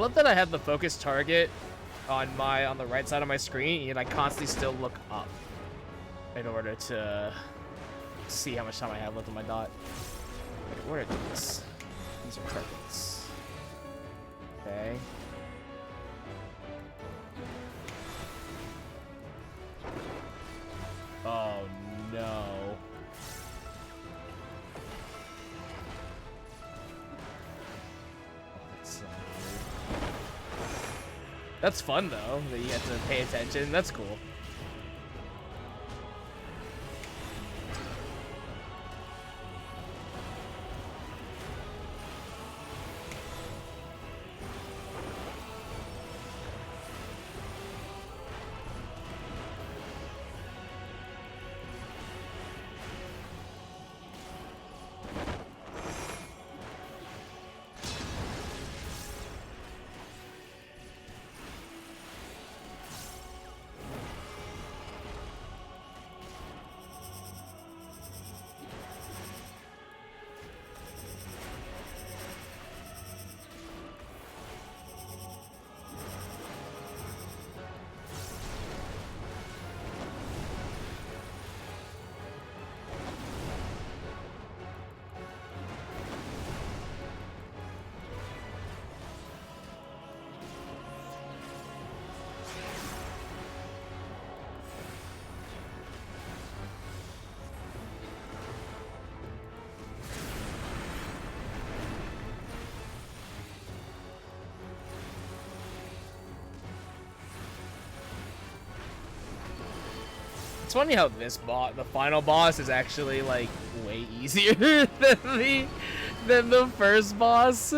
love that I have the focus target on the right side of my screen, and I constantly still look up in order to see how much time I have left on my dot. Wait, what are these? These are targets. Okay. Oh no. That's fun though, that you get to pay attention. That's cool. It's funny how this boss, the final boss, is actually like way easier than the first boss.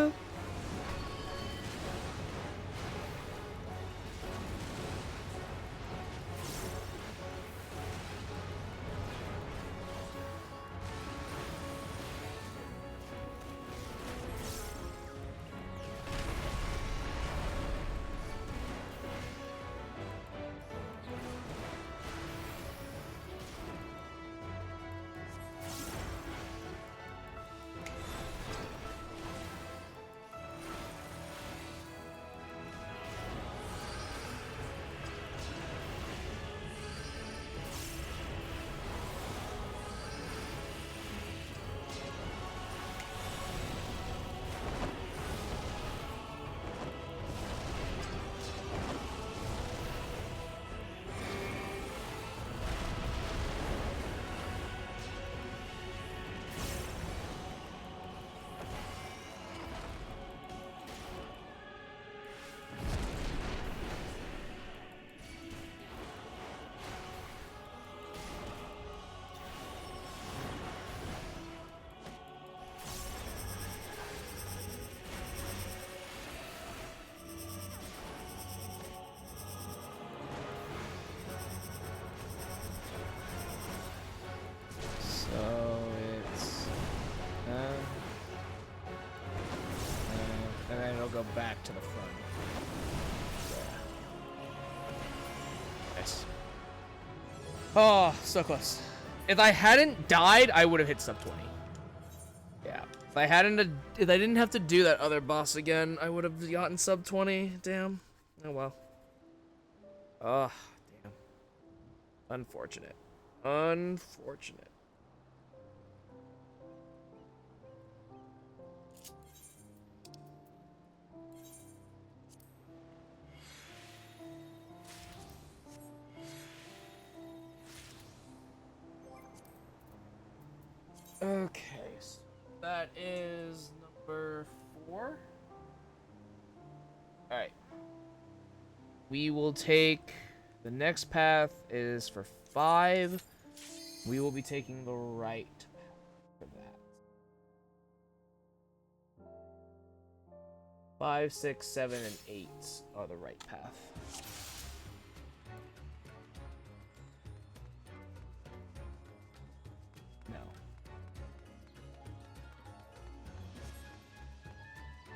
Go back to the front. Yeah. Nice. Oh, so close. If I hadn't died, I would have hit sub 20. Yeah. If I didn't have to do that other boss again, I would have gotten sub 20. Damn. Oh well. Oh, damn. Unfortunate. Unfortunate. Okay, so that is number 4. Alright. We will take... The next path is for 5. We will be taking the right path for that. 5, 6, 7, and 8 are the right path.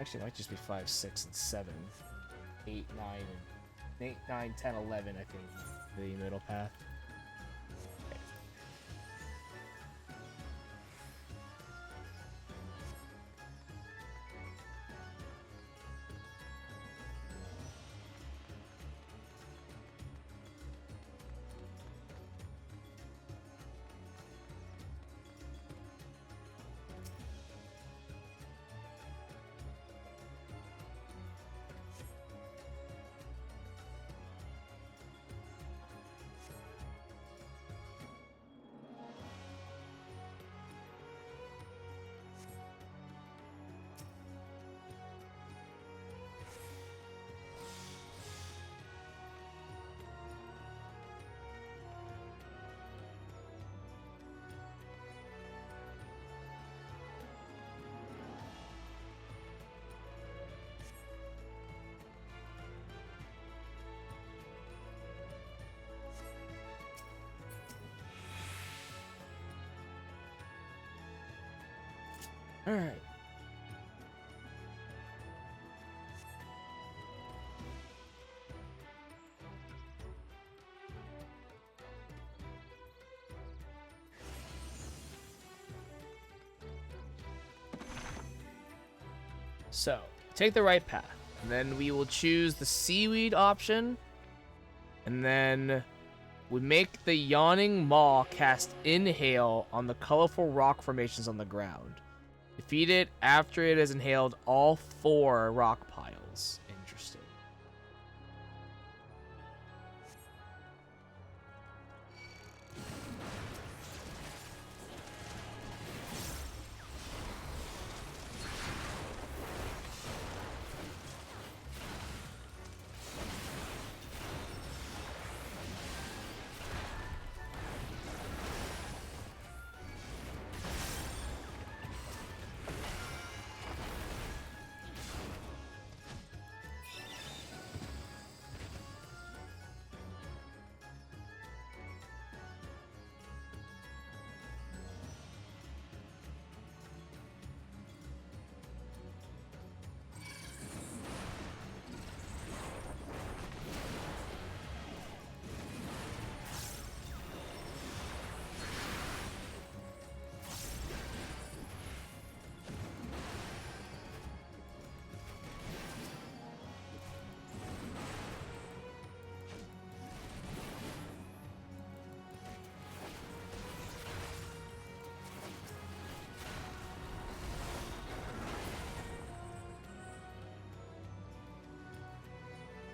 Actually, it might just be 5, 6, and 7. 8, 9, and 8, 9, 10, 11, I think. The middle path. Okay. All right. So, take the right path, and then we will choose the seaweed option, and then we make the yawning maw cast inhale on the colorful rock formations on the ground. Defeat it after it has inhaled all 4 rock piles. Interesting.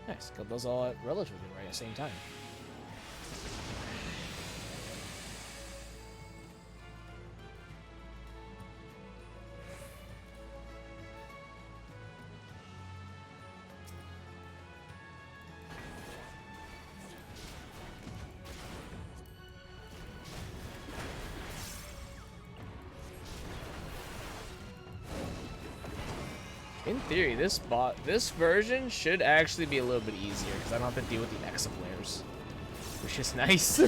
Nice. Killed those all at relatively right at the same time. In theory, this version should actually be a little bit easier because I don't have to deal with the X flares, which is nice.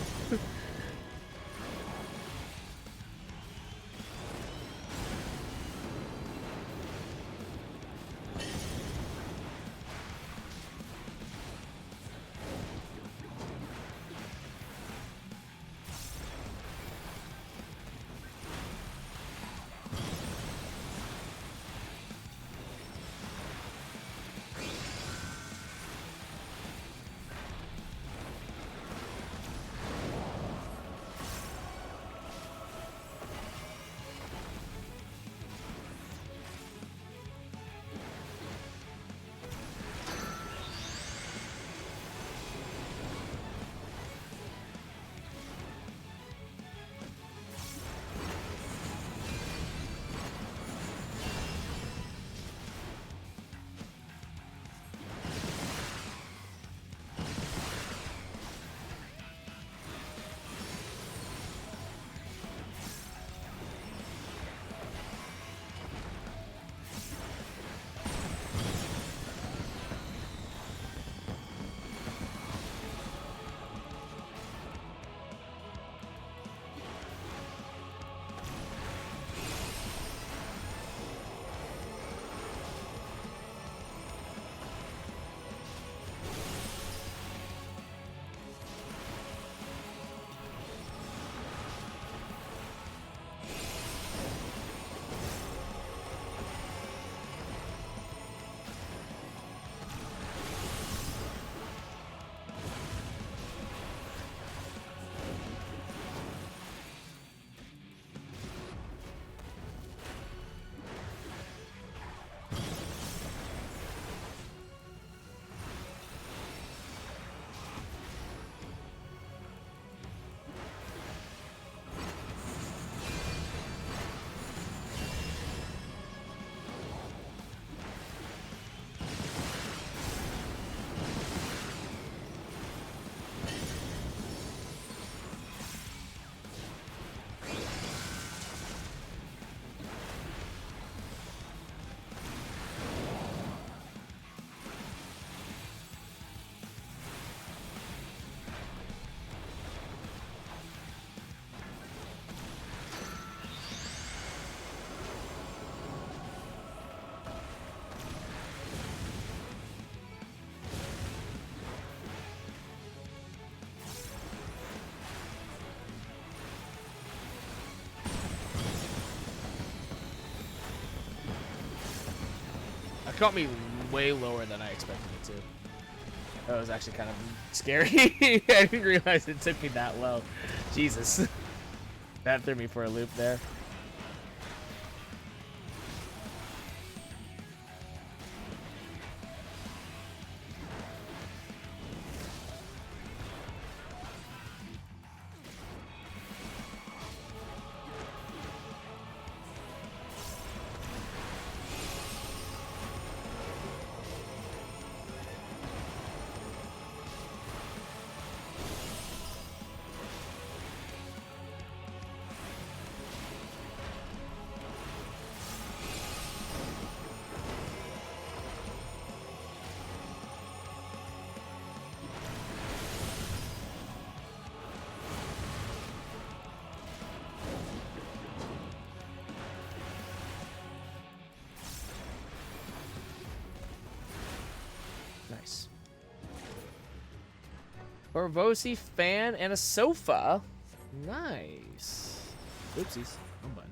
That got me way lower than I expected it to. That was actually kind of scary. I didn't realize it took me that low. Jesus. That threw me for a loop there. Nice. Corvosi fan and a sofa. Nice. Oopsies. Wrong button.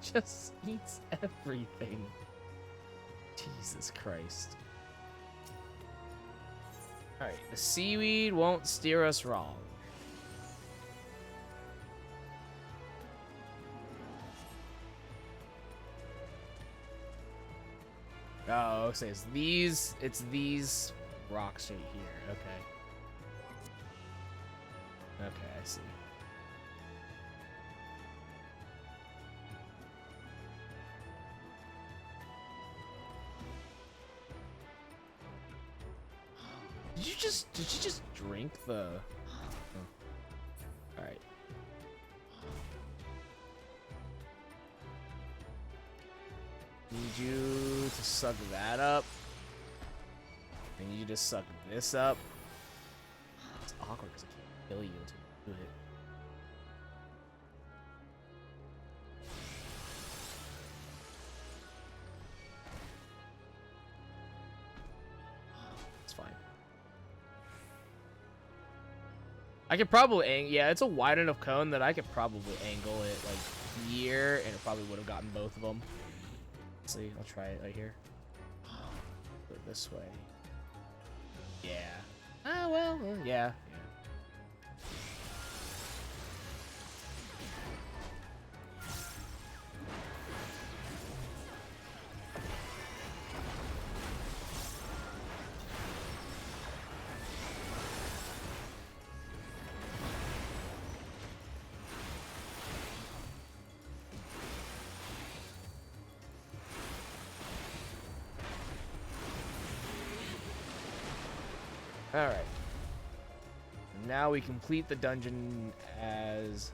Just eats everything. Jesus Christ. Alright, the seaweed won't steer us wrong. Oh, so it's these rocks right here. Okay. Okay, I see. Did you just drink the... Oh. Alright. Need you to suck that up. I need you to suck this up. It's awkward because I can't kill you until you do it. It's fine. I could probably yeah, it's a wide enough cone that I could probably angle it like here, and it probably would have gotten both of them. Let's see, I'll try it right here. Go this way. Yeah. Oh well, yeah. Alright. Now we complete the dungeon as...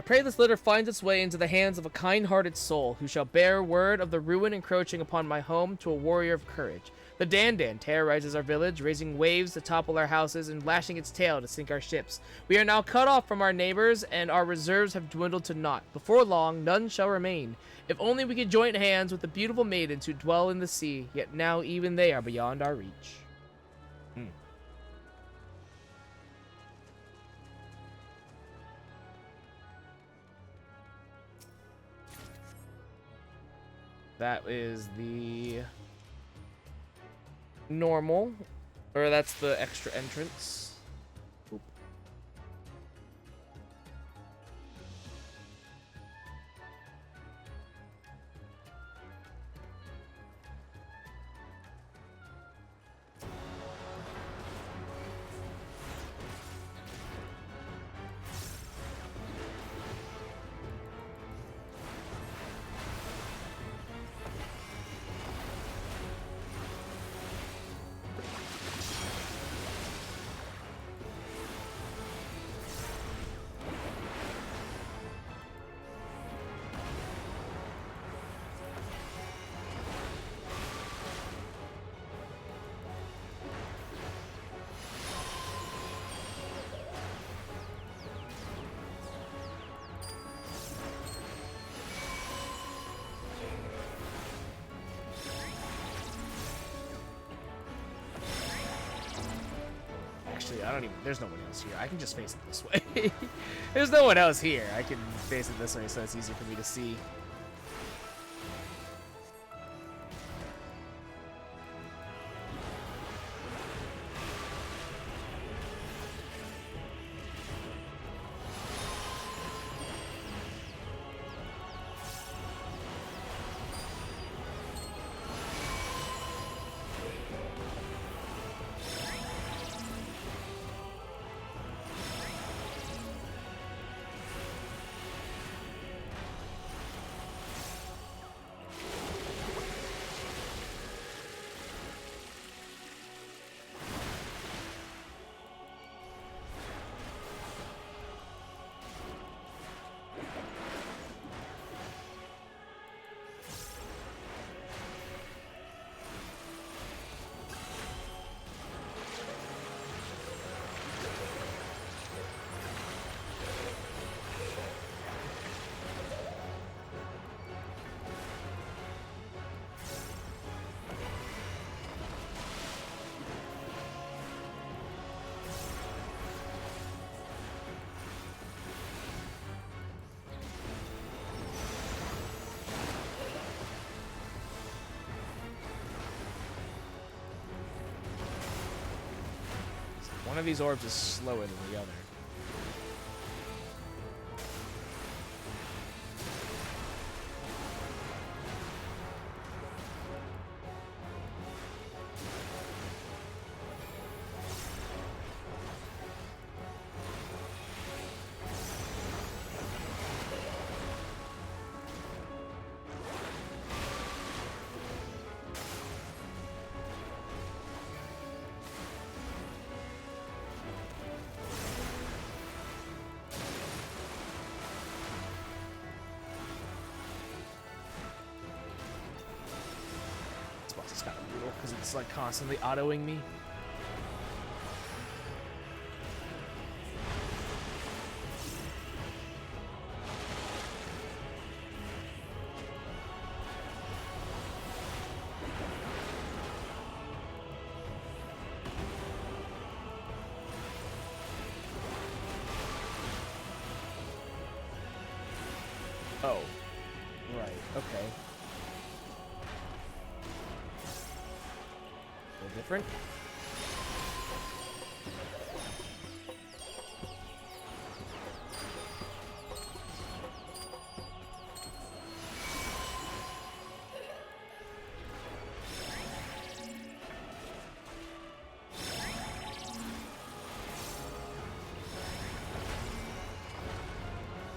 I pray this letter finds its way into the hands of a kind-hearted soul who shall bear word of the ruin encroaching upon my home to a warrior of courage. The Dandan terrorizes our village, raising waves to topple our houses and lashing its tail to sink our ships. We are now cut off from our neighbors, and our reserves have dwindled to naught. Before long, none shall remain. If only we could join hands with the beautiful maidens who dwell in the sea, yet now even they are beyond our reach. That is the normal, or that's the extra entrance. Actually, I don't even, there's no one else here. I can just face it this way. There's no one else here. I can face it this way so it's easier for me to see. One of these orbs is slower than the other. It's kind of brutal because it's like constantly autoing me. Oh, right, okay. A little different.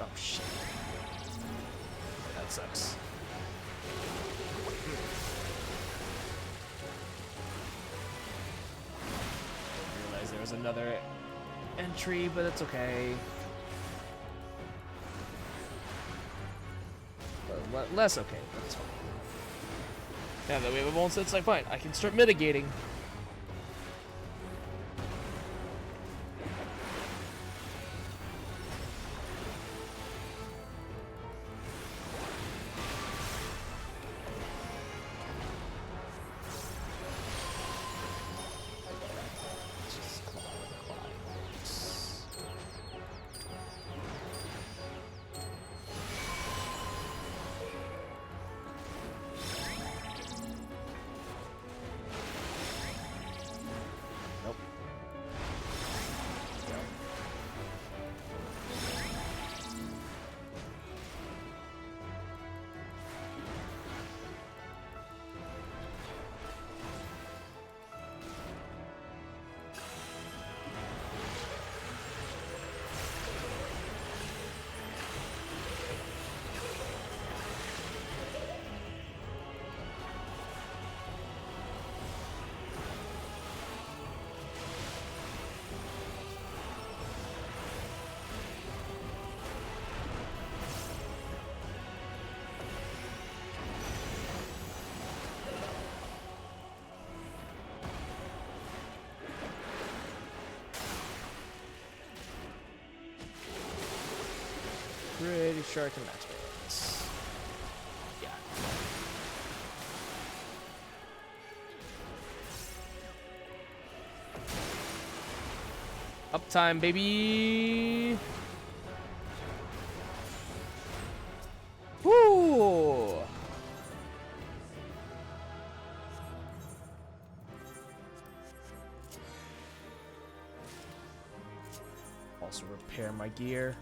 Oh shit. That sucks. There was another entry, but it's okay. less okay, but it's fine. Now that we have a bonus, it's like, fine, I can start mitigating. Pretty sure I can match this. Yeah. Uptime, baby. Woo! Also repair my gear.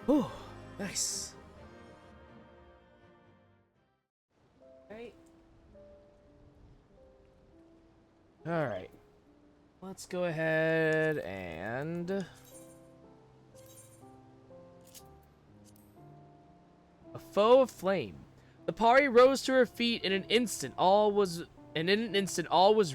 Oh, nice. Okay. All right. Let's go ahead and a foe of flame. The party rose to her feet in an instant. All was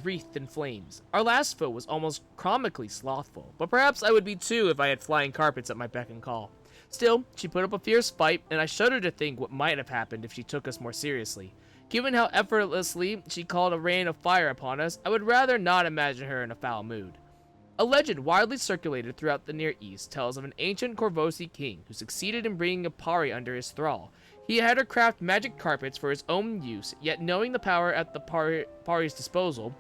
wreathed in flames. Our last foe was almost comically slothful, but perhaps I would be too if I had flying carpets at my beck and call. Still, she put up a fierce fight, and I shudder to think what might have happened if she took us more seriously. Given how effortlessly she called a rain of fire upon us, I would rather not imagine her in a foul mood. A legend widely circulated throughout the Near East tells of an ancient Corvosi king who succeeded in bringing a pari under his thrall. He had her craft magic carpets for his own use, yet knowing the power at the pari's disposal,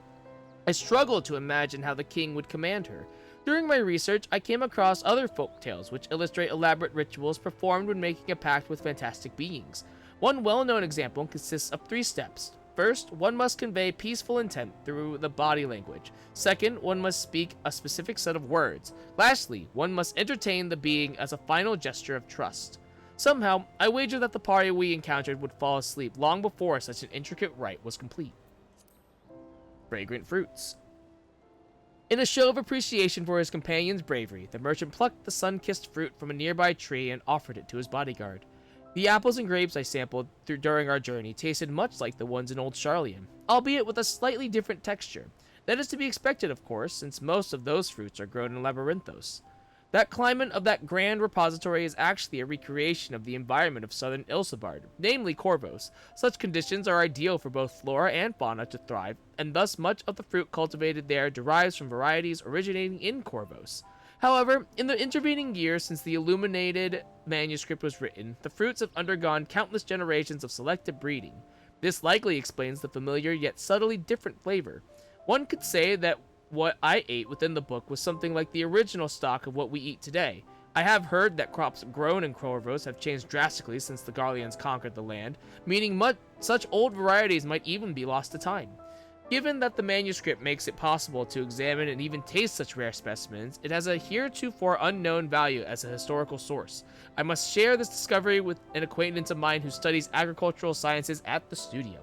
I struggled to imagine how the king would command her. During my research, I came across other folk tales which illustrate elaborate rituals performed when making a pact with fantastic beings. One well-known example consists of 3 steps. First, one must convey peaceful intent through the body language. Second, one must speak a specific set of words. Lastly, one must entertain the being as a final gesture of trust. Somehow, I wager that the party we encountered would fall asleep long before such an intricate rite was complete. Fragrant fruits. In a show of appreciation for his companion's bravery, the merchant plucked the sun-kissed fruit from a nearby tree and offered it to his bodyguard. The apples and grapes I sampled during our journey tasted much like the ones in Old Charlian, albeit with a slightly different texture. That is to be expected, of course, since most of those fruits are grown in Labyrinthos. That climate of that grand repository is actually a recreation of the environment of southern Ilsabard, namely Corvos. Such conditions are ideal for both flora and fauna to thrive, and thus much of the fruit cultivated there derives from varieties originating in Corvos. However, in the intervening years since the illuminated manuscript was written, the fruits have undergone countless generations of selective breeding. This likely explains the familiar yet subtly different flavor. One could say that what I ate within the book was something like the original stock of what we eat today. I have heard that crops grown in Corvos have changed drastically since the Garleans conquered the land, meaning such old varieties might even be lost to time. Given that the manuscript makes it possible to examine and even taste such rare specimens, it has a heretofore unknown value as a historical source. I must share this discovery with an acquaintance of mine who studies agricultural sciences at the studio.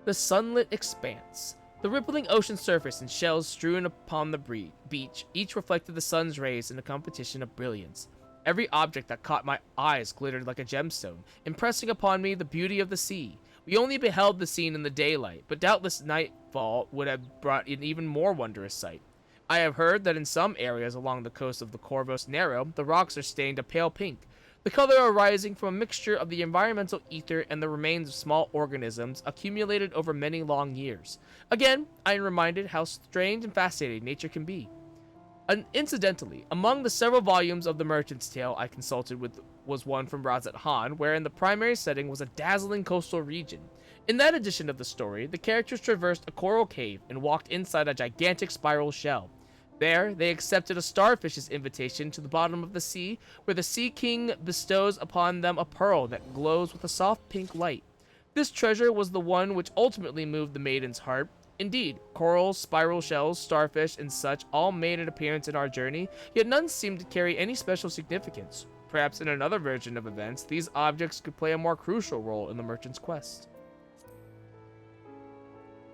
The sunlit expanse. The rippling ocean surface and shells strewn upon the beach each reflected the sun's rays in a competition of brilliance. Every object that caught my eyes glittered like a gemstone, impressing upon me the beauty of the sea. We only beheld the scene in the daylight, but doubtless nightfall would have brought an even more wondrous sight. I have heard that in some areas along the coast of the Corvos Narrow, the rocks are stained a pale pink, the color arising from a mixture of the environmental ether and the remains of small organisms accumulated over many long years. Again, I am reminded how strange and fascinating nature can be. Incidentally, among the several volumes of The Merchant's Tale I consulted with was one from Razat Han, wherein the primary setting was a dazzling coastal region. In that edition of the story, the characters traversed a coral cave and walked inside a gigantic spiral shell. There, they accepted a starfish's invitation to the bottom of the sea, where the Sea King bestows upon them a pearl that glows with a soft pink light. This treasure was the one which ultimately moved the maiden's heart. Indeed, corals, spiral shells, starfish, and such all made an appearance in our journey, yet none seemed to carry any special significance. Perhaps in another version of events, these objects could play a more crucial role in the merchant's quest.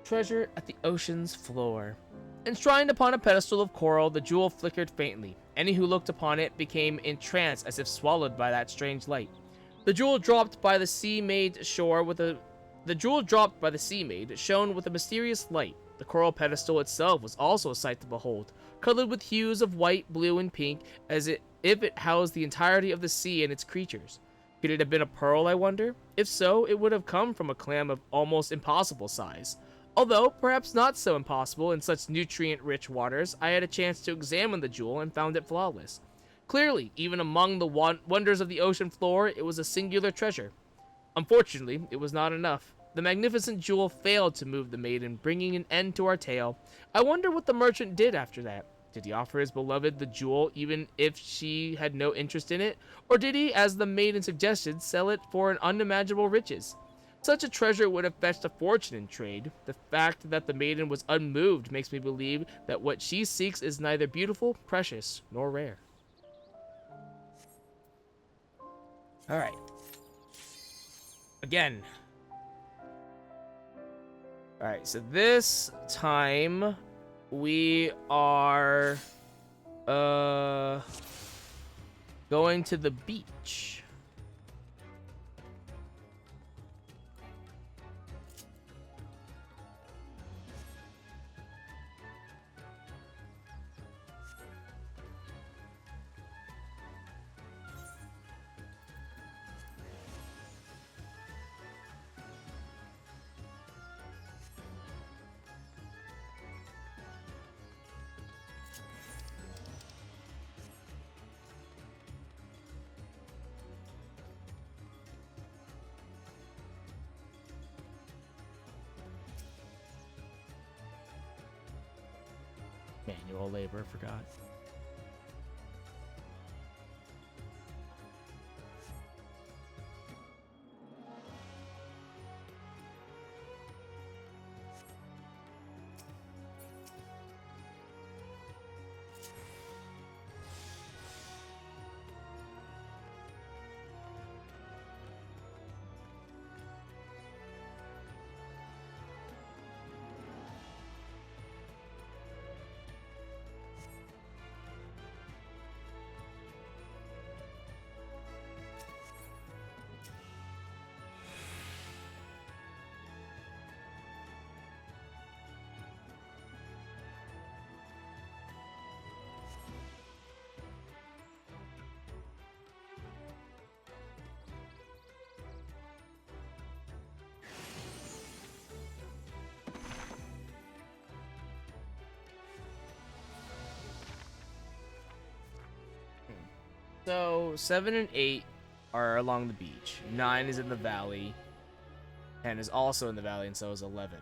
Treasure at the ocean's floor. Enshrined upon a pedestal of coral, the jewel flickered faintly. Any who looked upon it became entranced as if swallowed by that strange light. The jewel dropped by the sea-maid shone with a mysterious light. The coral pedestal itself was also a sight to behold, colored with hues of white, blue, and pink, if it housed the entirety of the sea and its creatures. Could it have been a pearl, I wonder? If so, it would have come from a clam of almost impossible size. Although, perhaps not so impossible in such nutrient-rich waters, I had a chance to examine the jewel and found it flawless. Clearly, even among the wonders of the ocean floor, it was a singular treasure. Unfortunately, it was not enough. The magnificent jewel failed to move the maiden, bringing an end to our tale. I wonder what the merchant did after that. Did he offer his beloved the jewel even if she had no interest in it? Or did he, as the maiden suggested, sell it for an unimaginable riches? Such a treasure would have fetched a fortune in trade. The fact that the maiden was unmoved makes me believe that what she seeks is neither beautiful, precious, nor rare. Alright. Again. Alright, so this time we are going to the beach. Manual labor, forgot. So 7 and 8 are along the beach. 9 is in the valley. 10 is also in the valley, and so is 11.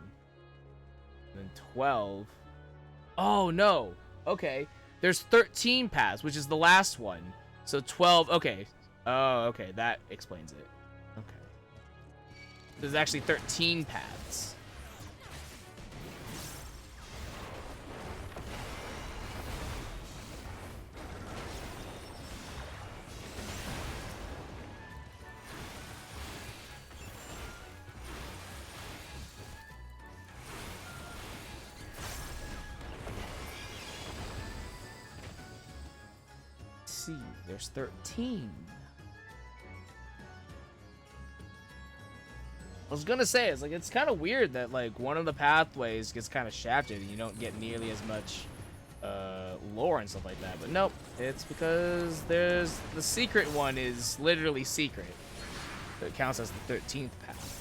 And then 12. Oh no. Okay. There's 13 paths, which is the last one. So 12. Okay. Oh, okay. That explains it. Okay. There's actually 13 paths. There's 13. I was gonna say, it's kind of weird that like one of the pathways gets kind of shafted and you don't get nearly as much lore and stuff like that. But nope, it's because there's the secret one is literally secret. So it counts as the 13th path.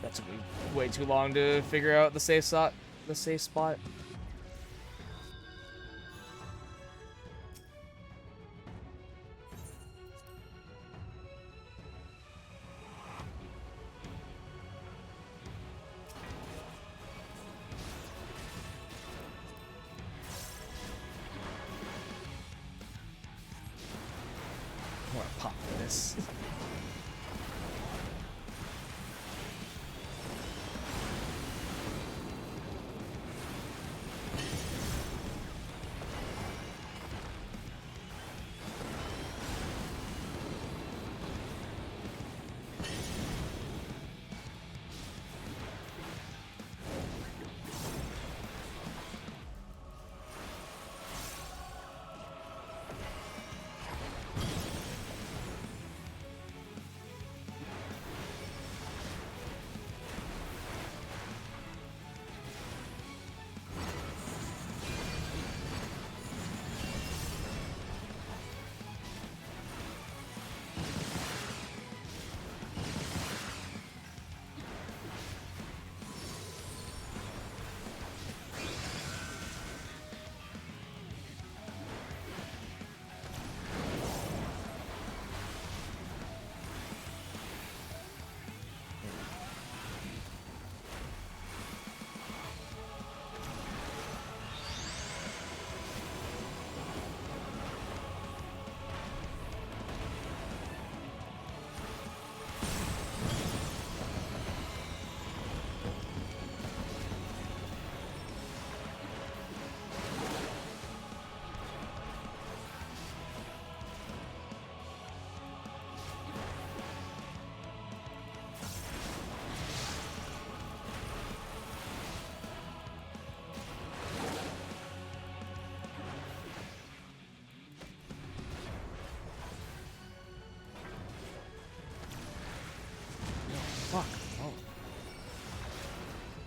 That took me way too long to figure out the safe spot. The safe spot. I want to pop this.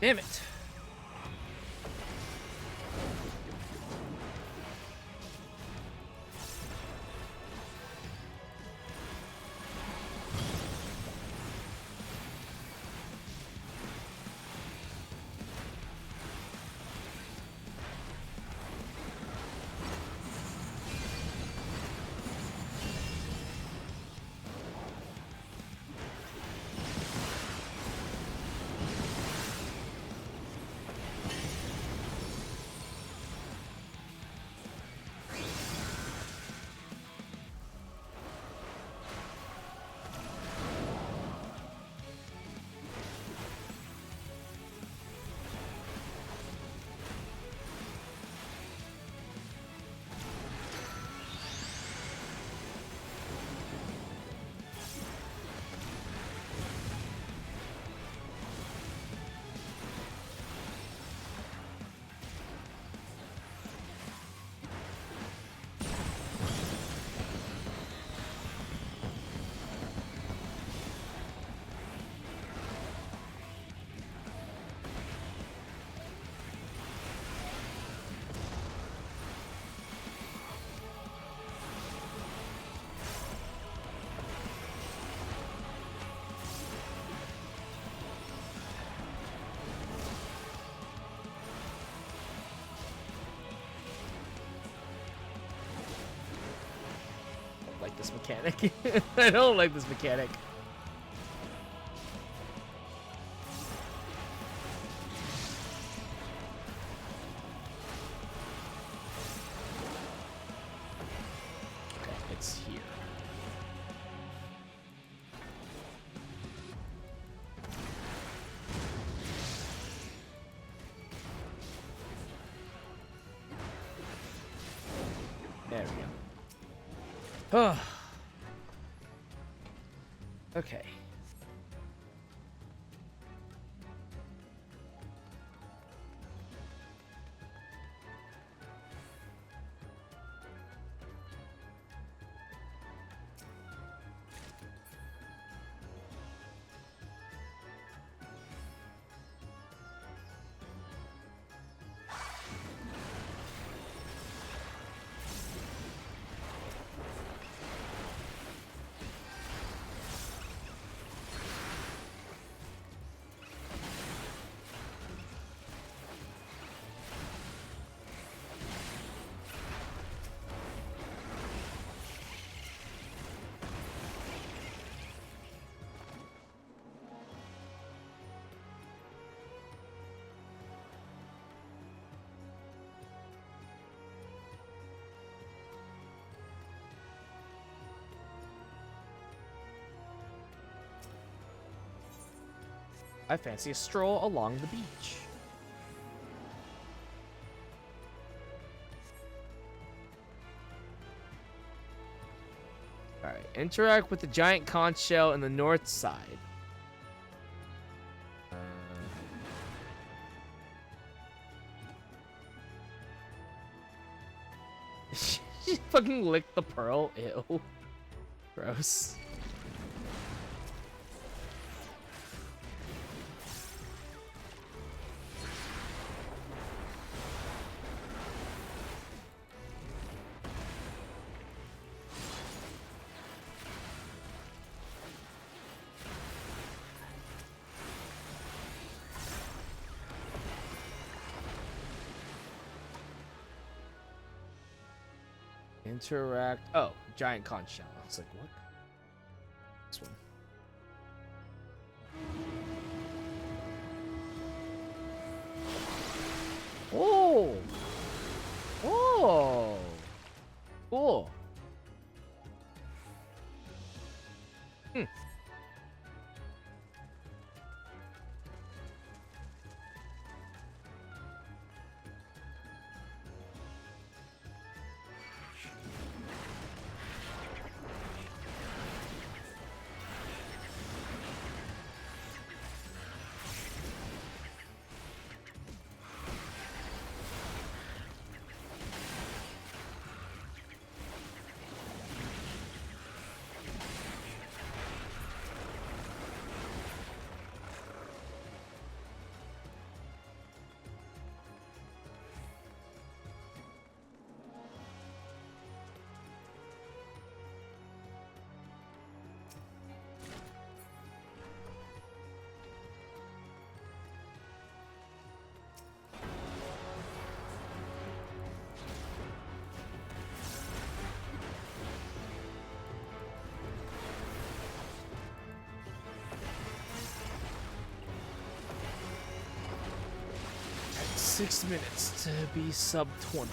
Damn it. Like this mechanic. I don't like this mechanic. Okay, it's here. There we go. Oh. Okay. I fancy a stroll along the beach. Alright, interact with the giant conch shell in the north side. She fucking licked the pearl. Ew. Gross. Interact. Oh, giant conch shell. I was like, what? This one. Oh! Oh! Cool. Hmm. 6 minutes to be sub 20.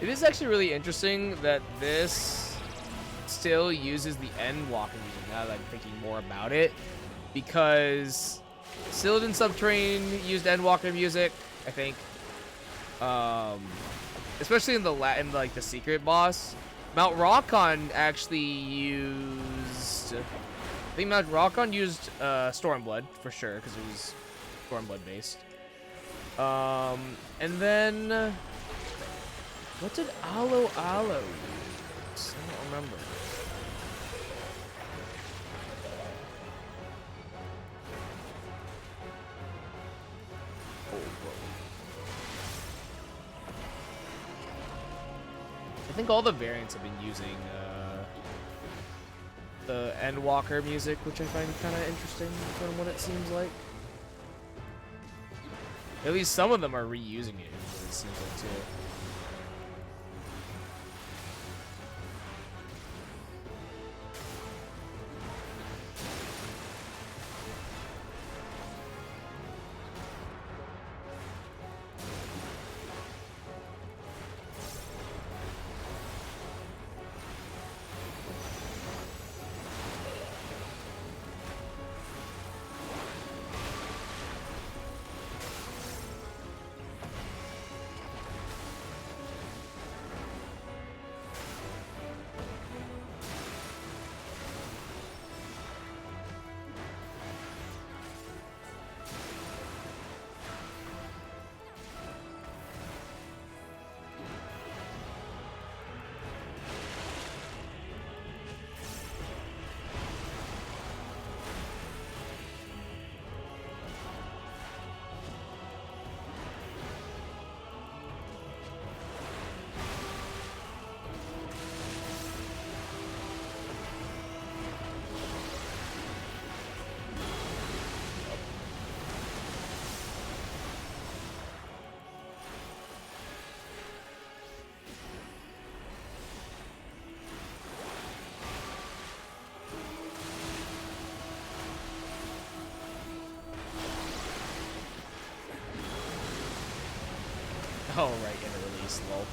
It is actually really interesting that this still uses the Endwalker music now that I'm thinking more about it, because Sylvan Subterrane used Endwalker music, I think, especially in like the secret boss. Mount Rokon actually used, I think Mount Rokon used Stormblood for sure because it was Stormblood based. And then. What did Alo use? I don't remember. I think all the variants have been using the Endwalker music, which I find kind of interesting from what it seems like. At least some of them are reusing it, it seems like too. Oh, right, in a release, lol.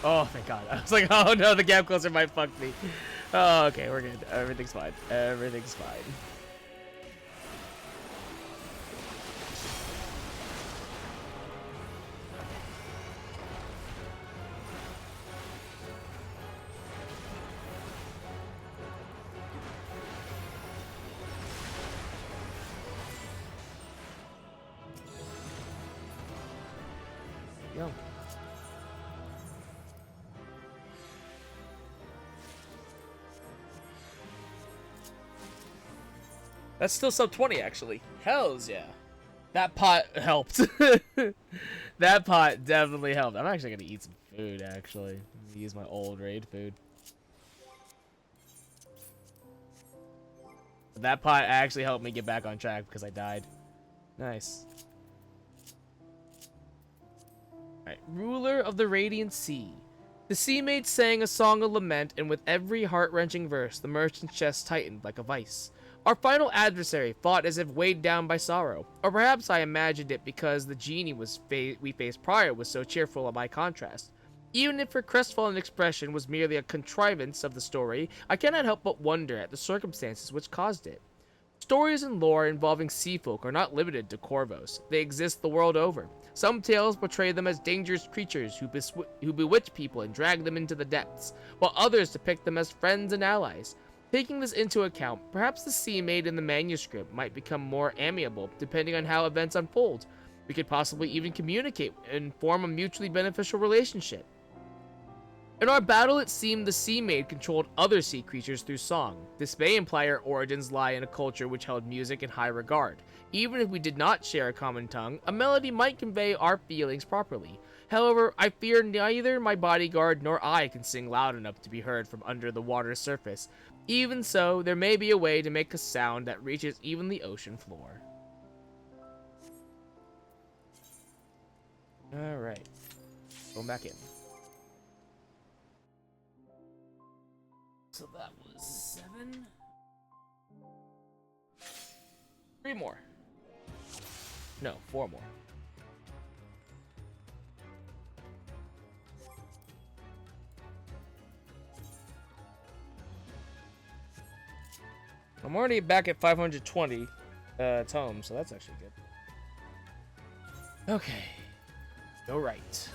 Oh, thank God. I was like, oh no, the gap closer might fuck me. Oh, okay, we're good. Everything's fine. Everything's fine. Yo. That's still sub 20, actually. Hells yeah. That pot helped. That pot definitely helped. I'm actually gonna eat some food, actually. I'm gonna use my old raid food. That pot actually helped me get back on track because I died. Nice. Alright, Ruler of the Radiant Sea. The sea maid sang a song of lament, and with every heart-wrenching verse, the merchant's chest tightened like a vice. Our final adversary fought as if weighed down by sorrow, or perhaps I imagined it because the genie we faced prior was so cheerful by contrast. Even if her crestfallen expression was merely a contrivance of the story, I cannot help but wonder at the circumstances which caused it. Stories and lore involving sea folk are not limited to Corvos. They exist the world over. Some tales portray them as dangerous creatures who bewitch people and drag them into the depths, while others depict them as friends and allies. Taking this into account, perhaps the sea maid in the manuscript might become more amiable depending on how events unfold. We could possibly even communicate and form a mutually beneficial relationship. In our battle, it seemed the sea maid controlled other sea creatures through song. This may imply our origins lie in a culture which held music in high regard. Even if we did not share a common tongue, a melody might convey our feelings properly. However, I fear neither my bodyguard nor I can sing loud enough to be heard from under the water's surface. Even so, there may be a way to make a sound that reaches even the ocean floor. Alright. Going back in. So that was 7. 3 more. No, 4 more. I'm already back at 520 tomes, so that's actually good. Okay. Go right.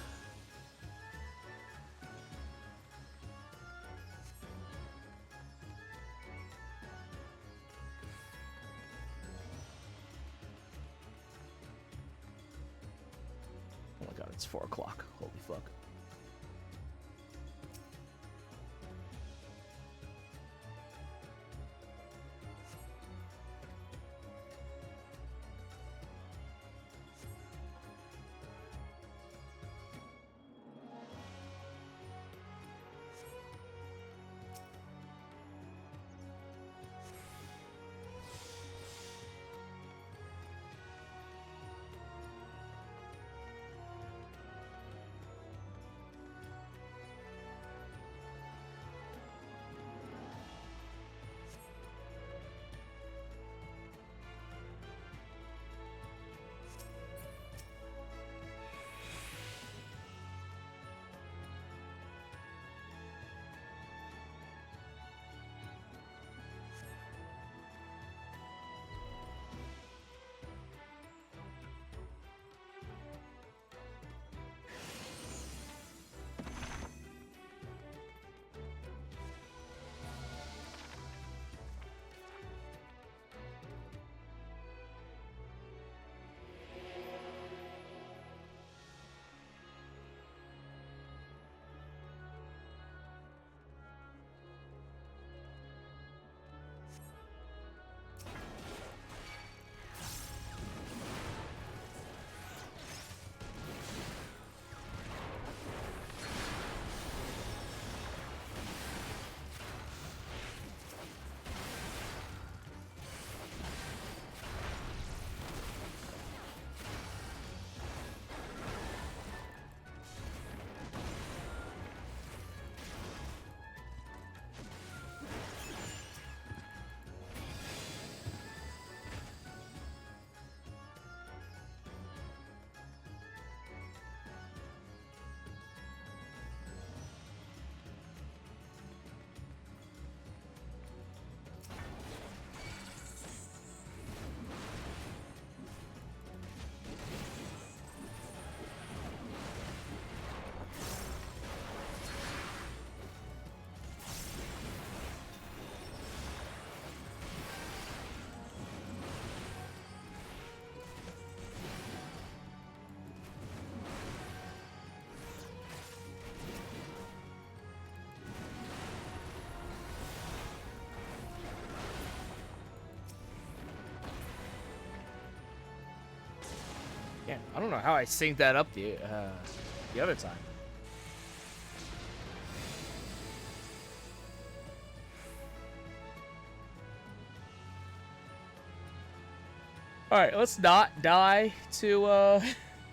Oh my god, it's 4 o'clock. Holy fuck. Man, I don't know how I synced that up the other time. All right, let's not die to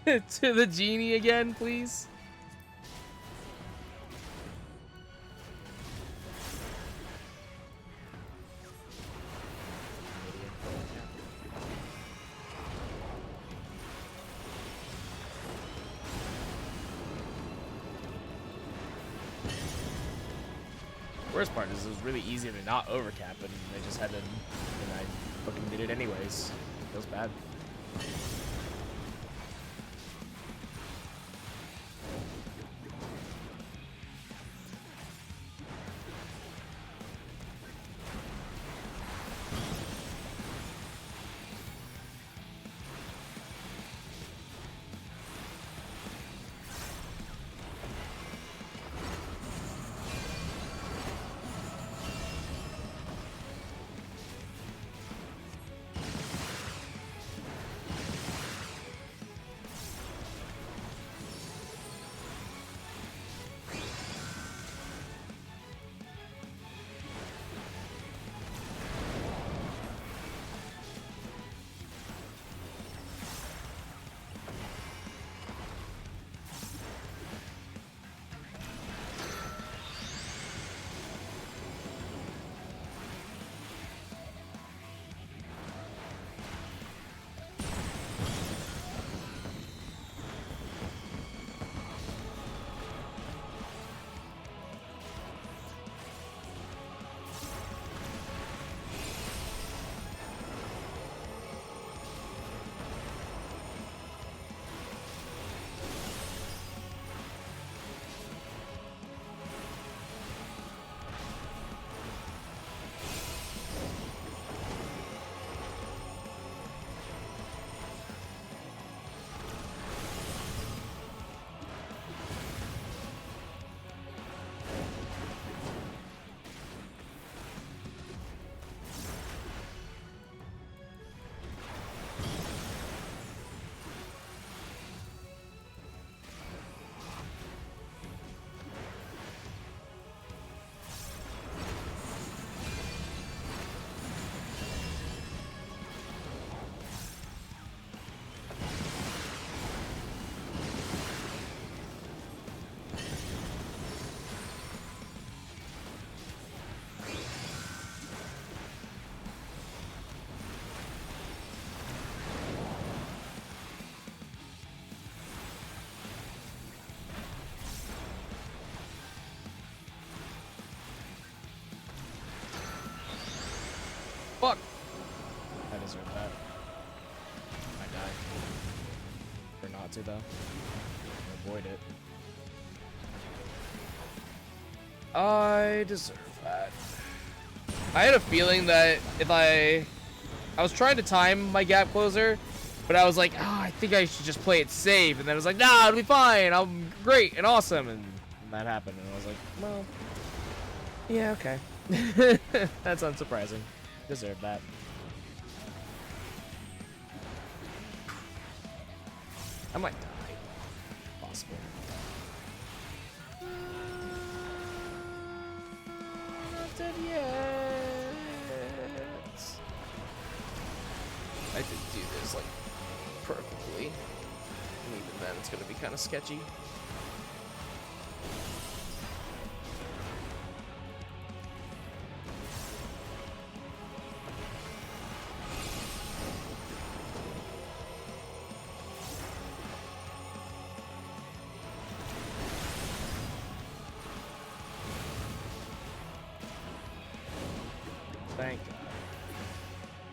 to the genie again, please. Worst part is it was really easy to not overcap, and I just had to, and I fucking did it anyways. Feels bad. Fuck! I deserve that. I die. Or not to, though. Avoid it. I deserve that. I had a feeling that if I was trying to time my gap closer, but I was like, oh, I think I should just play it safe. And then I was like, nah, it'll be fine. I'm great and awesome. And that happened. And I was like, well, yeah, okay. That's unsurprising. Deserve that. I might die. Possible. Not dead yet. I did do this like perfectly. And even then it's gonna be kind of sketchy. Thank God.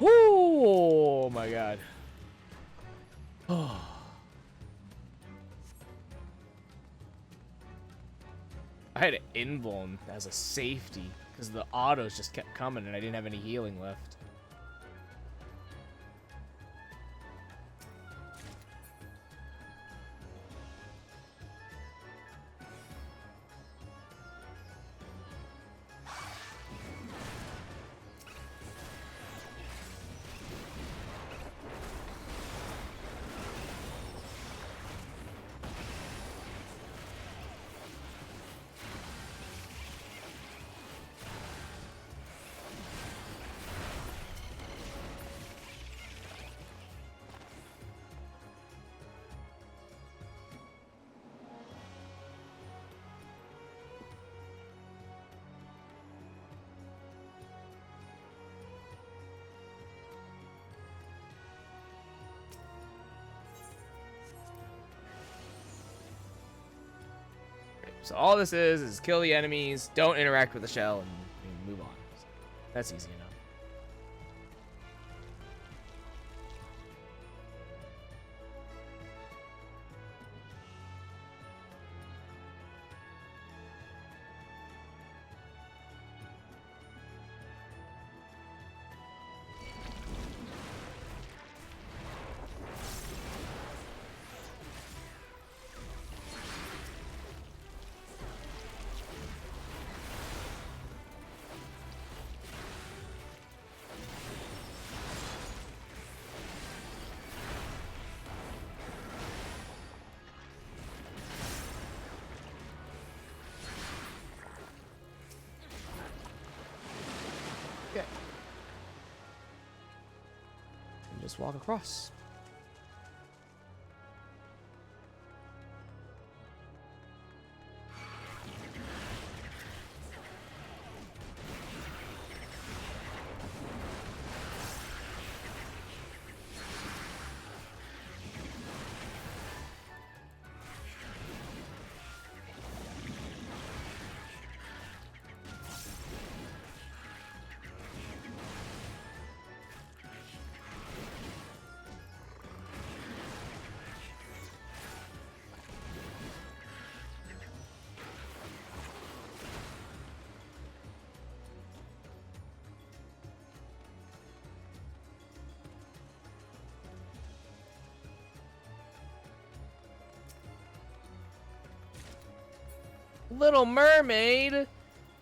Oh my God. I had an invuln as a safety because the autos just kept coming and I didn't have any healing left. So all this is kill the enemies, don't interact with the shell, and move on. So that's easy enough. Okay. And just walk across. Little Mermaid,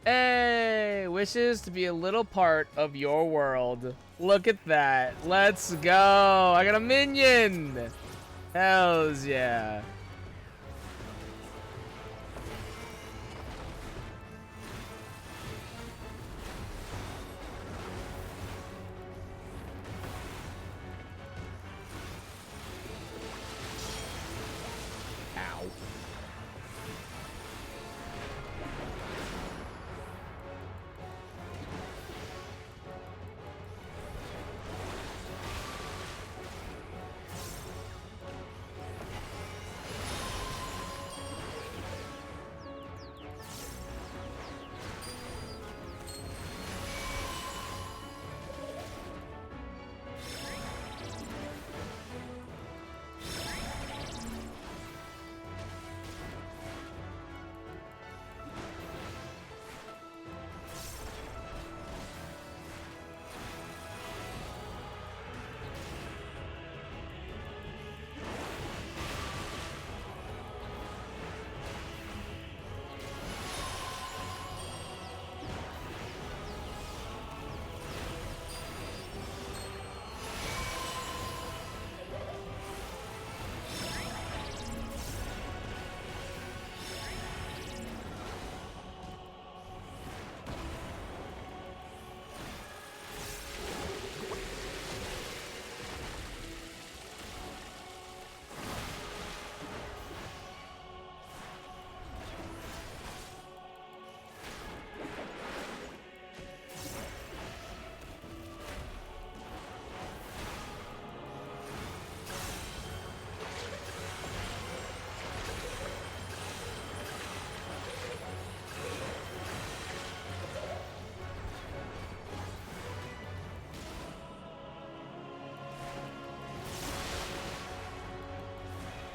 hey, wishes to be a little part of your world. Look at that. Let's go. I got a minion. Hells yeah. Ow.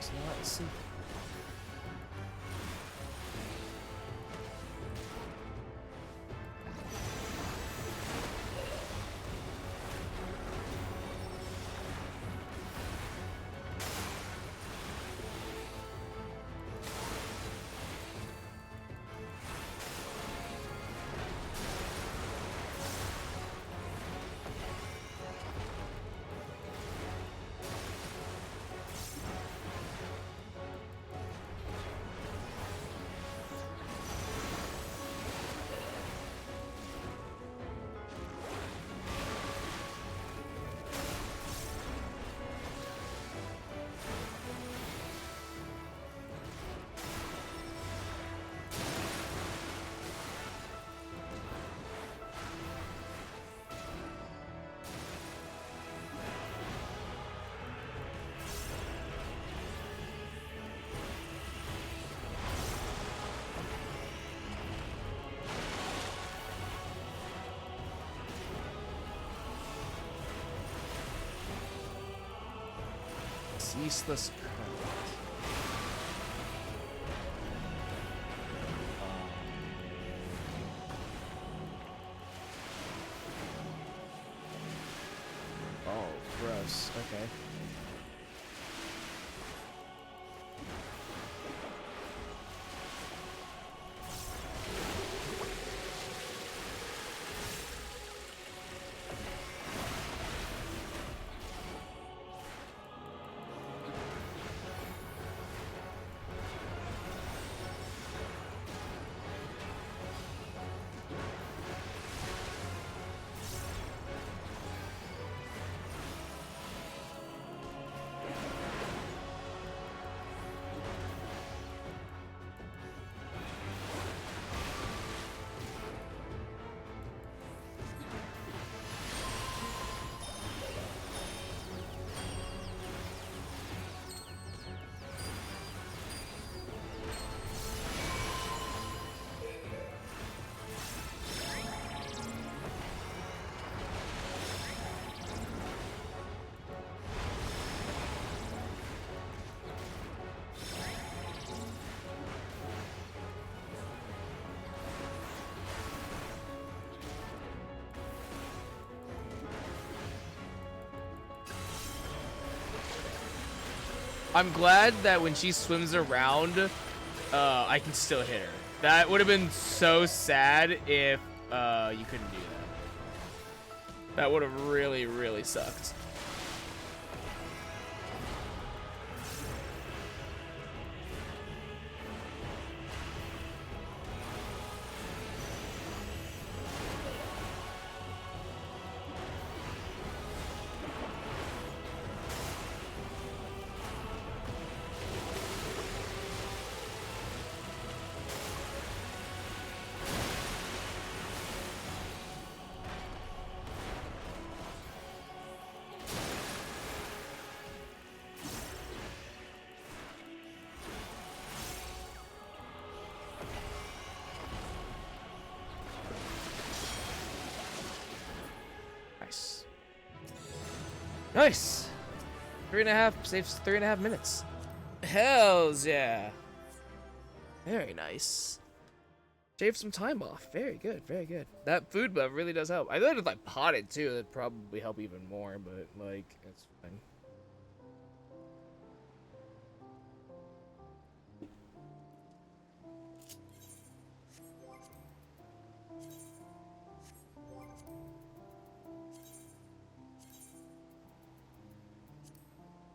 So let's see. Ceaseless current. Oh, gross. Okay. I'm glad that when she swims around, I can still hit her. That would have been so sad if you couldn't do that. That would have really, really sucked. Nice. Nice. 3.5 saves 3.5 minutes. Hells yeah. Very nice. Shave some time off. Very good. Very good. That food buff really does help. I thought if I potted too, that'd probably help even more, but like it's fine.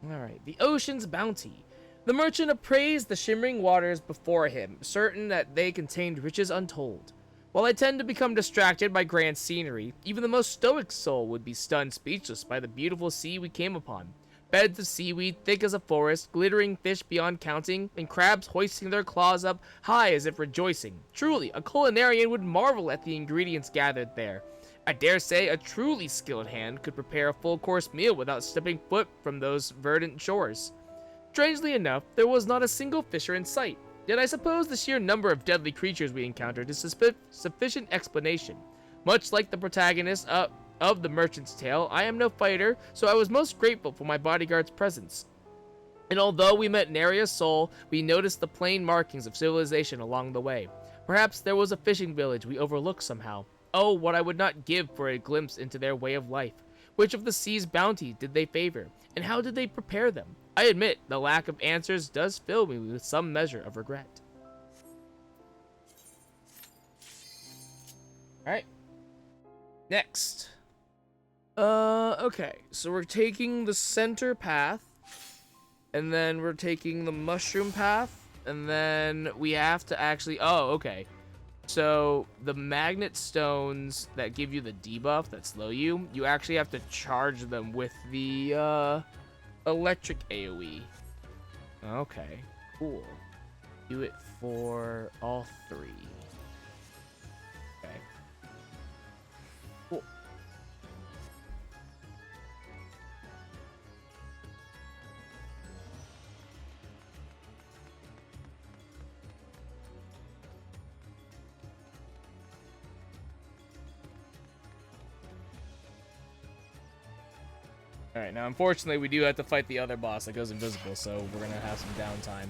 Alright, the ocean's bounty. The merchant appraised the shimmering waters before him, certain that they contained riches untold. While I tend to become distracted by grand scenery, even the most stoic soul would be stunned speechless by the beautiful sea we came upon. Beds of seaweed thick as a forest, glittering fish beyond counting, and crabs hoisting their claws up high as if rejoicing. Truly, a culinarian would marvel at the ingredients gathered there. I dare say a truly skilled hand could prepare a full-course meal without stepping foot from those verdant shores. Strangely enough, there was not a single fisher in sight, yet I suppose the sheer number of deadly creatures we encountered is sufficient explanation. Much like the protagonist of The Merchant's Tale, I am no fighter, so I was most grateful for my bodyguard's presence. And although we met nary a soul, we noticed the plain markings of civilization along the way. Perhaps there was a fishing village we overlooked somehow. Oh, what I would not give for a glimpse into their way of life. Which of the sea's bounty did they favor, and how did they prepare them? I admit, the lack of answers does fill me with some measure of regret. Alright. Next. Okay, so we're taking the center path, and then we're taking the mushroom path, and then we have to actually, oh, okay. So the magnet stones that give you the debuff that slow you, you actually have to charge them with the electric AoE. Okay, cool. Do it for all three. Okay. Cool. All right, now unfortunately we do have to fight the other boss that goes invisible, so we're gonna have some downtime.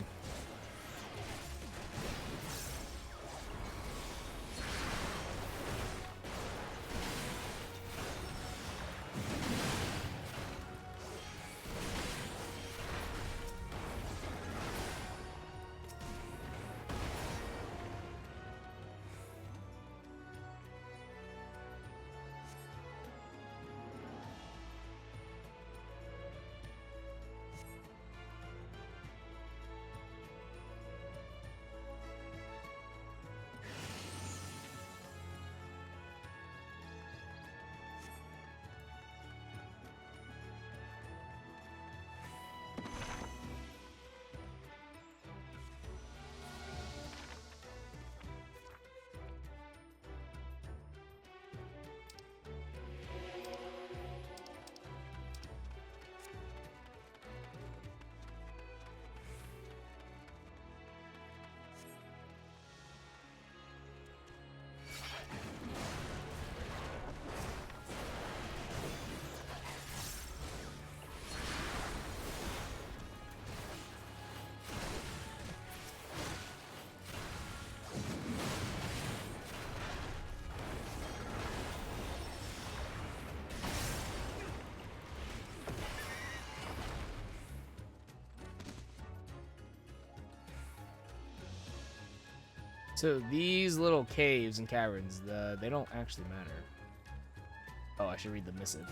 So these little caves and caverns, they don't actually matter. Oh, I should read the missive.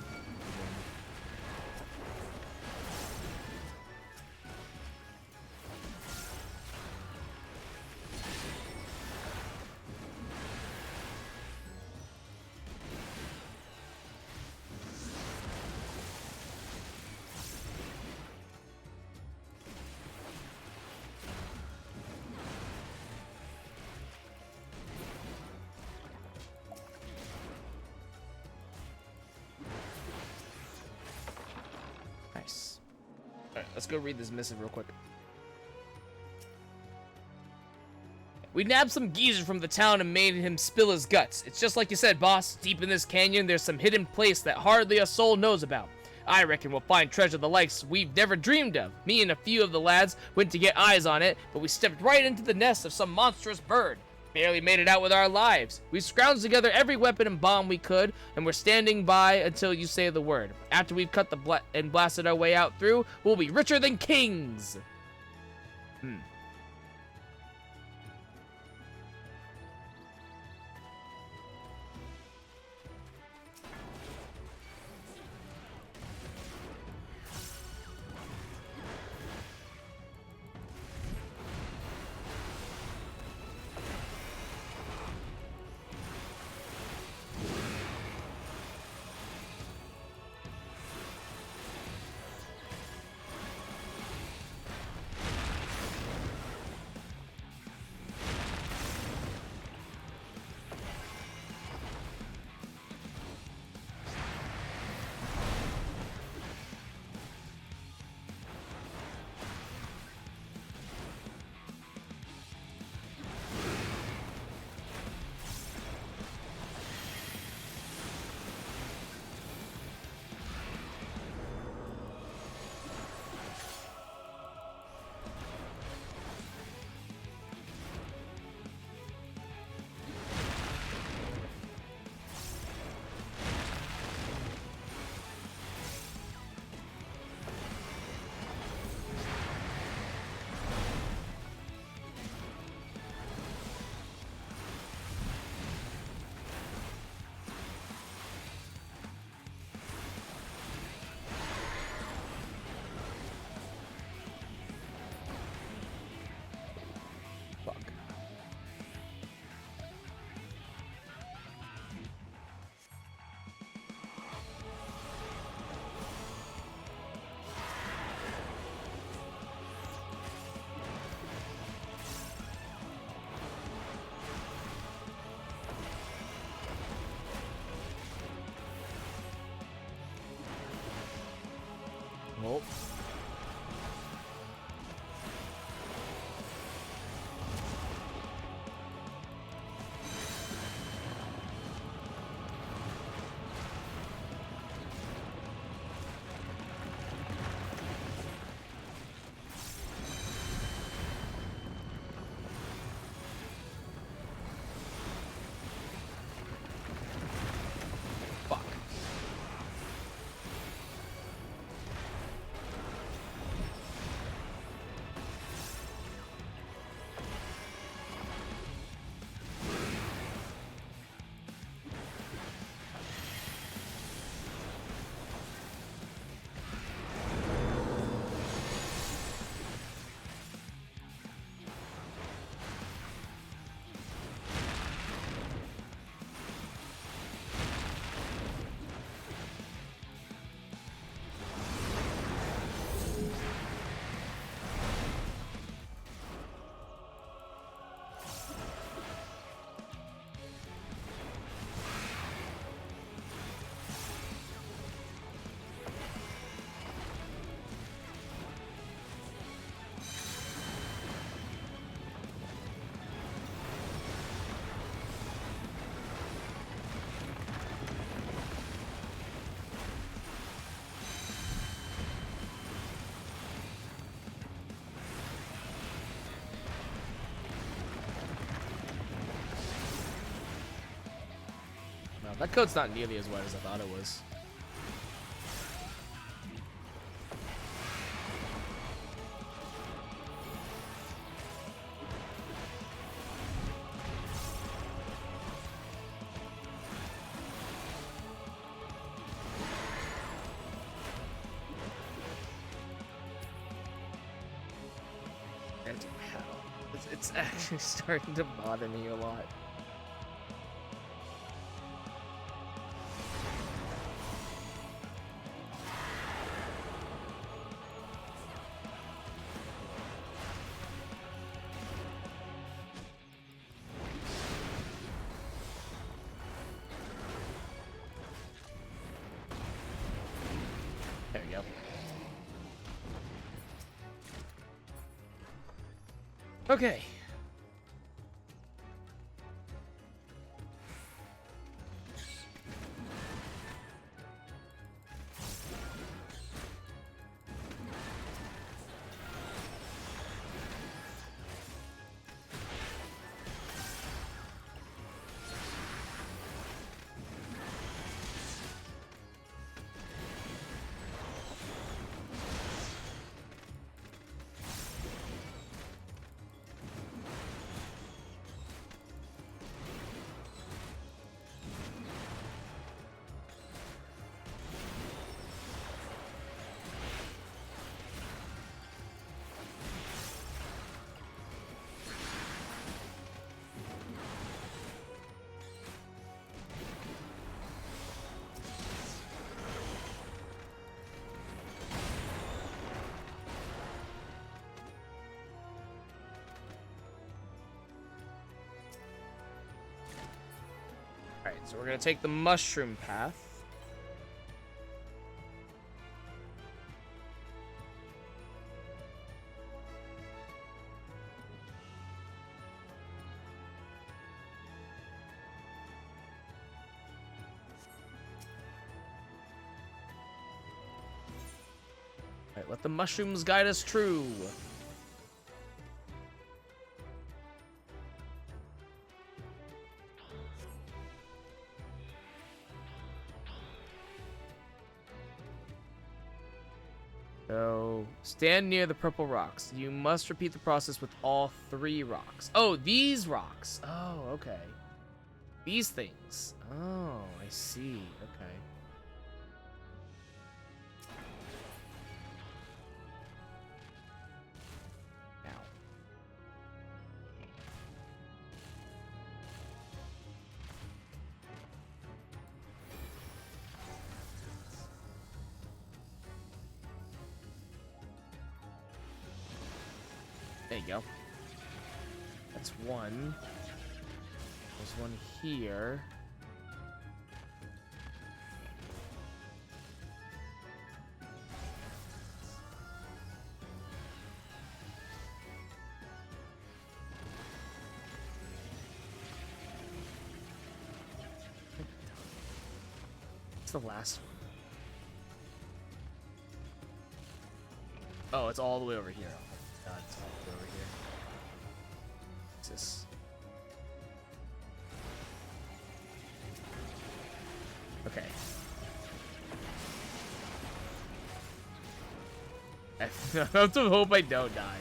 Nice. Alright, let's go read this missive real quick. We nabbed some geezer from the town and made him spill his guts. It's just like you said, boss. Deep in this canyon, there's some hidden place that hardly a soul knows about. I reckon we'll find treasure the likes we've never dreamed of. Me and a few of the lads went to get eyes on it, but we stepped right into the nest of some monstrous bird. Barely made it out with our lives. We scrounged together every weapon and bomb we could, and we're standing by until you say the word. After we've cut the and blasted our way out through, we'll be richer than kings. Fuck. Nope. That coat's not nearly as wet as I thought it was. It's actually starting to bother me a lot. There we go. Okay. Alright, so we're gonna take the mushroom path. Alright, let the mushrooms guide us true. So, stand near the purple rocks. You must repeat the process with all 3 rocks. Oh, these rocks. Oh, okay. These things. Oh, I see. Okay. Now. There you go. That's one. There's one here. What's the last one? Oh, it's all the way over here. Oh, God, it's all the way over here. What's this? Okay. I have to hope I don't die.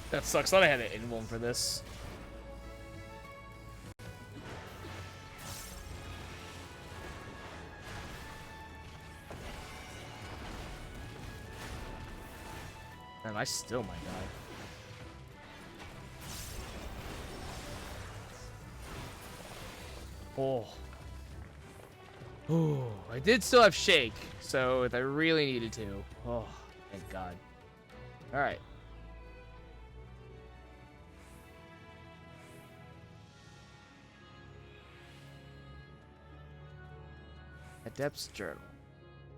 That sucks. I thought I had an in-one for this. Man, I still might die. Oh. Oh, I did still have shake, so if I really needed to. Oh, thank God. All right. Adept's Journal.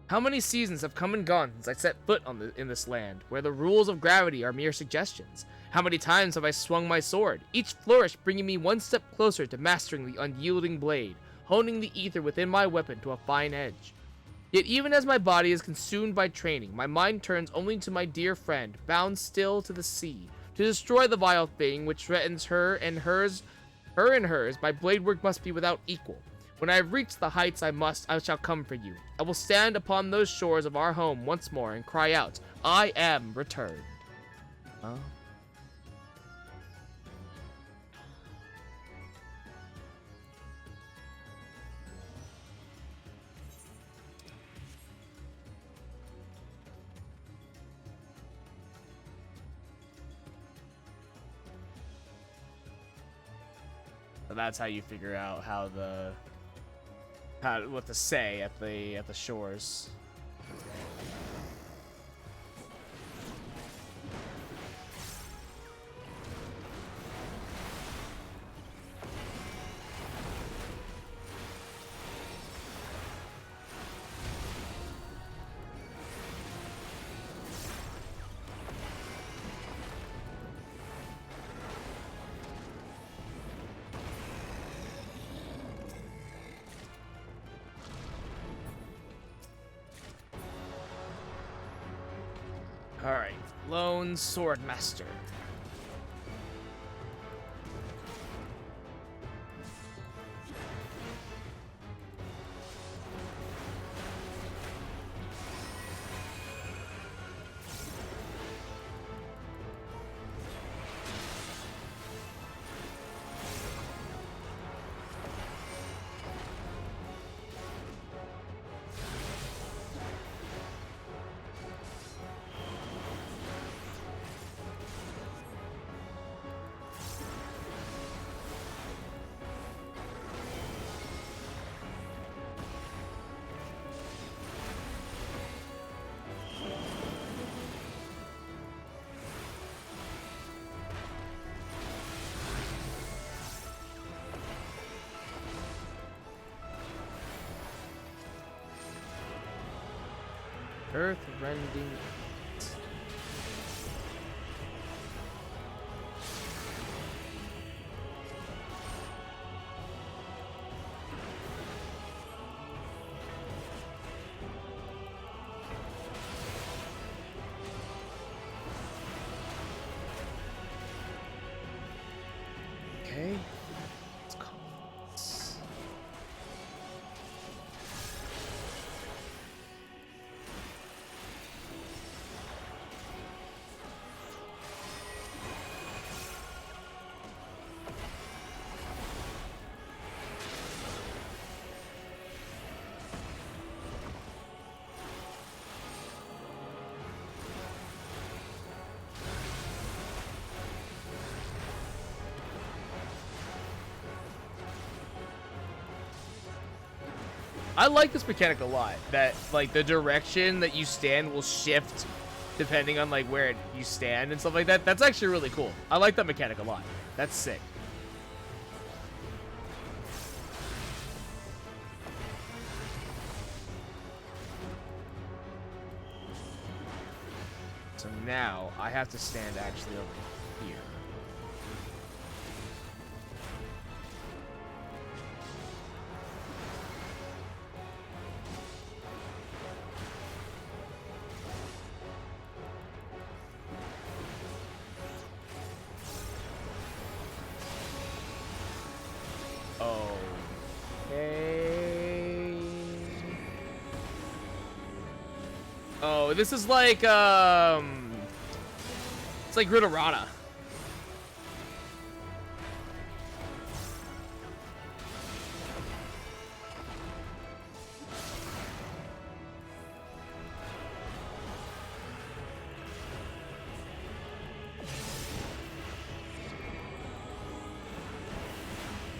How many seasons have come and gone since I set foot in this land, where the rules of gravity are mere suggestions? How many times have I swung my sword, each flourish bringing me one step closer to mastering the unyielding blade, honing the ether within my weapon to a fine edge? Yet even as my body is consumed by training, my mind turns only to my dear friend, bound still to the sea, to destroy the vile thing which threatens her and hers. My blade work must be without equal. When I have reached the heights I shall come for you. I will stand upon those shores of our home once more and cry out, I am returned. Huh? So that's how you figure out what to say at the shores. Alright, Lone Swordmaster. Earth-rending. Okay. Let's call this. I like this mechanic a lot, that like the direction that you stand will shift depending on like where you stand and stuff like that. That's actually really cool. I like that mechanic a lot. That's sick. So now I have to stand actually over here. Okay. Oh, this is like it's like Ridorana.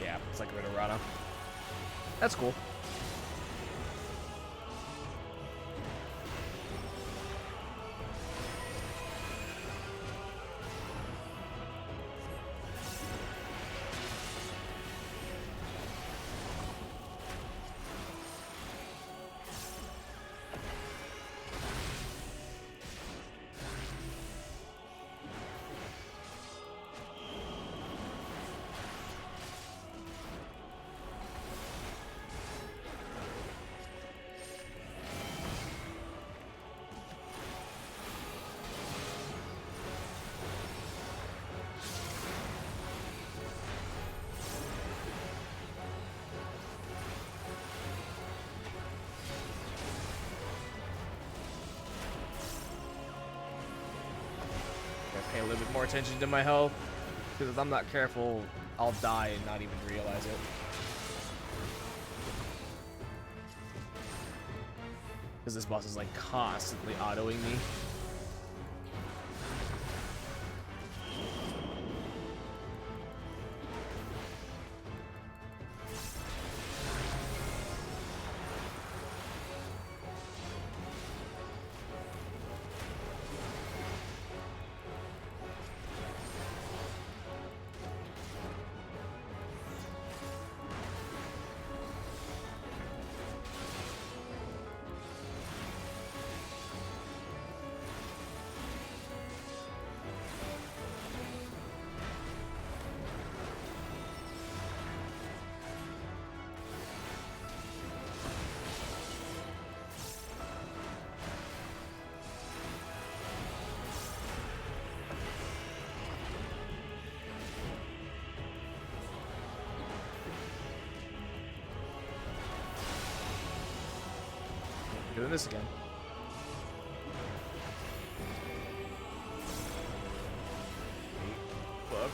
Yeah, it's like Ridorana. That's cool. more attention to my health, because if I'm not careful, I'll die and not even realize it. Because this boss is like constantly autoing me. Doing this again. Look.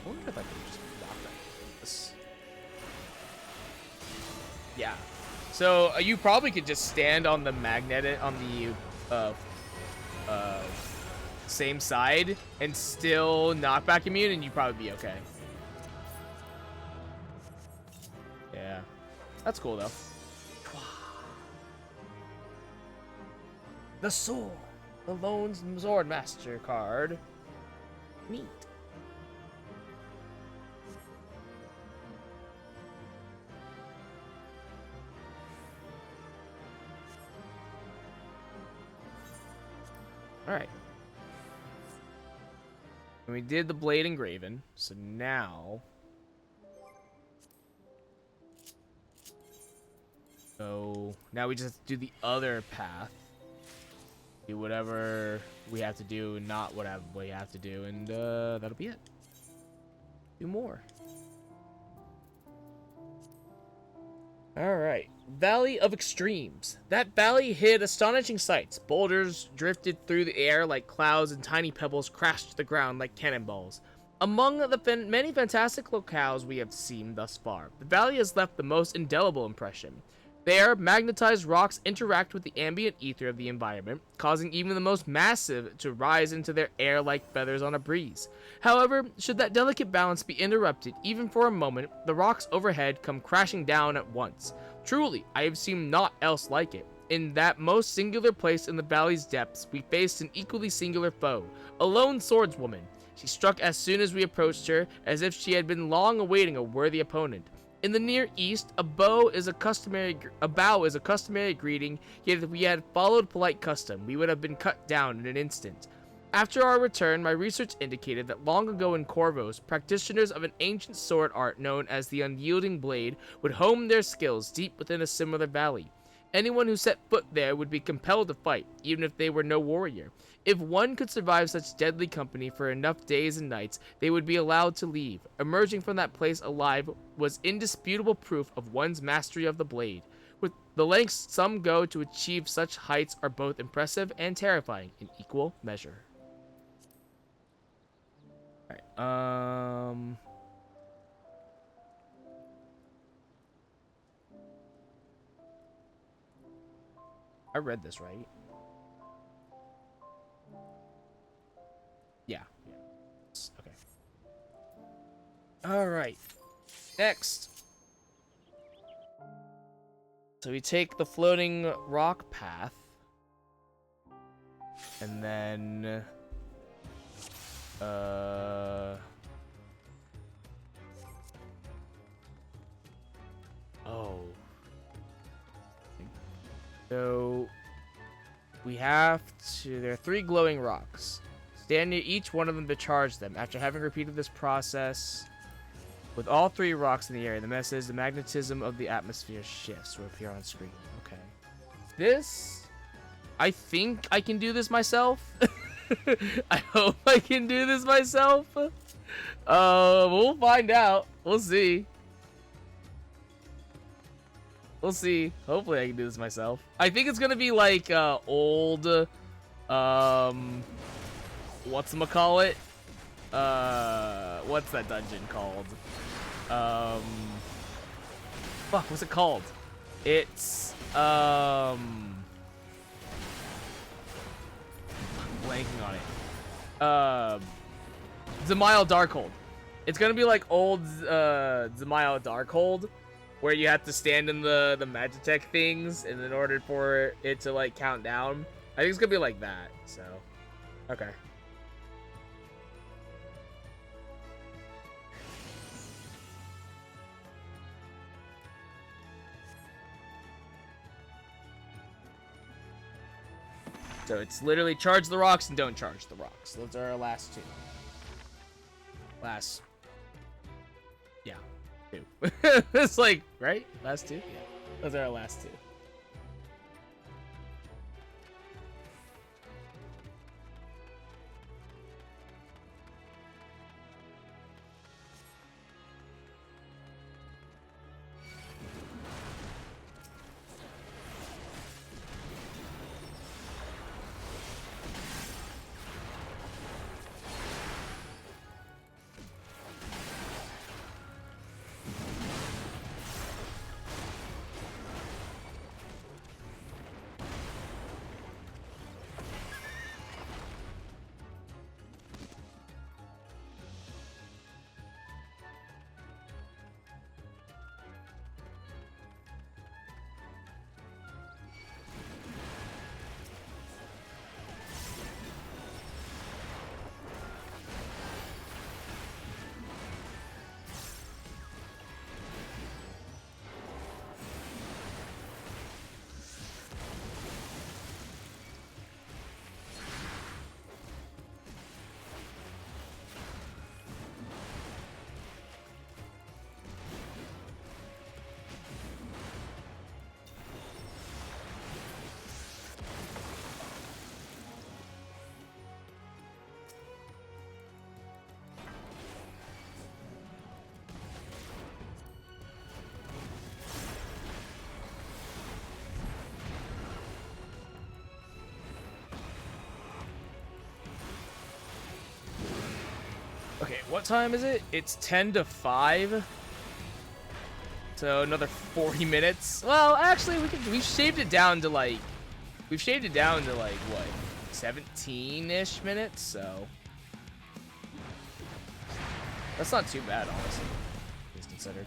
I wonder if I can just block that. Yeah. So you probably could just stand on the magnet on the same side and still knockback immune, and you'd probably be okay. Yeah, that's cool though. The sword, the lone sword master card. Neat. All right. And we did the blade engraven, so now. So now we just have to do the other path. Do whatever we have to do, not whatever we have to do, and that'll be it. Do more. All right. Valley of Extremes. That valley hid astonishing sights. Boulders drifted through the air like clouds, and tiny pebbles crashed to the ground like cannonballs. Among the many fantastic locales we have seen thus far, the valley has left the most indelible impression. There, magnetized rocks interact with the ambient ether of the environment, causing even the most massive to rise into their air like feathers on a breeze. However, should that delicate balance be interrupted even for a moment, the rocks overhead come crashing down at once. Truly, I have seen naught else like it. In that most singular place in the valley's depths, we faced an equally singular foe, a lone swordswoman. She struck as soon as we approached her, as if she had been long awaiting a worthy opponent. In the Near East, a bow is a customary greeting, yet if we had followed polite custom, we would have been cut down in an instant. After our return, my research indicated that long ago in Corvos, practitioners of an ancient sword art known as the Unyielding Blade would hone their skills deep within a similar valley. Anyone who set foot there would be compelled to fight, even if they were no warrior. If one could survive such deadly company for enough days and nights, they would be allowed to leave. Emerging from that place alive was indisputable proof of one's mastery of the blade. With the lengths some go to achieve such heights are both impressive and terrifying in equal measure. Alright, I read this right. Yeah. Okay. All right. Next. So we take the floating rock path. And then oh. So we have to, there are 3 glowing rocks. Stand near each one of them to charge them. After having repeated this process with all 3 rocks in the area, the message, the magnetism of the atmosphere shifts, will appear on screen. Okay. This, I think I can do this myself. I hope I can do this myself. We'll find out. We'll see. We'll see. Hopefully I can do this myself. I think it's gonna be like old whatchamacallit? What's that dungeon called? Fuck, what's it called? It's I'm blanking on it. Zemail Darkhold. It's gonna be like old Zemail Darkhold, where you have to stand in the Magitech things, and in order for it to like count down. I think it's gonna be like that. So, okay. So it's literally charge the rocks and don't charge the rocks. Those are our last two. Yeah, two. It's like, right? Last two? Yeah. Those are our last two. Okay, what time is it? It's 10 to 5. So another 40 minutes. Well, actually, we've shaved it down to like what, 17-ish minutes, so that's not too bad, honestly, things considered.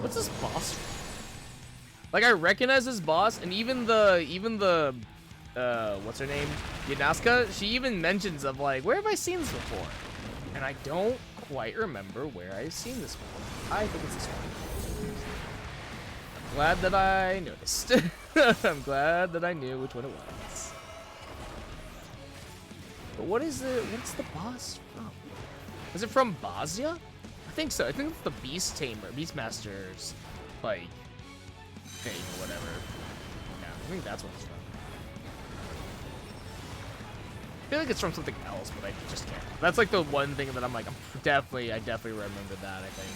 What's this boss from? Like, I recognize this boss, and even the what's her name? Yanaska, she even mentions of like, where have I seen this before? And I don't quite remember where I've seen this before. I think it's this one. I'm glad that I noticed. I'm glad that I knew which one it was. But what's the boss from? Is it from Bosnia? I think so. I think it's the Beast Tamer, Beastmaster's, like, thing or whatever. Yeah, I think that's what it's from. I feel like it's from something else, but I just can't. That's like the one thing that I'm like, I definitely remember that, I think.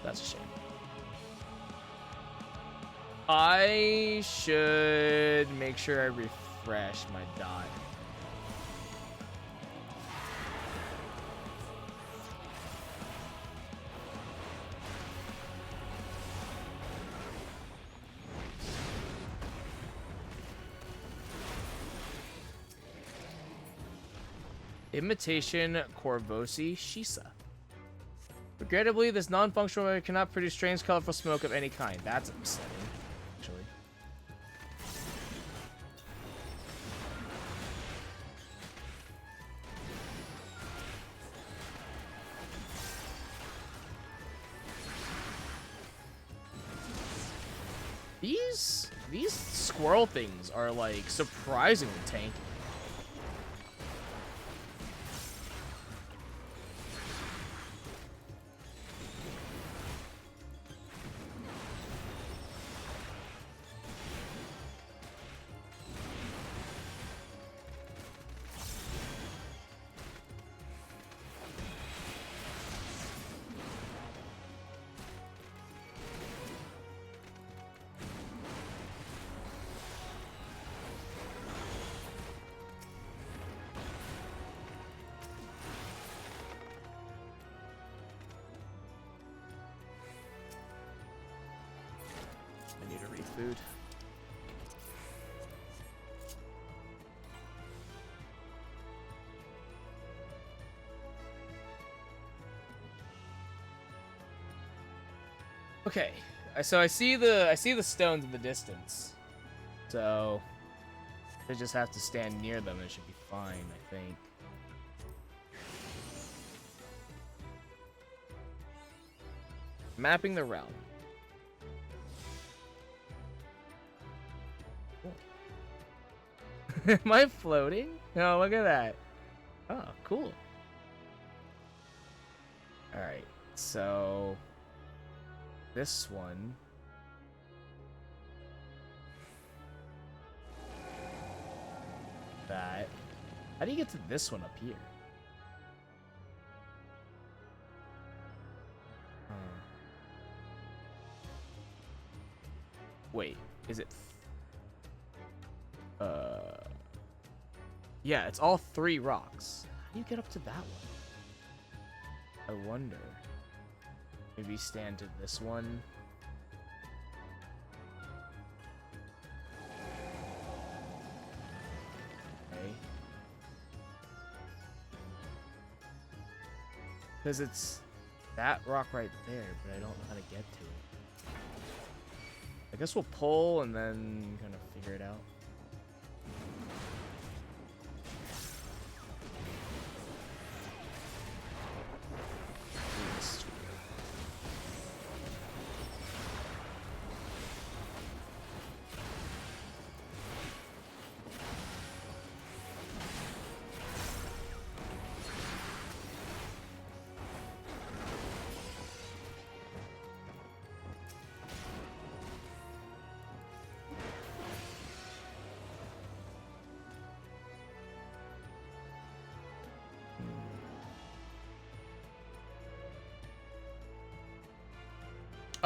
That's a shame. I should make sure I refresh my dot. Imitation Corvosi Shisa. Regrettably, this non-functional ray cannot produce strange, colorful smoke of any kind. That's upsetting, actually. These squirrel things are like surprisingly tanky. I need to read food. Okay, so I see the stones in the distance. So I just have to stand near them and it should be fine, I think. Mapping the realm. Am I floating? No, look at that. Oh, cool. Alright, so this one. That. How do you get to this one up here? Wait, is it? Yeah, it's all 3 rocks. How do you get up to that one? I wonder. Maybe stand to this one. Okay. Because it's that rock right there, but I don't know how to get to it. I guess we'll pull and then kind of figure it out.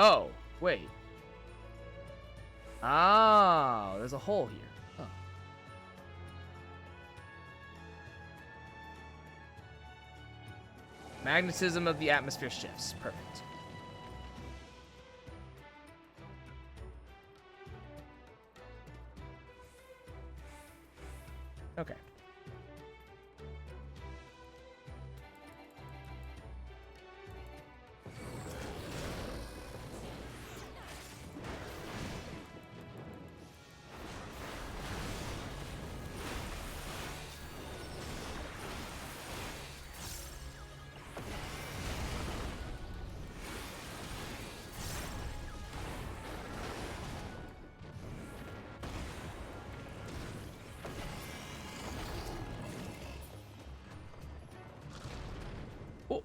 Oh, wait. Oh, there's a hole here. Oh. Magnetism of the atmosphere shifts. Perfect. Okay. Oh.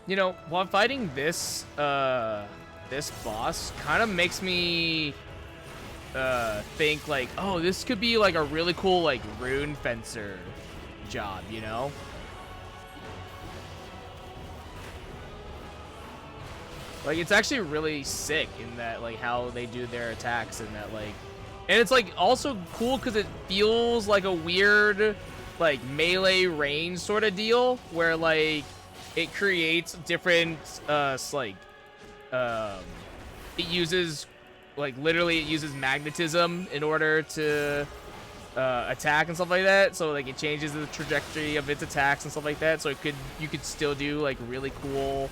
You know, while fighting this this boss kind of makes me think like, oh, this could be like a really cool like rune fencer job, you know? Like, it's actually really sick in that, like, how they do their attacks and that, like... And it's, like, also cool because it feels like a weird, like, melee range sort of deal where, like, it creates different, it uses, like, literally it uses magnetism in order to attack and stuff like that. So, like, it changes the trajectory of its attacks and stuff like that. So you could still do, like, really cool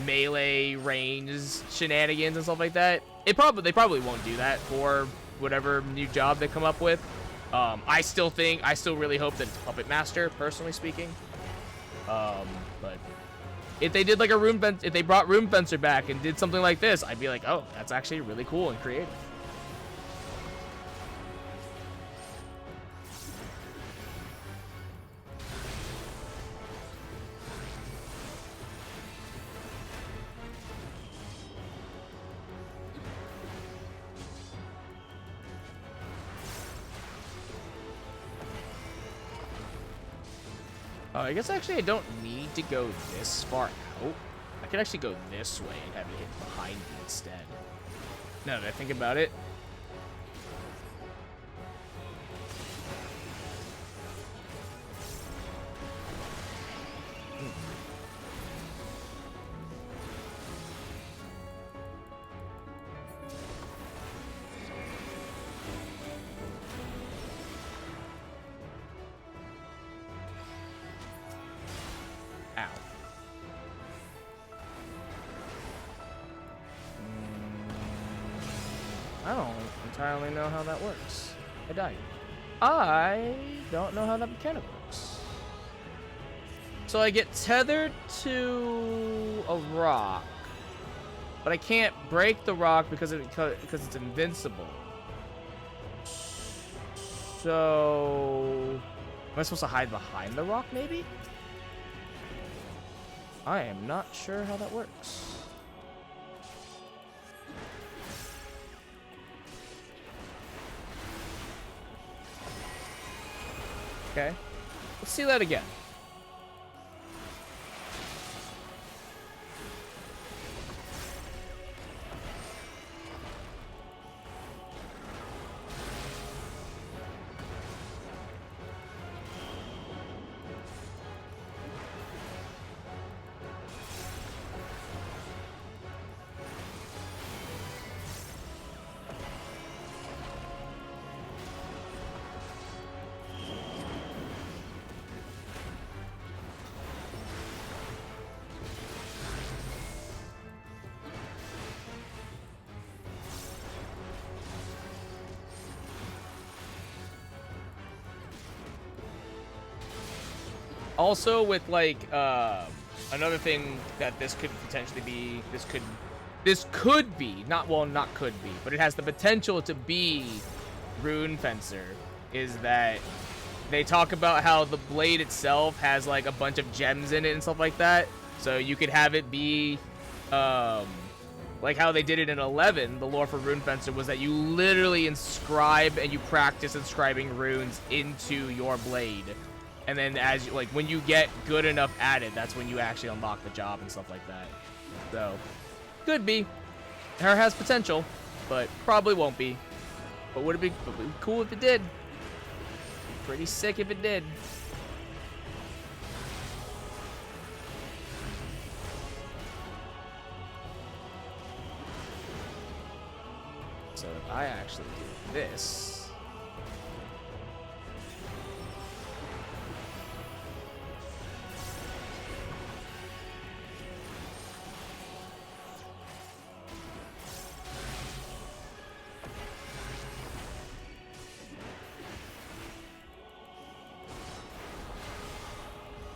melee range shenanigans and stuff like that. They probably won't do that for whatever new job they come up with. I still really hope that it's Puppet Master, personally speaking. But if they did like if they brought Room Fencer back and did something like this, I'd be like, oh, that's actually really cool and creative. I guess actually I don't need to go this far out. I could actually go this way and have it hit behind me instead. Now that I think about it. I don't entirely know how that works. I died. I don't know how that mechanic works. So I get tethered to a rock, but I can't break the rock because it's invincible. So am I supposed to hide behind the rock, maybe? I am not sure how that works. Okay, let's see that again. Also with like another thing that this could potentially be, this could be, not could be, but it has the potential to be Rune Fencer, is that they talk about how the blade itself has like a bunch of gems in it and stuff like that. So you could have it be like how they did it in 11. The lore for Rune Fencer was that you literally inscribe and you practice inscribing runes into your blade. And then as you, like when you get good enough at it, that's when you actually unlock the job and stuff like that. So could be. Her has potential, but probably won't be. But would it be cool if it did? Pretty sick if it did. So if I actually do this.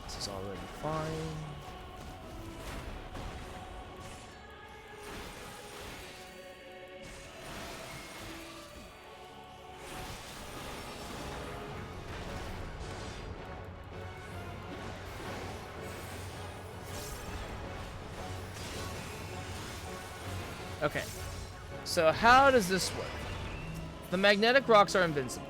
This is already fine. Okay, so how does this work? The magnetic rocks are invincible.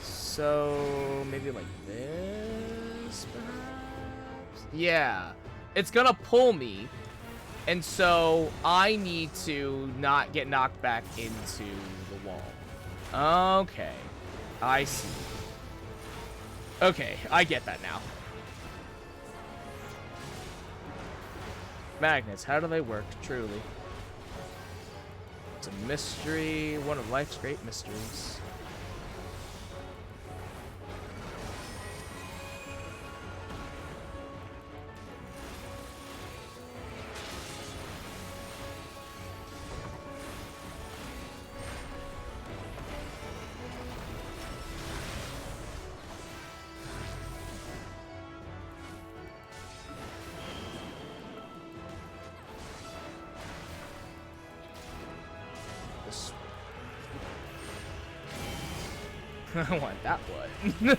So maybe like this, perhaps? Yeah, it's gonna pull me, and so I need to not get knocked back into the wall. Okay, I see. Okay, I get that now. Magnets, how do they work, truly? It's a mystery, one of life's great mysteries. I want that one.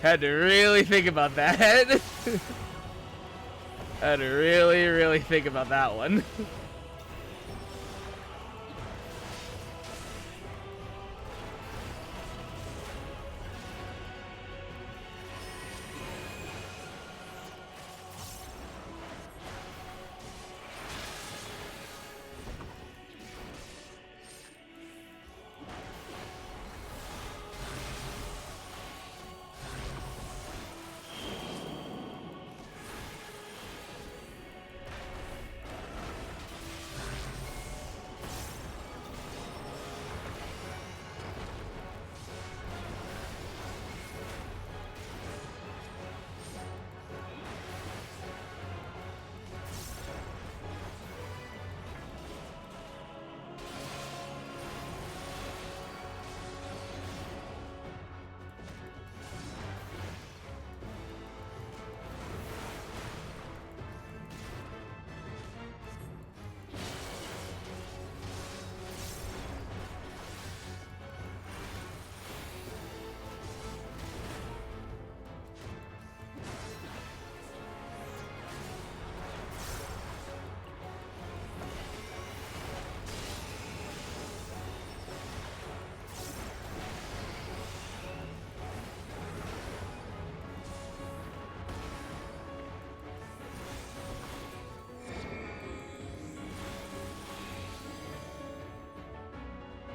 Had to really think about that. Had to really think about that one.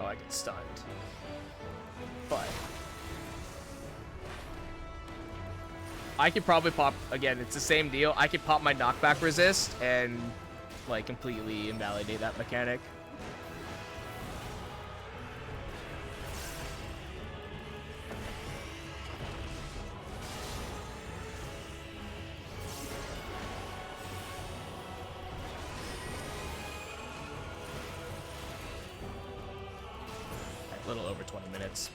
Oh, I get stunned. But I could probably pop, again, it's the same deal. I could pop my knockback resist and like completely invalidate that mechanic. A little over 20 minutes.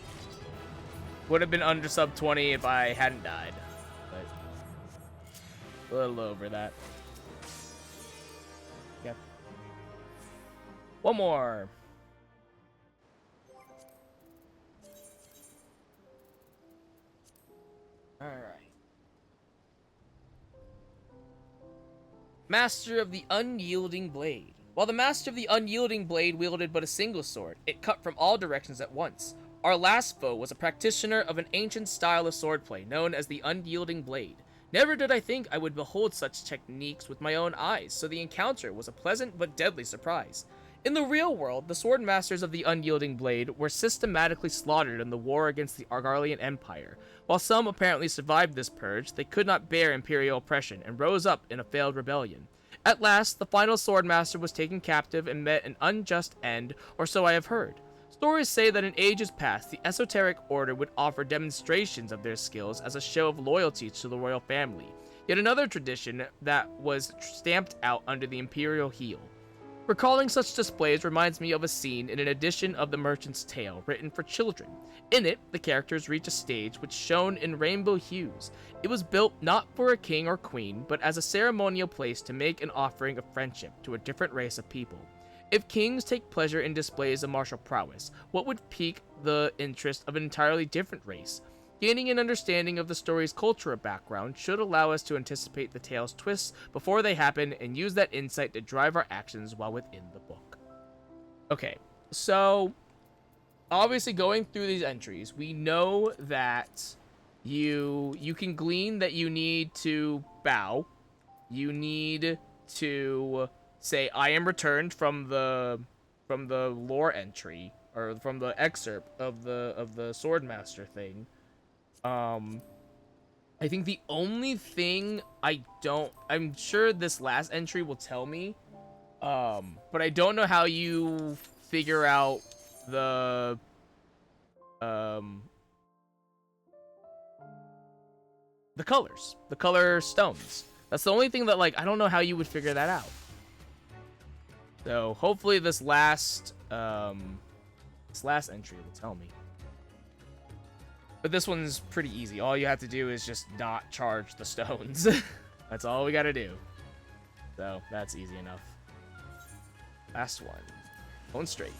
Would have been under sub 20 if I hadn't died. But a little over that. Yep. One more. Alright. Master of the Unyielding Blade. While the Master of the Unyielding Blade wielded but a single sword, it cut from all directions at once. Our last foe was a practitioner of an ancient style of swordplay known as the Unyielding Blade. Never did I think I would behold such techniques with my own eyes, so the encounter was a pleasant but deadly surprise. In the real world, the sword masters of the Unyielding Blade were systematically slaughtered in the war against the Argarlian Empire. While some apparently survived this purge, they could not bear imperial oppression and rose up in a failed rebellion. At last, the final swordmaster was taken captive and met an unjust end, or so I have heard. Stories say that in ages past, the esoteric order would offer demonstrations of their skills as a show of loyalty to the royal family. Yet another tradition that was stamped out under the imperial heel. Recalling such displays reminds me of a scene in an edition of The Merchant's Tale written for children. In it, the characters reach a stage which shone in rainbow hues. It was built not for a king or queen, but as a ceremonial place to make an offering of friendship to a different race of people. If kings take pleasure in displays of martial prowess, what would pique the interest of an entirely different race? Gaining an understanding of the story's cultural background should allow us to anticipate the tale's twists before they happen and use that insight to drive our actions while within the book. Okay, so obviously going through these entries, we know that you can glean that you need to bow. You need to say I am returned from the lore entry or from the excerpt of the Swordmaster thing. I think the only thing I'm sure this last entry will tell me, but I don't know how you figure out the colors, the color stones. That's the only thing that, like, I don't know how you would figure that out. So hopefully this last entry will tell me. But this one's pretty easy. All you have to do is just not charge the stones. That's all we gotta do. So that's easy enough. Last one. Going straight.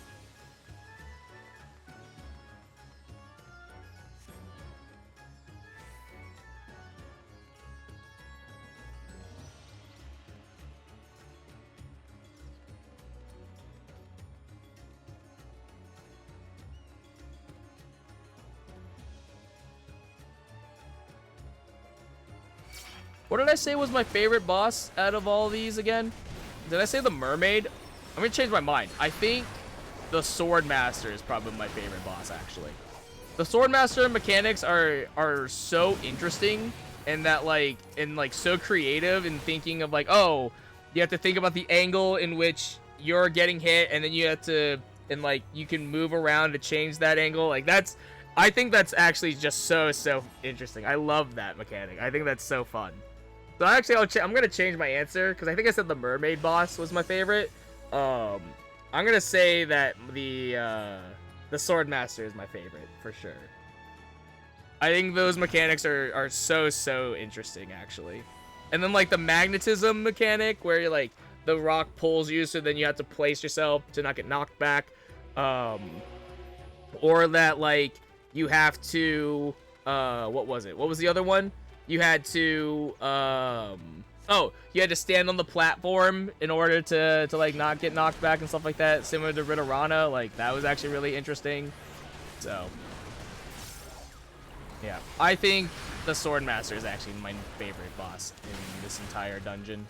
What did I say was my favorite boss out of all these again? Did I say the mermaid? I'm gonna change my mind. I think the Swordmaster is probably my favorite boss, actually. The Swordmaster mechanics are so interesting and that so creative in thinking of like, oh, you have to think about the angle in which you're getting hit and then you have to, and like you can move around to change that angle. Like I think that's actually just so interesting. I love that mechanic. I think that's so fun. So actually, I'm gonna change my answer because I think I said the mermaid boss was my favorite. I'm gonna say that the Swordmaster is my favorite for sure. I think those mechanics are so interesting actually. And then like the magnetism mechanic where you're like the rock pulls you, so then you have to place yourself to not get knocked back, or that like you have to what was it? What was the other one? You had to, you had to stand on the platform in order to like not get knocked back and stuff like that, similar to Ritterana. Like, that was actually really interesting. So, yeah. I think the Swordmaster is actually my favorite boss in this entire dungeon.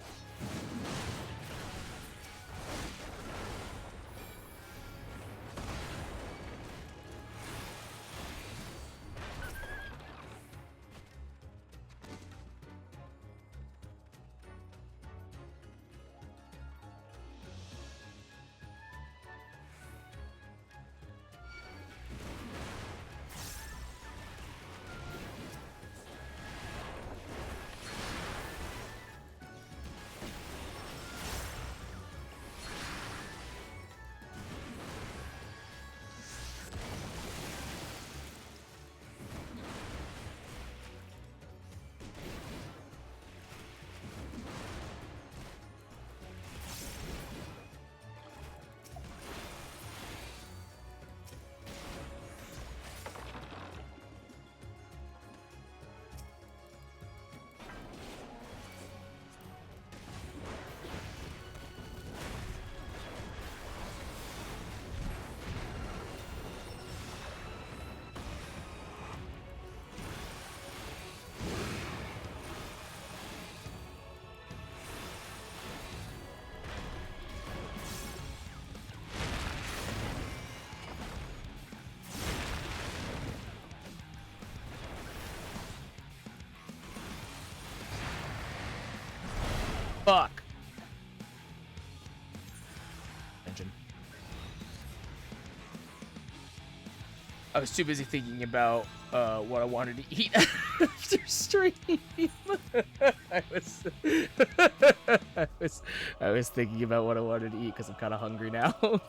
Fuck. Engine. I was too busy thinking about what I wanted to eat after stream. I was thinking about what I wanted to eat because I'm kind of hungry now.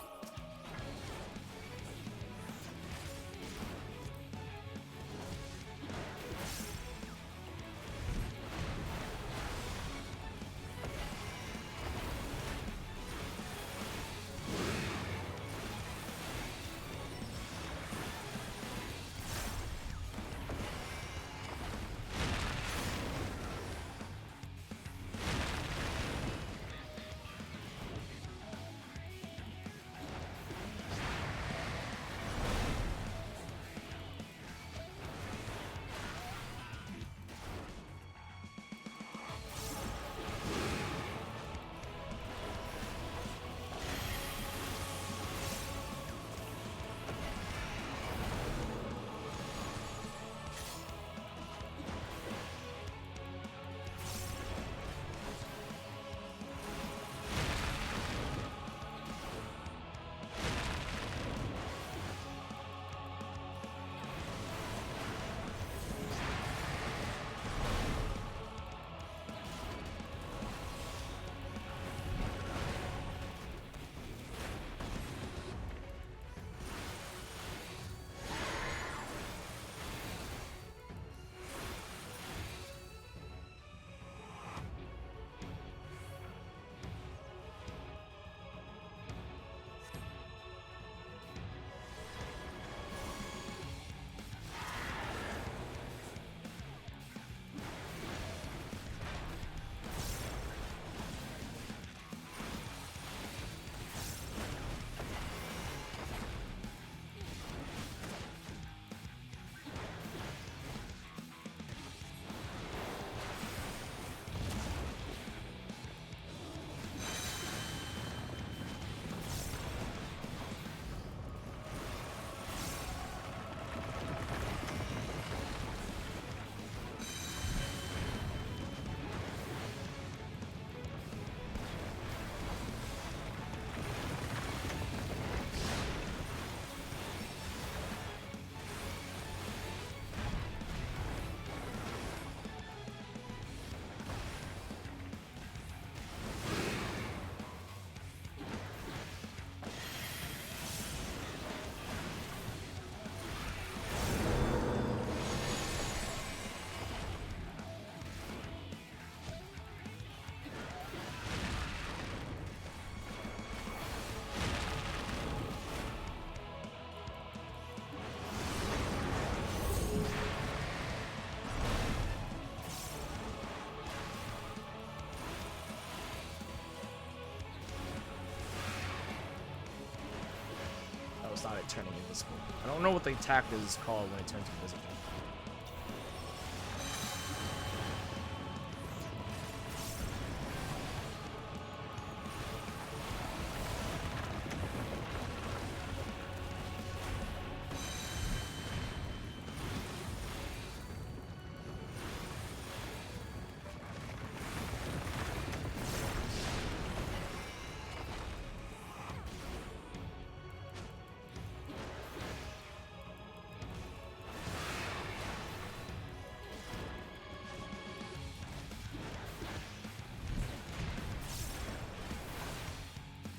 It's not it turning invisible. I don't know what the attack is called when it turns invisible.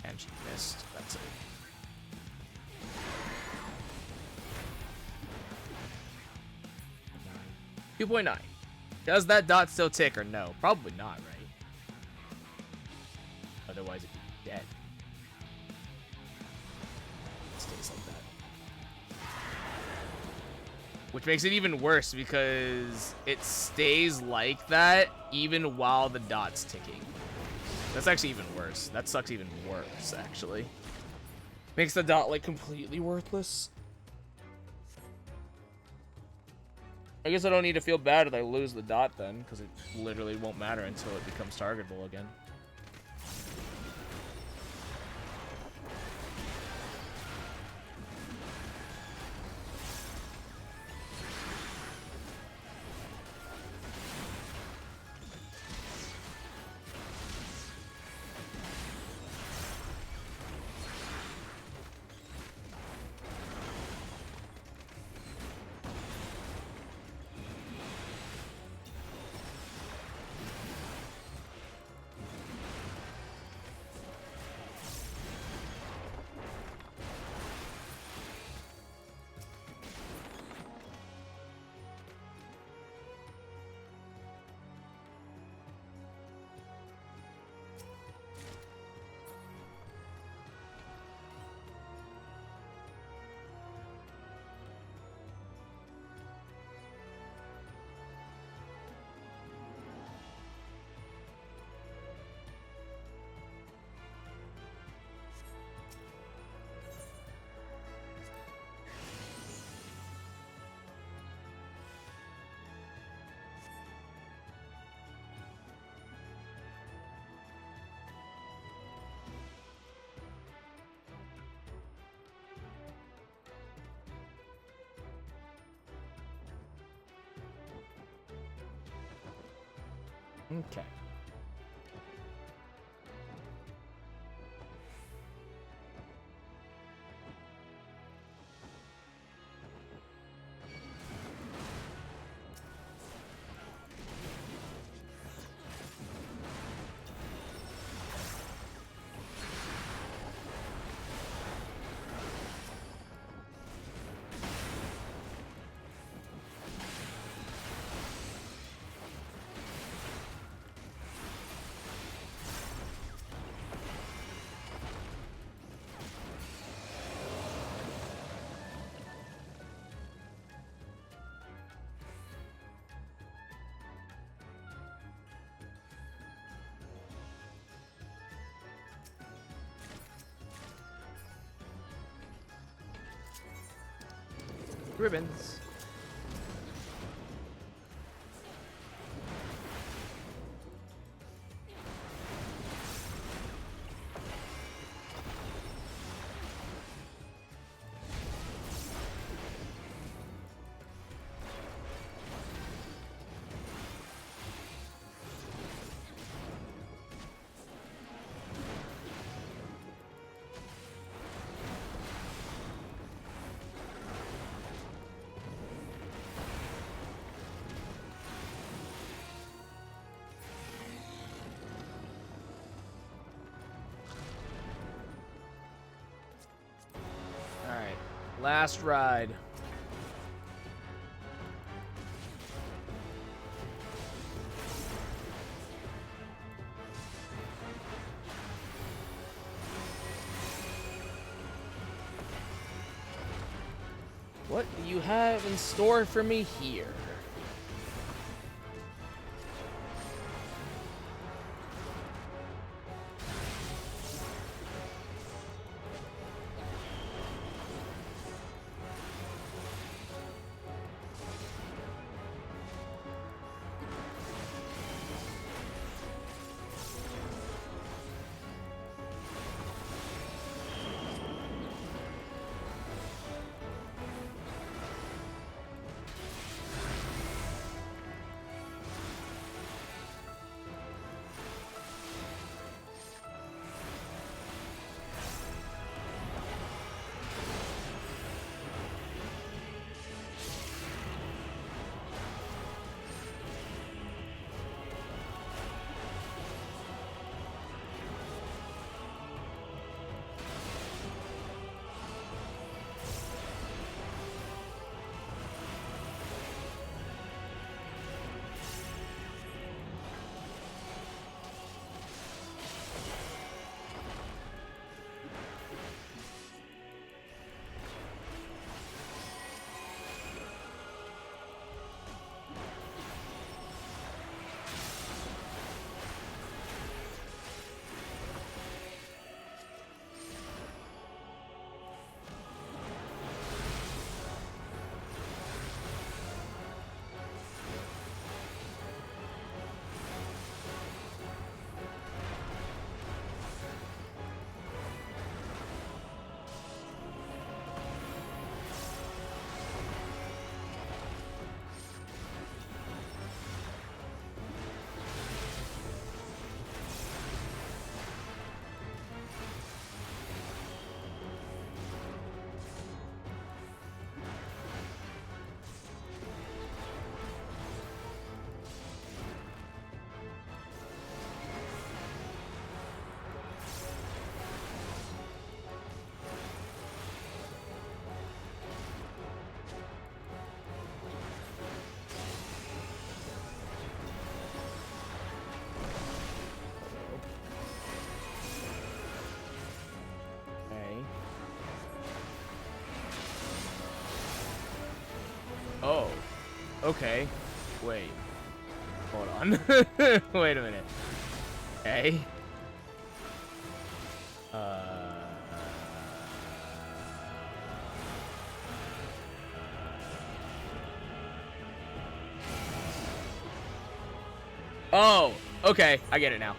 And she missed. That's it. 2.9. Does that dot still tick or no? Probably not, right? Otherwise it'd be dead. It stays like that. Which makes it even worse because it stays like that even while the dot's ticking. That's actually even worse. That sucks even worse, actually. Makes the dot, like, completely worthless. I guess I don't need to feel bad if I lose the dot then, because it literally won't matter until it becomes targetable again. Okay. Ribbons. Alright. Last ride. What do you have in store for me here? Oh. Okay. Wait. Hold on. Wait a minute. Okay. Oh, okay. I get it now.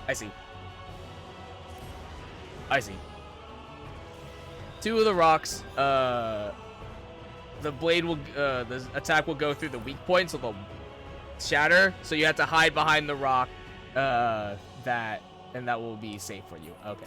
I see. I see. Two of the rocks, the blade will, the attack will go through the weak point, so shatter, so you have to hide behind the rock. And that will be safe for you. Okay.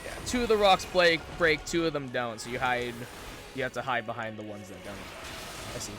Yeah, 2 of the rocks break, 2 of them don't. So you have to hide behind the ones that don't. I see.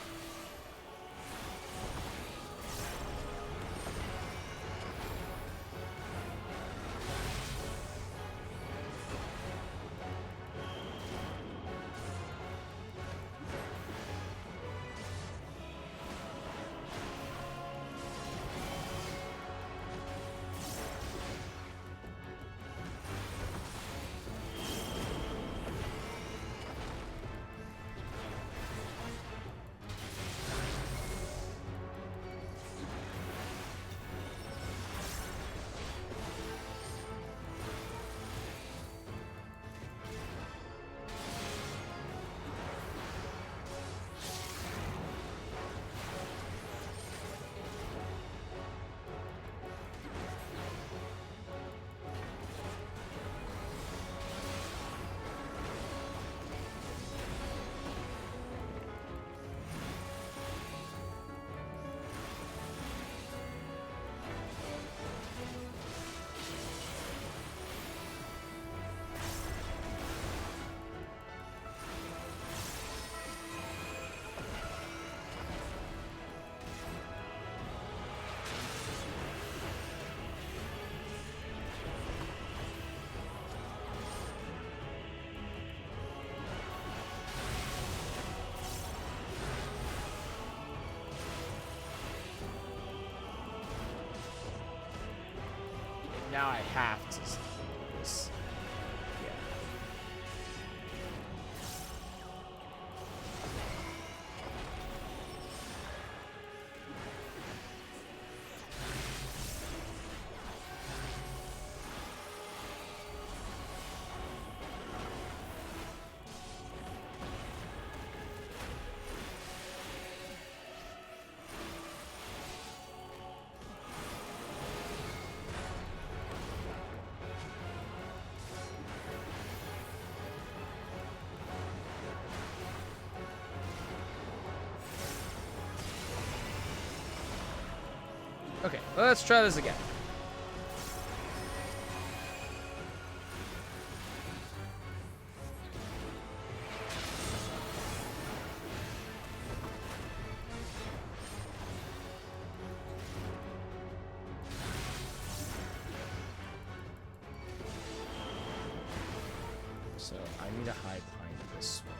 Now I have to do this. Yeah. Okay, well, let's try this again. So I need to hide behind this one.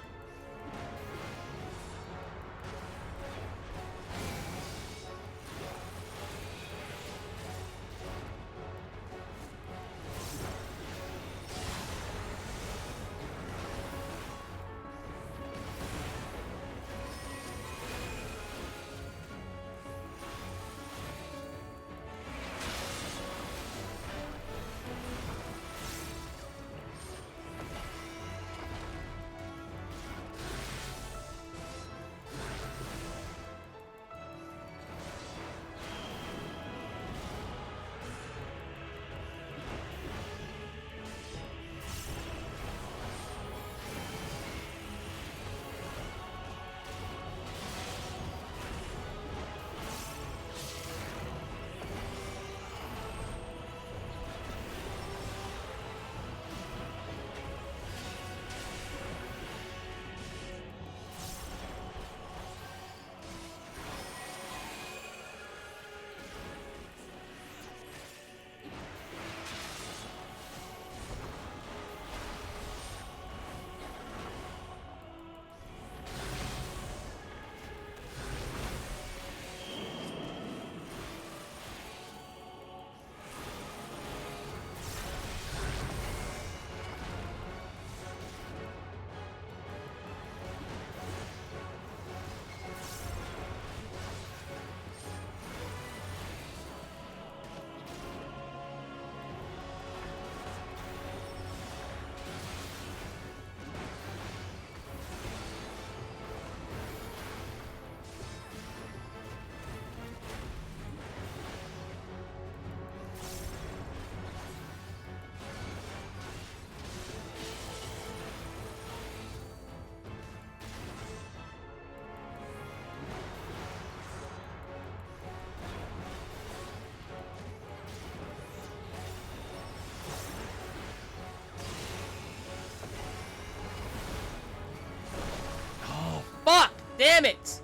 Damn it!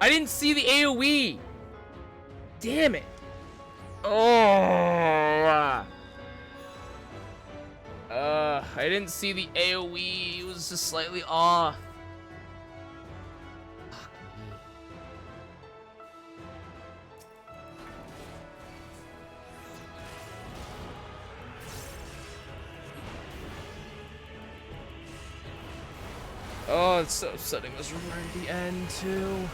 I didn't see the AoE. Damn it. Oh. I didn't see the AoE. It was just slightly off. Fuck me. Oh, it's so upsetting. It was right at the end, too.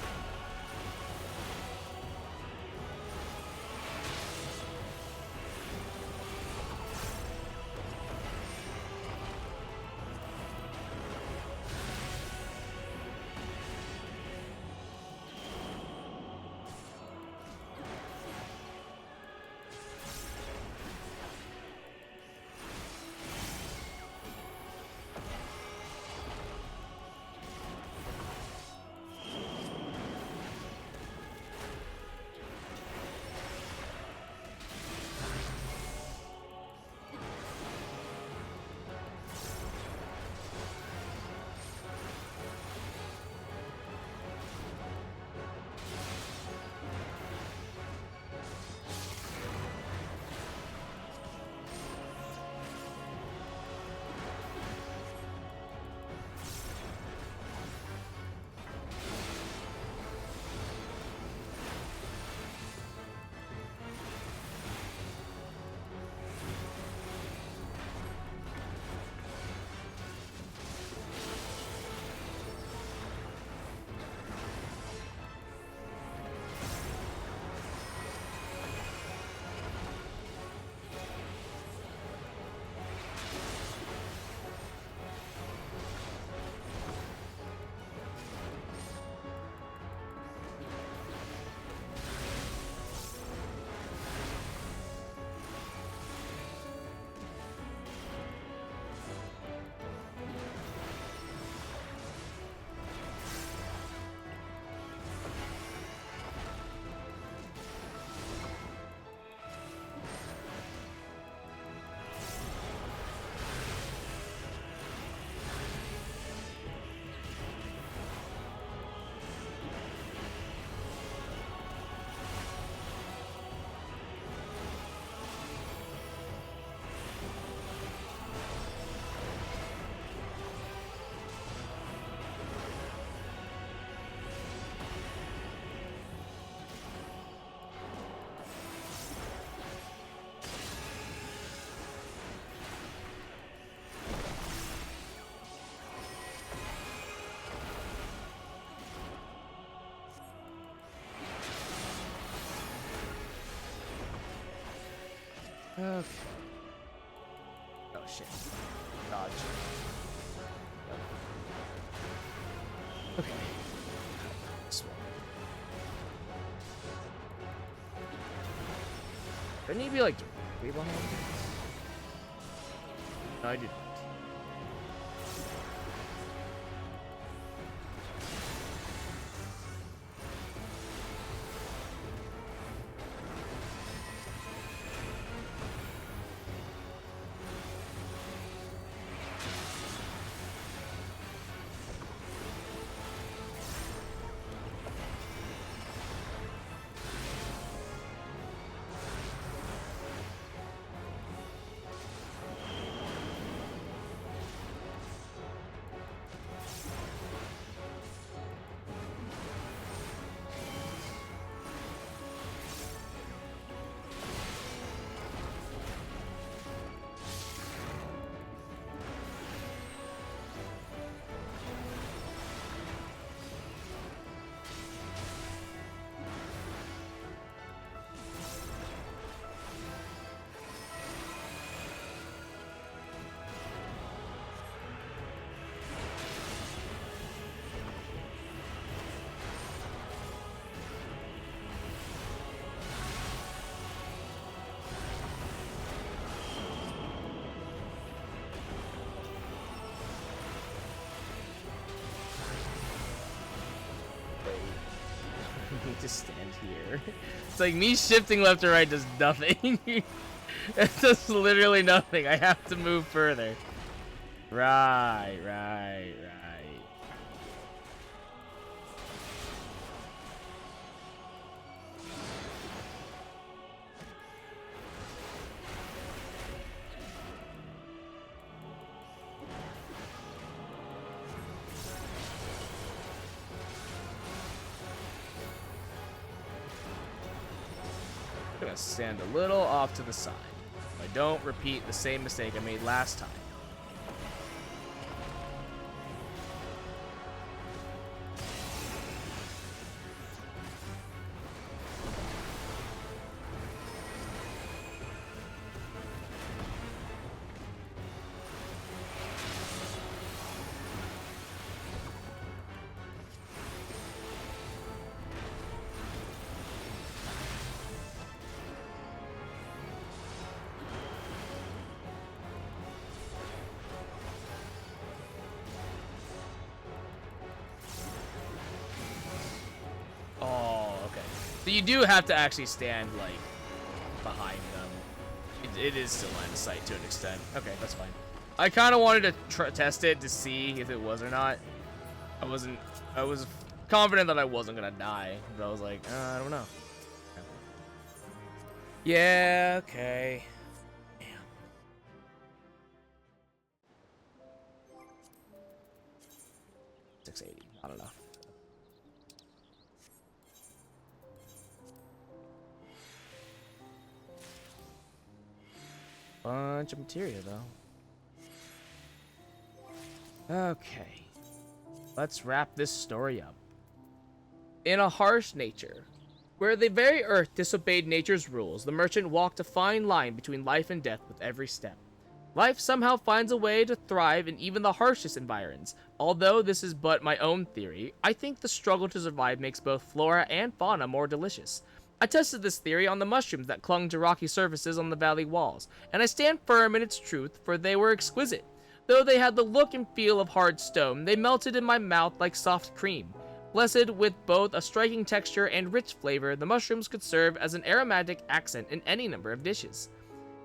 Okay. Oh shit. Dodge. Okay. Swap. Do I need to be like way behind? No, I do not. To stand here. It's like me shifting left or right does nothing. It does literally nothing. I have to move further. Right. gonna stand a little off to the side. So I don't repeat the same mistake I made last time. So you do have to actually stand, like, behind them. It is still line of sight to an extent. Okay, that's fine. I kind of wanted to test it to see if it was or not. I was confident that I wasn't gonna die, but I was like, I don't know. Yeah, okay. Damn. 680, I don't know. Bunch of materia, though. Okay. Let's wrap this story up. In a harsh nature, where the very earth disobeyed nature's rules, the merchant walked a fine line between life and death with every step. Life somehow finds a way to thrive in even the harshest environs. Although this is but my own theory, I think the struggle to survive makes both flora and fauna more delicious. I tested this theory on the mushrooms that clung to rocky surfaces on the valley walls, and I stand firm in its truth, for they were exquisite. Though they had the look and feel of hard stone, they melted in my mouth like soft cream. Blessed with both a striking texture and rich flavor, the mushrooms could serve as an aromatic accent in any number of dishes.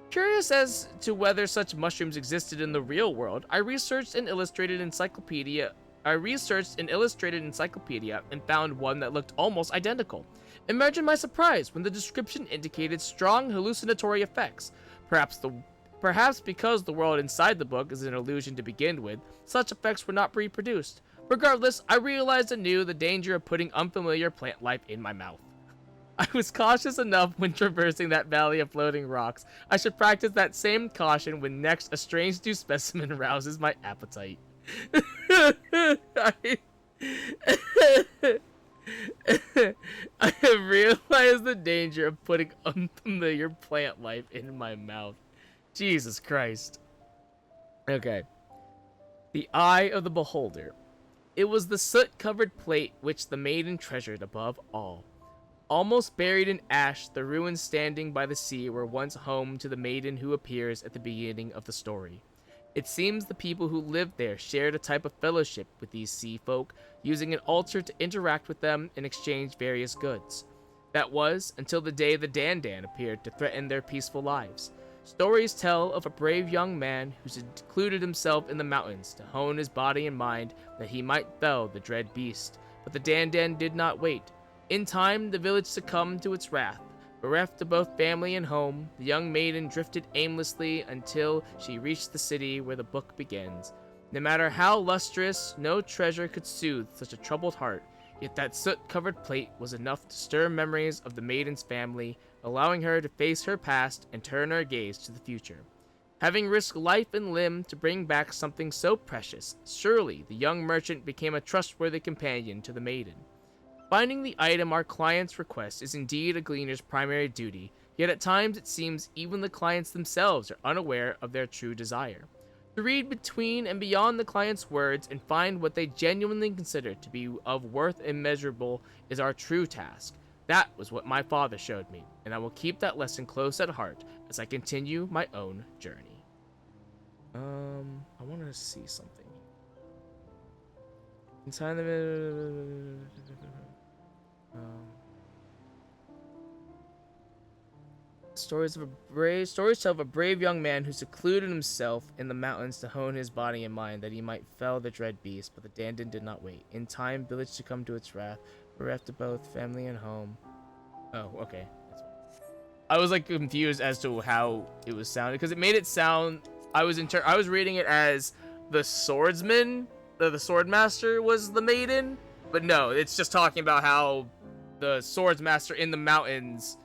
Curious as to whether such mushrooms existed in the real world, I researched an illustrated encyclopedia and found one that looked almost identical. Imagine my surprise when the description indicated strong hallucinatory effects. Perhaps because the world inside the book is an illusion to begin with, such effects were not reproduced. Regardless, I realized anew the danger of putting unfamiliar plant life in my mouth. I was cautious enough when traversing that valley of floating rocks. I should practice that same caution when next a strange new specimen rouses my appetite. I have realized the danger of putting unfamiliar plant life in my mouth. Jesus Christ. Okay. The eye of the beholder. It was the soot-covered plate which the maiden treasured above all. Almost buried in ash, the ruins standing by the sea were once home to the maiden who appears at the beginning of the story. It seems the people who lived there shared a type of fellowship with these sea folk, using an altar to interact with them and exchange various goods. That was until the day the Dandan appeared to threaten their peaceful lives. Stories tell of a brave young man who secluded himself in the mountains to hone his body and mind that he might fell the dread beast. But the Dandan did not wait. In time, the village succumbed to its wrath. Bereft of both family and home, the young maiden drifted aimlessly until she reached the city where the book begins. No matter how lustrous, no treasure could soothe such a troubled heart, yet that soot-covered plate was enough to stir memories of the maiden's family, allowing her to face her past and turn her gaze to the future. Having risked life and limb to bring back something so precious, surely the young merchant became a trustworthy companion to the maiden. Finding the item our clients request is indeed a gleaner's primary duty, yet at times it seems even the clients themselves are unaware of their true desire. To read between and beyond the client's words and find what they genuinely consider to be of worth immeasurable is our true task. That was what my father showed me, and I will keep that lesson close at heart as I continue my own journey. I want to see something. Inside the... Stories tell of a brave young man who secluded himself in the mountains to hone his body and mind that he might fell the dread beast, but the Dandan did not wait. In time, village succumbed to its wrath, bereft of both family and home. Oh, okay. I was like confused as to how it was sounded because it made it sound. I was reading it as the swordsman, the swordmaster was the maiden, but no, it's just talking about how the swordsmaster in the mountains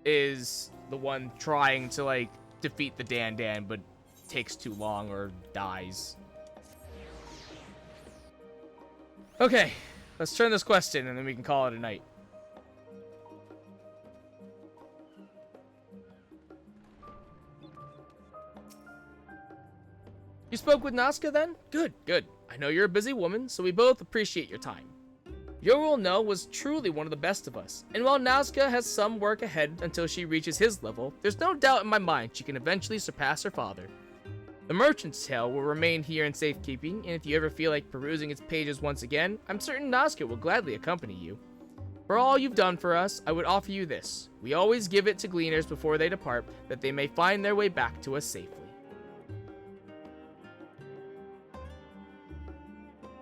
is the one trying to, like, defeat the Dan, but takes too long or dies. Okay, let's turn this quest in, and then we can call it a night. You spoke with Nazca then? Good, good. I know you're a busy woman, so we both appreciate your time. Yorul No was truly one of the best of us, and while Nazca has some work ahead until she reaches his level, there's no doubt in my mind she can eventually surpass her father. The Merchant's Tale will remain here in safekeeping, and if you ever feel like perusing its pages once again, I'm certain Nazca will gladly accompany you. For all you've done for us, I would offer you this. We always give it to gleaners before they depart, that they may find their way back to us safely.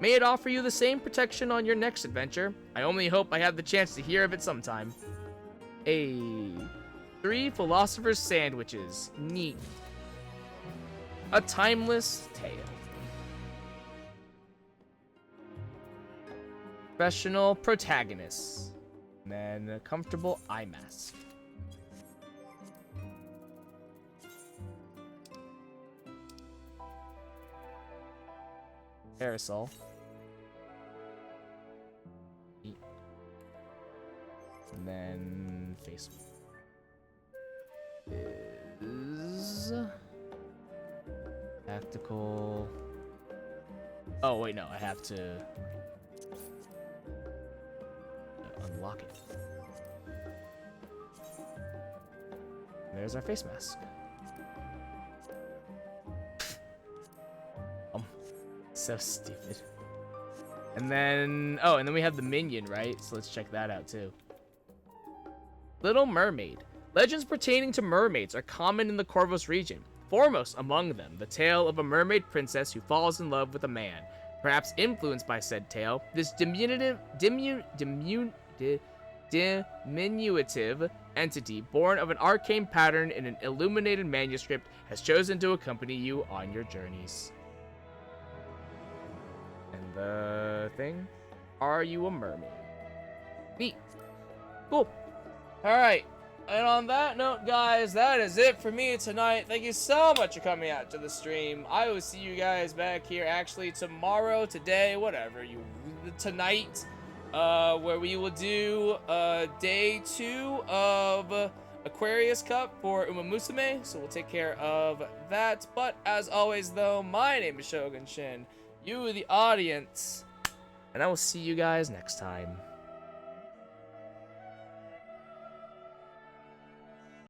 May it offer you the same protection on your next adventure. I only hope I have the chance to hear of it sometime. 3 Philosopher's Sandwiches. Neat. A timeless tale. Professional protagonists. And then a comfortable eye mask. Parasol. And then face is tactical. Oh wait, no, I have to unlock it. There's our face mask. So stupid. And then, oh, and then we have the minion, right? So let's check that out too. Little Mermaid. Legends pertaining to mermaids are common in the Corvus region. Foremost among them, the tale of a mermaid princess who falls in love with a man. Perhaps influenced by said tale, this diminutive entity, born of an arcane pattern in an illuminated manuscript, has chosen to accompany you on your journeys. And the thing? Are you a mermaid? Neat. Cool. Alright. And on that note, guys, that is it for me tonight. Thank you so much for coming out to the stream. I will see you guys back here actually tomorrow, today, whatever. Tonight, where we will do day 2 of Aquarius Cup for Uma Musume. So we'll take care of that. But as always, though, my name is Shogun Shin. You, the audience. And I will see you guys next time.